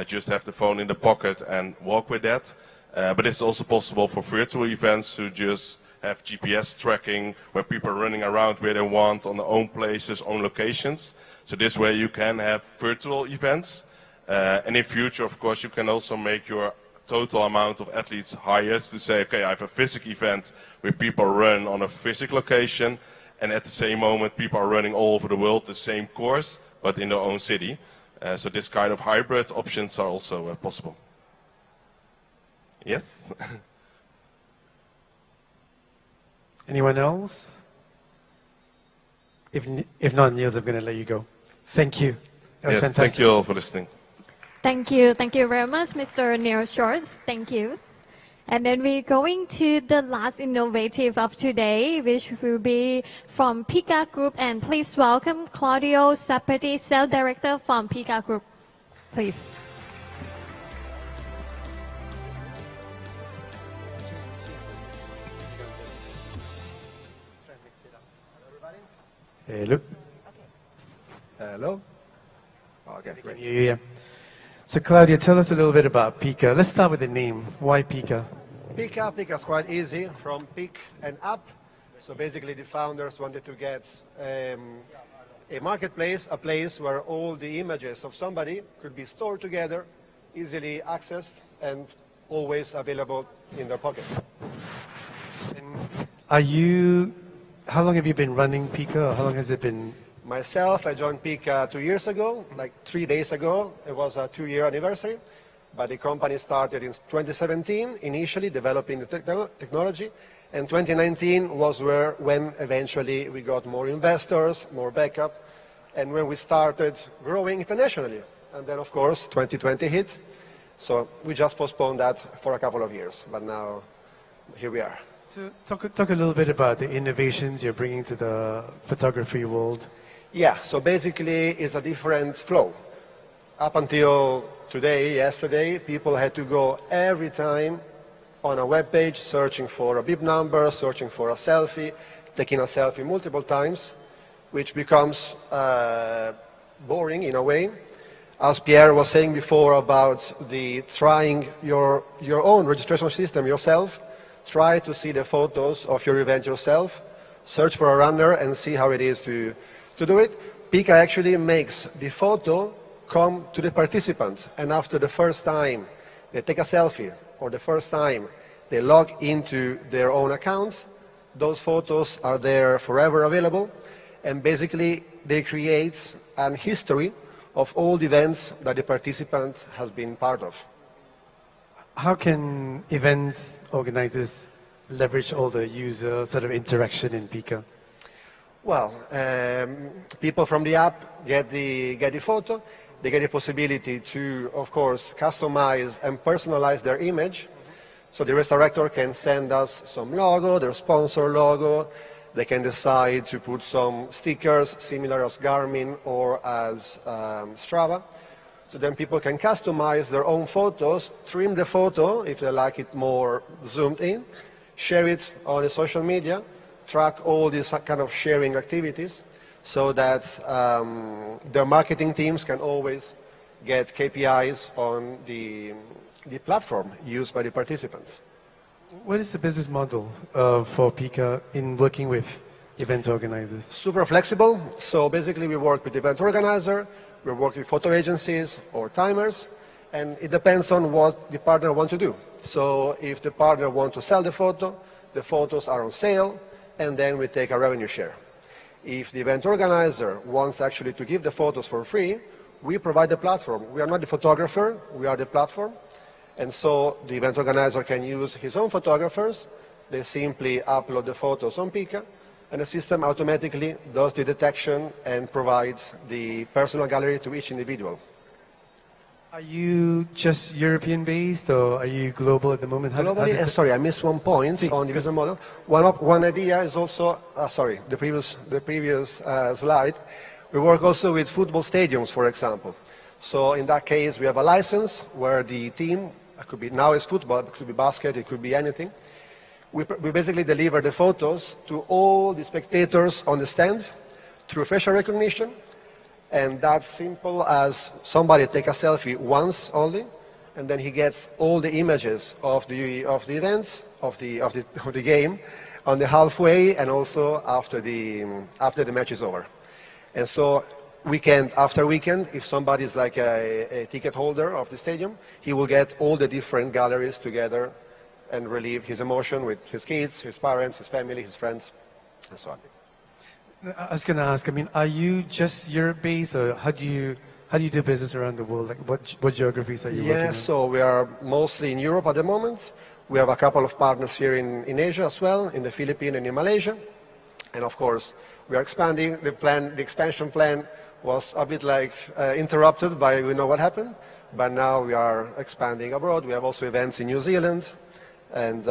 just have the phone in the pocket and walk with that. But it's also possible for virtual events to just have GPS tracking when people are running around where they want on their own places, own locations. So this way you can have virtual events. And in future, of course, you can also make your total amount of athletes higher to say, okay, I have a physical event where people run on a physical location, and at the same moment, people are running all over the world the same course, but in their own city. So this kind of hybrid options are also possible. Yes? Anyone else? If not, Niels, I'm going to let you go. Thank you. That was fantastic. Thank you all for listening. Thank you very much, Mr. Neil Shorts. Thank you. And then we're going to the last innovative of today, which will be from Pika Group. And please welcome Claudio Sapetti, Sales Director from Pika Group. Please. Hello. Hello. Okay, great. Yeah. So Claudia, tell us a little bit about Pika. Let's start with the name. Why Pika? Pika is quite easy, from pick and up. So basically the founders wanted to get a marketplace, a place where all the images of somebody could be stored together, easily accessed, and always available in their pocket. How long have you been running Pika? Or how long has it been? Myself, I joined Pika 2 years ago, like 3 days ago. It was a 2-year anniversary. But the company started in 2017, initially developing the technology. And 2019 was when eventually we got more investors, more backup, and when we started growing internationally. And then, of course, 2020 hit. So we just postponed that for a couple of years. But now, here we are. So talk a little bit about the innovations you're bringing to the photography world. Yeah, so basically it's a different flow. Up until today, yesterday, people had to go every time on a web page searching for a bib number, searching for a selfie, taking a selfie multiple times, which becomes boring in a way. As Pierre was saying before about trying your own registration system yourself, try to see the photos of your event yourself, search for a runner and see how it is to do it. Pika actually makes the photo come to the participants, and after the first time they take a selfie or the first time they log into their own accounts, those photos are there forever available, and basically they create an history of all the events that the participant has been part of. How can events organizers leverage all the user sort of interaction in Pika? Well, people from the app get the photo. They get the possibility to, of course, customize and personalize their image. So the race director can send us some logo, their sponsor logo. They can decide to put some stickers similar as Garmin or as Strava. So then people can customize their own photos, trim the photo if they like it more zoomed in, share it on the social media, track all these kind of sharing activities so that their marketing teams can always get KPIs on the platform used by the participants. What is the business model for Pika in working with event organizers? Super flexible. So basically we work with event organizer, we work with photo agencies or timers, and it depends on what the partner wants to do. So if the partner wants to sell the photos are on sale, and then we take a revenue share. If the event organizer wants actually to give the photos for free, we provide the platform. We are not the photographer, we are the platform. And so the event organizer can use his own photographers. They simply upload the photos on Pika, and the system automatically does the detection and provides the personal gallery to each individual. Are you just European-based, or are you global at the moment? Globally, sorry, I missed one point on the business model. One idea is also, sorry, the previous slide. We work also with football stadiums, for example. So in that case, we have a license where the team, it could be now it's football, it could be basket, it could be anything. We basically deliver the photos to all the spectators on the stand through facial recognition. And that's simple as somebody take a selfie once only, and then he gets all the images of the events of the game on the halfway and also after the match is over. And so weekend after weekend, if somebody is like a ticket holder of the stadium, he will get all the different galleries together and relieve his emotion with his kids, his parents, his family, his friends, and so on. I was going to ask, I mean, are you just Europe-based, or how do you do business around the world? Like, what geographies are you working in? So we are mostly in Europe at the moment. We have a couple of partners here in Asia as well, in the Philippines and in Malaysia. And of course, we are expanding. The expansion plan was a bit like interrupted by, we know what happened, but now we are expanding abroad. We have also events in New Zealand. And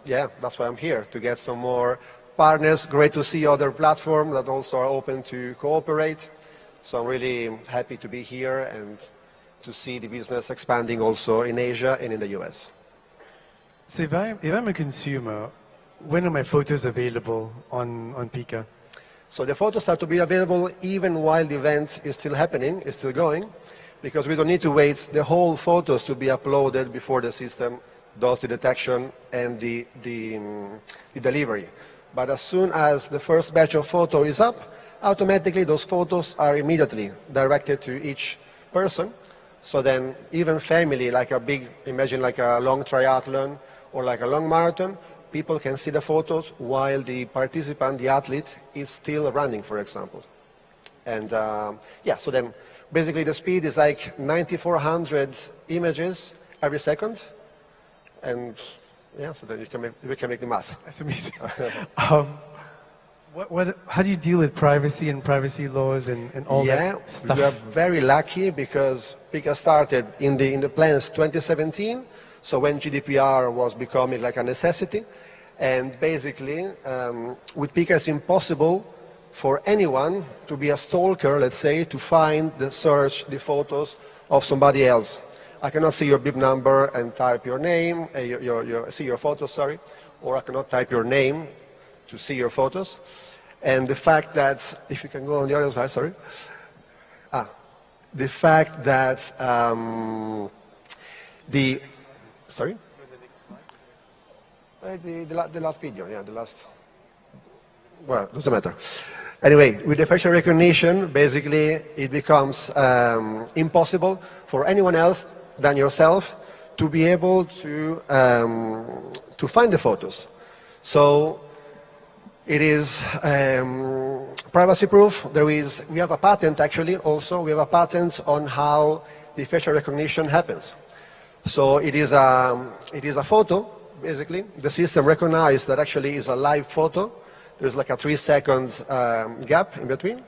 yeah, that's why I'm here, to get some more partners. Great to see other platforms that also are open to cooperate. So I'm really happy to be here and to see the business expanding also in Asia and in the US. So if I'm a consumer, when are my photos available on Pika? So the photos start to be available even while the event is still happening, is still going, because we don't need to wait the whole photos to be uploaded before the system does the detection and the delivery. But as soon as the first batch of photo is up, automatically those photos are immediately directed to each person. So then even family, like imagine like a long triathlon or like a long marathon, people can see the photos while the participant, the athlete, is still running, for example. And so then basically the speed is like 9,400 images every second. And so then we can make the math. That's amazing. How do you deal with privacy and privacy laws and all that stuff? We are very lucky because Pika started in the plans 2017, so when GDPR was becoming like a necessity. And basically, with Pika it's impossible for anyone to be a stalker, let's say, to find, search the photos of somebody else. I cannot see your bib number and type your name, see your photos, sorry, or I cannot type your name to see your photos. And the fact that, if you can go on the other side, sorry. The fact that sorry? The last video, the last, well, doesn't matter. Anyway, with the facial recognition, basically it becomes impossible for anyone else than yourself to be able to find the photos. So it is privacy proof. We have a patent actually also. We have a patent on how the facial recognition happens. So it is a photo, basically. The system recognizes that actually is a live photo. There's like a 3-second gap in between.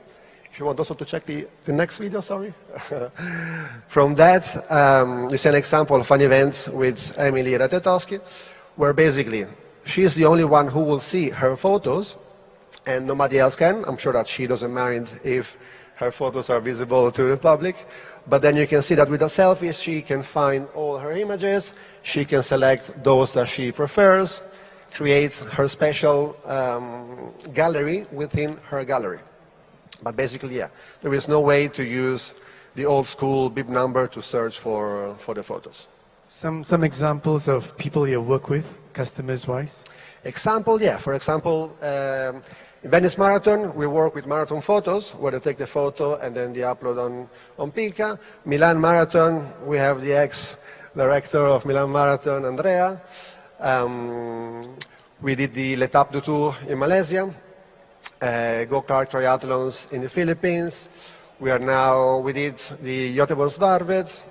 If you want also to check the next video, sorry. From that, you see an example of an event with Emily Ratetowski, where basically she's the only one who will see her photos, and nobody else can. I'm sure that she doesn't mind if her photos are visible to the public. But then you can see that with a selfie, she can find all her images. She can select those that she prefers, create her special gallery within her gallery. But basically, there is no way to use the old school bib number to search for the photos. Some examples of people you work with, customers-wise? Example, for example, in Venice Marathon, we work with marathon photos, where they take the photo and then they upload on Pika. Milan Marathon, we have the ex-director of Milan Marathon, Andrea. We did the L'Etape du Tour in Malaysia, go-kart triathlons in the Philippines. We did the Göteborgsvarvet,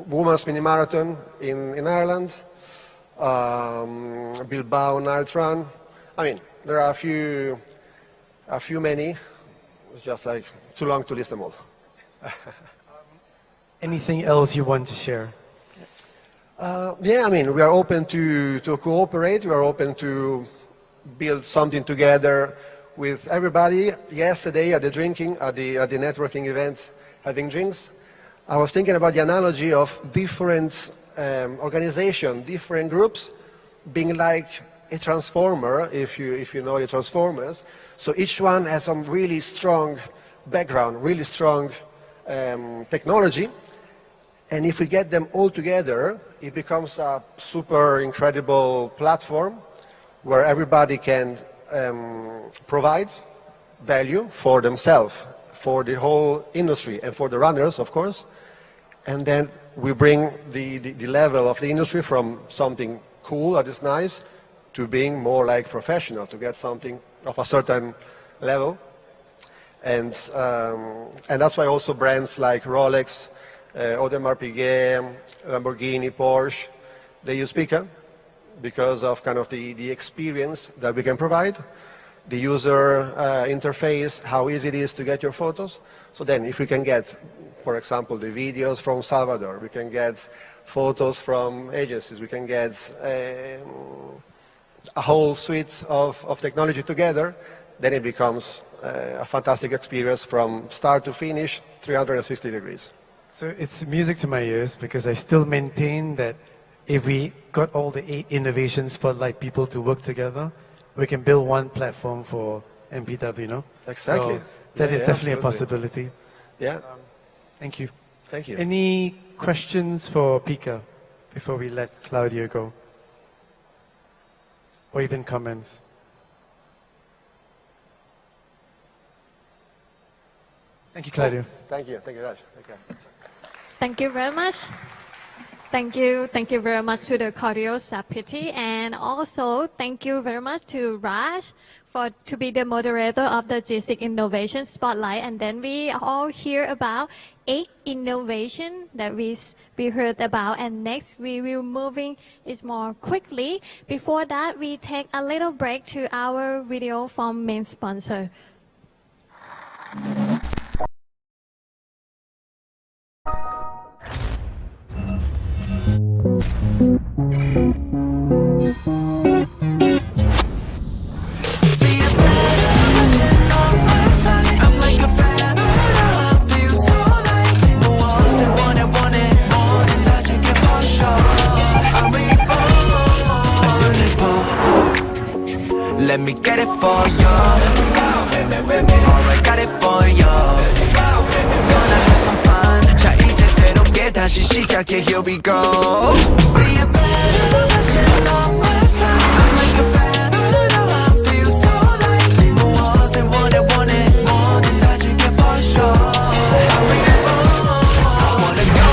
women's mini marathon in Ireland, Bilbao night run. I mean, there are a few many. It's just like too long to list them all. Anything else you want to share? I mean, we are open to cooperate. We are open to build something together with everybody. Yesterday at the networking event, having drinks, I was thinking about the analogy of different organizations, different groups, being like a transformer, if you know the Transformers. So each one has some really strong background, really strong technology. And if we get them all together, it becomes a super incredible platform where everybody can provide value for themselves, for the whole industry, and for the runners, of course. And then we bring the level of the industry from something cool that is nice to being more like professional, to get something of a certain level. And that's why also brands like Rolex, Audemars Piguet, Lamborghini, Porsche, they use Pika because of kind of the experience that we can provide, the user interface, how easy it is to get your photos. So then if we can get, for example, the videos from Salvador, we can get photos from agencies, we can get a whole suite of technology together, then it becomes a fantastic experience from start to finish, 360 degrees. So it's music to my ears because I still maintain that if we got all the 8 innovation spotlight people to work together, we can build one platform for MPW, no? Exactly. So that is Yeah, definitely a absolutely. possibility. Yeah. Thank you. Thank you. Any questions for Pika before we let Claudio go? Or even comments? Thank you, Claudio. Thank you. Thank you, Raj. Okay. Thank you very much. Thank you very much to the Cordial Sapiti, and also thank you very much to Raj to be the moderator of the GSIC Innovation Spotlight. And then we all hear about 8 innovation that we heard about, and next we will moving is more quickly. Before that, we take a little break to our video from main sponsor. Let me get it for you. Alright, got it for you. Gonna have some fun. 자 이제 새롭게 다시 시작해. Here we go. See a better version of myself. I'm like a feather. I feel so light. 무엇을 원해 more than that you get for sure. Hurry up, I wanna go,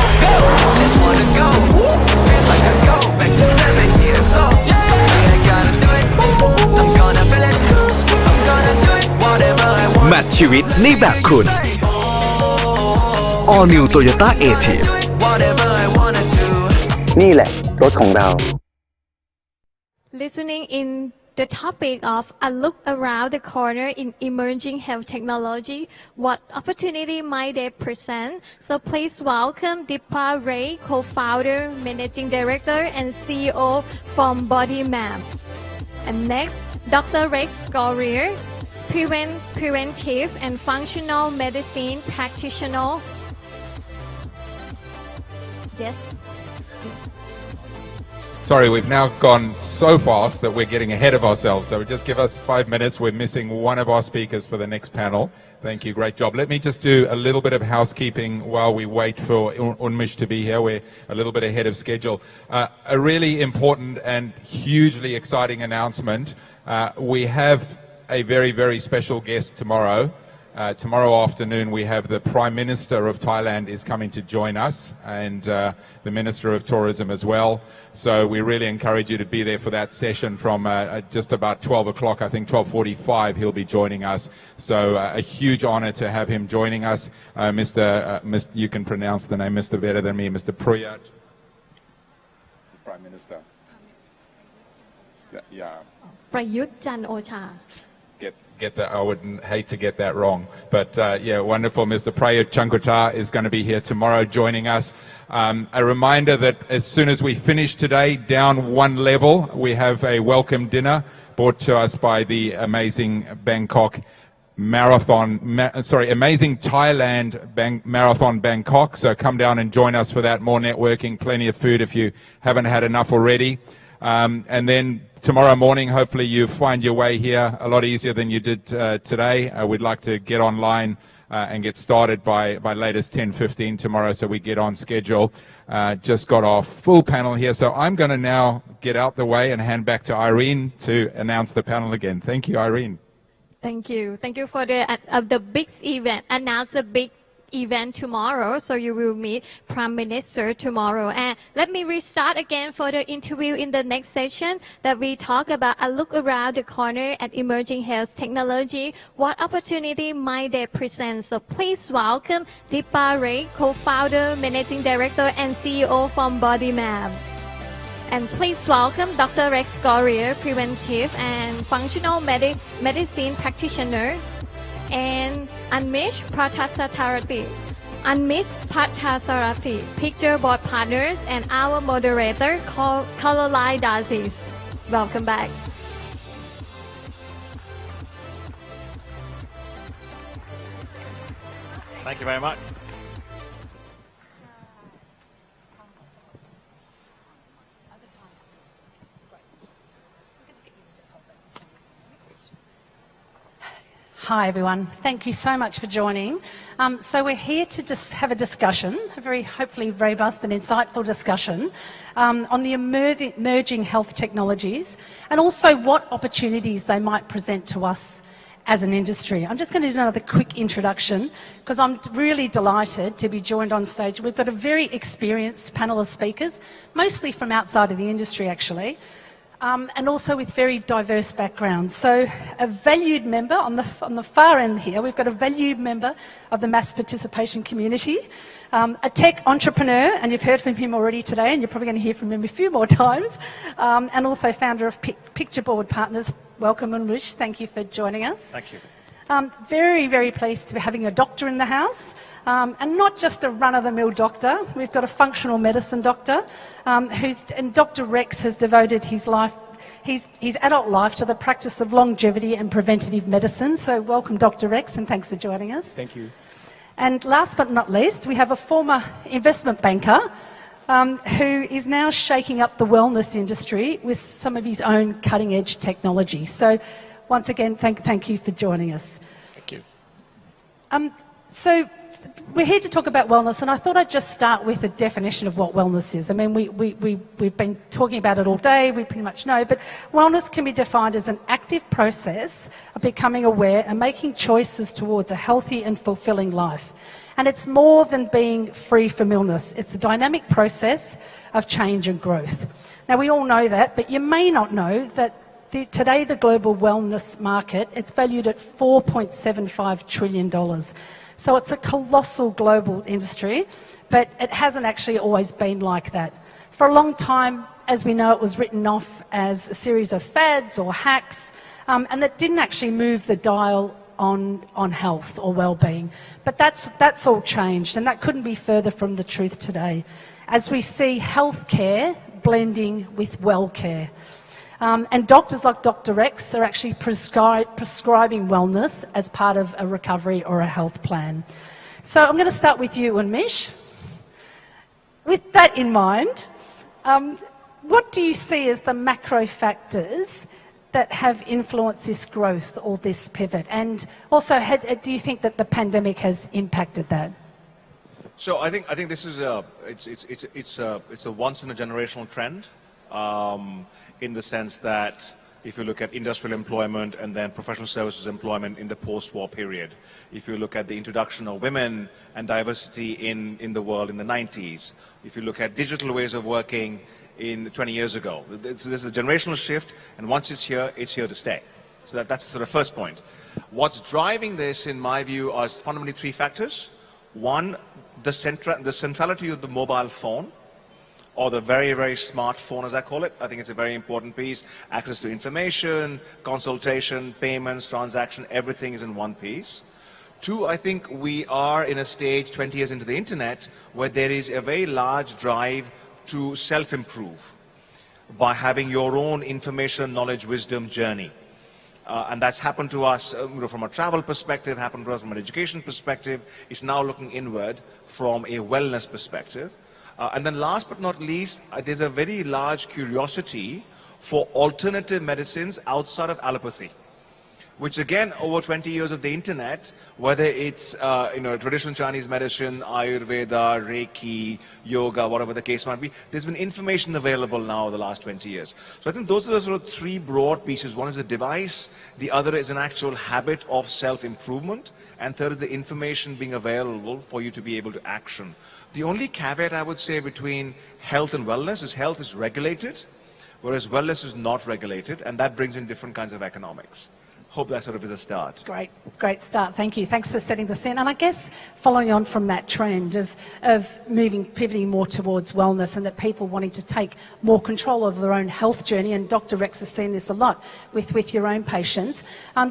just wanna go. Feels like I go back to 7 years old. I gotta do it. I'm gonna feel it. I'm gonna do it. Whatever I want. แมทชีวิตในแบบคุณ All New Toyota A-Team นี่แหละรถของเรา Listening in the topic of a look around the corner in emerging health technology, what opportunity might they present? So please welcome Dipa Ray, co-founder, managing director, and CEO from BodyMap. And next, Dr. Rex Gorrier, preventive and functional medicine practitioner. Yes. Sorry, we've now gone so fast that we're getting ahead of ourselves. So just give us 5 minutes. We're missing one of our speakers for the next panel. Thank you. Great job. Let me just do a little bit of housekeeping while we wait for Unmish to be here. We're a little bit ahead of schedule. A really important and hugely exciting announcement. We have a very, very special guest tomorrow. Tomorrow afternoon, we have the Prime Minister of Thailand is coming to join us, and the Minister of Tourism as well. So we really encourage you to be there for that session from just about 12 o'clock, I think 12:45, he'll be joining us. So a huge honor to have him joining us. You can pronounce the name, Mr. better than me, Mr. Prayut. Prime Minister. Yeah. Prayut Chan Ocha. Get that, I would hate to get that wrong, but yeah, wonderful. Mr. Prayut Chan-o-cha is going to be here tomorrow joining us. A reminder that as soon as we finish today, down one level, we have a welcome dinner brought to us by the amazing Bangkok Marathon, amazing Thailand Marathon Bangkok. So come down and join us for that. More networking, plenty of food if you haven't had enough already. And then tomorrow morning, hopefully you find your way here a lot easier than you did today. We'd like to get online and get started by latest 10:15 tomorrow, so we get on schedule. Just got our full panel here, so I'm going to now get out the way and hand back to Irene to announce the panel again. Thank you, Irene. Thank you. Thank you for the big event. Announce the big event tomorrow, so you will meet Prime Minister tomorrow. And let me restart again for the interview in the next session that we talk about a look around the corner at emerging health technology. What opportunity might they present? So please welcome Dipa Ray, co-founder, managing director, and CEO from BodyMap. And please welcome Dr. Rex Gorrier, preventive and functional medicine practitioner, and Unmish Pratasarati, picture board partners, and our moderator, Caroline Dazis. Welcome back. Thank you very much. Hi everyone, thank you so much for joining. So we're here to just have a discussion, a very hopefully robust and insightful discussion on the emerging health technologies and also what opportunities they might present to us as an industry. I'm just going to do another quick introduction because I'm really delighted to be joined on stage. We've got a very experienced panel of speakers, mostly from outside of the industry actually, and also with very diverse backgrounds. So a valued member on the far end here, we've got a valued member of the mass participation community, a tech entrepreneur, and you've heard from him already today, and you're probably going to hear from him a few more times, and also founder of Picture Board Partners. Welcome, Unwish. Thank you for joining us. Thank you. Very, very pleased to be having a doctor in the house, and not just a run-of-the-mill doctor. We've got a functional medicine doctor, and Dr. Rex has devoted his adult life to the practice of longevity and preventative medicine. So welcome, Dr. Rex, and thanks for joining us. Thank you. And last but not least, we have a former investment banker who is now shaking up the wellness industry with some of his own cutting-edge technology. So once again, thank you for joining us. Thank you. So we're here to talk about wellness, and I thought I'd just start with a definition of what wellness is. I mean, we've been talking about it all day, we pretty much know, but wellness can be defined as an active process of becoming aware and making choices towards a healthy and fulfilling life. And it's more than being free from illness. It's a dynamic process of change and growth. Now, we all know that, but you may not know that today the global wellness market, it's valued at $4.75 trillion. So it's a colossal global industry, but it hasn't actually always been like that. For a long time, as we know, it was written off as a series of fads or hacks, and that didn't actually move the dial on health or well-being. But that's all changed, and that couldn't be further from the truth today, as we see healthcare blending with well-care. And doctors like Dr. Rex are actually prescribing wellness as part of a recovery or a health plan. So I'm going to start with you, Unmish. With that in mind, what do you see as the macro factors that have influenced this growth or this pivot? And also, do you think that the pandemic has impacted that? So I think this is it's a once in a generational trend. In the sense that if you look at industrial employment and then professional services employment in the post-war period, if you look at the introduction of women and diversity in the world in the 90s, if you look at digital ways of working in 20 years ago, this is a generational shift, and once it's here to stay. So that's the sort of first point. What's driving this, in my view, are fundamentally three factors. One, the centrality of the mobile phone, or the very, very smartphone, as I call it. I think it's a very important piece. Access to information, consultation, payments, transaction, everything is in one piece. Two, I think we are in a stage 20 years into the internet where there is a very large drive to self-improve by having your own information, knowledge, wisdom journey. And that's happened to us from a travel perspective, happened to us from an education perspective. It's now looking inward from a wellness perspective. And then last but not least, there's a very large curiosity for alternative medicines outside of allopathy, which again, over 20 years of the internet, whether it's traditional Chinese medicine, Ayurveda, Reiki, yoga, whatever the case might be, there's been information available now the last 20 years. So I think those are the sort of three broad pieces. One is a device, the other is an actual habit of self-improvement, and third is the information being available for you to be able to action. The only caveat I would say between health and wellness is health is regulated, whereas wellness is not regulated, and that brings in different kinds of economics. Hope that sort of is a start. Great start. Thank you. Thanks for setting the scene. And I guess following on from that trend of pivoting more towards wellness and that people wanting to take more control of their own health journey, and Dr. Rex has seen this a lot with your own patients.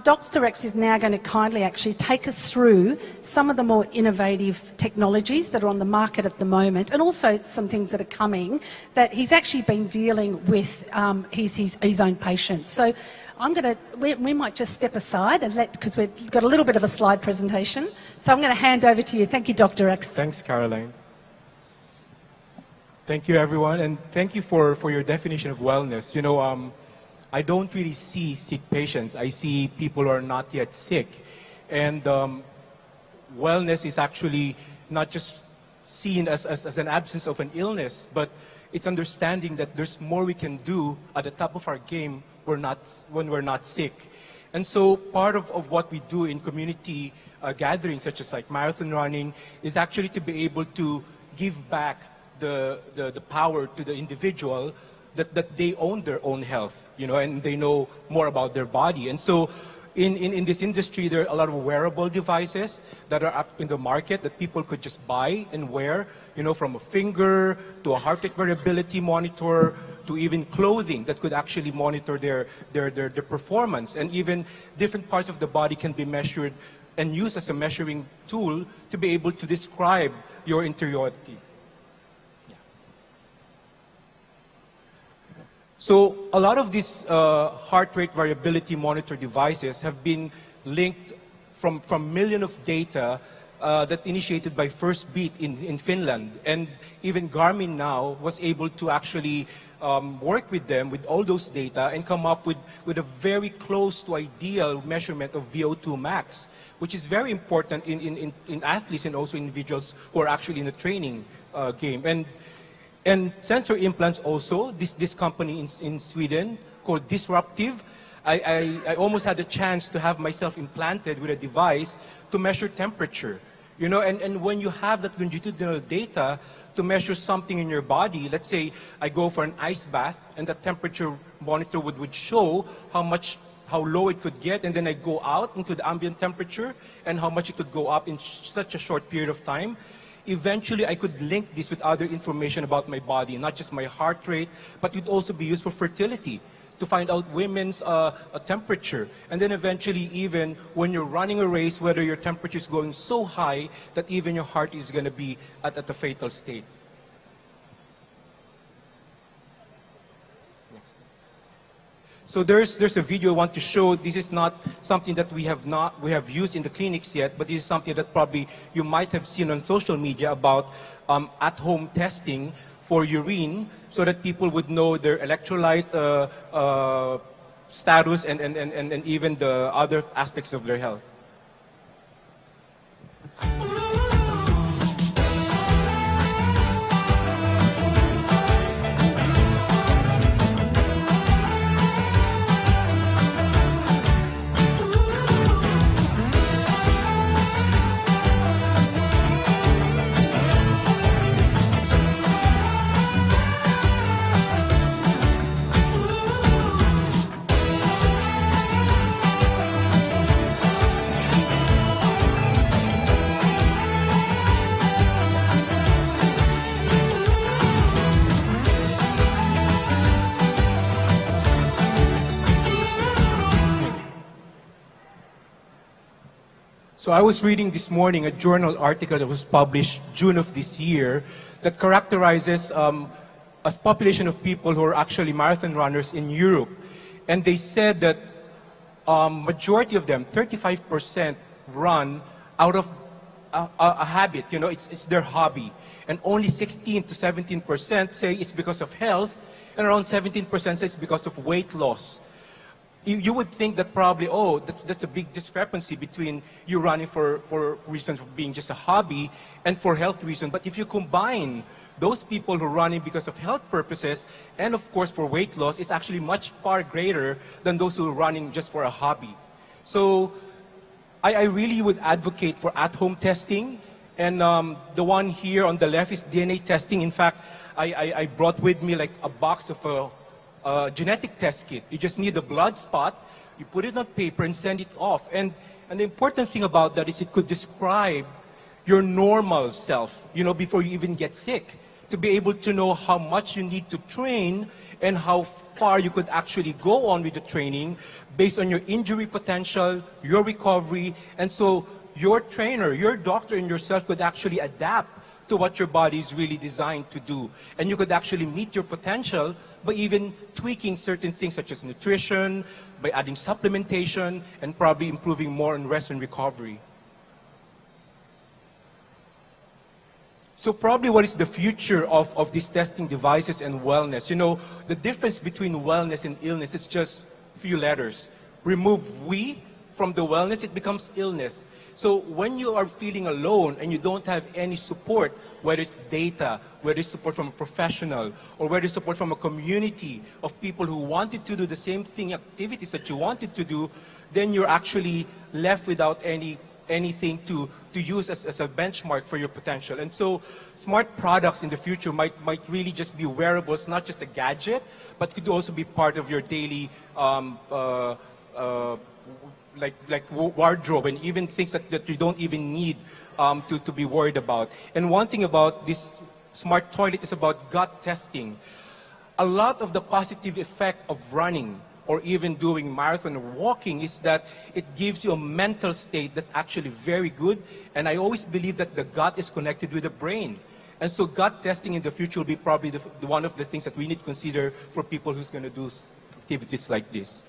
Dr. Rex is now going to kindly actually take us through some of the more innovative technologies that are on the market at the moment, and also some things that are coming that he's actually been dealing with his own patients. So we might just step aside and because we've got a little bit of a slide presentation. So I'm going to hand over to you. Thank you, Dr. Rex. Thanks, Caroline. Thank you, everyone, and thank you for your definition of wellness. I don't really see sick patients. I see people who are not yet sick. And wellness is actually not just seen as an absence of an illness, but it's understanding that there's more we can do at the top of our game when we're not sick. And so part of what we do in community gatherings, such as like marathon running, is actually to be able to give back the power to the individual that they own their own health, you know, and they know more about their body. And so in this industry, there are a lot of wearable devices that are up in the market that people could just buy and wear, you know, from a finger to a heart rate variability monitor to even clothing that could actually monitor their performance. And even different parts of the body can be measured and used as a measuring tool to be able to describe your interiority. So a lot of these heart rate variability monitor devices have been linked from millions of data that initiated by First Beat in Finland. And even Garmin now was able to actually work with them with all those data and come up with a very close to ideal measurement of VO2 max, which is very important in athletes and also individuals who are actually in the training game. And sensor implants also, this company in Sweden called Disruptive, I almost had a chance to have myself implanted with a device to measure temperature. You know, and when you have that longitudinal data to measure something in your body, let's say I go for an ice bath and the temperature monitor would show how low it could get, and then I go out into the ambient temperature and how much it could go up in such a short period of time. Eventually, I could link this with other information about my body, not just my heart rate, but it would also be used for fertility, to find out women's temperature. And then eventually, even when you're running a race, whether your temperature is going so high that even your heart is going to be at a fatal state. So there's a video I want to show. This is not something that we have used in the clinics yet, but this is something that probably you might have seen on social media about at-home testing for urine, so that people would know their electrolyte status and even the other aspects of their health. So I was reading this morning a journal article that was published June of this year that characterizes a population of people who are actually marathon runners in Europe. And they said that majority of them, 35%, run out of a habit, you know, it's their hobby. And only 16 to 17% say it's because of health, and around 17% say it's because of weight loss. You would think that probably, oh, that's a big discrepancy between you running for reasons of being just a hobby and for health reasons. But if you combine those people who are running because of health purposes and, of course, for weight loss, it's actually much far greater than those who are running just for a hobby. So I really would advocate for at-home testing. And the one here on the left is DNA testing. In fact, I brought with me like a box of a genetic test kit. You just need a blood spot, you put it on paper and send it off. And the important thing about that is it could describe your normal self, you know, before you even get sick, to be able to know how much you need to train and how far you could actually go on with the training based on your injury potential, your recovery. And so your trainer, your doctor and yourself could actually adapt to what your body is really designed to do. And you could actually meet your potential by even tweaking certain things such as nutrition, by adding supplementation, and probably improving more on rest and recovery. So probably what is the future of these testing devices and wellness? You know, the difference between wellness and illness is just a few letters. Remove we from the wellness, it becomes illness. So when you are feeling alone and you don't have any support, whether it's data, whether it's support from a professional, or whether it's support from a community of people who wanted to do the same thing, activities that you wanted to do, then you're actually left without anything to use as a benchmark for your potential. And so smart products in the future might really just be wearables, not just a gadget, but could also be part of your daily like wardrobe, and even things that you don't even need to be worried about. And one thing about this smart toilet is about gut testing. A lot of the positive effect of running or even doing marathon or walking is that it gives you a mental state that's actually very good. And I always believe that the gut is connected with the brain. And so gut testing in the future will be probably one of the things that we need to consider for people who's going to do activities like this.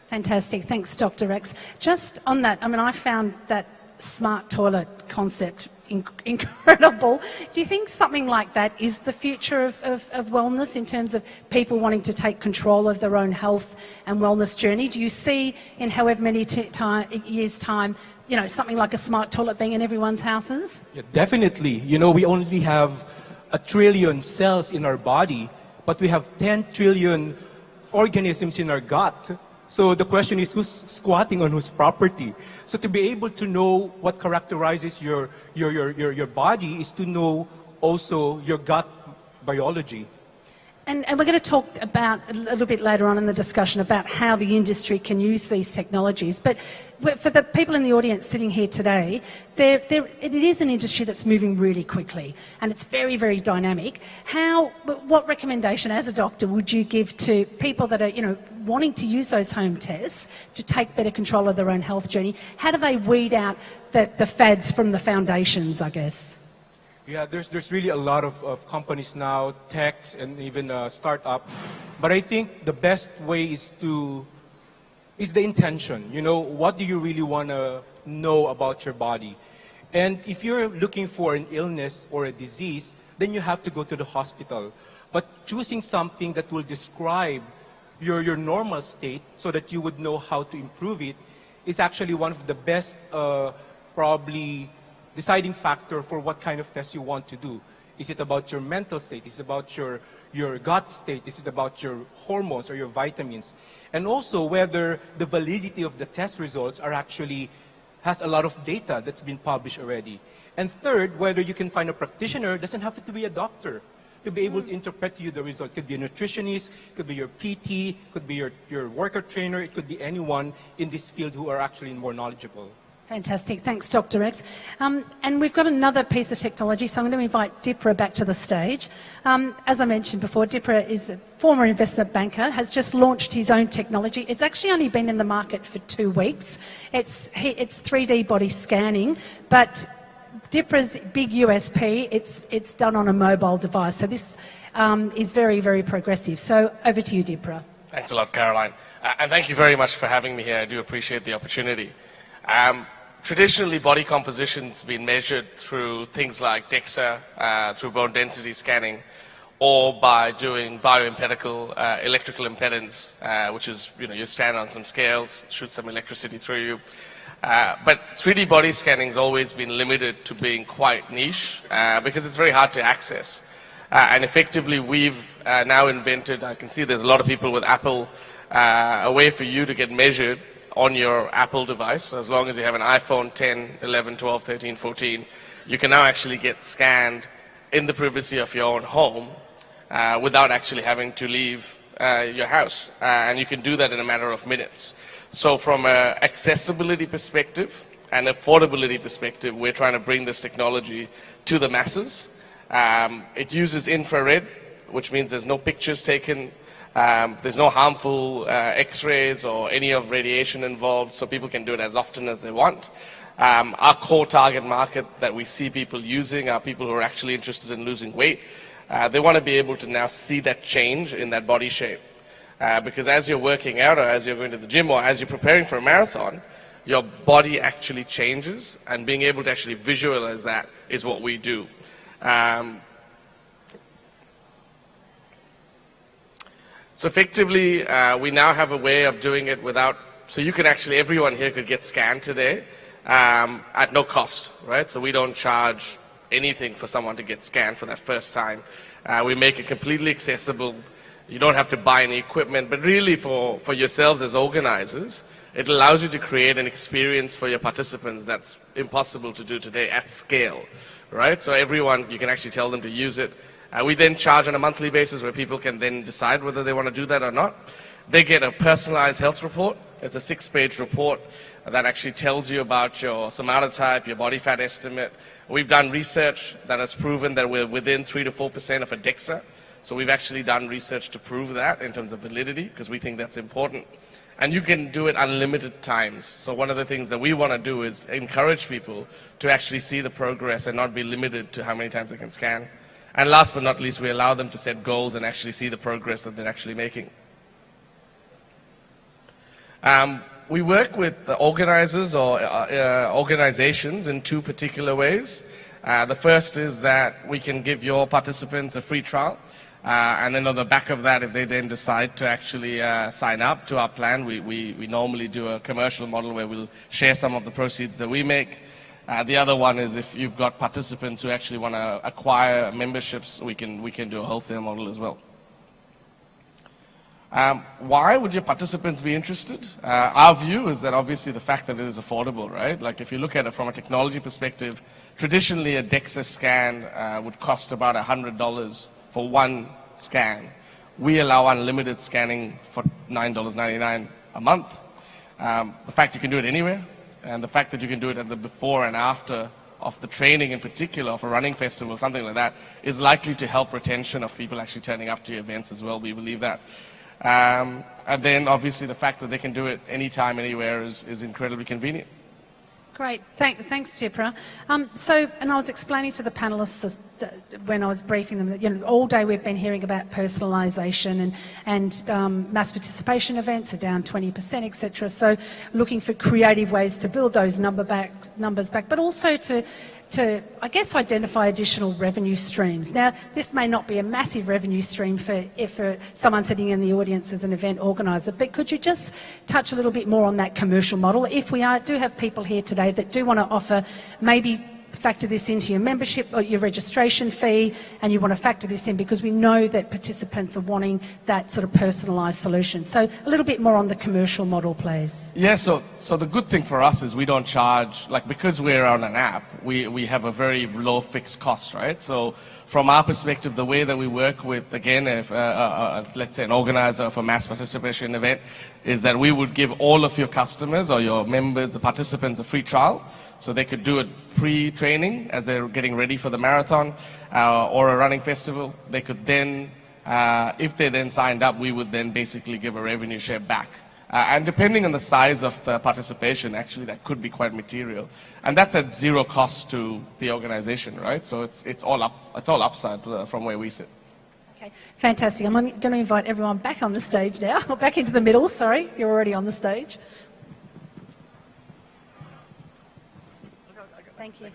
Fantastic. Thanks, Dr. X. Just on that, I mean, I found that smart toilet concept incredible. Do you think something like that is the future of wellness in terms of people wanting to take control of their own health and wellness journey? Do you see in however many years' time, you know, something like a smart toilet being in everyone's houses? Yeah, definitely. You know, we only have 1 trillion cells in our body, but we have 10 trillion organisms in our gut. So the question is, who's squatting on whose property? So to be able to know what characterizes your body is to know also your gut biology. And we're going to talk about a little bit later on in the discussion about how the industry can use these technologies. But for the people in the audience sitting here today, it is an industry that's moving really quickly and it's very, very dynamic. What recommendation as a doctor would you give to people that are, you know, wanting to use those home tests to take better control of their own health journey? How do they weed out the fads from the foundations, I guess? Yeah, there's really a lot of companies now, techs and even startup. But I think the best way is the intention. You know, what do you really want to know about your body? And if you're looking for an illness or a disease, then you have to go to the hospital. But choosing something that will describe your normal state so that you would know how to improve it is actually one of the best probably deciding factor for what kind of test you want to do. Is it about your mental state? Is it about your gut state? Is it about your hormones or your vitamins? And also whether the validity of the test results has a lot of data that's been published already. And third, whether you can find a practitioner, doesn't have to be a doctor, to be able to interpret to you the result. It could be a nutritionist, could be your PT, could be your worker trainer, it could be anyone in this field who are actually more knowledgeable. Fantastic. Thanks, Dr. X. And we've got another piece of technology, so I'm going to invite Dipra back to the stage. As I mentioned before, Dipra is a former investment banker, has just launched his own technology. It's actually only been in the market for 2 weeks. It's 3D body scanning, but Dipra's big USP, it's done on a mobile device. So this is very, very progressive. So over to you, Dipra. Thanks a lot, Caroline. And thank you very much for having me here. I do appreciate the opportunity. Traditionally, body composition's been measured through things like DEXA, through bone density scanning, or by doing bioempirical electrical impedance, which is, you know, you stand on some scales, shoot some electricity through you. But 3D body scanning has always been limited to being quite niche because it's very hard to access. And effectively, we've now invented, I can see there's a lot of people with Apple, a way for you to get measured on your Apple device. As long as you have an iPhone 10, 11, 12, 13, 14, you can now actually get scanned in the privacy of your own home without actually having to leave your house. And you can do that in a matter of minutes. So from an accessibility perspective and affordability perspective, we're trying to bring this technology to the masses. It uses infrared, which means there's no pictures taken. There's no harmful X-rays or any of radiation involved, so people can do it as often as they want. Our core target market that we see people using are people who are actually interested in losing weight. They want to be able to now see that change in that body shape. Because as you're working out or as you're going to the gym or as you're preparing for a marathon, your body actually changes, and being able to actually visualize that is what we do. So effectively, we now have a way of doing it without So you can actually, everyone here could get scanned today at no cost, right? So we don't charge anything for someone to get scanned for that first time. We make it completely accessible. You don't have to buy any equipment, but really for yourselves as organizers, it allows you to create an experience for your participants that's impossible to do today at scale, right? So everyone, you can actually tell them to use it. We then charge on a monthly basis where people can then decide whether they want to do that or not. They get a personalized health report. It's a 6-page report that actually tells you about your somatotype, your body fat estimate. We've done research that has proven that we're within 3 to 4% of a DEXA. So we've actually done research to prove that in terms of validity, because we think that's important. And you can do it unlimited times. So one of the things that we want to do is encourage people to actually see the progress and not be limited to how many times they can scan. And last but not least, we allow them to set goals and actually see the progress that they're actually making. We work with the organizers or organizations in 2 particular ways. The first is that we can give your participants a free trial. And then on the back of that, if they then decide to actually sign up to our plan, we normally do a commercial model where we'll share some of the proceeds that we make. The other one is if you've got participants who actually want to acquire memberships, we can do a wholesale model as well. Why would your participants be interested? Our view is that obviously the fact that it is affordable, right? Like if you look at it from a technology perspective, traditionally a DEXA scan would cost about $100 for one scan. We allow unlimited scanning for $9.99 a month. The fact you can do it anywhere, and the fact that you can do it at the before and after of the training in particular, of a running festival, something like that, is likely to help retention of people actually turning up to your events as well. We believe that. And then obviously the fact that they can do it anytime, anywhere is incredibly convenient. Great, thanks, Tipra. And I was explaining to the panelists when I was briefing them that all day we've been hearing about personalisation and mass participation events are down 20%, etc. So looking for creative ways to build those numbers back, but also to I guess identify additional revenue streams. Now, this may not be a massive revenue stream for someone sitting in the audience as an event organiser, but could you just touch a little bit more on that commercial model? If we do have people here today that do want to offer, maybe factor this into your membership or your registration fee, and you want to factor this in because we know that participants are wanting that sort of personalised solution. So a little bit more on the commercial model, please. Yeah, so the good thing for us is we don't charge, like because we're on an app, we have a very low fixed cost, right? So from our perspective, the way that we work with, again, if let's say an organizer of a mass participation event, is that we would give all of your customers or your members, the participants, a free trial. So they could do it pre-training as they're getting ready for the marathon or a running festival. They could then, if they then signed up, we would then basically give a revenue share back. And depending on the size of the participation, actually that could be quite material. And that's at zero cost to the organization, right? So it's all upside from where we sit. Okay, fantastic. I'm going to invite everyone back on the stage now, or back into the middle, sorry, you're already on the stage. Thank you.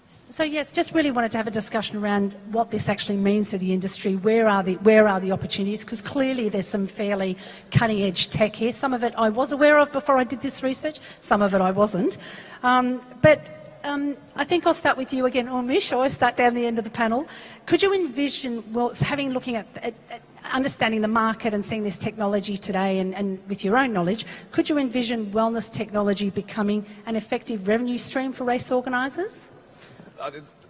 So yes, just really wanted to have a discussion around what this actually means for the industry. Where are the opportunities? Because clearly there's some fairly cutting-edge tech here. Some of it I was aware of before I did this research. Some of it I wasn't. But I think I'll start with you again, Urmish, or I'll start down the end of the panel. Could you envision, looking at understanding the market and seeing this technology today and with your own knowledge, could you envision wellness technology becoming an effective revenue stream for race organisers?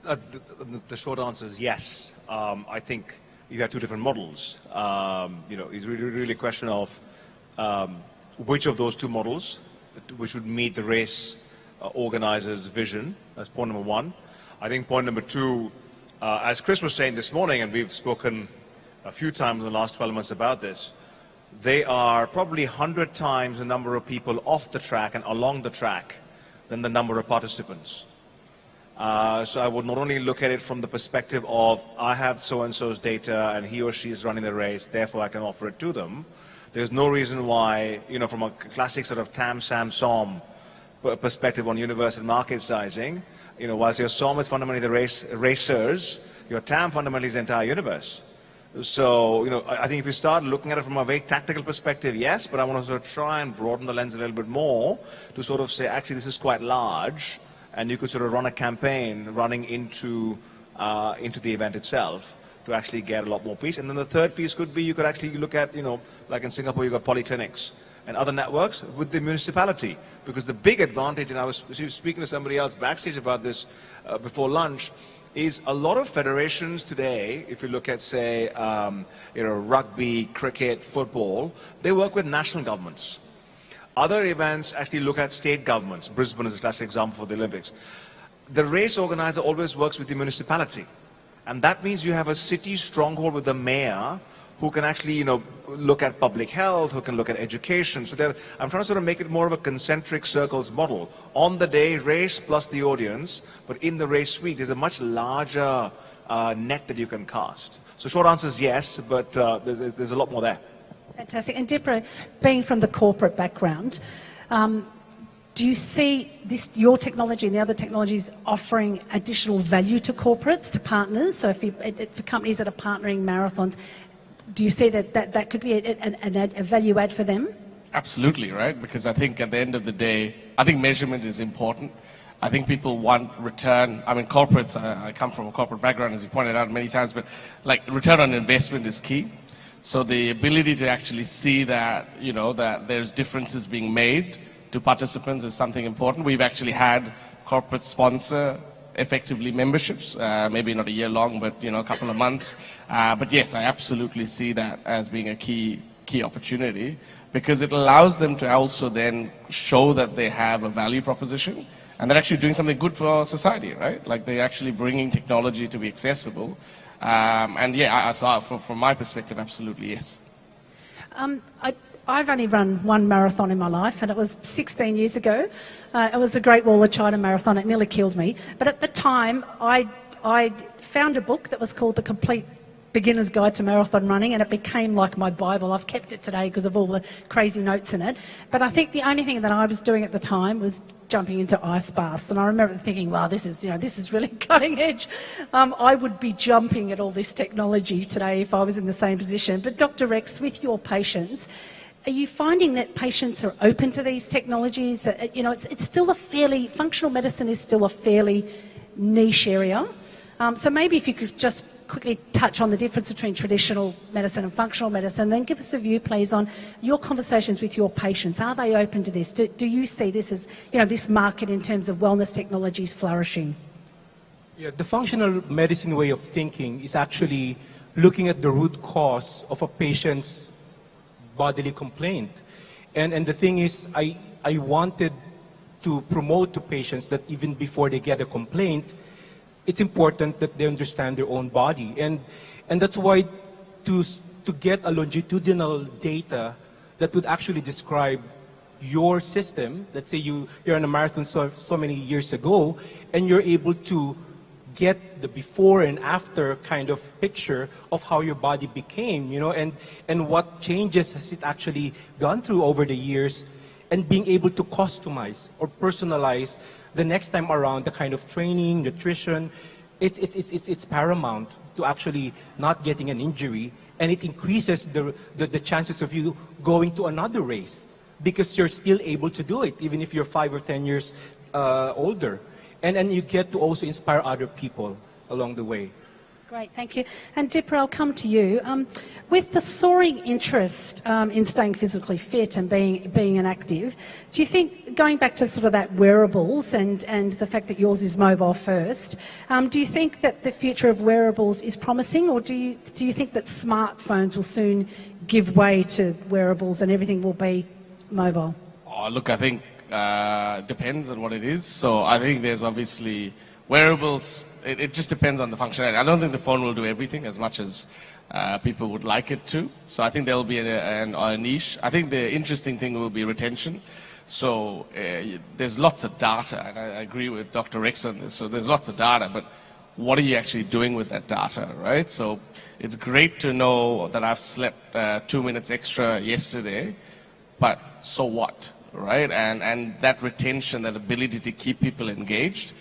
The short answer is yes. I think you have 2 different models. It's really a question of which of those 2 models, which would meet the race organizers' vision. That's point number 1. I think point number 2, as Chris was saying this morning, and we've spoken a few times in the last 12 months about this, they are probably 100 times the number of people off the track and along the track than the number of participants. So I would not only look at it from the perspective of I have so-and-so's data and he or she is running the race, therefore I can offer it to them. There's no reason why, from a classic sort of TAM, SAM, SOM perspective on universal market sizing, whilst your SOM is fundamentally the racers, your TAM fundamentally is the entire universe. So, I think if you start looking at it from a very tactical perspective, yes, but I want to sort of try and broaden the lens a little bit more to sort of say, actually, this is quite large, and you could sort of run a campaign running into the event itself to actually get a lot more piece. And then the third piece could be you could actually look at, like in Singapore, you've got polyclinics and other networks with the municipality. Because the big advantage, and I was speaking to somebody else backstage about this before lunch, is a lot of federations today, if you look at, say, rugby, cricket, football, they work with national governments. Other events actually look at state governments. Brisbane is a classic example for the Olympics. The race organizer always works with the municipality. And that means you have a city stronghold with the mayor who can actually, look at public health, who can look at education. So I'm trying to sort of make it more of a concentric circles model. On the day, race plus the audience, but in the race suite, there's a much larger net that you can cast. So short answer is yes, but there's a lot more there. Fantastic. And Deborah, being from the corporate background, do you see your technology and the other technologies offering additional value to corporates, to partners? So for companies that are partnering marathons, do you see that could be a value add for them? Absolutely, right? Because I think at the end of the day, I think measurement is important. I think people want return. I mean, corporates, I come from a corporate background, as you pointed out many times, but like return on investment is key. So the ability to actually see that, that there's differences being made to participants is something important. We've actually had corporate sponsor effectively memberships, maybe not a year long, but a couple of months. But yes, I absolutely see that as being a key opportunity, because it allows them to also then show that they have a value proposition and they're actually doing something good for society, right? Like they're actually bringing technology to be accessible. And yeah, from my perspective, absolutely yes. I've only run one marathon in my life, and it was 16 years ago. It was the Great Wall of China Marathon. It nearly killed me. But at the time, I found a book that was called The Complete Beginner's Guide to Marathon Running, and it became like my Bible. I've kept it today because of all the crazy notes in it. But I think the only thing that I was doing at the time was jumping into ice baths. And I remember thinking, wow, this is really cutting edge. I would be jumping at all this technology today if I was in the same position. But Dr. Rex, with your patients, are you finding that patients are open to these technologies? It's still functional medicine is still a fairly niche area. So maybe if you could just quickly touch on the difference between traditional medicine and functional medicine, then give us a view, please, on your conversations with your patients. Are they open to this? Do you see this as, this market in terms of wellness technologies flourishing? Yeah, the functional medicine way of thinking is actually looking at the root cause of a patient's bodily complaint. And the thing is, I wanted to promote to patients that even before they get a complaint, it's important that they understand their own body. And that's why to get a longitudinal data that would actually describe your system, let's say you're on a marathon so many years ago, and you're able to get the before and after kind of picture of how your body became, and what changes has it actually gone through over the years, and being able to customize or personalize the next time around the kind of training, nutrition. It's paramount to actually not getting an injury, and it increases the chances of you going to another race because you're still able to do it, even if you're 5 or 10 years older. And you get to also inspire other people along the way. Great, thank you. And Dipra, I'll come to you. With the soaring interest in staying physically fit and being an active, do you think, going back to sort of that wearables and the fact that yours is mobile first, do you think that the future of wearables is promising, or do you think that smartphones will soon give way to wearables and everything will be mobile? Oh, look, I think depends on what it is. So I think there's obviously wearables. It just depends on the functionality. I don't think the phone will do everything as much as people would like it to. So I think there will be a niche. I think the interesting thing will be retention. So there's lots of data, and I agree with Dr. Rex on this. So there's lots of data, but what are you actually doing with that data, right? So it's great to know that I've slept 2 minutes extra yesterday, but so what, right? And that retention, that ability to keep people engaged,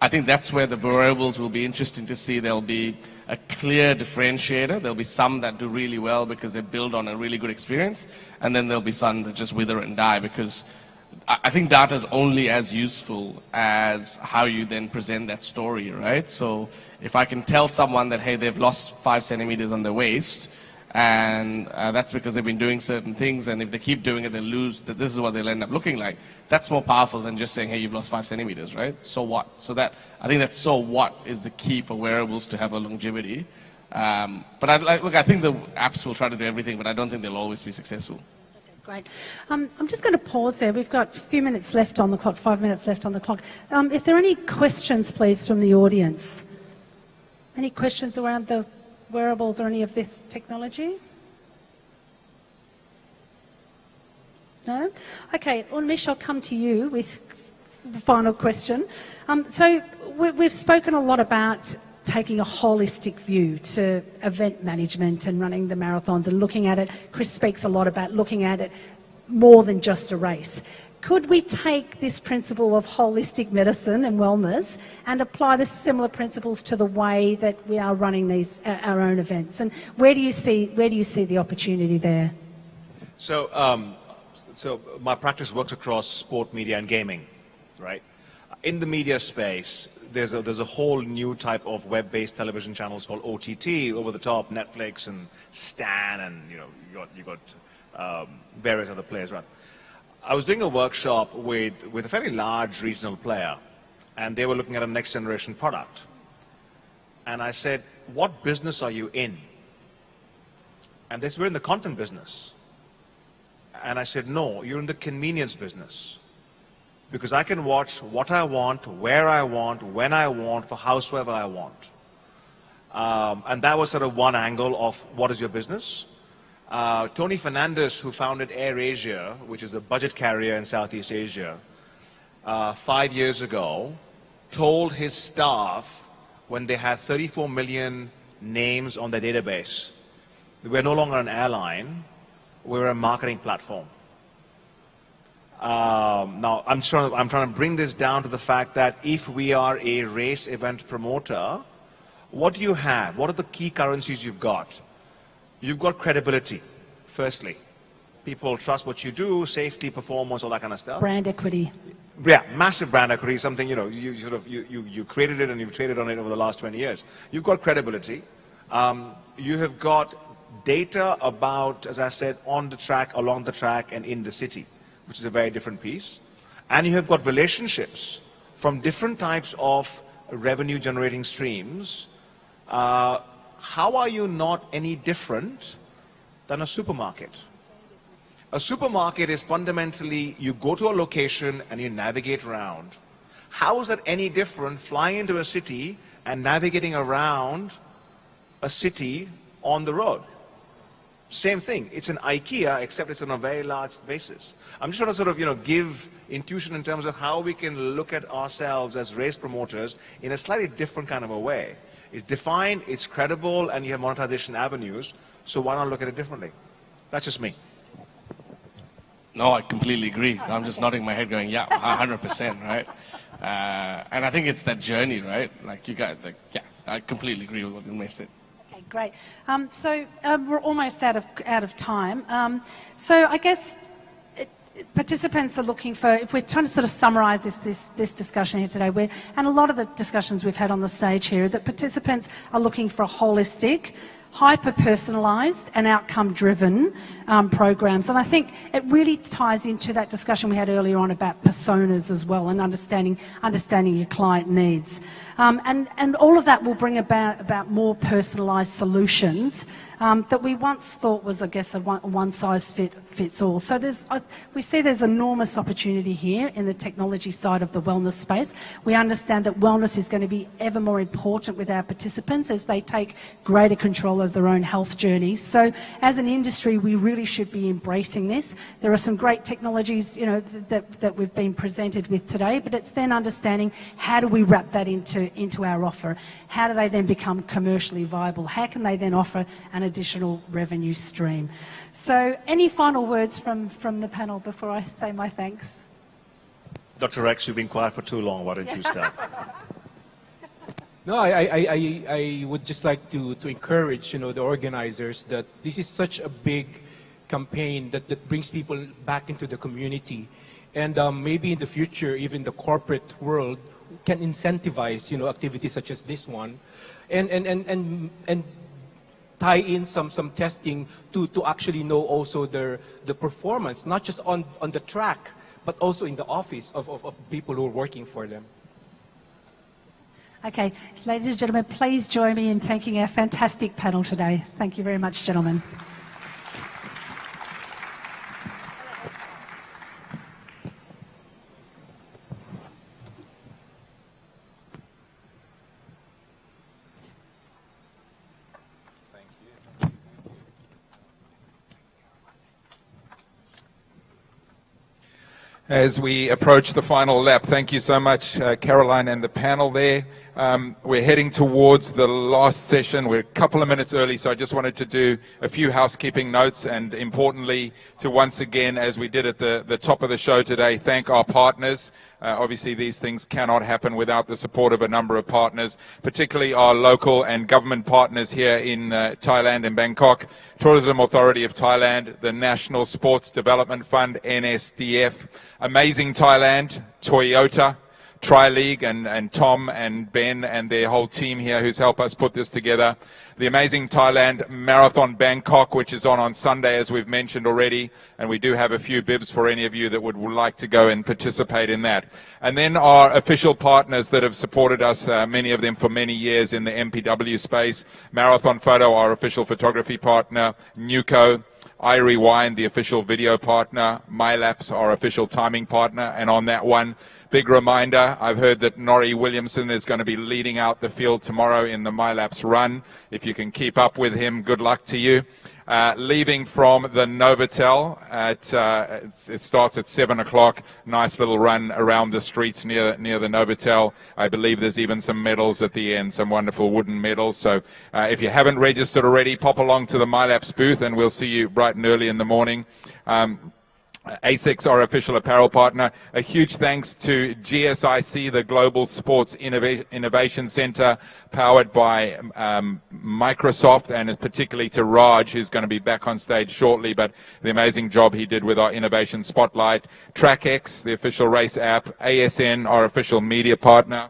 I think that's where the wearables will be interesting to see. There'll be a clear differentiator. There'll be some that do really well because they build on a really good experience, and then there'll be some that just wither and die because I think data is only as useful as how you then present that story, right? So if I can tell someone that, hey, they've lost 5 centimeters on their waist, and that's because they've been doing certain things, and if they keep doing it, they'll lose, that this is what they'll end up looking like. That's more powerful than just saying, hey, you've lost 5 centimeters, right? So what? So that, I think that so what is the key for wearables to have a longevity. But I think the apps will try to do everything, but I don't think they'll always be successful. Great. I'm just going to pause there. We've got a few minutes left on the clock, 5 minutes left on the clock. If there are any questions, please, from the audience. Any questions around the wearables or any of this technology? No? Okay, Urmish, I'll come to you with the final question. So we've spoken a lot about taking a holistic view to event management and running the marathons and looking at it. Chris speaks a lot about looking at it more than just a race. Could we take this principle of holistic medicine and wellness and apply the similar principles to the way that we are running these our own events? And where do you see the opportunity there? So, so my practice works across sport, media, and gaming, right? In the media space, there's a whole new type of web-based television channels called OTT, over the top, Netflix and Stan, and you got various other players, right? I was doing a workshop with a fairly large regional player, and they were looking at a next generation product. And I said, what business are you in? And they said, we're in the content business. And I said, no, you're in the convenience business. Because I can watch what I want, where I want, when I want, for howsoever I want. And that was sort of one angle of what is your business. Tony Fernandez, who founded AirAsia, which is a budget carrier in Southeast Asia, 5 years ago, told his staff when they had 34 million names on their database, we're no longer an airline, we're a marketing platform. Now, I'm trying to bring this down to the fact that if we are a race event promoter, what do you have? What are the key currencies you've got? You've got credibility, firstly. People trust what you do, safety, performance, all that kind of stuff. Brand equity. Yeah, massive brand equity, something, you created it and you've traded on it over the last 20 years. You've got credibility. You have got data about, as I said, on the track, along the track, and in the city, which is a very different piece. And you have got relationships from different types of revenue generating streams. How are you not any different than a supermarket? A supermarket is fundamentally, you go to a location and you navigate around. How is that any different flying into a city and navigating around a city on the road? Same thing. It's an IKEA, except it's on a very large basis. I'm just trying to sort of, give intuition in terms of how we can look at ourselves as race promoters in a slightly different kind of a way. It's defined, it's credible, and you have monetization avenues, so why not look at it differently? That's just me. No, I completely agree. I'm just nodding my head going, yeah, 100%, right? And I think it's that journey, right? Like you got, yeah, I completely agree with what you said. Okay, great. So we're almost out of time. So I guess participants are looking for, if we're trying to sort of summarise this discussion here today, and a lot of the discussions we've had on the stage here, that participants are looking for a holistic, hyper-personalised and outcome-driven programs. And I think it really ties into that discussion we had earlier on about personas as well, and understanding your client needs. And all of that will bring about more personalised solutions that we once thought was, I guess, a one-size-fits-all. So we see there's enormous opportunity here in the technology side of the wellness space. We understand that wellness is going to be ever more important with our participants as they take greater control of their own health journeys. So as an industry, we really should be embracing this. There are some great technologies, that we've been presented with today, but it's then understanding how do we wrap that into our offer? How do they then become commercially viable? How can they then offer an additional revenue stream? So any final words from the panel before I say my thanks? Dr. Rex, you've been quiet for too long. Why don't you start? No, I would just like to encourage, the organizers that this is such a big campaign that brings people back into the community. And maybe in the future, even the corporate world can incentivize, activities such as this one and tie in some testing to actually know also the performance, not just on the track, but also in the office of people who are working for them. Okay, ladies and gentlemen, please join me in thanking our fantastic panel today. Thank you very much, gentlemen. As we approach the final lap, thank you so much, Caroline and the panel there. We're heading towards the last session. We're a couple of minutes early, so I just wanted to do a few housekeeping notes and importantly to once again, as we did at the top of the show today, thank our partners. Obviously, these things cannot happen without the support of a number of partners, particularly our local and government partners here in Thailand and Bangkok, Tourism Authority of Thailand, the National Sports Development Fund, NSDF, Amazing Thailand, Toyota, Tri-League and Tom and Ben and their whole team here who's helped us put this together. The Amazing Thailand Marathon Bangkok, which is on Sunday, as we've mentioned already, and we do have a few bibs for any of you that would like to go and participate in that. And then our official partners that have supported us, many of them for many years in the MPW space, Marathon Photo, our official photography partner, Nuco, iRewind, the official video partner, MyLapse, our official timing partner, and on that one, big reminder, I've heard that Norrie Williamson is going to be leading out the field tomorrow in the MyLapse run. If you can keep up with him, good luck to you. Leaving from the Novotel, it starts at 7 o'clock. Nice little run around the streets near the Novotel. I believe there's even some medals at the end, some wonderful wooden medals. So if you haven't registered already, pop along to the MyLapse booth and we'll see you bright and early in the morning. ASICS, our official apparel partner. A huge thanks to GSIC, the Global Sports Innovation Center, powered by Microsoft, and particularly to Raj, who's going to be back on stage shortly, but the amazing job he did with our Innovation Spotlight. TrackX, the official race app. ASN, our official media partner.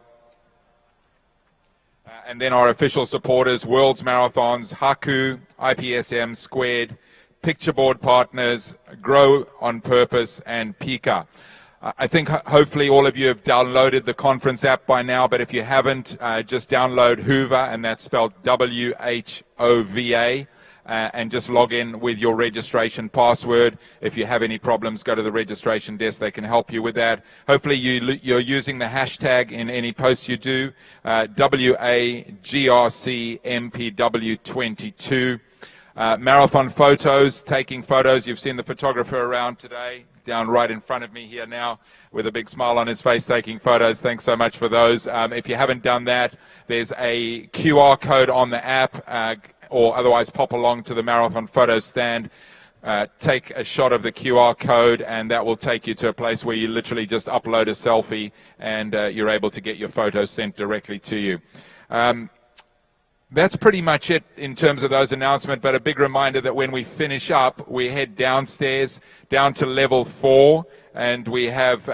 And then our official supporters, World's Marathons, Haku, IPSM, Squared, Pictureboard partners, Grow on Purpose, and Pika. I think hopefully all of you have downloaded the conference app by now, but if you haven't, just download Hoover, and that's spelled WHOVA, and just log in with your registration password. If you have any problems, go to the registration desk. They can help you with that. Hopefully you're using the hashtag in any posts you do, WAGRCMPW22. Marathon photos, taking photos. You've seen the photographer around today, down right in front of me here now, with a big smile on his face taking photos. Thanks so much for those. If you haven't done that, there's a QR code on the app, or otherwise pop along to the Marathon photo stand. Take a shot of the QR code, and that will take you to a place where you literally just upload a selfie, and you're able to get your photos sent directly to you. That's pretty much it in terms of those announcements, but a big reminder that when we finish up, we head downstairs, down to level 4, and we have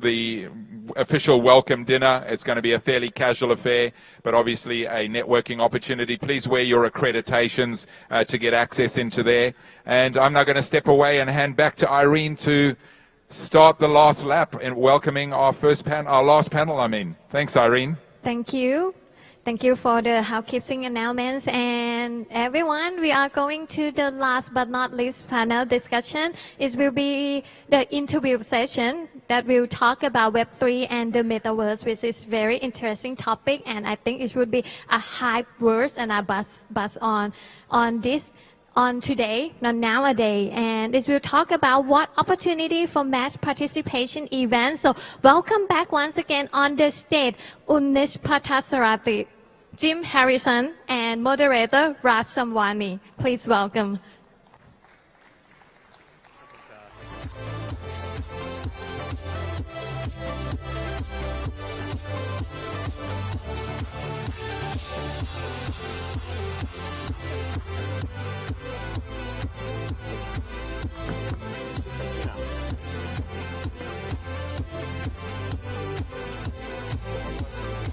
the official welcome dinner. It's going to be a fairly casual affair, but obviously a networking opportunity. Please wear your accreditations to get access into there. And I'm now going to step away and hand back to Irene to start the last lap and welcoming our last panel, Thanks, Irene. Thank you. Thank you for the housekeeping announcements. And everyone, we are going to the last but not least panel discussion. It will be the interview session that will talk about Web3 and the Metaverse, which is very interesting topic. And I think it would be a hype word and a buzz on this. On today, not nowadays, and this will talk about what opportunity for mass participation events. So welcome back once again on the stage, Unish Patasarati, Jim Harrison, and moderator Raj Samwani. Please welcome.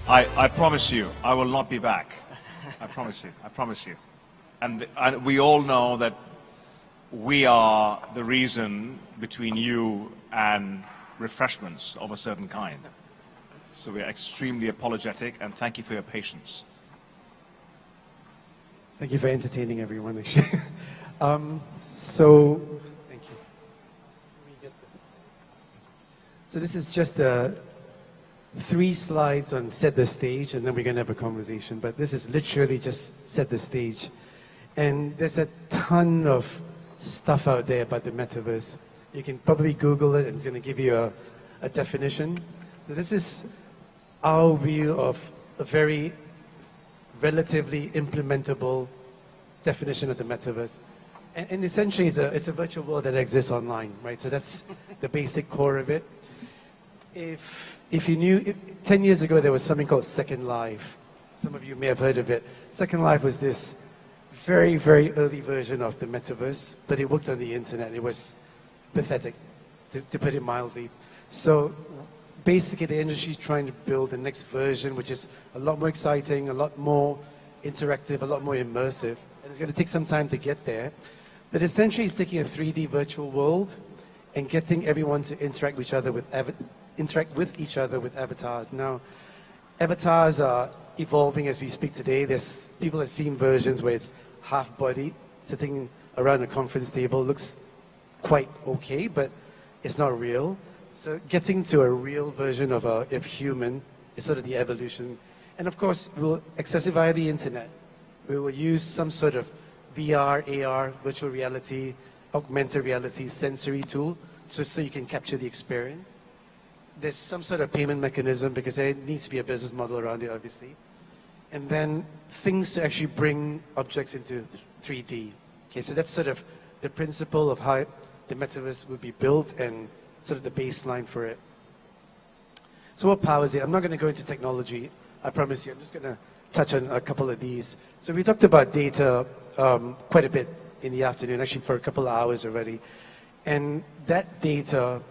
I promise you, I will not be back. I promise you. I promise you. And we all know that we are the reason between you and refreshments of a certain kind. So we are extremely apologetic, and thank you for your patience. Thank you for entertaining everyone, actually. So, thank you. So this is just 3 slides on set the stage, and then we're going to have a conversation. But this is literally just set the stage. And there's a ton of stuff out there about the metaverse. You can probably Google it, and it's going to give you a definition. This is our view of a very relatively implementable definition of the metaverse. And essentially, it's a virtual world that exists online, right? So that's the basic core of it. If you knew, 10 years ago, there was something called Second Life. Some of you may have heard of it. Second Life was this very, very early version of the metaverse, but it worked on the internet. It was pathetic, to put it mildly. So basically, the industry is trying to build the next version, which is a lot more exciting, a lot more interactive, a lot more immersive. And it's going to take some time to get there. But essentially, it's taking a 3D virtual world and getting everyone to interact with each other with avatars. Now, avatars are evolving as we speak today. There's people have seen versions where it's half-body, sitting around a conference table. Looks quite okay, but it's not real. So getting to a real version of human is sort of the evolution. And of course, we'll access it via the internet. We will use some sort of VR, AR, virtual reality, augmented reality, sensory tool, just so you can capture the experience. There's some sort of payment mechanism because there needs to be a business model around it, obviously. And then things to actually bring objects into 3D. Okay, so that's sort of the principle of how the metaverse will be built and sort of the baseline for it. So what powers it? I'm not going to go into technology, I promise you. I'm just going to touch on a couple of these. So we talked about data quite a bit in the afternoon, actually for a couple of hours already. And that data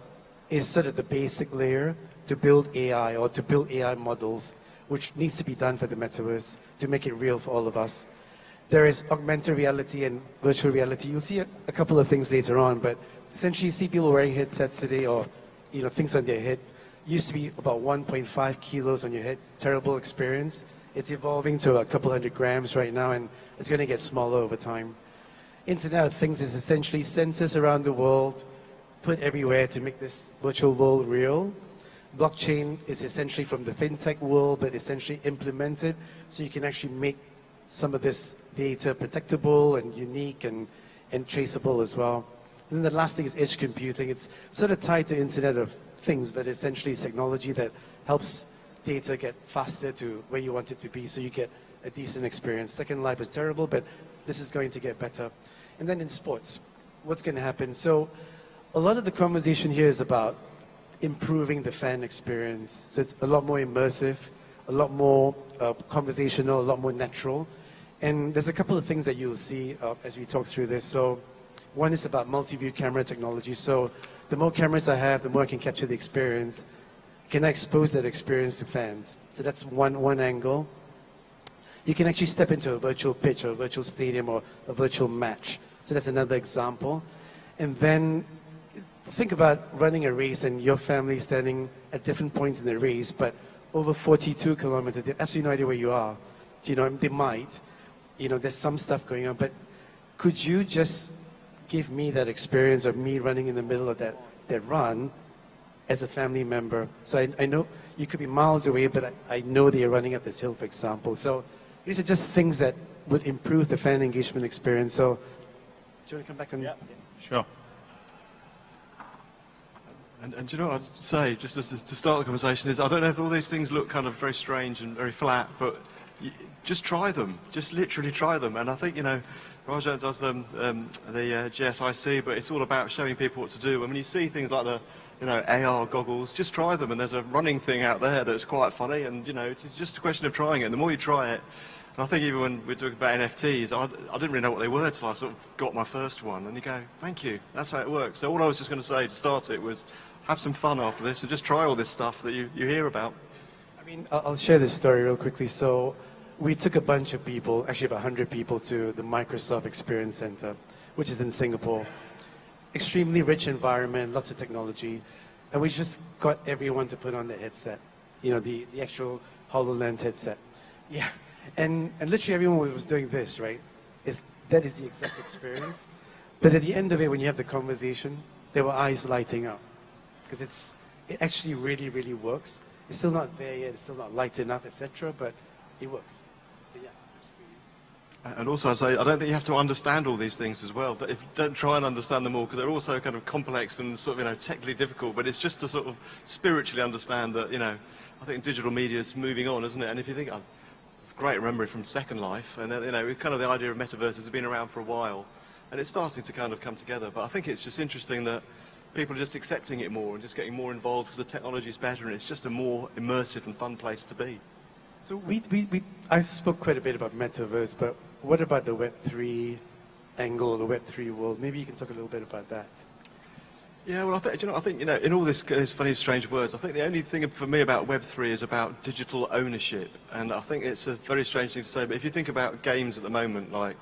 is sort of the basic layer to build AI or to build AI models, which needs to be done for the metaverse to make it real for all of us. There is augmented reality and virtual reality. You'll see a couple of things later on, but essentially you see people wearing headsets today or things on their head. Used to be about 1.5 kilos on your head. Terrible experience. It's evolving to a couple hundred grams right now, and it's going to get smaller over time. Internet of Things is essentially sensors around the world put everywhere to make this virtual world real. Blockchain is essentially from the fintech world, but essentially implemented so you can actually make some of this data protectable and unique and traceable as well. And then the last thing is edge computing. It's sort of tied to Internet of Things, but essentially it's technology that helps data get faster to where you want it to be so you get a decent experience. Second Life is terrible, but this is going to get better. And then in sports, what's going to happen? So a lot of the conversation here is about improving the fan experience. So it's a lot more immersive, a lot more conversational, a lot more natural. And there's a couple of things that you'll see as we talk through this. So one is about multi-view camera technology. So the more cameras I have, the more I can capture the experience. Can I expose that experience to fans? So that's one angle. You can actually step into a virtual pitch or a virtual stadium or a virtual match. So that's another example. And then think about running a race and your family standing at different points in the race, but over 42 kilometers, they have absolutely no idea where you are. They might. There's some stuff going on, but could you just give me that experience of me running in the middle of that run as a family member? So I know you could be miles away, but I know that you're running up this hill, for example. So these are just things that would improve the fan engagement experience. So do you want to come back on? Yeah, sure. And do you know what I'd say, just to start the conversation, is I don't know if all these things look kind of very strange and very flat, but just try them. Just literally try them. And I think, Raja does the GSIC, but it's all about showing people what to do. And when you see things like the AR goggles, just try them. And there's a running thing out there that's quite funny, and it's just a question of trying it. And the more you try it, and I think even when we're talking about NFTs, I didn't really know what they were until I sort of got my first one. And you go, thank you, that's how it works. So all I was just going to say to start it was have some fun after this and just try all this stuff that you hear about. mean, I'll share this story real quickly. So we took a bunch of people, actually about 100 people, to the Microsoft Experience Center, which is in Singapore. Extremely rich environment, lots of technology. And we just got everyone to put on the headset, you know, the actual HoloLens headset. Yeah. And literally everyone was doing this, right? That is the exact experience. But at the end of it, when you have the conversation, there were eyes lighting up. Because it actually really, really works. It's still not there yet, it's still not light enough, etc., but it works. So yeah. And also, I say, I don't think you have to understand all these things as well. But don't try and understand them all, because they're also kind of complex and sort of, you know, technically difficult. But it's just to sort of spiritually understand that, you know, I think digital media is moving on, isn't it? And if you think, great memory from Second Life, and then, you know, kind of the idea of metaverse has been around for a while, and it's starting to kind of come together. But I think it's just interesting that people are just accepting it more and just getting more involved because the technology is better, and it's just a more immersive and fun place to be. So I spoke quite a bit about metaverse, but what about the Web3 angle, the Web3 world? Maybe you can talk a little bit about that. Yeah, well, I think, you know, in all this funny, strange words, I think the only thing for me about Web3 is about digital ownership, and I think it's a very strange thing to say. But if you think about games at the moment, like,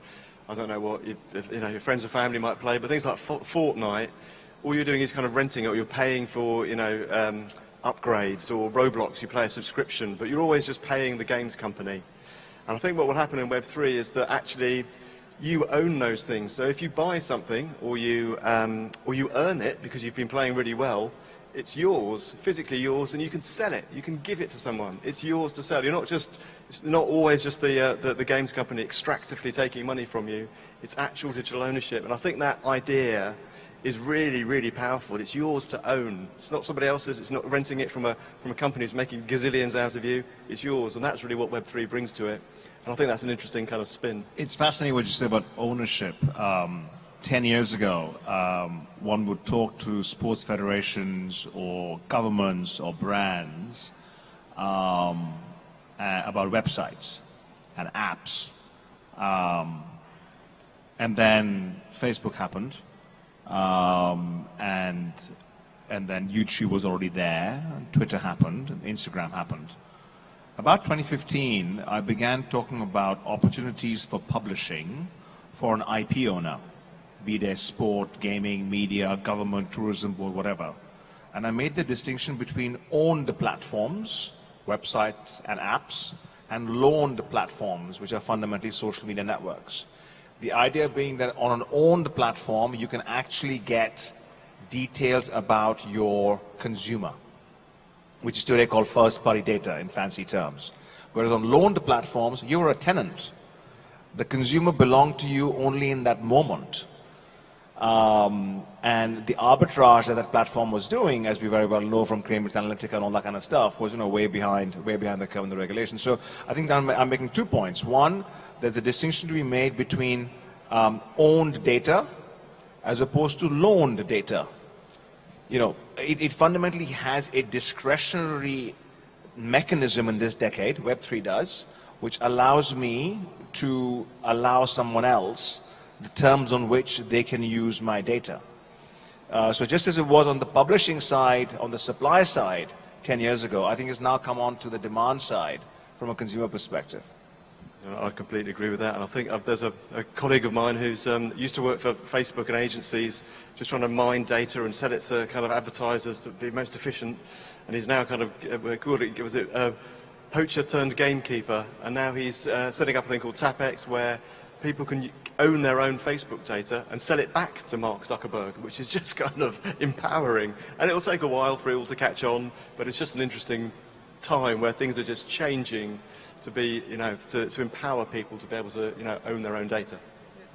I don't know what you know, your friends or family might play, but things like Fortnite, all you're doing is kind of renting it, or you're paying for, you know, upgrades, or Roblox, you pay a subscription, but you're always just paying the games company. And I think what will happen in Web3 is that actually you own those things. So if you buy something, or you earn it because you've been playing really well, it's yours, physically yours, and you can sell it. You can give it to someone. It's yours to sell. It's not always just the games company extractively taking money from you. It's actual digital ownership. And I think that idea is really, really powerful. It's yours to own. It's not somebody else's. It's not renting it from a company who's making gazillions out of you. It's yours, and that's really what Web3 brings to it. And I think that's an interesting kind of spin. It's fascinating what you say about ownership. 10 years ago, one would talk to sports federations or governments or brands about websites and apps. And then Facebook happened, and then YouTube was already there, and Twitter happened, and Instagram happened. About 2015, I began talking about opportunities for publishing for an IP owner, be they sport, gaming, media, government, tourism board, whatever. And I made the distinction between owned platforms, websites and apps, and loaned platforms, which are fundamentally social media networks. The idea being that on an owned platform, you can actually get details about your consumer, which is today called first-party data in fancy terms. Whereas on loaned platforms, you're a tenant. The consumer belonged to you only in that moment. And the arbitrage that platform was doing, as we very well know from Cambridge Analytica and all that kind of stuff, was, you know, way behind the curve in the regulation. So I think I'm making 2 points. One, there's a distinction to be made between owned data as opposed to loaned data. You know, it fundamentally has a discretionary mechanism in this decade, Web3 does, which allows me to allow someone else the terms on which they can use my data. So just as it was on the publishing side, on the supply side 10 years ago, I think it's now come on to the demand side from a consumer perspective. I completely agree with that, and I think there's a colleague of mine who's used to work for Facebook and agencies, just trying to mine data and sell it to kind of advertisers to be most efficient, and he's now kind of poacher turned gamekeeper, and now he's setting up a thing called TapX, where people can own their own Facebook data and sell it back to Mark Zuckerberg, which is just kind of empowering, and it'll take a while for it all to catch on, but it's just an interesting time where things are just changing to be, you know, to empower people to be able to, you know, own their own data.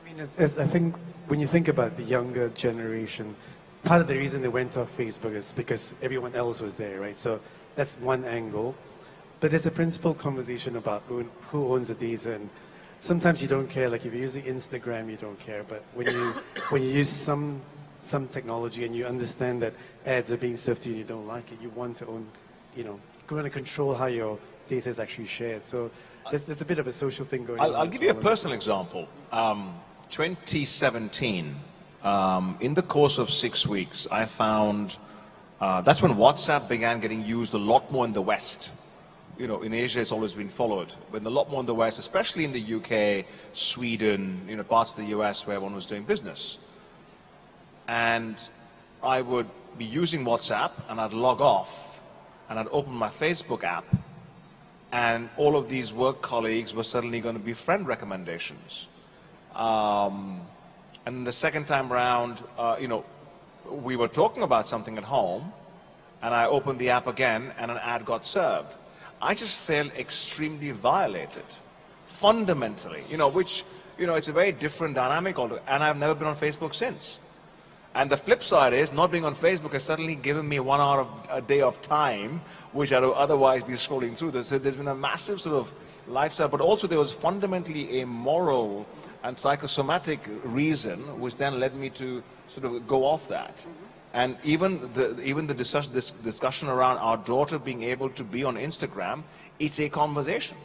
I mean, I think when you think about the younger generation, part of the reason they went off Facebook is because everyone else was there, right? So that's one angle. But there's a principal conversation about who owns the data, and sometimes you don't care. Like if you're using Instagram, you don't care. But when you use some technology and you understand that ads are being served to you and you don't like it, you want to own, you know, you want to control how your data is actually shared. So there's a bit of a social thing going on. I'll give you a personal example. 2017, in the course of 6 weeks, I found that's when WhatsApp began getting used a lot more in the West. in Asia it's always been followed, but a lot more in the West, especially in the UK, Sweden, parts of the US where one was doing business. And I would be using WhatsApp and I'd log off and I'd open my Facebook app and all of these work colleagues were suddenly going to be friend recommendations. And the second time around, we were talking about something at home and I opened the app again and an ad got served. I just felt extremely violated, fundamentally, which, it's a very different dynamic, and I've never been on Facebook since. And the flip side is not being on Facebook has suddenly given me 1 hour a day of time, which I would otherwise be scrolling through. So there's been a massive sort of lifestyle, but also there was fundamentally a moral and psychosomatic reason, which then led me to sort of go off that. And even the discussion around our daughter being able to be on Instagram, it's a conversation.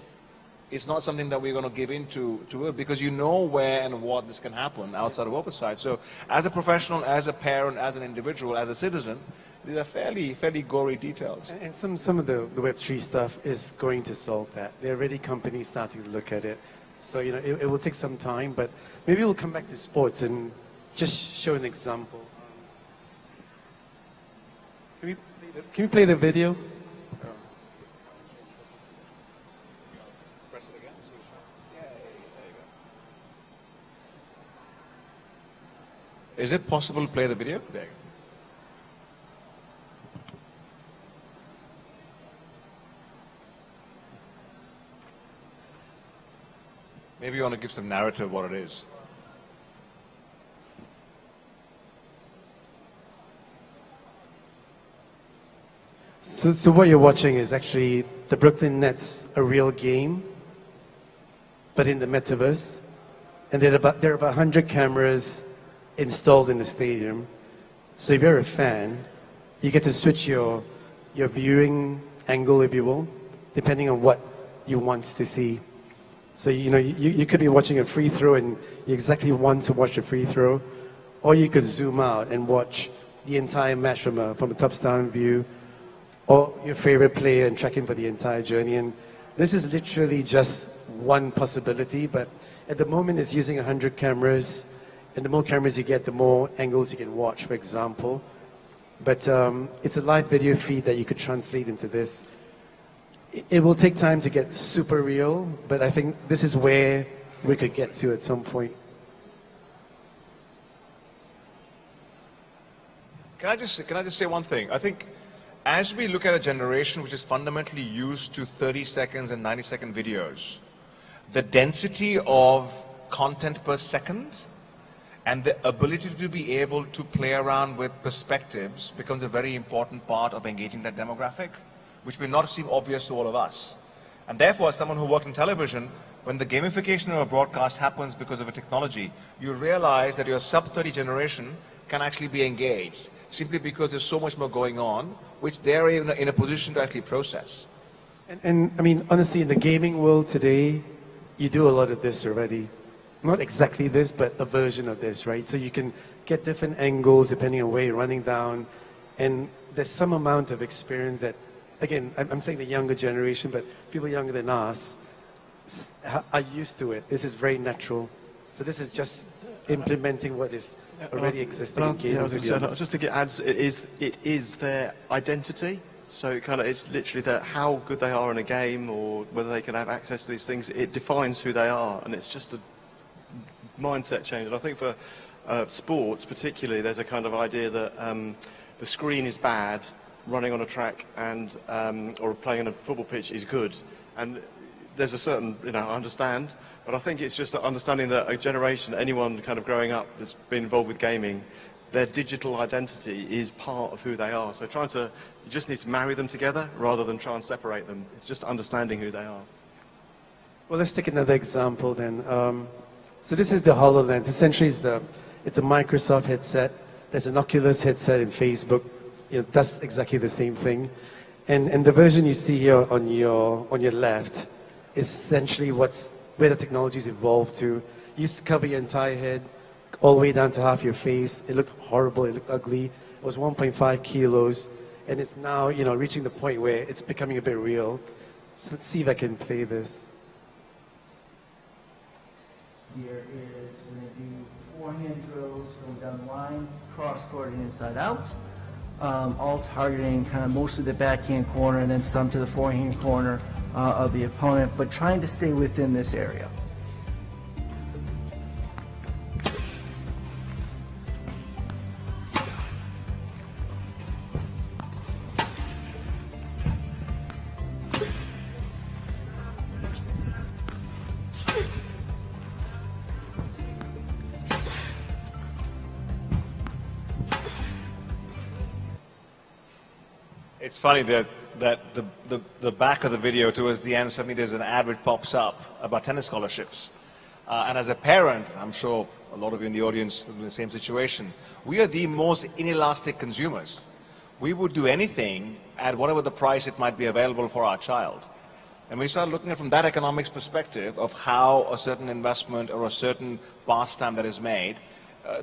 It's not something that we're going to give in to it, because you know where and what this can happen outside of oversight. So as a professional, as a parent, as an individual, as a citizen, these are fairly gory details. And some of the Web3 stuff is going to solve that. There are already companies starting to look at it. So, it will take some time, but maybe we'll come back to sports and just show an example. Can we play the video? Press it again. Is it possible to play the video? There you go. Maybe you want to give some narrative what it is. So what you're watching is actually the Brooklyn Nets, a real game, but in the metaverse. And there are about 100 cameras installed in the stadium. So if you're a fan, you get to switch your viewing angle, if you will, depending on what you want to see. So, you could be watching a free throw and you exactly want to watch the free throw, or you could zoom out and watch the entire match from a top-down view, or your favorite player and tracking for the entire journey. And this is literally just one possibility, but at the moment it's using 100 cameras, and the more cameras you get, the more angles you can watch, for example. But it's a live video feed that you could translate into this. It will take time to get super real, but I think this is where we could get to at some point. Can I just say one thing? I think as we look at a generation which is fundamentally used to 30 seconds and 90-second videos, the density of content per second and the ability to be able to play around with perspectives becomes a very important part of engaging that demographic, which may not seem obvious to all of us. And therefore, as someone who worked in television, when the gamification of a broadcast happens because of a technology, you realize that your sub-30 generation can actually be engaged, simply because there's so much more going on, which they're in a position to actually process. And I mean, honestly, in the gaming world today, you do a lot of this already. Not exactly this, but a version of this, right? So you can get different angles depending on where you're running down, and there's some amount of experience that, again, I'm saying the younger generation, but people younger than us are used to it. This is very natural. So this is just implementing what is already existing in gaming. Just think it is their identity. So it's literally how good they are in a game, or whether they can have access to these things. It defines who they are, and it's just a mindset change. And I think for sports particularly, there's a kind of idea that the screen is bad, running on a track and or playing on a football pitch is good. And there's a certain, I understand, but I think it's just understanding that a generation, anyone kind of growing up that's been involved with gaming, their digital identity is part of who they are. So you just need to marry them together rather than try and separate them. It's just understanding who they are. Well, let's take another example then. So this is the HoloLens. Essentially, it's a Microsoft headset. There's an Oculus headset in Facebook. That's exactly the same thing. And the version you see here on your left is essentially where the technology's evolved to. You used to cover your entire head, all the way down to half your face. It looked horrible, it looked ugly. It was 1.5 kilos, and it's now, reaching the point where it's becoming a bit real. So let's see if I can play this. Here is going to do forehand drills going down the line, cross-court and inside out, all targeting kind of mostly the backhand corner and then some to the forehand corner of the opponent, but trying to stay within this area. It's funny that the back of the video towards the end, suddenly there's an ad which pops up about tennis scholarships. And as a parent, I'm sure a lot of you in the audience are in the same situation, we are the most inelastic consumers. We would do anything at whatever the price it might be available for our child. And we start looking at it from that economics perspective of how a certain investment or a certain pastime that is made,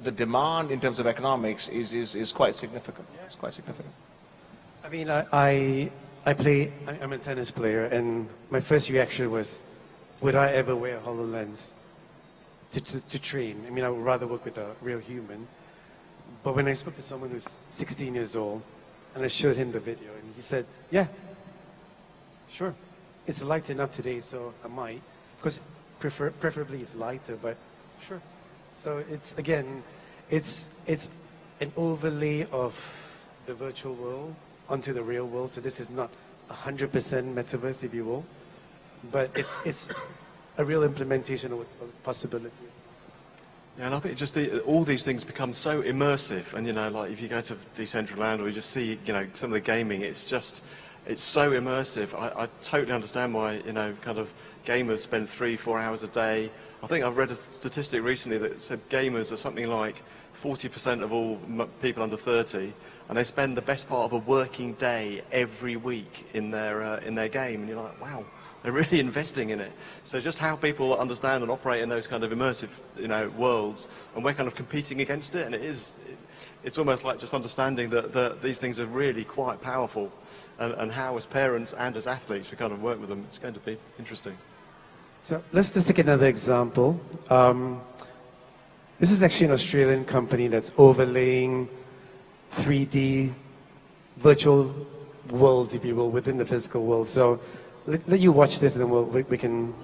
the demand in terms of economics is quite significant. It's quite significant. I mean, I'm a tennis player, and my first reaction was, would I ever wear a HoloLens to train? I mean, I would rather work with a real human. But when I spoke to someone who's 16 years old, and I showed him the video, and he said, yeah, sure. It's light enough today, so I might. Because preferably it's lighter, but sure. So it's, again, it's an overlay of the virtual world onto the real world. So this is not 100% metaverse, if you will, but it's a real implementation of possibilities. Yeah, and I think just all these things become so immersive, and like if you go to Decentraland or you just see some of the gaming, it's so immersive. I totally understand why kind of gamers spend 3-4 hours a day. I think I've read a statistic recently that said gamers are something like 40% of all people under 30, and they spend the best part of a working day every week in their game, and you're like, wow, they're really investing in it. So just how people understand and operate in those kind of immersive worlds, and we're kind of competing against it, and it's almost like just understanding that these things are really quite powerful, and how as parents and as athletes we kind of work with them. It's going to be interesting. So let's just take another example. This is actually an Australian company that's overlaying 3D virtual worlds, if you will, within the physical world. So let you watch this, and then we can.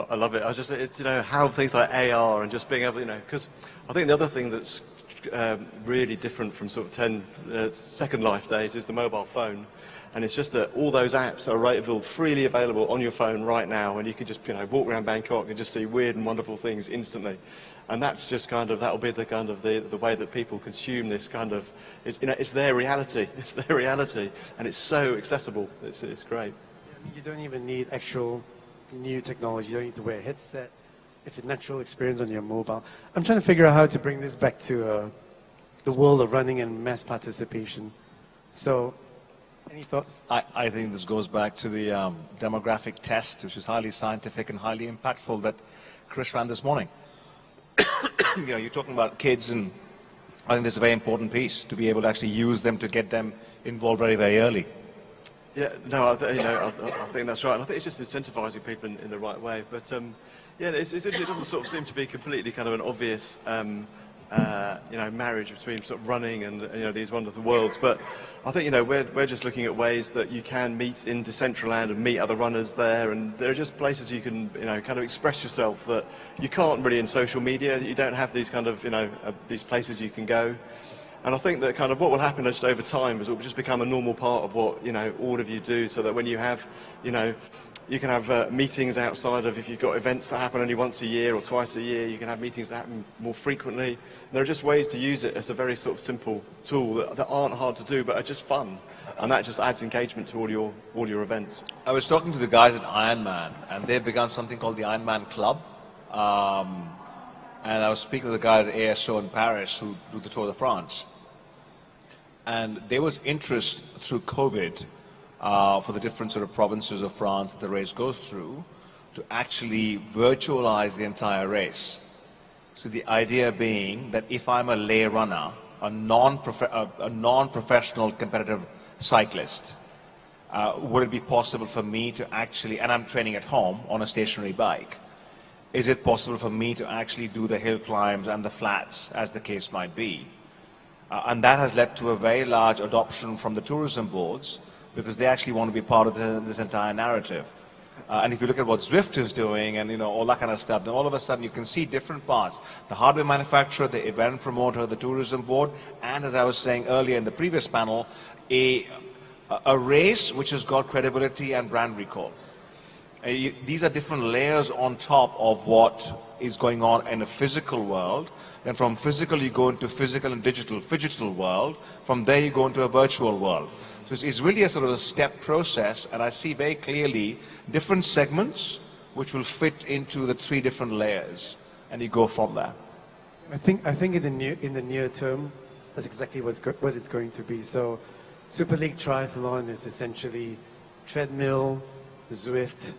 I love it. I just, how things like AR and just being able, because I think the other thing that's really different from sort of Second Life days is the mobile phone. And it's just that all those apps are freely available on your phone right now, and you can just walk around Bangkok and just see weird and wonderful things instantly. And that's just that'll be the kind of the way that people consume this kind of, it's their reality. It's their reality, and it's so accessible. It's great. You don't even need actual new technology. You don't need to wear a headset. It's a natural experience on your mobile. I'm trying to figure out how to bring this back to the world of running and mass participation. So, any thoughts? I think this goes back to the demographic test, which is highly scientific and highly impactful, that Chris ran this morning. You're talking about kids, and I think that's a very important piece, to be able to actually use them to get them involved very, very early. Yeah, no, I think that's right. And I think it's just incentivizing people in the right way. But yeah, it doesn't sort of seem to be completely kind of an obvious marriage between sort of running and these wonderful worlds. But I think we're just looking at ways that you can meet in Decentraland and meet other runners there, and there are just places you can kind of express yourself that you can't really in social media. You don't have these kind of these places you can go. And I think that kind of what will happen just over time is it will just become a normal part of what all of you do, so that when you have you can have meetings outside of, if you've got events that happen only once a year or twice a year, you can have meetings that happen more frequently. And there are just ways to use it as a very sort of simple tool that aren't hard to do but are just fun, and that just adds engagement to all your events. I was talking to the guys at Ironman, and they've begun something called the Ironman Club. And I was speaking to the guy at ASO in Paris who do the Tour de France. And there was interest through COVID for the different sort of provinces of France that the race goes through to actually virtualize the entire race. So the idea being that if I'm a lay runner, a non-professional competitive cyclist, would it be possible for me to actually, and I'm training at home on a stationary bike, is it possible for me to actually do the hill climbs and the flats, as the case might be? And that has led to a very large adoption from the tourism boards, because they actually want to be part of this entire narrative. And if you look at what Zwift is doing and all that kind of stuff, then all of a sudden you can see different parts. The hardware manufacturer, the event promoter, the tourism board, and as I was saying earlier in the previous panel, a race which has got credibility and brand recall. These are different layers on top of what is going on in a physical world. Then from physical you go into physical and digital world. From there you go into a virtual world. So it's really a sort of a step process, and I see very clearly different segments which will fit into the three different layers, and you go from there. I think in the near term, that's exactly what it's going to be. So Super League Triathlon is essentially treadmill, Zwift,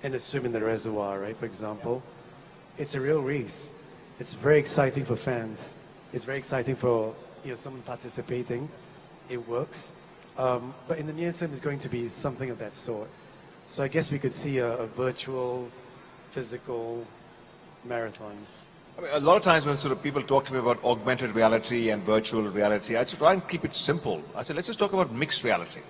and a swim in the reservoir, right, for example. It's a real race. It's very exciting for fans. It's very exciting for someone participating. It works. But in the near term, it's going to be something of that sort. So I guess we could see a virtual, physical marathon. I mean, a lot of times when sort of people talk to me about augmented reality and virtual reality, I just try and keep it simple. I said, let's just talk about mixed reality.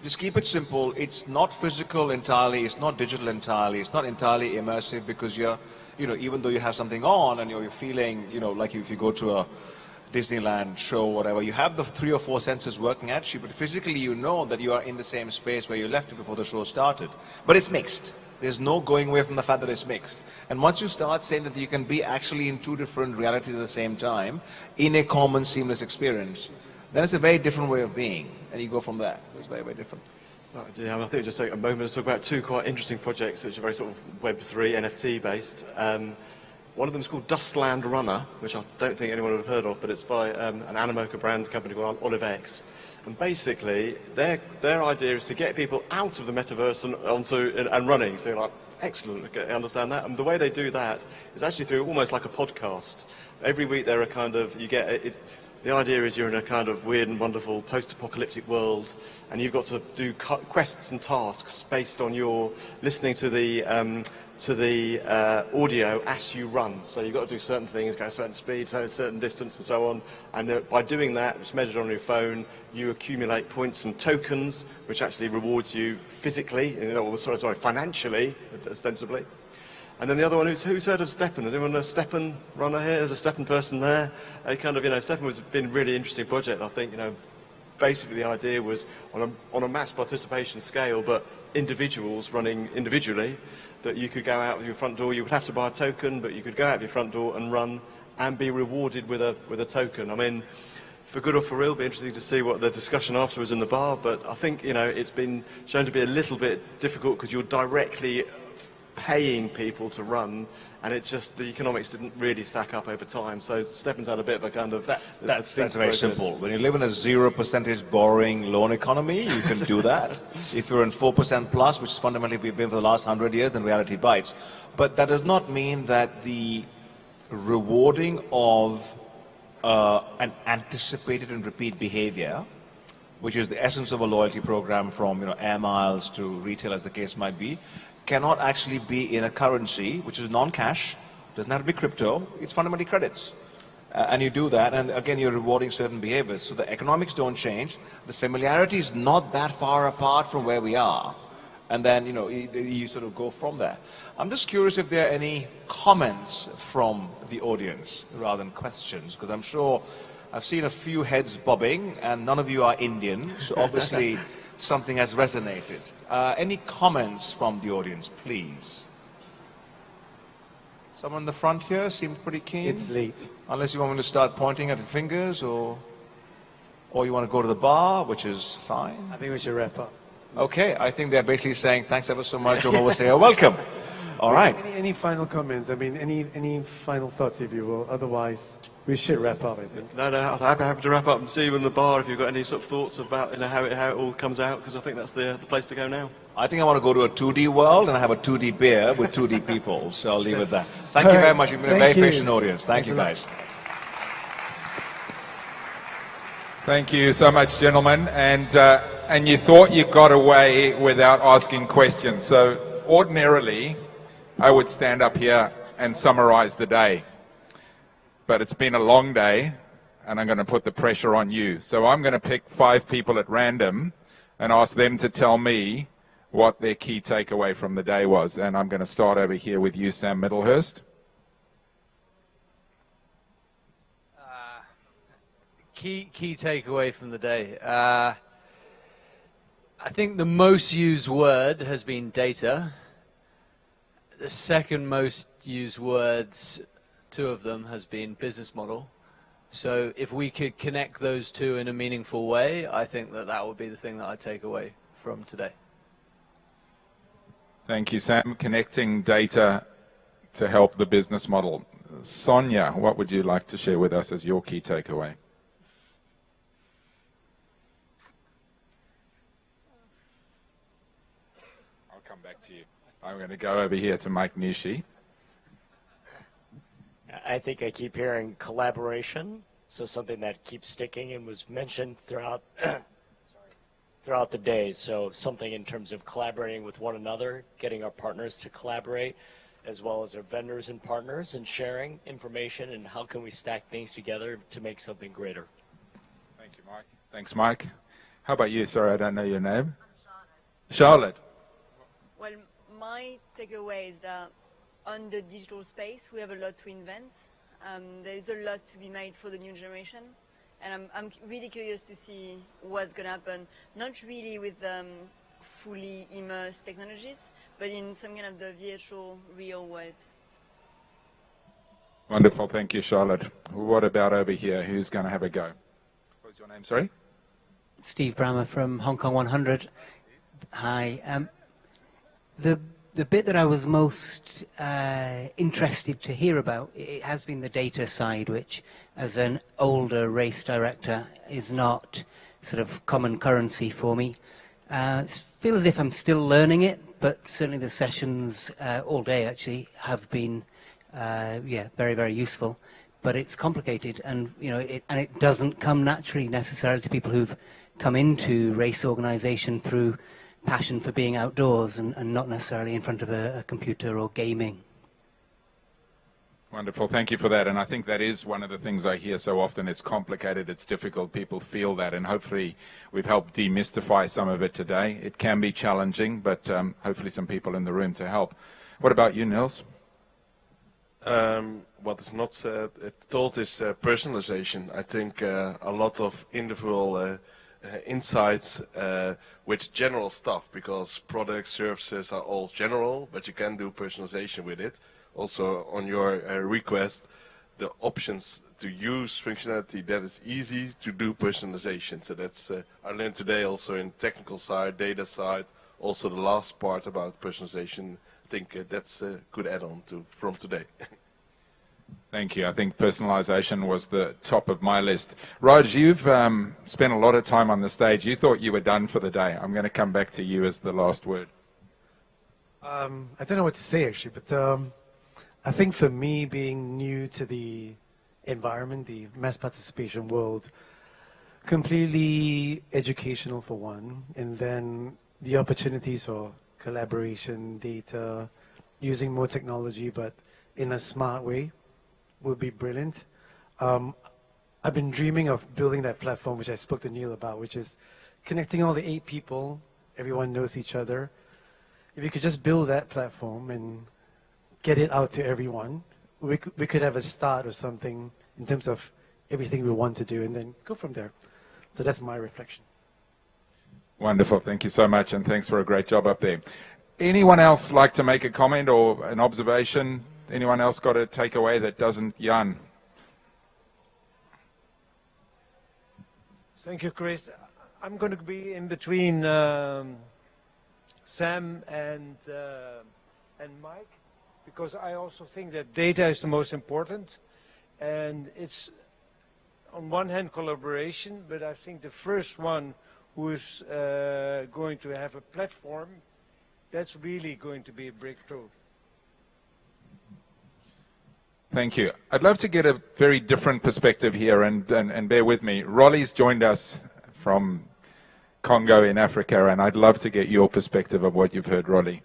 Just keep it simple. It's not physical entirely. It's not digital entirely. It's not entirely immersive, because you're, even though you have something on and you're feeling, like if you go to a Disneyland show or whatever, you have the 3 or 4 senses working at you, but physically you know that you are in the same space where you left it before the show started. But it's mixed. There's no going away from the fact that it's mixed. And once you start saying that you can be actually in 2 different realities at the same time, in a common seamless experience, then it's a very different way of being, and you go from there. It's very, very different. Yeah, I think we'll just take a moment to talk about 2 quite interesting projects which are very sort of Web3, NFT based. One of them is called Dustland Runner, which I don't think anyone would have heard of, but it's by an Animoca brand company called OliveX. And basically, their idea is to get people out of the metaverse and running. So you're like, excellent, okay, I understand that. And the way they do that is actually through almost like a podcast. Every week there are kind of, the idea is you're in a kind of weird and wonderful post-apocalyptic world, and you've got to do quests and tasks based on your listening to the audio as you run. So you've got to do certain things, go a certain speed, a certain distance, and so on. And by doing that, which is measured on your phone, you accumulate points and tokens, which actually rewards you physically, financially, ostensibly. And then the other one, who's heard of Steppen? Is anyone a Steppen runner here? There's a Steppen person there. Steppen has been a really interesting project. I think, basically the idea was on a mass participation scale, but individuals running individually, that you could go out with your front door. You would have to buy a token, but you could go out of your front door and run and be rewarded with a token. I mean, for good or for ill, it'll be interesting to see what the discussion afterwards in the bar. But I think, it's been shown to be a little bit difficult because you're directly paying people to run, and the economics didn't really stack up over time. So Steppen's had a bit of a kind of... That's very simple. When you live in a 0% borrowing loan economy, you can do that. If you're in 4% plus, which is fundamentally we've been for the last 100 years, then reality bites. But that does not mean that the rewarding of an anticipated and repeat behavior, which is the essence of a loyalty program, from air miles to retail, as the case might be, cannot actually be in a currency which is non-cash, doesn't have to be crypto, it's fundamentally credits. And you do that, and again, you're rewarding certain behaviors. So the economics don't change. The familiarity is not that far apart from where we are. And then, you sort of go from there. I'm just curious if there are any comments from the audience rather than questions, because I'm sure I've seen a few heads bobbing, and none of you are Indian, so obviously something has resonated. Any comments from the audience, please? Someone in the front here seems pretty keen. It's late. Unless you want me to start pointing at your fingers, or you want to go to the bar, which is fine. I think we should wrap up. Okay, I think they're basically saying thanks ever so much. Don't always say you're welcome. All right. Any final comments? I mean, any final thoughts, if you will? Otherwise, we should wrap up, I think. No, I'm happy to wrap up and see you in the bar if you've got any sort of thoughts about how it all comes out, because I think that's the place to go now. I think I want to go to a 2D world and have a 2D beer with 2D people, so I'll leave it there. Thank you very much. You've been a very patient audience. Thank you, guys. Thank you so much, gentlemen. And you thought you got away without asking questions. So ordinarily, I would stand up here and summarize the day. But it's been a long day, and I'm going to put the pressure on you. So I'm going to pick 5 people at random and ask them to tell me what their key takeaway from the day was. And I'm going to start over here with you, Sam Middlehurst. Key takeaway from the day. I think the most used word has been data. The second most used words, 2 of them, has been business model. So if we could connect those 2 in a meaningful way, I think that would be the thing that I take away from today. Thank you, Sam. Connecting data to help the business model. Sonia, what would you like to share with us as your key takeaway? I'm going to go over here to Mike Nishi. I think I keep hearing collaboration, so something that keeps sticking and was mentioned throughout throughout the day. So something in terms of collaborating with one another, getting our partners to collaborate, as well as our vendors and partners, and sharing information and how can we stack things together to make something greater. Thank you, Mike. Thanks, Mike. How about you? Sorry, I don't know your name. Charlotte. Well, my takeaway is that on the digital space, we have a lot to invent. There is a lot to be made for the new generation. And I'm really curious to see what's going to happen, not really with fully immersed technologies, but in some kind of the virtual real world. Wonderful. Thank you, Charlotte. What about over here? Who's going to have a go? What's your name? Sorry? Steve Brammer from Hong Kong 100. Hi. The bit that I was most interested to hear about, it has been the data side, which as an older race director is not sort of common currency for me. I feel as if I'm still learning it, but certainly the sessions all day actually have been very, very useful. But it's complicated, and it doesn't come naturally necessarily to people who've come into race organization through passion for being outdoors and not necessarily in front of a computer or gaming. Wonderful. Thank you for that. And I think that is one of the things I hear so often. It's complicated, it's difficult, people feel that, and hopefully we've helped demystify some of it today. It can be challenging, but hopefully some people in the room to help. What about you, Nils? What is not told is personalization. I think a lot of individual insights with general stuff, because products, services are all general, but you can do personalization with it. Also on your request, the options to use functionality that is easy to do personalization. So that's I learned today also in technical side, data side, also the last part about personalization. I think that's a good add-on from today. Thank you. I think personalization was the top of my list. Raj, you've spent a lot of time on the stage. You thought you were done for the day. I'm going to come back to you as the last word. I don't know what to say, actually, but I think for me, being new to the environment, the mass participation world, completely educational for one, and then the opportunities for collaboration, data, using more technology, but in a smart way, would be brilliant. I've been dreaming of building that platform, which I spoke to Neil about, which is connecting all the 8 people. Everyone knows each other. If you could just build that platform and get it out to everyone, we could have a start or something in terms of everything we want to do and then go from there. So that's my reflection. Wonderful. Thank you so much, and thanks for a great job up there. Anyone else like to make a comment or an observation? Anyone else got a takeaway that doesn't? Jan. Thank you, Chris. I'm going to be in between Sam and Mike, because I also think that data is the most important, and it's on one hand collaboration, but I think the first one who is going to have a platform, that's really going to be a breakthrough. Thank you. I'd love to get a very different perspective here, and bear with me. Rolly's joined us from Congo in Africa, and I'd love to get your perspective of what you've heard, Rolly.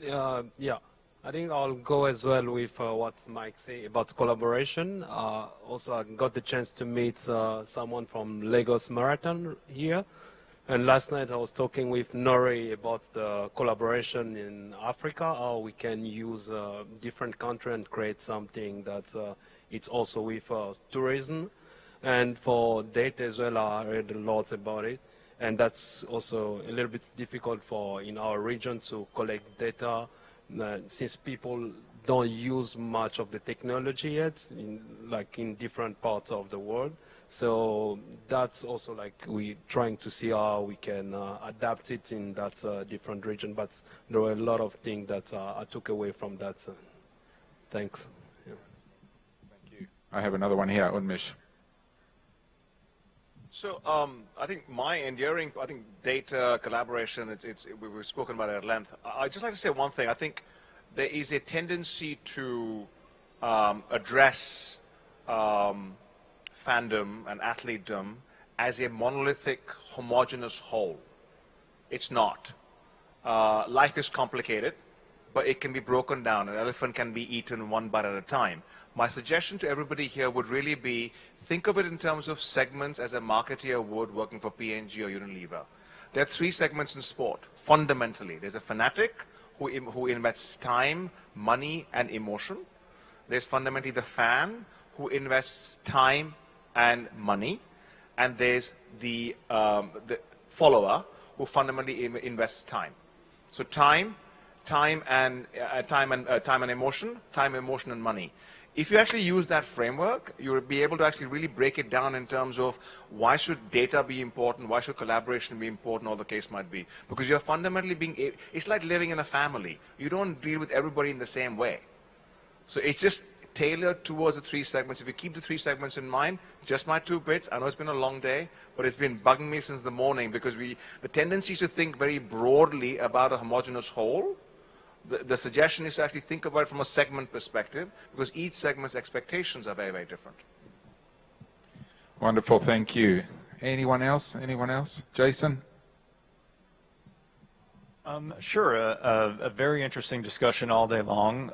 Yeah, I think I'll go as well with what Mike said about collaboration. Also, I got the chance to meet someone from Lagos Marathon here. And last night I was talking with Nori about the collaboration in Africa, how we can use different countries and create something that it's also with tourism. And for data as well, I read a lot about it. And that's also a little bit difficult for in our region to collect data since people don't use much of the technology yet, like in different parts of the world. So that's also like we trying to see how we can adapt it in that different region. But there were a lot of things that I took away from that. Thanks. Yeah. Thank you. I have another one here, Unmish. So I think my enduring, data collaboration, we've spoken about it at length. I'd just like to say one thing. I think there is a tendency to address fandom and athletedom as a monolithic, homogeneous whole. It's not. Life is complicated, but it can be broken down. An elephant can be eaten one bite at a time. My suggestion to everybody here would really be, think of it in terms of segments as a marketeer would working for P&G or Unilever. There are 3 segments in sport, fundamentally. There's a fanatic who invests time, money, and emotion. There's fundamentally the fan who invests time and money. And there's the follower who fundamentally invests time. So time and emotion, and money. If you actually use that framework, you'll be able to actually really break it down in terms of why should data be important, why should collaboration be important, all the case might be. Because you're fundamentally it's like living in a family. You don't deal with everybody in the same way. So it's just tailored towards the 3 segments. If you keep the 3 segments in mind, just my 2 bits. I know it's been a long day, but it's been bugging me since the morning because the tendency is to think very broadly about a homogeneous whole. The suggestion is to actually think about it from a segment perspective because each segment's expectations are very, very different. Wonderful, thank you. Anyone else? Anyone else? Jason? Sure, a very interesting discussion all day long.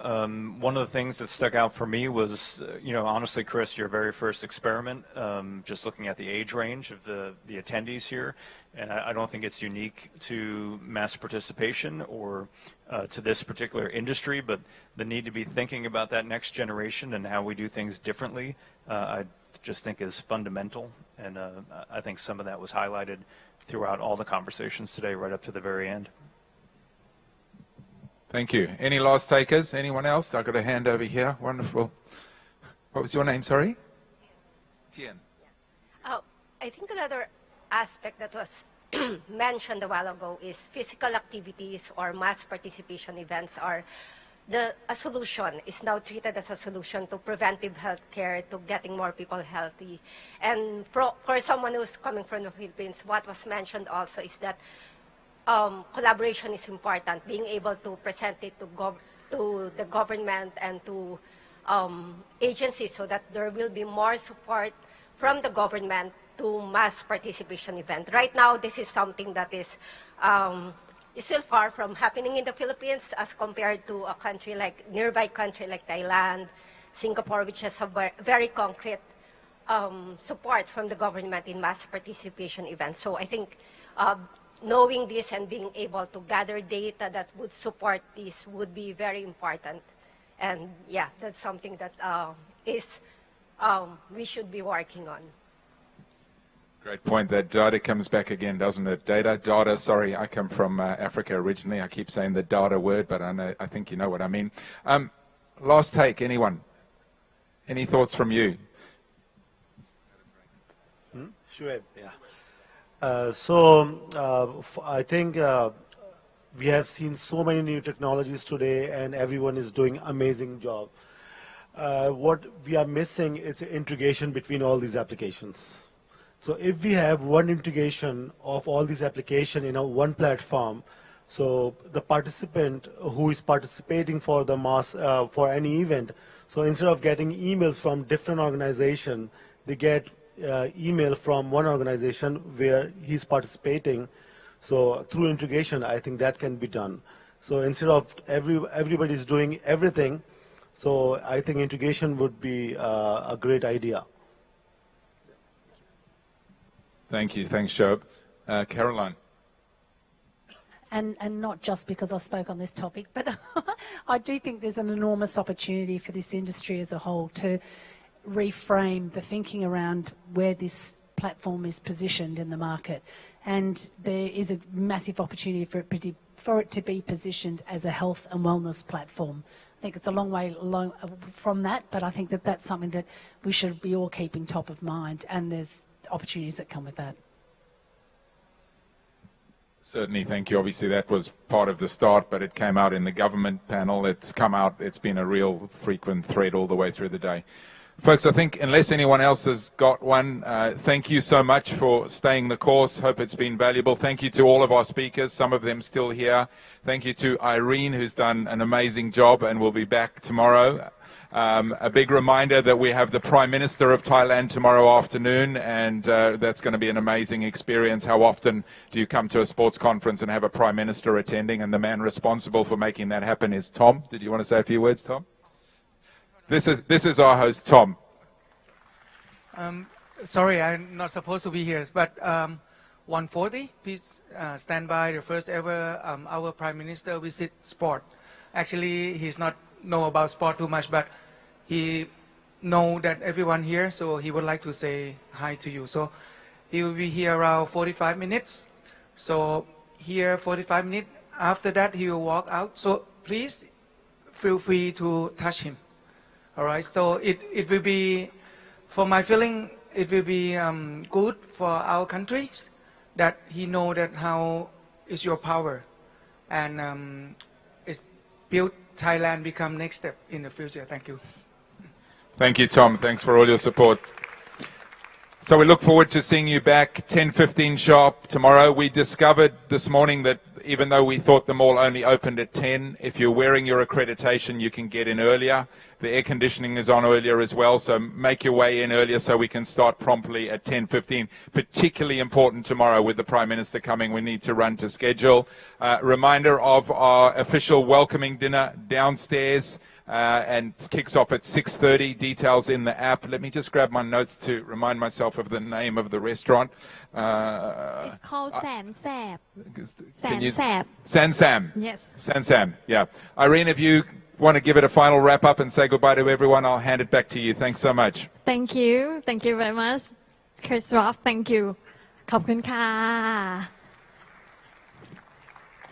One of the things that stuck out for me was, honestly, Chris, your very first experiment, just looking at the age range of the attendees here. And I don't think it's unique to mass participation or to this particular industry, but the need to be thinking about that next generation and how we do things differently, I just think is fundamental. And I think some of that was highlighted throughout all the conversations today, right up to the very end. Thank you. Any last takers? Anyone else? I've got a hand over here. Wonderful. What was your name, sorry? Tien. I think another aspect that was mentioned a while ago is physical activities or mass participation events are a solution, is now treated as a solution to preventive health care, to getting more people healthy. And for someone who's coming from the Philippines, what was mentioned also is that collaboration is important, being able to present it to the government and to agencies so that there will be more support from the government to mass participation event. Right now, this is something that is still far from happening in the Philippines as compared to a country like nearby country like Thailand, Singapore, which has a very concrete support from the government in mass participation events. So I think knowing this and being able to gather data that would support this would be very important. And yeah, that's something that we should be working on. Great point. That data comes back again, doesn't it? Data, sorry, I come from Africa originally. I keep saying the data word, but I think you know what I mean. Last take, anyone? Any thoughts from you? Sure, yeah. I think we have seen so many new technologies today and everyone is doing amazing job. What we are missing is integration between all these applications. So if we have one integration of all these applications in one platform, so the participant who is participating for the for any event, so instead of getting emails from different organizations, they get email from one organization where he's participating. So through integration, I think that can be done. So instead of everybody's doing everything, so I think integration would be a great idea. Thank you. Thanks, Shoaib. Caroline. And not just because I spoke on this topic, but I do think there's an enormous opportunity for this industry as a whole to reframe the thinking around where this platform is positioned in the market. And there is a massive opportunity for it to be positioned as a health and wellness platform. I think it's a long way from that, but I think that that's something that we should be all keeping top of mind, and there's opportunities that come with that. Certainly, thank you. Obviously, that was part of the start, but it came out in the government panel. It's come out, it's been a real frequent thread all the way through the day. Folks, I think unless anyone else has got one, thank you so much for staying the course. Hope it's been valuable. Thank you to all of our speakers, some of them still here. Thank you to Irene, who's done an amazing job and will be back tomorrow. A big reminder that we have the Prime Minister of Thailand tomorrow afternoon, and that's going to be an amazing experience. How often do you come to a sports conference and have a Prime Minister attending? And the man responsible for making that happen is Tom. Did you want to say a few words, Tom? This is our host, Tom. Sorry, I'm not supposed to be here, but 1:40, please stand by. The first ever our Prime Minister visit sport. Actually, he's not know about sport too much, but he know that everyone here, so he would like to say hi to you. So he will be here around 45 minutes. So here 45 minutes. After that, he will walk out. So please feel free to touch him. All right, so it will be, for my feeling, it will be good for our country that he know that how is your power, and it's build Thailand become next step in the future. Thank you. Thank you, Tom. Thanks for all your support. So we look forward to seeing you back 10:15 sharp tomorrow. We discovered this morning that even though we thought the mall only opened at 10, if you're wearing your accreditation, you can get in earlier. The air conditioning is on earlier as well, so make your way in earlier so we can start promptly at 10:15. Particularly important tomorrow with the Prime Minister coming, we need to run to schedule. Reminder of our official welcoming dinner downstairs. And kicks off at 6:30. Details in the app. Let me just grab my notes to remind myself of the name of the restaurant. It's called San Sab. San Sab. San Sam. Yes. San Sam. Yeah. Irene, if you want to give it a final wrap up and say goodbye to everyone, I'll hand it back to you. Thanks so much. Thank you. Thank you very much. Chris Roth, thank you. ขอบคุณค่ะ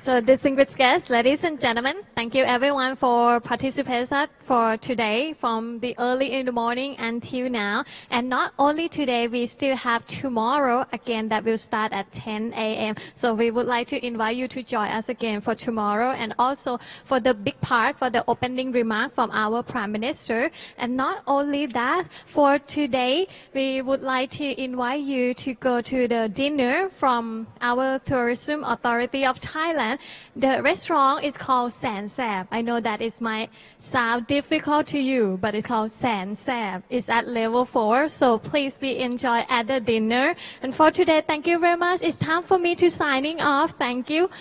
So distinguished guests, ladies and gentlemen, thank you everyone for participating for today from the early in the morning until now. And not only today, we still have tomorrow again that will start at 10 a.m. So we would like to invite you to join us again for tomorrow and also for the big part, for the opening remark from our Prime Minister. And not only that, for today, we would like to invite you to go to the dinner from our Tourism Authority of Thailand. The restaurant is called San Sab. I know that it might sound difficult to you, but it's called San Sab. It's at level 4, so please be enjoy at the dinner. And for today, thank you very much. It's time for me to signing off. Thank you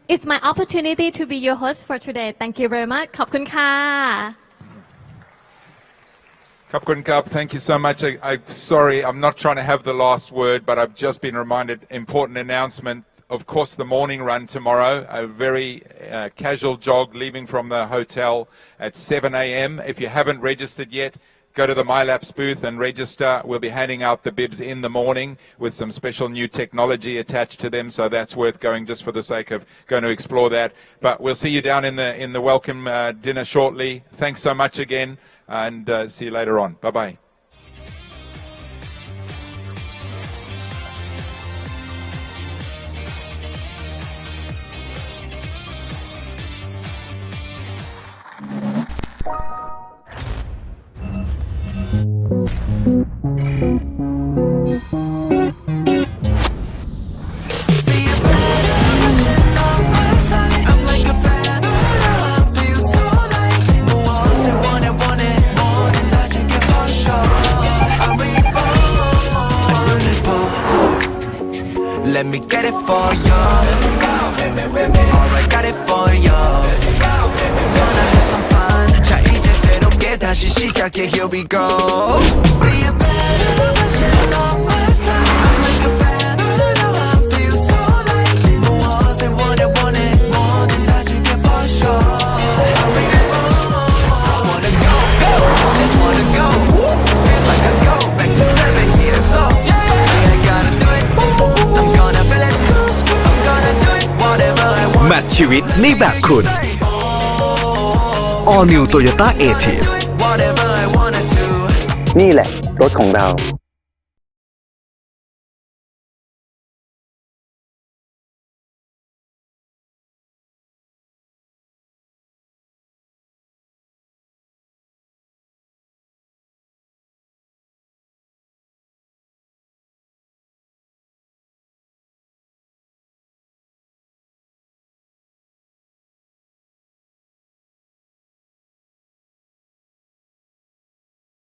it's my opportunity to be your host for today. Thank you very much. ขอบคุณค่ะ Thank you so much. I'm sorry, I'm not trying to have the last word, but I've just been reminded, important announcement. Of course, the morning run tomorrow, a very casual jog leaving from the hotel at 7 a.m. If you haven't registered yet, go to the MyLaps booth and register. We'll be handing out the bibs in the morning with some special new technology attached to them, so that's worth going just for the sake of going to explore that. But we'll see you down in the welcome dinner shortly. Thanks so much again, and see you later on. Bye-bye. Let me get it for you. Alright, got it for you. Gonna have some fun. 자 이제 새롭게 다시 시작해. Here we go. See a better version of myself. I'm like a fan. I feel so like 무엇을 원해 뭐든 다 줄게 for sure. I wanna go, just wanna go. Feels like I go back to 7 years old. Yeah, I gotta do it. I'm gonna feel it. I'm gonna do it. Whatever I want. แมทชีวิตในแบบคุณ All New Toyota A-Team นี่แหละรถของเรา